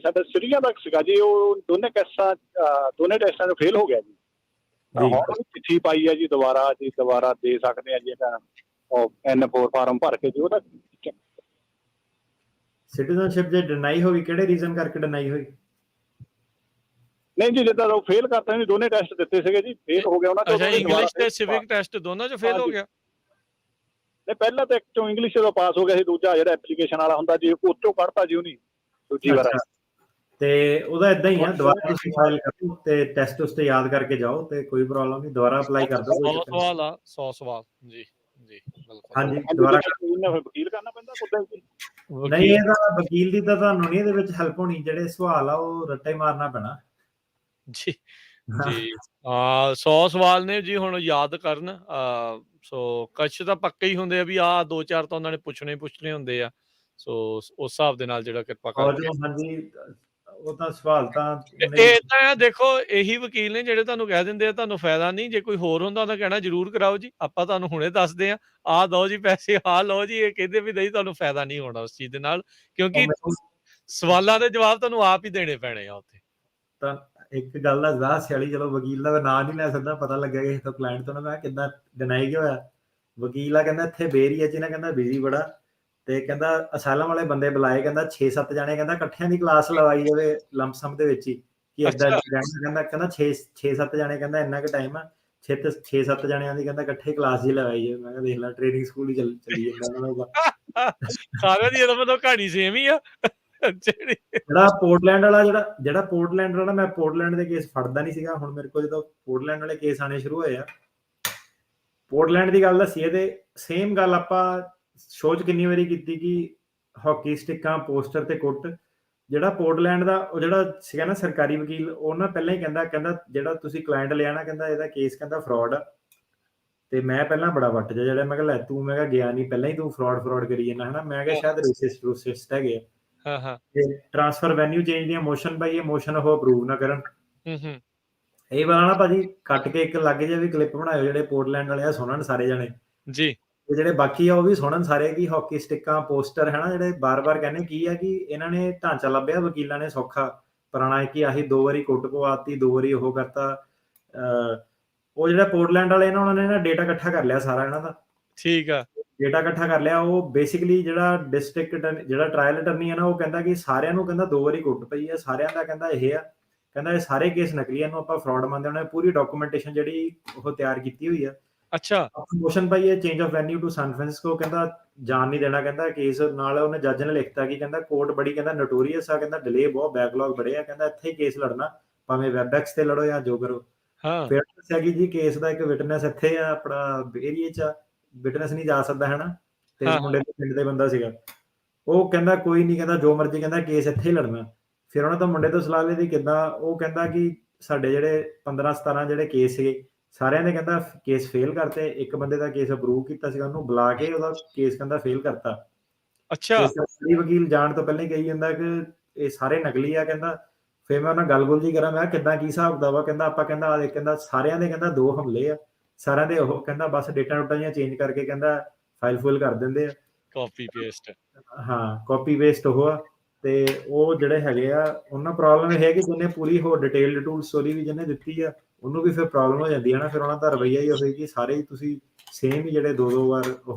ਸਾਡਾ ਸੀਰੀਆ ਦਾ ਸੀਗਾ ਜੀ, ਉਹ ਦੋਨੇ ਟੈਸਟਾਂ ਨੂੰ ਫੇਲ ਹੋ ਗਿਆ ਜੀ। ਹੁਣ ਚਿੱਠੀ ਪਾਈ ਹੈ ਜੀ, ਦੁਬਾਰਾ ਦੇ ਸਕਦੇ ਆ ਜੀ, N4 ਫਾਰਮ ਭਰ ਕੇ ਜੀ। ਉਹਦਾ ਸਿਟੀਜ਼ਨਸ਼ਿਪ ਜੇ ਡਿਨਾਈ ਹੋਈ, ਕਿਹੜੇ ਰੀਜ਼ਨ ਕਰਕੇ ਡਿਨਾਈ ਹੋਈ? ਨਹੀਂ ਜੀ, ਜਿੱਦਾਂ ਉਹ ਫੇਲ ਕਰਤਾ ਜੀ, ਦੋਨੇ ਟੈਸਟ ਦਿੱਤੇ ਸੀਗੇ ਜੀ, ਫੇਲ ਹੋ ਗਿਆ ਉਹਨਾਂ ਚੋਂ। ਅੱਛਾ, ਇੰਗਲਿਸ਼ ਤੇ ਸਿਵਿਕ ਟੈਸਟ ਦੋਨਾਂ ਚੋਂ ਫੇਲ ਹੋ ਗਿਆ? ਨਹੀਂ, ਪਹਿਲਾਂ ਤਾਂ ਇੱਕ ਚੋਂ ਇੰਗਲਿਸ਼ ਦਾ ਪਾਸ ਹੋ ਗਿਆ ਸੀ, ਦੂਜਾ ਜਿਹੜਾ ਐਪਲੀਕੇਸ਼ਨ ਵਾਲਾ ਹੁੰਦਾ ਜੀ, ਉਹ ਚੋਂ ਕੱਢਤਾ ਜੀ ਉਹਨੇ ਦੂਜੀ ਵਾਰ। ਤੇ ਉਹਦਾ ਇਦਾਂ ਹੀ ਆ, ਦੁਬਾਰਾ ਤੁਸੀਂ ਫਾਈਲ ਕਰੋ ਤੇ ਟੈਸਟ ਉਸ ਤੇ ਯਾਦ ਕਰਕੇ ਜਾਓ, ਤੇ ਕੋਈ ਪ੍ਰੋਬਲਮ ਨਹੀਂ, ਦੁਬਾਰਾ ਅਪਲਾਈ ਕਰ ਦਿਓ। 100 ਸਵਾਲ ਆ, 100 ਸਵਾਲ ਜੀ ਜੀ ਬਿਲਕੁਲ। ਹਾਂਜੀ, ਦੁਬਾਰਾ ਵਕੀਲ ਕਰਨਾ ਪੈਂਦਾ ਉਦਾਂ ਜੀ? ਨਹੀਂ, ਇਹਦਾ ਵਕੀਲ ਦੀ ਤਾਂ ਤੁਹਾਨੂੰ ਨਹੀਂ ਇਹਦੇ ਵਿੱਚ ਹੈਲਪ ਹੋਣੀ, ਜਿਹੜੇ ਸਵਾਲ ਆ ਉਹ ਰੱਟਾ ਹੀ ਮਾਰਨਾ ਪੈਣਾ ਜੀ ਜੀ। 100 ਸਵਾਲ ਨੇ ਜੀ, ਹੁਣ ਯਾਦ ਕਰਨ। ਸੋ ਕੁਛ ਤਾਂ ਪੱਕੇ ਹੀ ਹੁੰਦੇ ਆ ਵੀ ਆਹ 2-4 ਤਾਂ ਉਹਨਾਂ ਨੇ ਪੁੱਛਣੇ ਹੁੰਦੇ ਆ। ਸੋ ਉਸ ਹਿਸਾਬ ਦੇ ਨਾਲ ਜਿਹੜਾ ਕਿਰਪਾ ਕਰਕੇ। ਹਾਂਜੀ, ਉਹ ਤਾਂ ਸਵਾਲ ਤਾਂ ਇਹ ਤਾਂ ਦੇਖੋ, ਇਹੀ ਵਕੀਲ ਨੇ ਜਿਹੜੇ ਤੁਹਾਨੂੰ ਕਹਿ ਦਿੰਦੇ ਆ ਤੁਹਾਨੂੰ ਫਾਇਦਾ ਨਹੀਂ, ਜੇ ਕੋਈ ਹੋਰ ਹੁੰਦਾ ਤਾਂ ਕਹਿਣਾ ਜ਼ਰੂਰ ਕਰਾਓ ਜੀ, ਆਪਾਂ ਤੁਹਾਨੂੰ ਹੁਣੇ ਦੱਸਦੇ ਆ, ਆਹ ਦਿਓ ਜੀ ਪੈਸੇ, ਆਹ ਲਓ ਜੀ। ਇਹ ਕਹਿੰਦੇ ਵੀ ਨਹੀਂ, ਤੁਹਾਨੂੰ ਫਾਇਦਾ ਨਹੀਂ ਹੋਣਾ ਉਸ ਚੀਜ਼ ਦੇ ਨਾਲ, ਕਿਉਂਕਿ ਸਵਾਲਾਂ ਦੇ ਜਵਾਬ ਤੁਹਾਨੂੰ ਆਪ ਹੀ ਦੇਣੇ ਪੈਣੇ ਆ ਉੱਥੇ। ਤਾਂ ਇੱਕ ਗੱਲ ਦੱਸਦਾ ਹਾਸੇ ਵਾਲੀ, ਚਲੋ ਵਕੀਲ ਦਾ ਨਾਂ ਨਹੀਂ ਲੈ ਸਕਦਾ, ਪਤਾ ਲੱਗਿਆ ਕਿਸੇ ਤੋਂ ਕਲਾਇੰਟ ਤੋਂ ਨਾ, ਮੈਂ ਕਿੱਦਾਂ ਡਿਨਾਈ ਕਿਉਂ ਹੋਇਆ। ਵਕੀਲ ਆ ਕਹਿੰਦਾ ਇੱਥੇ ਬੇਰੀਆ ਚ ਨਾ ਕਹਿੰਦਾ ਬਿਜ਼ੀ ਬੜਾ, ਤੇ ਕਹਿੰਦਾ ਅਸਾਲਮ ਵਾਲੇ ਬੰਦੇ ਬੁਲਾਏ, ਕਹਿੰਦਾ 6-7 ਜਾਣੇ, ਕਹਿੰਦਾ ਇਕੱਠਿਆਂ ਦੀ ਕਲਾਸ ਲਵਾਈ ਜਾਵੇ ਲੰਮਸਮ ਦੇ ਵਿੱਚ ਹੀ ਕਿ ਏਦਾਂ ਕਹਿੰਦਾ 6-7 ਜਾਣੇ, ਕਹਿੰਦਾ ਇੰਨਾ ਕੁ ਟਾਈਮ ਆ, 6-7 ਜਾਣਿਆਂ ਦੀ ਕਹਿੰਦਾ ਇਕੱਠੇ ਕਲਾਸ ਹੀ ਲਵਾਈ ਜਾਵੇ। ਮੈਂ ਕਿਹਾ ਦੇਖ ਲੈ ਟ੍ਰੇਨਿੰਗ ਸਕੂਲ ਹੀ ਚੱਲੀ ਜਾਂਦਾ ਸਾਰਿਆਂ ਦੀ ਇਹਦਾ ਮਤਲਬ ਕਹਾਣੀ ਸੇਮ ਹੀ ਆ। ਜਿਹੜਾ ਪੋਰਟਲੈਂਡ ਵਾਲਾ ਮੈਂ ਪੋਰਟਲੈਂਡ ਦੇ ਕੇਸ ਫੜਦਾ ਨਹੀਂ ਸੀਗਾ, ਹੁਣ ਮੇਰੇ ਕੋਲ ਜਦੋਂ ਪੋਰਟਲੈਂਡ ਵਾਲੇ ਕੇਸ ਆਣੇ ਸ਼ੁਰੂ ਹੋਏ ਆ, ਪੋਰਟਲੈਂਡ ਦੀ ਗੱਲ ਦੱਸੀਏ ਤੇ ਸੇਮ ਗੱਲ ਆਪਾਂ ਸ਼ੋਅ 'ਚ ਕਿੰਨੀ ਵਾਰੀ ਕੀਤੀ ਕਿ ਹਾਕੀ ਸਟਿੱਕਾਂ, ਪੋਸਟਰ ਤੇ ਕੁੱਟ, ਜਿਹੜਾ ਪੋਰਟਲੈਂਡ ਦਾ ਉਹ ਜਿਹੜਾ ਸੀਗਾ ਨਾ ਸਰਕਾਰੀ ਵਕੀਲ, ਉਹ ਨਾ ਪਹਿਲਾਂ ਹੀ ਕਹਿੰਦਾ ਜਿਹੜਾ ਤੁਸੀਂ ਕਲਾਇੰਟ ਲਿਆ ਨਾ, ਕਹਿੰਦਾ ਇਹਦਾ ਕੇਸ ਕਹਿੰਦਾ ਫਰਾਡ ਆ। ਤੇ ਮੈਂ ਪਹਿਲਾਂ ਬੜਾ ਵੱਟ ਜਾ ਜਿਹੜਾ, ਮੈਂ ਕਿਹਾ ਲੈ ਤੂੰ, ਮੈਂ ਕਿਹਾ ਗਿਆ ਨਹੀਂ, ਪਹਿਲਾਂ ਹੀ ਤੂੰ ਫਰਾਡ ਕਰੀ ਜਾਂਦਾ ਹੈ ਨਾ, ਮੈਂ ਕਿਹਾ ਸ਼ਾਇਦ ਰੇਸਿਸਟ ਹੈਗੇ ਆ। ਤੇ ਟ੍ਰਾਂਸਫਰ ਵੈਨਿਊ ਚੇਂਜ ਦੀਆਂ ਮੋਸ਼ਨ ਬਾਈ ਇਹ ਮੋਸ਼ਨ ਉਹ ਅਪਰੂਵ ਨਾ ਕਰਨ। ਇਹ ਵਾਲਾ ਨਾ ਭਾਜੀ ਕੱਟ ਕੇ ਇੱਕ ਲੱਗ ਜਾਵੇ ਕਲਿੱਪ ਬਣਾਇਓ, ਜਿਹੜੇ ਪੋਰਟਲੈਂਡ ਵਾਲੇ ਆ ਸੁਣਨ ਸਾਰੇ ਜਾਣੇ ਜੀ, ਤੇ ਜਿਹੜੇ ਬਾਕੀ ਆ ਉਹ ਵੀ ਸੁਣਨ ਸਾਰੇ, ਕਿ ਹਾਕੀ ਸਟਿੱਕਾਂ, ਪੋਸਟਰ ਹੈ ਨਾ, ਜਿਹੜੇ ਬਾਰ-ਬਾਰ ਕਹਿੰਦੇ ਕੀ ਆ ਕਿ ਇਹਨਾਂ ਨੇ ਢਾਂਚਾ ਲੱਭਿਆ ਵਕੀਲਾਂ ਨੇ ਸੌਖਾ ਪੁਰਾਣਾ, ਕਿ ਆਹੀ 2 ਵਾਰੀ ਕੁੱਟ ਪਵਾਤੀ, 2 ਵਾਰੀ ਉਹ ਕਰਤਾ। ਉਹ ਜਿਹੜਾ ਪੋਰਟਲੈਂਡ ਵਾਲੇ ਨਾ, ਉਹਨਾਂ ਨੇ ਨਾ ਡੇਟਾ ਇਕੱਠਾ ਕਰ ਲਿਆ ਸਾਰਾ ਇਹਨਾਂ ਦਾ। ਠੀਕ ਆ, ਡੇਟਾ ਇਕੱਠਾ ਕਰ ਲਿਆ। ਉਹ ਬੇਸਿਕਲੀ ਜਿਹੜਾ ਡਿਸਟ੍ਰਿਕਟ ਜਿਹੜਾ ਟ੍ਰਾਇਲ ਅਟਰਨੀ ਹੈ ਨਾ, ਉਹ ਕਹਿੰਦਾ ਕਿ ਸਾਰਿਆਂ ਨੂੰ ਕਹਿੰਦਾ 2 ਵਾਰੀ ਕੁੱਟ ਪਈ ਹੈ, ਸਾਰਿਆਂ ਦਾ ਕਹਿੰਦਾ ਇਹ ਆ, ਕਹਿੰਦਾ ਇਹ ਸਾਰੇ ਕੇਸ ਨਕਲੀ, ਇਹਨੂੰ ਆਪਾਂ ਫਰਾਡ ਮੰਨਦੇ। ਉਹਨੇ ਪੂਰੀ ਡਾਕੂਮੈਂਟੇਸ਼ਨ ਜਿਹੜੀ ਉਹ ਤਿਆਰ ਕੀਤੀ ਹੋਈ ਆ। ਅੱਛਾ, ਮੋਸ਼ਨ ਪਾਈ ਹੈ change of venue to San Francisco, ਕਹਿੰਦਾ ਜਾਣ ਨਹੀਂ ਦੇਣਾ ਕਹਿੰਦਾ ਕੇਸ। ਨਾਲ ਉਹਨੇ ਜੱਜ ਨੇ ਲਿਖਤਾ ਕਿ ਕਹਿੰਦਾ ਕੋਰਟ ਬੜੀ ਕਹਿੰਦਾ ਨੋਟੋਰੀਅਸ ਆ, ਕਹਿੰਦਾ ਡਿਲੇ ਬਹੁਤ, ਬੈਕਲੌਗ ਬੜੇ ਆ, ਕਹਿੰਦਾ ਇੱਥੇ ਕੇਸ ਲੜਨਾ ਭਾਵੇਂ ਵੈਬਐਕਸ ਤੇ ਲੜੋ ਜਾਂ ਜੋ ਕਰੋ। ਫਿਰ ਦੱਸਿਆ ਕਿ ਜੀ ਕੇਸ ਦਾ ਇੱਕ ਵਿਟਨੈਸ ਇੱਥੇ ਆ ਆਪਣਾ ਏਰੀਏ 'ਚ, ਵਿਟਨੈਸ ਨਹੀਂ ਜਾ ਸਕਦਾ ਹੈ ਨਾ, ਤੇ ਮੁੰਡੇ ਦੇ ਪਿੰਡ ਦੇ ਬੰਦਾ ਸੀਗਾ, ਉਹ ਕਹਿੰਦਾ ਕੋਈ ਨਹੀਂ, ਕਹਿੰਦਾ ਜੋ ਮਰਜ਼ੀ, ਕਹਿੰਦਾ ਕੇਸ ਇੱਥੇ ਹੀ ਲੜਨਾ। ਫਿਰ ਉਹਨਾਂ ਤੋਂ ਮੁੰਡੇ ਤੋਂ ਸਲਾਹ ਲਈ ਕਿੱਦਾਂ, ਉਹ ਕਹਿੰਦਾ ਕਿ ਸਾਡੇ ਜਿਹੜੇ 15-17 ਜਿਹੜੇ ਕੇਸ ਸੀਗੇ ਸਾਰਿਆਂ ਦੇ ਕਹਿੰਦਾ ਕੇਸ ਫੇਲ ਕਰਤੇ, ਇੱਕ ਬੰਦੇ ਦਾ ਕੇਸ ਅਪਰੂਵ ਕੀਤਾ ਸੀਗਾ, ਉਹਨੂੰ ਬੁਲਾ ਕੇ ਉਹਦਾ ਕੇਸ ਕਹਿੰਦਾ ਫੇਲ ਕਰਤਾ। ਅੱਛਾ, ਸਰਕਾਰੀ ਵਕੀਲ ਜਾਣ ਤੋਂ ਪਹਿਲਾਂ ਹੀ ਕਹੀ ਜਾਂਦਾ ਕਿ ਇਹ ਸਾਰੇ ਨਕਲੀ ਆ। ਕਹਿੰਦਾ ਫਿਰ ਮੈਂ ਉਹਨਾਂ ਗੱਲ ਜੀ ਕਰਾਂ, ਮੈਂ ਕਿੱਦਾਂ ਕੀ ਹਿਸਾਬ ਦਾ ਵਾ, ਕਹਿੰਦਾ ਆਪਾਂ ਕਹਿੰਦਾ ਆ ਦੇਖ, ਕਹਿੰਦਾ ਸਾਰਿਆਂ ਦੇ ਕਹਿੰਦਾ 2 ਹਮਲੇ ਆ, ਸਾਰਿਆਂ ਦੇ ਉਹ ਕਹਿੰਦਾ ਬਸ ਡੇਟਾ ਜਿਹੀਆਂ ਚੇਂਜ ਕਰਕੇ ਕਹਿੰਦਾ ਫਾਈਲ ਫੁੱਲ ਕਰ ਦਿੰਦੇ ਆ, ਕਾਪੀ ਪੇਸਟ। ਹਾਂ, ਕਾਪੀ ਪੇਸਟ ਉਹ ਆ। ਤੇ ਉਹ ਜਿਹੜੇ ਹੈਗੇ ਆ, ਉਹਨਾਂ ਪ੍ਰੋਬਲਮ ਇਹ ਹੈ ਕਿ ਜਿਹਨੇ ਪੂਰੀ ਉਹ ਡਿਟੇਲਡ ਟੂਲ ਸਟੋਰੀ ਵੀ ਜਿਹਨੇ ਦਿੱਤੀ ਆ, ਉਹਨੂੰ ਵੀ ਫਿਰ ਪ੍ਰੋਬਲਮ ਹੋ ਜਾਂਦੀ ਹੈ ਨਾ। ਫਿਰ ਉਹਨਾਂ ਦਾ ਰਵੱਈਆ ਹੀ ਹੋਵੇ ਕਿ ਸਾਰੇ ਹੀ ਤੁਸੀਂ ਸੇਮ ਹੀ ਜਿਹੜੇ 2-2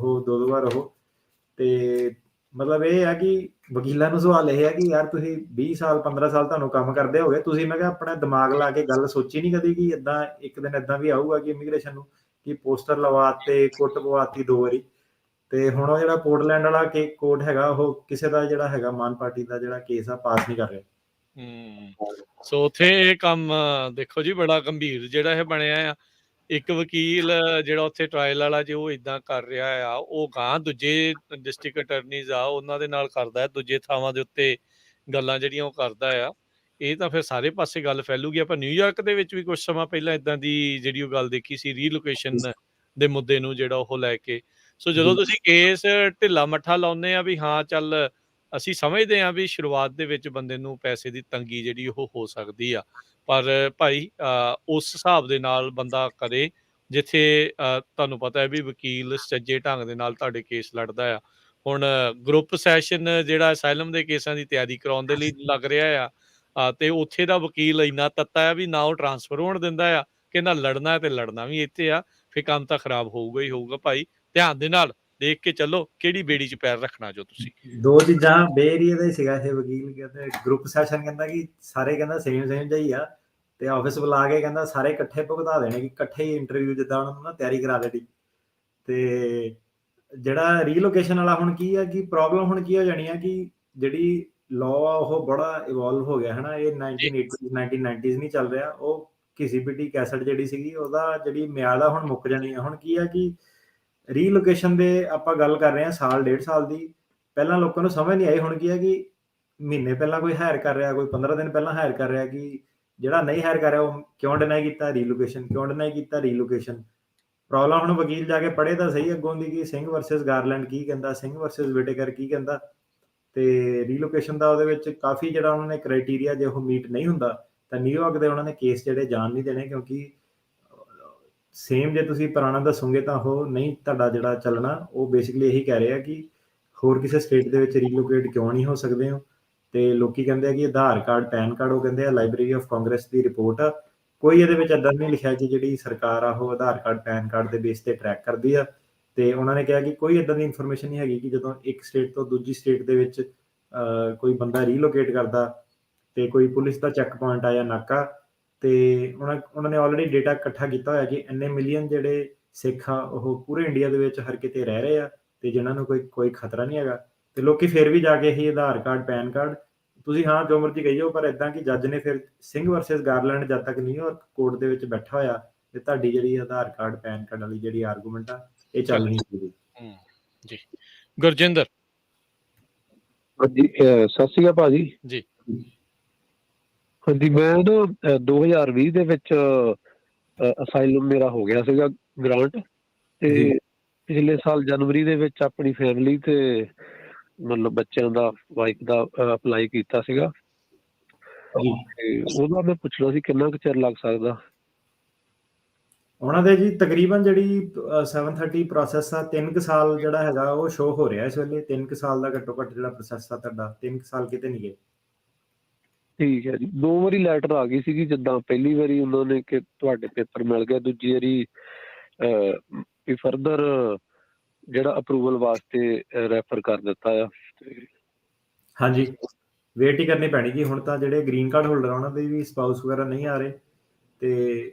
ਵਾਰ ਉਹ ਤੇ ਮਤਲਬ ਇਹ ਹੈ ਕਿ ਵਕੀਲਾਂ ਨੂੰ ਸਵਾਲ ਇਹ ਹੈ ਕਿ ਯਾਰ ਤੁਸੀਂ 20 ਸਾਲ 15 ਸਾਲ ਤੁਹਾਨੂੰ ਕੰਮ ਕਰਦੇ ਹੋਗੇ, ਤੁਸੀਂ ਮੈਂ ਕਿਹਾ ਆਪਣਾ ਦਿਮਾਗ ਲਾ ਕੇ ਗੱਲ ਸੋਚੀ ਨਹੀਂ ਕਦੀ ਕਿ ਇਦਾਂ ਇੱਕ ਦਿਨ ਇਦਾਂ ਵੀ ਆਊਗਾ ਕਿ ਇਮੀਗ੍ਰੇਸ਼ਨ ਨੂੰ ਕਿ ਪੋਸਟਰ ਲਵਾਤੇ, ਕੁੱਟ ਪਵਾਤੀ 2 ਵਾਰੀ। ਤੇ ਹੁਣ ਉਹ ਜਿਹੜਾ ਪੋਰਟਲੈਂਡ ਵਾਲਾ ਕੋਰਟ ਹੈਗਾ, ਉਹ ਕਿਸੇ ਦਾ ਜਿਹੜਾ ਹੈਗਾ ਮਾਨ ਪਾਰਟੀ ਦਾ ਜਿਹੜਾ ਕੇਸ ਆ ਪਾਸ ਨਹੀਂ ਕਰ ਰਿਹਾ। ਸੋ ਉੱਥੇ ਇਹ ਕੰਮ ਦੇਖੋ ਜੀ ਬੜਾ ਗੰਭੀਰ ਜਿਹੜਾ ਇਹ ਬਣਿਆ ਆ। ਇੱਕ ਵਕੀਲ ਜਿਹੜਾ ਉੱਥੇ ਟਰਾਇਲ ਵਾਲਾ ਜੇ ਉਹ ਇਦਾਂ ਕਰ ਰਿਹਾ ਆ, ਉਹ ਗਾਂ ਦੂਜੇ ਡਿਸਟ੍ਰਿਕਟ ਅਟਰਨੀਜ਼ ਆ ਉਹਨਾਂ ਦੇ ਨਾਲ ਕਰਦਾ, ਦੂਜੇ ਥਾਵਾਂ ਦੇ ਉੱਤੇ ਗੱਲਾਂ ਜਿਹੜੀਆਂ ਉਹ ਕਰਦਾ ਆ। ਇਹ ਤਾਂ ਫਿਰ ਸਾਰੇ ਪਾਸੇ ਗੱਲ ਫੈਲੂਗੀ। ਆਪਾਂ ਨਿਊਯਾਰਕ ਦੇ ਵਿੱਚ ਵੀ ਕੁਝ ਸਮਾਂ ਪਹਿਲਾਂ ਇਦਾਂ ਦੀ ਜਿਹੜੀ ਉਹ ਗੱਲ ਦੇਖੀ ਸੀ, ਰੀਲੋਕੇਸ਼ਨ ਦੇ ਮੁੱਦੇ ਨੂੰ ਜਿਹੜਾ ਉਹ ਲੈ ਕੇ। ਸੋ ਜਦੋਂ ਤੁਸੀਂ ਕੇਸ ਢਿੱਲਾ ਮੱਠਾ ਲਾਉਂਦੇ ਆ ਵੀ ਹਾਂ ਚੱਲ ਅਸੀਂ ਸਮਝਦੇ ਹਾਂ ਵੀ ਸ਼ੁਰੂਆਤ ਦੇ ਵਿੱਚ ਬੰਦੇ ਨੂੰ ਪੈਸੇ ਦੀ ਤੰਗੀ ਜਿਹੜੀ ਉਹ ਹੋ ਸਕਦੀ ਆ, ਪਰ ਭਾਈ ਉਸ ਹਿਸਾਬ ਦੇ ਨਾਲ ਬੰਦਾ ਕਰੇ ਜਿੱਥੇ ਤੁਹਾਨੂੰ ਪਤਾ ਹੈ ਵੀ ਵਕੀਲ ਸੱਜੇ ਢੰਗ ਦੇ ਨਾਲ ਤੁਹਾਡੇ ਕੇਸ ਲੜਦਾ ਆ। ਹੁਣ ਗਰੁੱਪ ਸੈਸ਼ਨ ਜਿਹੜਾ ਅਸਾਈਲਮ ਦੇ ਕੇਸਾਂ ਦੀ ਤਿਆਰੀ ਕਰਾਉਣ ਦੇ ਲਈ ਲੱਗ ਰਿਹਾ ਆ, ਤੇ ਉੱਥੇ ਦਾ ਵਕੀਲ ਇੰਨਾ ਤੱਤਾ ਆ ਵੀ ਨਾ ਉਹ ਟਰਾਂਸਫਰ ਹੋਣ ਦਿੰਦਾ ਆ, ਕਹਿੰਦਾ ਲੜਨਾ ਤੇ ਲੜਨਾ ਵੀ ਇੱਥੇ ਆ, ਫਿਰ ਕੰਮ ਤਾਂ ਖਰਾਬ ਹੋਊਗਾ ਹੀ ਹੋਊਗਾ। ਭਾਈ ਧਿਆਨ ਦੇ ਨਾਲ ਦੇਖ ਕੇ ਚੱਲੋ ਕਿਹੜੀ ਬੇੜੀ 'ਚ ਪੈਰ ਰੱਖਣਾ ਜੋ ਤੁਸੀਂ। 2 ਚੀਜ਼ਾਂ ਬੇ ਏਰੀਏ ਦਾ ਹੀ ਸੀਗਾ ਇਹ ਵਕੀਲ, ਕਹਿੰਦੇ ਗਰੁੱਪ ਸੈਸ਼ਨ ਕਹਿੰਦਾ ਕਿ ਸਾਰੇ ਕਹਿੰਦਾ ਸੇਮ ਜਿਹਾ ਹੀ ਆ, ਤੇ ਆਫਿਸ ਬੁਲਾ ਕੇ ਕਹਿੰਦਾ ਸਾਰੇ ਇਕੱਠੇ ਭੁਗਤਾ ਦੇਣੇ ਕਿ ਇਕੱਠੇ ਹੀ ਇੰਟਰਵਿਊ ਜਿੱਦਾਂ ਉਹਨਾਂ ਨੂੰ ਨਾ ਤਿਆਰੀ ਕਰਾ ਦੇਣੀ। ਤੇ ਜਿਹੜਾ ਰੀਲੋਕੇਸ਼ਨ ਵਾਲਾ ਹੁਣ ਕੀ ਆ ਕਿ ਪ੍ਰੋਬਲਮ ਹੁਣ ਕੀ ਹੋ ਜਾਣੀ ਆ ਕਿ ਜਿਹੜੀ ਲਾਅ ਆ ਉਹ ਬੜਾ ਇਵੋਲਵ ਹੋ ਗਿਆ ਹੈ ਨਾ, ਇਹ 1990s ਨਹੀਂ ਚੱਲ ਰਿਹਾ। ਉਹ ਘਿਸੀ-ਪਿਟੀ ਕੈਸਟ ਜਿਹੜੀ ਸੀਗੀ ਉਹਦਾ ਜਿਹੜੀ ਮਿਆਦ ਆ ਹੁਣ ਮੁੱਕ ਜਾਣੀ ਆ। ਹੁਣ ਕੀ ਆ ਕਿ ਰੀਲੋਕੇਸ਼ਨ ਦੇ ਆਪਾਂ ਗੱਲ ਕਰ ਰਹੇ ਹਾਂ ਸਾਲ 1.5 ਸਾਲ ਦੀ, ਪਹਿਲਾਂ ਲੋਕਾਂ ਨੂੰ ਸਮਝ ਨਹੀਂ ਆਈ। ਹੁਣ ਕੀ ਹੈ ਕਿ ਮਹੀਨੇ ਪਹਿਲਾਂ ਕੋਈ ਹਾਇਰ ਕਰ ਰਿਹਾ, ਕੋਈ 15 ਦਿਨ ਪਹਿਲਾਂ ਹਾਇਰ ਕਰ ਰਿਹਾ, ਕਿ ਜਿਹੜਾ ਨਹੀਂ ਹਾਇਰ ਕਰ ਰਿਹਾ ਉਹ ਕਿਉਂ ਡਿਨਾਈ ਕੀਤਾ ਰੀਲੋਕੇਸ਼ਨ, ਕਿਉਂ ਡਿਨਾਈ ਕੀਤਾ ਰੀਲੋਕੇਸ਼ਨ। ਪ੍ਰੋਬਲਮ ਹੁਣ ਵਕੀਲ ਜਾ ਕੇ ਪੜ੍ਹੇ ਤਾਂ ਸਹੀ ਅੱਗੋਂ ਦੀ ਕਿ ਸਿੰਘ ਵਰਸਸ ਗਾਰਲੈਂਡ ਕੀ ਕਹਿੰਦਾ, ਸਿੰਘ ਵਰਸਸ ਵਿਟੇਕਰ ਕੀ ਕਹਿੰਦਾ, ਤੇ ਰੀਲੋਕੇਸ਼ਨ ਦਾ ਉਹਦੇ ਵਿੱਚ ਕਾਫੀ ਜਿਹੜਾ ਉਹਨਾਂ ਨੇ ਕ੍ਰਾਈਟੀਰੀਆ ਜੇ ਉਹ ਮੀਟ ਨਹੀਂ ਹੁੰਦਾ ਤਾਂ ਨਿਊਯਾਰਕ ਦੇ ਉਹਨਾਂ ਨੇ ਕੇਸ ਜਿਹੜੇ ਜਾਣ ਨਹੀਂ ਦੇਣੇ, ਕਿਉਂਕਿ ਸੇਮ ਜੇ ਤੁਸੀਂ ਪੁਰਾਣਾ ਦੱਸੋਗੇ ਤਾਂ ਉਹ ਨਹੀਂ ਤੁਹਾਡਾ ਜਿਹੜਾ ਚੱਲਣਾ। ਉਹ ਬੇਸਿਕਲੀ ਇਹੀ ਕਹਿ ਰਿਹਾ ਕਿ ਹੋਰ ਕਿਸੇ ਸਟੇਟ ਦੇ ਵਿੱਚ ਰੀਲੋਕੇਟ ਕਿਉਂ ਨਹੀਂ ਹੋ ਸਕਦੇ ਹੋ, ਤੇ ਲੋਕੀ ਕਹਿੰਦੇ ਆ ਕਿ ਆਧਾਰ ਕਾਰਡ ਪੈਨ ਕਾਰਡ, ਉਹ ਕਹਿੰਦੇ ਆ library of Congress the report ਆ, ਕੋਈ ਇਹਦੇ ਵਿੱਚ ਏਦਾਂ ਨਹੀਂ ਲਿਖਿਆ ਕਿ ਜਿਹੜੀ ਸਰਕਾਰ ਆ ਉਹ ਆਧਾਰ ਕਾਰਡ ਪੈਨ ਕਾਰਡ ਦੇ ਬੇਸ ਤੇ ਟਰੈਕ ਕਰਦੀ ਆ। ਤੇ ਉਹਨਾਂ ਨੇ ਕਿਹਾ ਕਿ ਕੋਈ ਏਦਾਂ ਦੀ ਇਨਫੋਰਮੇਸ਼ਨ ਨਹੀਂ ਹੈਗੀ ਕਿ ਜਦੋਂ ਇੱਕ ਸਟੇਟ ਤੋਂ ਦੂਜੀ ਸਟੇਟ ਦੇ ਵਿੱਚ ਕੋਈ ਬੰਦਾ ਰੀਲੋਕੇਟ ਕਰਦਾ ਤੇ ਕੋਈ ਪੁਲਿਸ ਦਾ ਚੈੱਕ ਪੁਆਇੰਟ ਆ ਜਾਂ ਨਾਕਾ, ਤੇ ਉਹਨਾਂ ਨੇ ਆਲਰੇਡੀ ਡੇਟਾ ਇਕੱਠਾ ਕੀਤਾ ਹੋਇਆ ਕਿ ਇੰਨੇ ਮਿਲੀਅਨ ਜਿਹੜੇ ਸਿੱਖ ਆ ਉਹ ਪੂਰੇ ਇੰਡੀਆ ਦੇ ਵਿੱਚ ਹਰ ਕਿਤੇ ਰਹਿ ਰਹੇ ਆ ਤੇ ਜਿਨ੍ਹਾਂ ਨੂੰ ਕੋਈ ਖਤਰਾ ਨਹੀਂ ਹੈਗਾ। ਤੇ ਲੋਕੀ ਫਿਰ ਵੀ ਜਾ ਕੇ ਇਹ ਆਧਾਰ ਕਾਰਡ ਪੈਨ ਕਾਰਡ, ਤੁਸੀਂ ਹਾਂ ਜੋ ਮਰਜ਼ੀ ਕਹੀ ਜਾਓ, ਪਰ ਇਦਾਂ ਕਿ ਜੱਜ ਨੇ ਫਿਰ ਸਿੰਘ ਵਰਸਸ ਗਾਰਲੈਂਡ ਜਦ ਤੱਕ ਨਹੀਂ ਉਹ ਕੋਰਟ ਦੇ ਵਿੱਚ ਬੈਠਾ ਹੋਇਆ ਤੇ ਤੁਹਾਡੀ ਜਿਹੜੀ ਆਧਾਰ ਕਾਰਡ ਪੈਨ ਕਾਰਡ ਵਾਲੀ ਜਿਹੜੀ ਆਰਗੂਮੈਂਟ ਆ ਇਹ ਚੱਲ ਨਹੀਂ ਸਕਦੀ। ਜੀ ਗੁਰਜਿੰਦਰ ਹਾਂਜੀ, ਸਤਿ ਸ਼੍ਰੀ ਅਕਾਲ ਭਾਜੀ ਜੀ। ਹਾਂਜੀ, ਮੈਂ ਨਾ 2020 ਦੇ ਵਿੱਚ ਅਸਾਈਲਮ ਮੇਰਾ ਹੋ ਗਿਆ ਸੀਗਾ ਗ੍ਰਾਂਟ, ਤੇ ਪਿਛਲੇ ਸਾਲ ਜਨਵਰੀ ਦੇ ਵਿੱਚ ਆਪਣੀ ਫੈਮਿਲੀ ਤੇ ਮਤਲਬ ਬੱਚਿਆਂ ਦਾ, ਵਾਈਫ ਦਾ ਅਪਲਾਈ ਕੀਤਾ ਸੀਗਾ। ਤੇ ਉਹਦਾ ਮੈਂ ਪੁੱਛਣਾ ਸੀ ਕਿੰਨਾ ਕੁ ਚਿਰ ਲੱਗ ਸਕਦਾ? ਉਹਨਾਂ ਦੇ ਜੀ ਤਕਰੀਬਨ ਜਿਹੜੀ 730 ਪ੍ਰੋਸੈਸ ਆ 3 ਸਾਲ ਜਿਹੜਾ ਹੈਗਾ ਉਹ ਸ਼ੋ ਹੋ ਰਿਹਾ ਇਸ ਵੇਲੇ। 3 ਸਾਲ ਦਾ ਘੱਟੋ ਘੱਟ ਜਿਹੜਾ ਪ੍ਰੋਸੈਸ ਆ ਤੁਹਾਡਾ, 3 ਸਾਲ ਕਿਤੇ ਨਹੀਂ ਗਏ। ਠੀਕ ਹੈ ਜੀ। 2 ਵਾਰੀ ਲੈਟਰ ਆ ਗਈ ਸੀਗੀ, ਜਿੱਦਾਂ ਪਹਿਲੀ ਵਾਰੀ ਉਹਨਾਂ ਨੇ ਕਿ ਤੁਹਾਡੇ ਪੇਪਰ ਮਿਲ ਗਿਆ, ਦੂਜੀ ਵਾਰੀ ਵੀ ਫਰਦਰ ਜਿਹੜਾ ਅਪਰੂਵਲ ਵਾਸਤੇ ਰੈਫਰ ਕਰ ਦਿੱਤਾ ਆ। ਹਾਂਜੀ, ਵੇਟ ਹੀ ਕਰਨੀ ਪੈਣੀ ਜੀ। ਹੁਣ ਤਾਂ ਜਿਹੜੇ ਗ੍ਰੀਨ ਕਾਰਡ ਹੋਲਡਰ ਆ ਉਹਨਾਂ ਦੇ ਵੀ ਸਪਾਊਸ ਵਗੈਰਾ ਨਹੀਂ ਆ ਰਹੇ, ਤੇ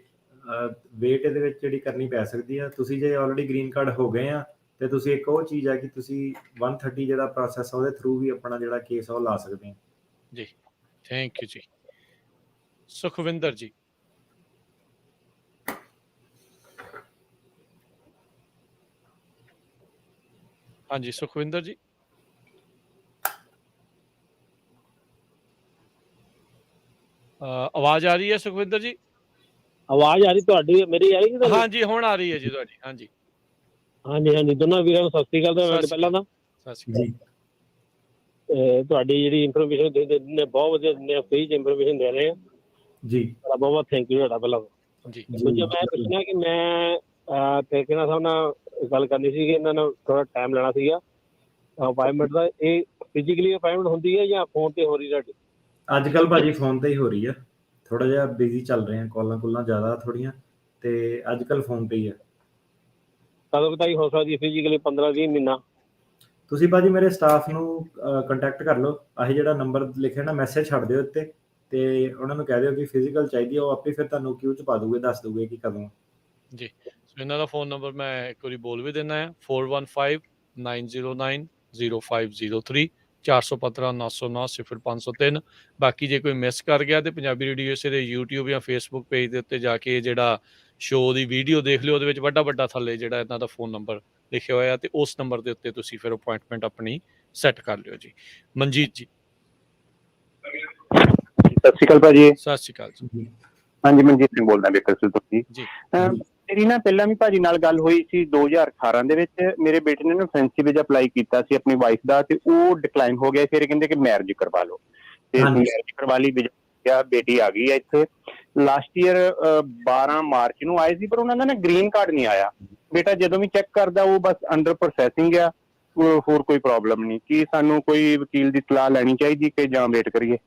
ਵੇਟ ਇਹਦੇ ਵਿੱਚ ਜਿਹੜੀ ਕਰਨੀ ਪੈ ਸਕਦੀ ਆ। ਤੁਸੀਂ ਜੇ ਆਲਰੇਡੀ ਗ੍ਰੀਨ ਕਾਰਡ ਹੋ ਗਏ ਆ ਤੇ ਤੁਸੀਂ ਇੱਕ ਉਹ ਚੀਜ਼ ਆ ਕਿ ਤੁਸੀਂ 130 ਜਿਹੜਾ ਪ੍ਰੋਸੈਸ ਆ ਉਹਦੇ ਥਰੂ ਵੀ ਆਪਣਾ ਜਿਹੜਾ ਕੇਸ ਆ ਉਹ ਲਾ ਸਕਦੇ ਆ ਜੀ। ਥੈਂਕ ਯੂ ਜੀ। ਸੁਖਵਿੰਦਰ ਜੀ। ਹਾਂਜੀ ਸੁਖਵਿੰਦਰ ਜੀ। ਆਵਾਜ਼ ਆ ਰਹੀ ਹੈ ਸੁਖਵਿੰਦਰ ਜੀ? ਆਵਾਜ਼ ਆ ਰਹੀ ਤੁਹਾਡੀ, ਮੇਰੀ ਆ ਰਹੀ ਜੀ? ਹਾਂਜੀ ਹੁਣ ਆ ਰਹੀ ਹੈ ਜੀ ਤੁਹਾਡੀ। ਹਾਂਜੀ ਹਾਂਜੀ ਹਾਂਜੀ, ਦੋਨਾਂ ਵੀਰਾਂ ਨੂੰ ਸਤਿ ਸ਼੍ਰੀ ਅਕਾਲ। ਪਹਿਲਾਂ ਤਾਂ ਸਤਿ ਸ਼੍ਰੀ ਅਕਾਲ। ਤੁਹਾਡੀ ਜਿਹੜੀ ਇਨਫੋਰਮੇਸ਼ਨ ਦਿੰਦੇ ਬਹੁਤ ਵਧੀਆ ਦਿੰਦੇ ਆ, ਫ੍ਰੀ ਚ ਇਨਫੋਰਮੇਸ਼ਨ ਦੇ ਰਹੇ ਆ ਜੀ। ਬਹੁਤ ਬਹੁਤ ਥੈਂਕ ਯੂ ਤੁਹਾਡਾ ਪਹਿਲਾਂ ਜੀ। ਦੂਜਾ ਮੈਂ ਪੁੱਛਣਾ ਕਿ ਮੈਂ ਤੇਕੇਨਾ ਸਾਹਿਬ ਨਾਲ ਗੱਲ ਕਰਨੀ ਸੀ ਕਿ ਇਹਨਾਂ ਨੂੰ ਥੋੜਾ ਟਾਈਮ ਲੈਣਾ ਸੀਗਾ ਅਪਾਇੰਟਮੈਂਟ ਦਾ। ਇਹ ਫਿਜ਼ੀਕਲੀ ਅਪਾਇੰਟਮੈਂਟ ਹੁੰਦੀ ਹੈ ਜਾਂ ਫੋਨ ਤੇ ਹੋ ਰਹੀ ਤੁਹਾਡੀ? ਅੱਜ ਕੱਲ ਭਾਜੀ ਫੋਨ ਤੇ ਹੀ ਹੋ ਰਹੀ ਆ, ਥੋੜਾ ਜਿਹਾ ਬਿਜ਼ੀ ਚੱਲ ਰਹੇ ਆ, ਕਾਲਾਂ ਜ਼ਿਆਦਾ ਥੋੜੀਆਂ, ਤੇ ਅੱਜ ਕੱਲ ਫੋਨ ਤੇ ਹੀ ਆ। ਕਦੋਂ ਤੱਕ ਹੋ ਸਕਦੀ ਫਿਜ਼ੀਕਲੀ? 15-20 ਮਹੀਨਾ? ਤੁਸੀਂ ਭਾਜੀ ਮੇਰੇ ਸਟਾਫ ਨੂੰ ਕੰਟੈਕਟ ਕਰ ਲਓ, ਆਹੀ ਜਿਹੜਾ ਨੰਬਰ ਲਿਖਿਆ ਨਾ ਮੈਸੇਜ ਛੱਡ ਦਿਓ ਉੱਤੇ, ਤੇ ਉਹਨਾਂ ਨੂੰ ਕਹਿ ਦਿਓ ਕਿ ਫਿਜ਼ੀਕਲ ਚਾਹੀਦੀ ਆ, ਉਹ ਆਪੇ ਫਿਰ ਤੁਹਾਨੂੰ ਕਿਊ ਚ ਪਾ ਦੂਗੇ, ਦੱਸ ਦੂਗੇ ਕਿ ਕਦੋਂ ਜੀ। ਸੋ ਇਹਨਾਂ ਦਾ ਫੋਨ ਨੰਬਰ ਮੈਂ ਇੱਕ ਵਾਰੀ ਬੋਲ ਵੀ ਦਿੰਦਾ ਹੈ, 4159090503 415-909-0503। ਬਾਕੀ ਜੇ ਕੋਈ ਮਿਸ ਕਰ ਗਿਆ ਤੇ ਪੰਜਾਬੀ ਰੇਡੀਓ ਇਸੇ ਦੇ YouTube ਜਾਂ Facebook ਪੇਜ ਦੇ ਉੱਤੇ ਜਾ ਕੇ ਜਿਹੜਾ ਸ਼ੋਅ ਦੀ ਵੀਡੀਓ ਦੇਖ ਲਿਓ, ਉਹਦੇ ਵਿੱਚ ਵੱਡਾ ਥੱਲੇ ਜਿਹੜਾ ਇਹਨਾਂ ਦਾ ਫੋਨ ਨੰਬਰ ਲਿਖਿਆ ਹੋਇਆ, ਤੇ ਉਸ ਨੰਬਰ ਦੇ ਉੱਤੇ ਤੁਸੀਂ ਫਿਰ ਅਪਾਇੰਟਮੈਂਟ ਆਪਣੀ ਸੈੱਟ ਕਰ ਲਿਓ ਜੀ। ਮਨਜੀਤ ਜੀ। ਸਤਿ ਸ਼੍ਰੀ ਅਕਾਲ ਭਾਜੀ। ਸਤਿ ਸ਼੍ਰੀ ਅਕਾਲ ਜੀ। ਹਾਂਜੀ, ਮਨਜੀਤ ਸਿੰਘ ਬੋਲਦਾ ਬੇਕਰਸਲ ਤੋਂ ਜੀ। ਜੀ। ਮੇਰੀ ਨਾ ਪਹਿਲਾਂ ਵੀ ਭਾਜੀ ਨਾਲ ਗੱਲ ਹੋਈ ਸੀ 2018 ਦੇ ਵਿੱਚ। ਮੇਰੇ ਬੇਟੇ ਨੇ ਨਾ ਫੈਂਸੀ ਵੀਜ਼ਾ ਅਪਲਾਈ ਕੀਤਾ ਸੀ ਆਪਣੀ ਵਾਈਫ ਦਾ, ਤੇ ਉਹ ਡਿਕਲਾਈਨ ਹੋ ਗਿਆ। ਫਿਰ ਕਹਿੰਦੇ ਕਿ ਮੈਰਿਜ ਕਰਵਾ ਲਓ, ਤੇ ਮੈਰਿਜ ਕਰਵਾ ਲਈ, ਵੀਜ਼ਾ ਬੇਟੀ ਆ ਗਈ ਹੈ ਇੱਥੇ। ਲਾਸਟ ਈਅਰ 12 ਮਾਰਚ ਨੂੰ ਆਏ ਸੀ, ਪਰ ਉਹਨਾਂ ਦਾ ਨਾ ਗ੍ਰੀਨ ਕਾਰਡ ਨਹੀਂ ਆਇਆ। ਬੇਟਾ ਜਦੋਂ ਵੀ ਚੈੱਕ ਕਰਦਾ ਉਹ ਬਸ ਅੰਡਰ ਪ੍ਰੋਸੈਸਿੰਗ ਆ, ਹੋਰ ਕੋਈ ਪ੍ਰੋਬਲਮ ਨਹੀਂ। ਕੀ ਸਾਨੂੰ ਕੋਈ ਵਕੀਲ ਦੀ ਸਲਾਹ ਲੈਣੀ ਚਾਹੀਦੀ ਕਿ ਜਾਂ ਵੇਟ ਕਰੀਏ?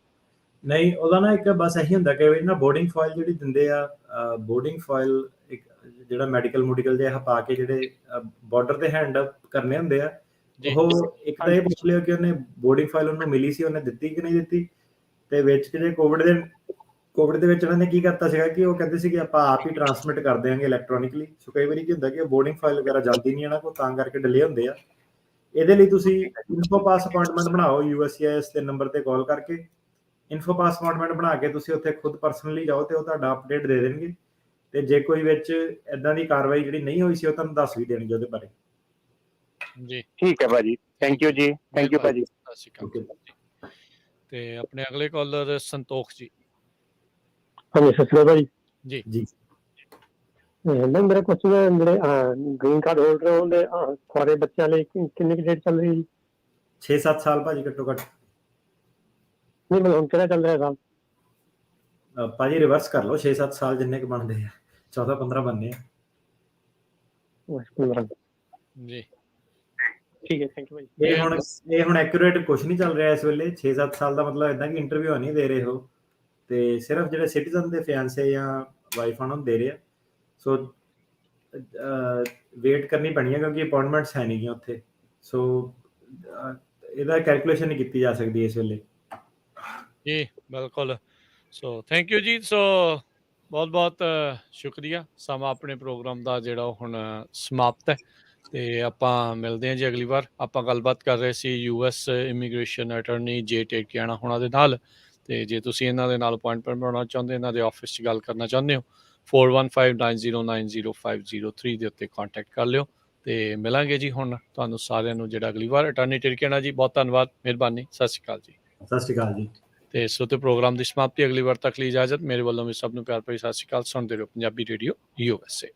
ਨਹੀਂ, ਉਹਦਾ ਨਾ ਇੱਕ ਬਸ ਇਹੀ ਹੁੰਦਾ ਕਿ ਨਾ ਬੋਰਡਿੰਗ ਫਾਈਲ ਜਿਹੜੀ ਦਿੰਦੇ ਆ, ਬੋਰਡਿੰਗ ਫਾਈਲ ਇੱਕ ਜਿਹੜਾ ਮੈਡੀਕਲ ਜਿਹਾ ਪਾ ਕੇ ਜਿਹੜੇ ਬਾਰਡਰ ਤੇ ਹੈਂਡ ਕਰਨੇ ਹੁੰਦੇ ਆ, ਉਹ ਇੱਕ ਤਾਂ ਇਹ ਪੁੱਛ ਲਿਓ ਕਿ ਉਹਨੇ ਬੋਰਡਿੰਗ ਫਾਈਲ ਉਹਨੂੰ ਮਿਲੀ ਸੀ, ਉਹਨੇ ਦਿੱਤੀ ਕਿ ਨਹੀਂ ਦਿੱਤੀ। ਤੇ ਵਿੱਚ ਜਿਹੜੇ ਕੋਵਿਡ ਦੇ ਵਿੱਚ ਉਹਨਾਂ ਨੇ ਕੀ ਕਰਤਾ ਸੀਗਾ ਕਿ ਉਹ ਕਹਿੰਦੇ ਸੀ ਕਿ ਆਪਾਂ ਆਪ ਹੀ ਟ੍ਰਾਂਸਮਿਟ ਕਰ ਦਿਆਂਗੇ ਇਲੈਕਟ੍ਰੋਨਿਕਲੀ। ਸੋ ਕਈ ਵਾਰੀ ਕੀ ਹੁੰਦਾ ਕਿ ਬੋਰਡਿੰਗ ਫਾਈਲ ਵਗੈਰਾ ਜਲਦੀ ਨਹੀਂ ਇਹਨਾਂ ਕੋਲ, ਤਾਂ ਕਰਕੇ ਡਿਲੇ ਹੁੰਦੇ ਆ। ਇਹਦੇ ਲਈ ਤੁਸੀਂ ਇਨਫੋਪਾਸ ਅਪਾਇੰਟਮੈਂਟ ਬਣਾਓ, USCIS ਦੇ ਨੰਬਰ ਤੇ ਕਾਲ ਕਰਕੇ ਇਨਫੋਪਾਸ ਅਪਾਇੰਟਮੈਂਟ ਬਣਾ ਕੇ ਤੁਸੀਂ ਉੱਥੇ ਖੁਦ ਪਰਸਨਲੀ ਜਾਓ ਤੇ ਉਹ ਤੁਹਾਡਾ ਅਪਡੇਟ ਦੇ ਦੇਣਗੇ। ਤੇ ਜੇ ਕੋਈ ਵਿੱਚ ਇਦਾਂ ਦੀ ਕਾਰਵਾਈ ਜਿਹੜੀ ਨਹੀਂ ਹੋਈ ਸੀ ਉਹ ਤੁਹਾਨੂੰ ਦੱਸ ਵੀ ਦੇਣਗੇ ਉਹਦੇ ਬਾਰੇ। ਜੀ ਠੀਕ ਹੈ ਭਾਜੀ, ਥੈਂਕ ਯੂ ਜੀ। ਥੈਂਕ ਯੂ ਭਾਜੀ। ਸਤਿ ਸ਼੍ਰੀ ਅਕਾਲ। ਤੇ ਆਪਣੇ ਅਗਲੇ ਕਾਲਰ ਸੰਤੋਖ ਜੀ। ਹਾਂਜੀ, ਸਤਿ ਸ਼੍ਰੀ ਅਕਾਲ ਜੀ। ਜੀ। ਮੈਮ ਮੇਰਾ ਕੁਐਸਚਨ ਹੈ, ਜਿਹੜੇ ਗ੍ਰੀਨ ਕਾਰਡ ਹੋਲਡਰ ਹੁੰਦੇ ਸਾਰੇ ਬੱਚਿਆਂ ਲਈ ਕਿੰਨੀ ਡੇਟ ਚੱਲ ਰਹੀ ਹੈ ਜੀ? 6-7 ਸਾਲ ਭਾਜੀ ਘੱਟੋ ਘੱਟ। ਨਹੀਂ ਮਤਲਬ ਹੁਣ ਕਿਹੜਾ ਚੱਲ ਰਿਹਾ ਸਾਲ? ਭਾਜੀ ਰਿਵਰਸ ਕਰ ਲਓ, 6-7 ਸਾਲ ਜਿੰਨੇ ਕੁ ਬਣਦੇ ਆ, 14-15 ਬਣਨੇ ਆ। ਜੀ। ਠੀਕ ਹੈ, ਥੈਂਕ ਯੂ ਭਾਈ। ਇਹ ਹੁਣ ਐਕੂਰੇਟ ਕੁਝ ਨਹੀਂ ਚੱਲ ਰਿਹਾ ਇਸ ਵੇਲੇ। 6-7 ਸਾਲ ਦਾ ਮਤਲਬ ਇਦਾਂ ਕਿ ਇੰਟਰਵਿਊ ਨਹੀਂ ਦੇ ਰਹੇ ਹੋ, ਤੇ ਸਿਰਫ ਜਿਹੜੇ ਸਿਟੀਜ਼ਨ ਦੇ ਫਿਆਂਸੇ ਜਾਂ ਵਾਈਫ ਉਹਨਾਂ ਨੂੰ ਦੇ ਰਹੇ ਆ। ਸੋ ਵੇਟ ਕਰਨੀ ਪੈਣੀ ਹੈ ਕਿਉਂਕਿ ਅਪਾਇੰਟਮੈਂਟਸ ਹੈ ਨਹੀਂ ਗੀਆਂ ਉੱਥੇ। ਸੋ ਇਹਦਾ ਕੈਲਕੂਲੇਸ਼ਨ ਨਹੀਂ ਕੀਤੀ ਜਾ ਸਕਦੀ ਇਸ ਵੇਲੇ ਜੀ। ਬਿਲਕੁਲ। ਸੋ ਥੈਂਕ ਯੂ ਜੀ। ਸੋ ਬਹੁਤ ਬਹੁਤ ਸ਼ੁਕਰੀਆ। ਸਮਾਂ ਆਪਣੇ ਪ੍ਰੋਗਰਾਮ ਦਾ ਜਿਹੜਾ ਉਹ ਹੁਣ ਸਮਾਪਤ ਹੈ, ਤੇ ਆਪਾਂ ਮਿਲਦੇ ਹਾਂ ਜੀ ਅਗਲੀ ਵਾਰ। ਆਪਾਂ ਗੱਲਬਾਤ ਕਰ ਰਹੇ ਸੀ US ਇਮੀਗ੍ਰੇਸ਼ਨ ਅਟਰਨੀ ਜੇ ਟੇਕਿਆਣਾ ਹੋਣਾ ਦੇ ਨਾਲ। ਤੇ ਜੇ ਤੁਸੀਂ ਇਹਨਾਂ ਦੇ ਨਾਲ ਅਪੁਆਇੰਟਮੈਂਟ ਬਣਾਉਣਾ ਚਾਹੁੰਦੇ, ਇਹਨਾਂ ਦੇ ਆਫਿਸ 'ਚ ਗੱਲ ਕਰਨਾ ਚਾਹੁੰਦੇ ਹੋ, 4159090503 ਦੇ ਉੱਤੇ ਕੰਟੈਕਟ ਕਰ ਲਿਓ। ਤੇ ਮਿਲਾਂਗੇ ਜੀ ਹੁਣ ਤੁਹਾਨੂੰ ਸਾਰਿਆਂ ਨੂੰ ਜਿਹੜਾ ਅਗਲੀ ਵਾਰ। ਅਟਰਨੀ ਟੇਕਿਆਣਾ ਜੀ, ਬਹੁਤ ਧੰਨਵਾਦ, ਮਿਹਰਬਾਨੀ, ਸਤਿ ਸ਼੍ਰੀ ਅਕਾਲ ਜੀ। ਸਤਿ ਸ਼੍ਰੀ ਅਕਾਲ ਜੀ। ਤੇ ਇਸ ਉੱਤੇ ਪ੍ਰੋਗਰਾਮ ਦੀ ਸਮਾਪਤੀ। ਅਗਲੀ ਵਾਰ ਤੱਕ ਲਈ ਇਜਾਜ਼ਤ। ਮੇਰੇ ਵੱਲੋਂ ਵੀ ਸਭ ਨੂੰ ਪਿਆਰ ਭਰੀ ਸਤਿ ਸ਼੍ਰੀ ਅਕਾਲ। ਸੁਣਦੇ ਰਹੋ ਪੰਜਾਬੀ ਰੇਡੀਓ USA।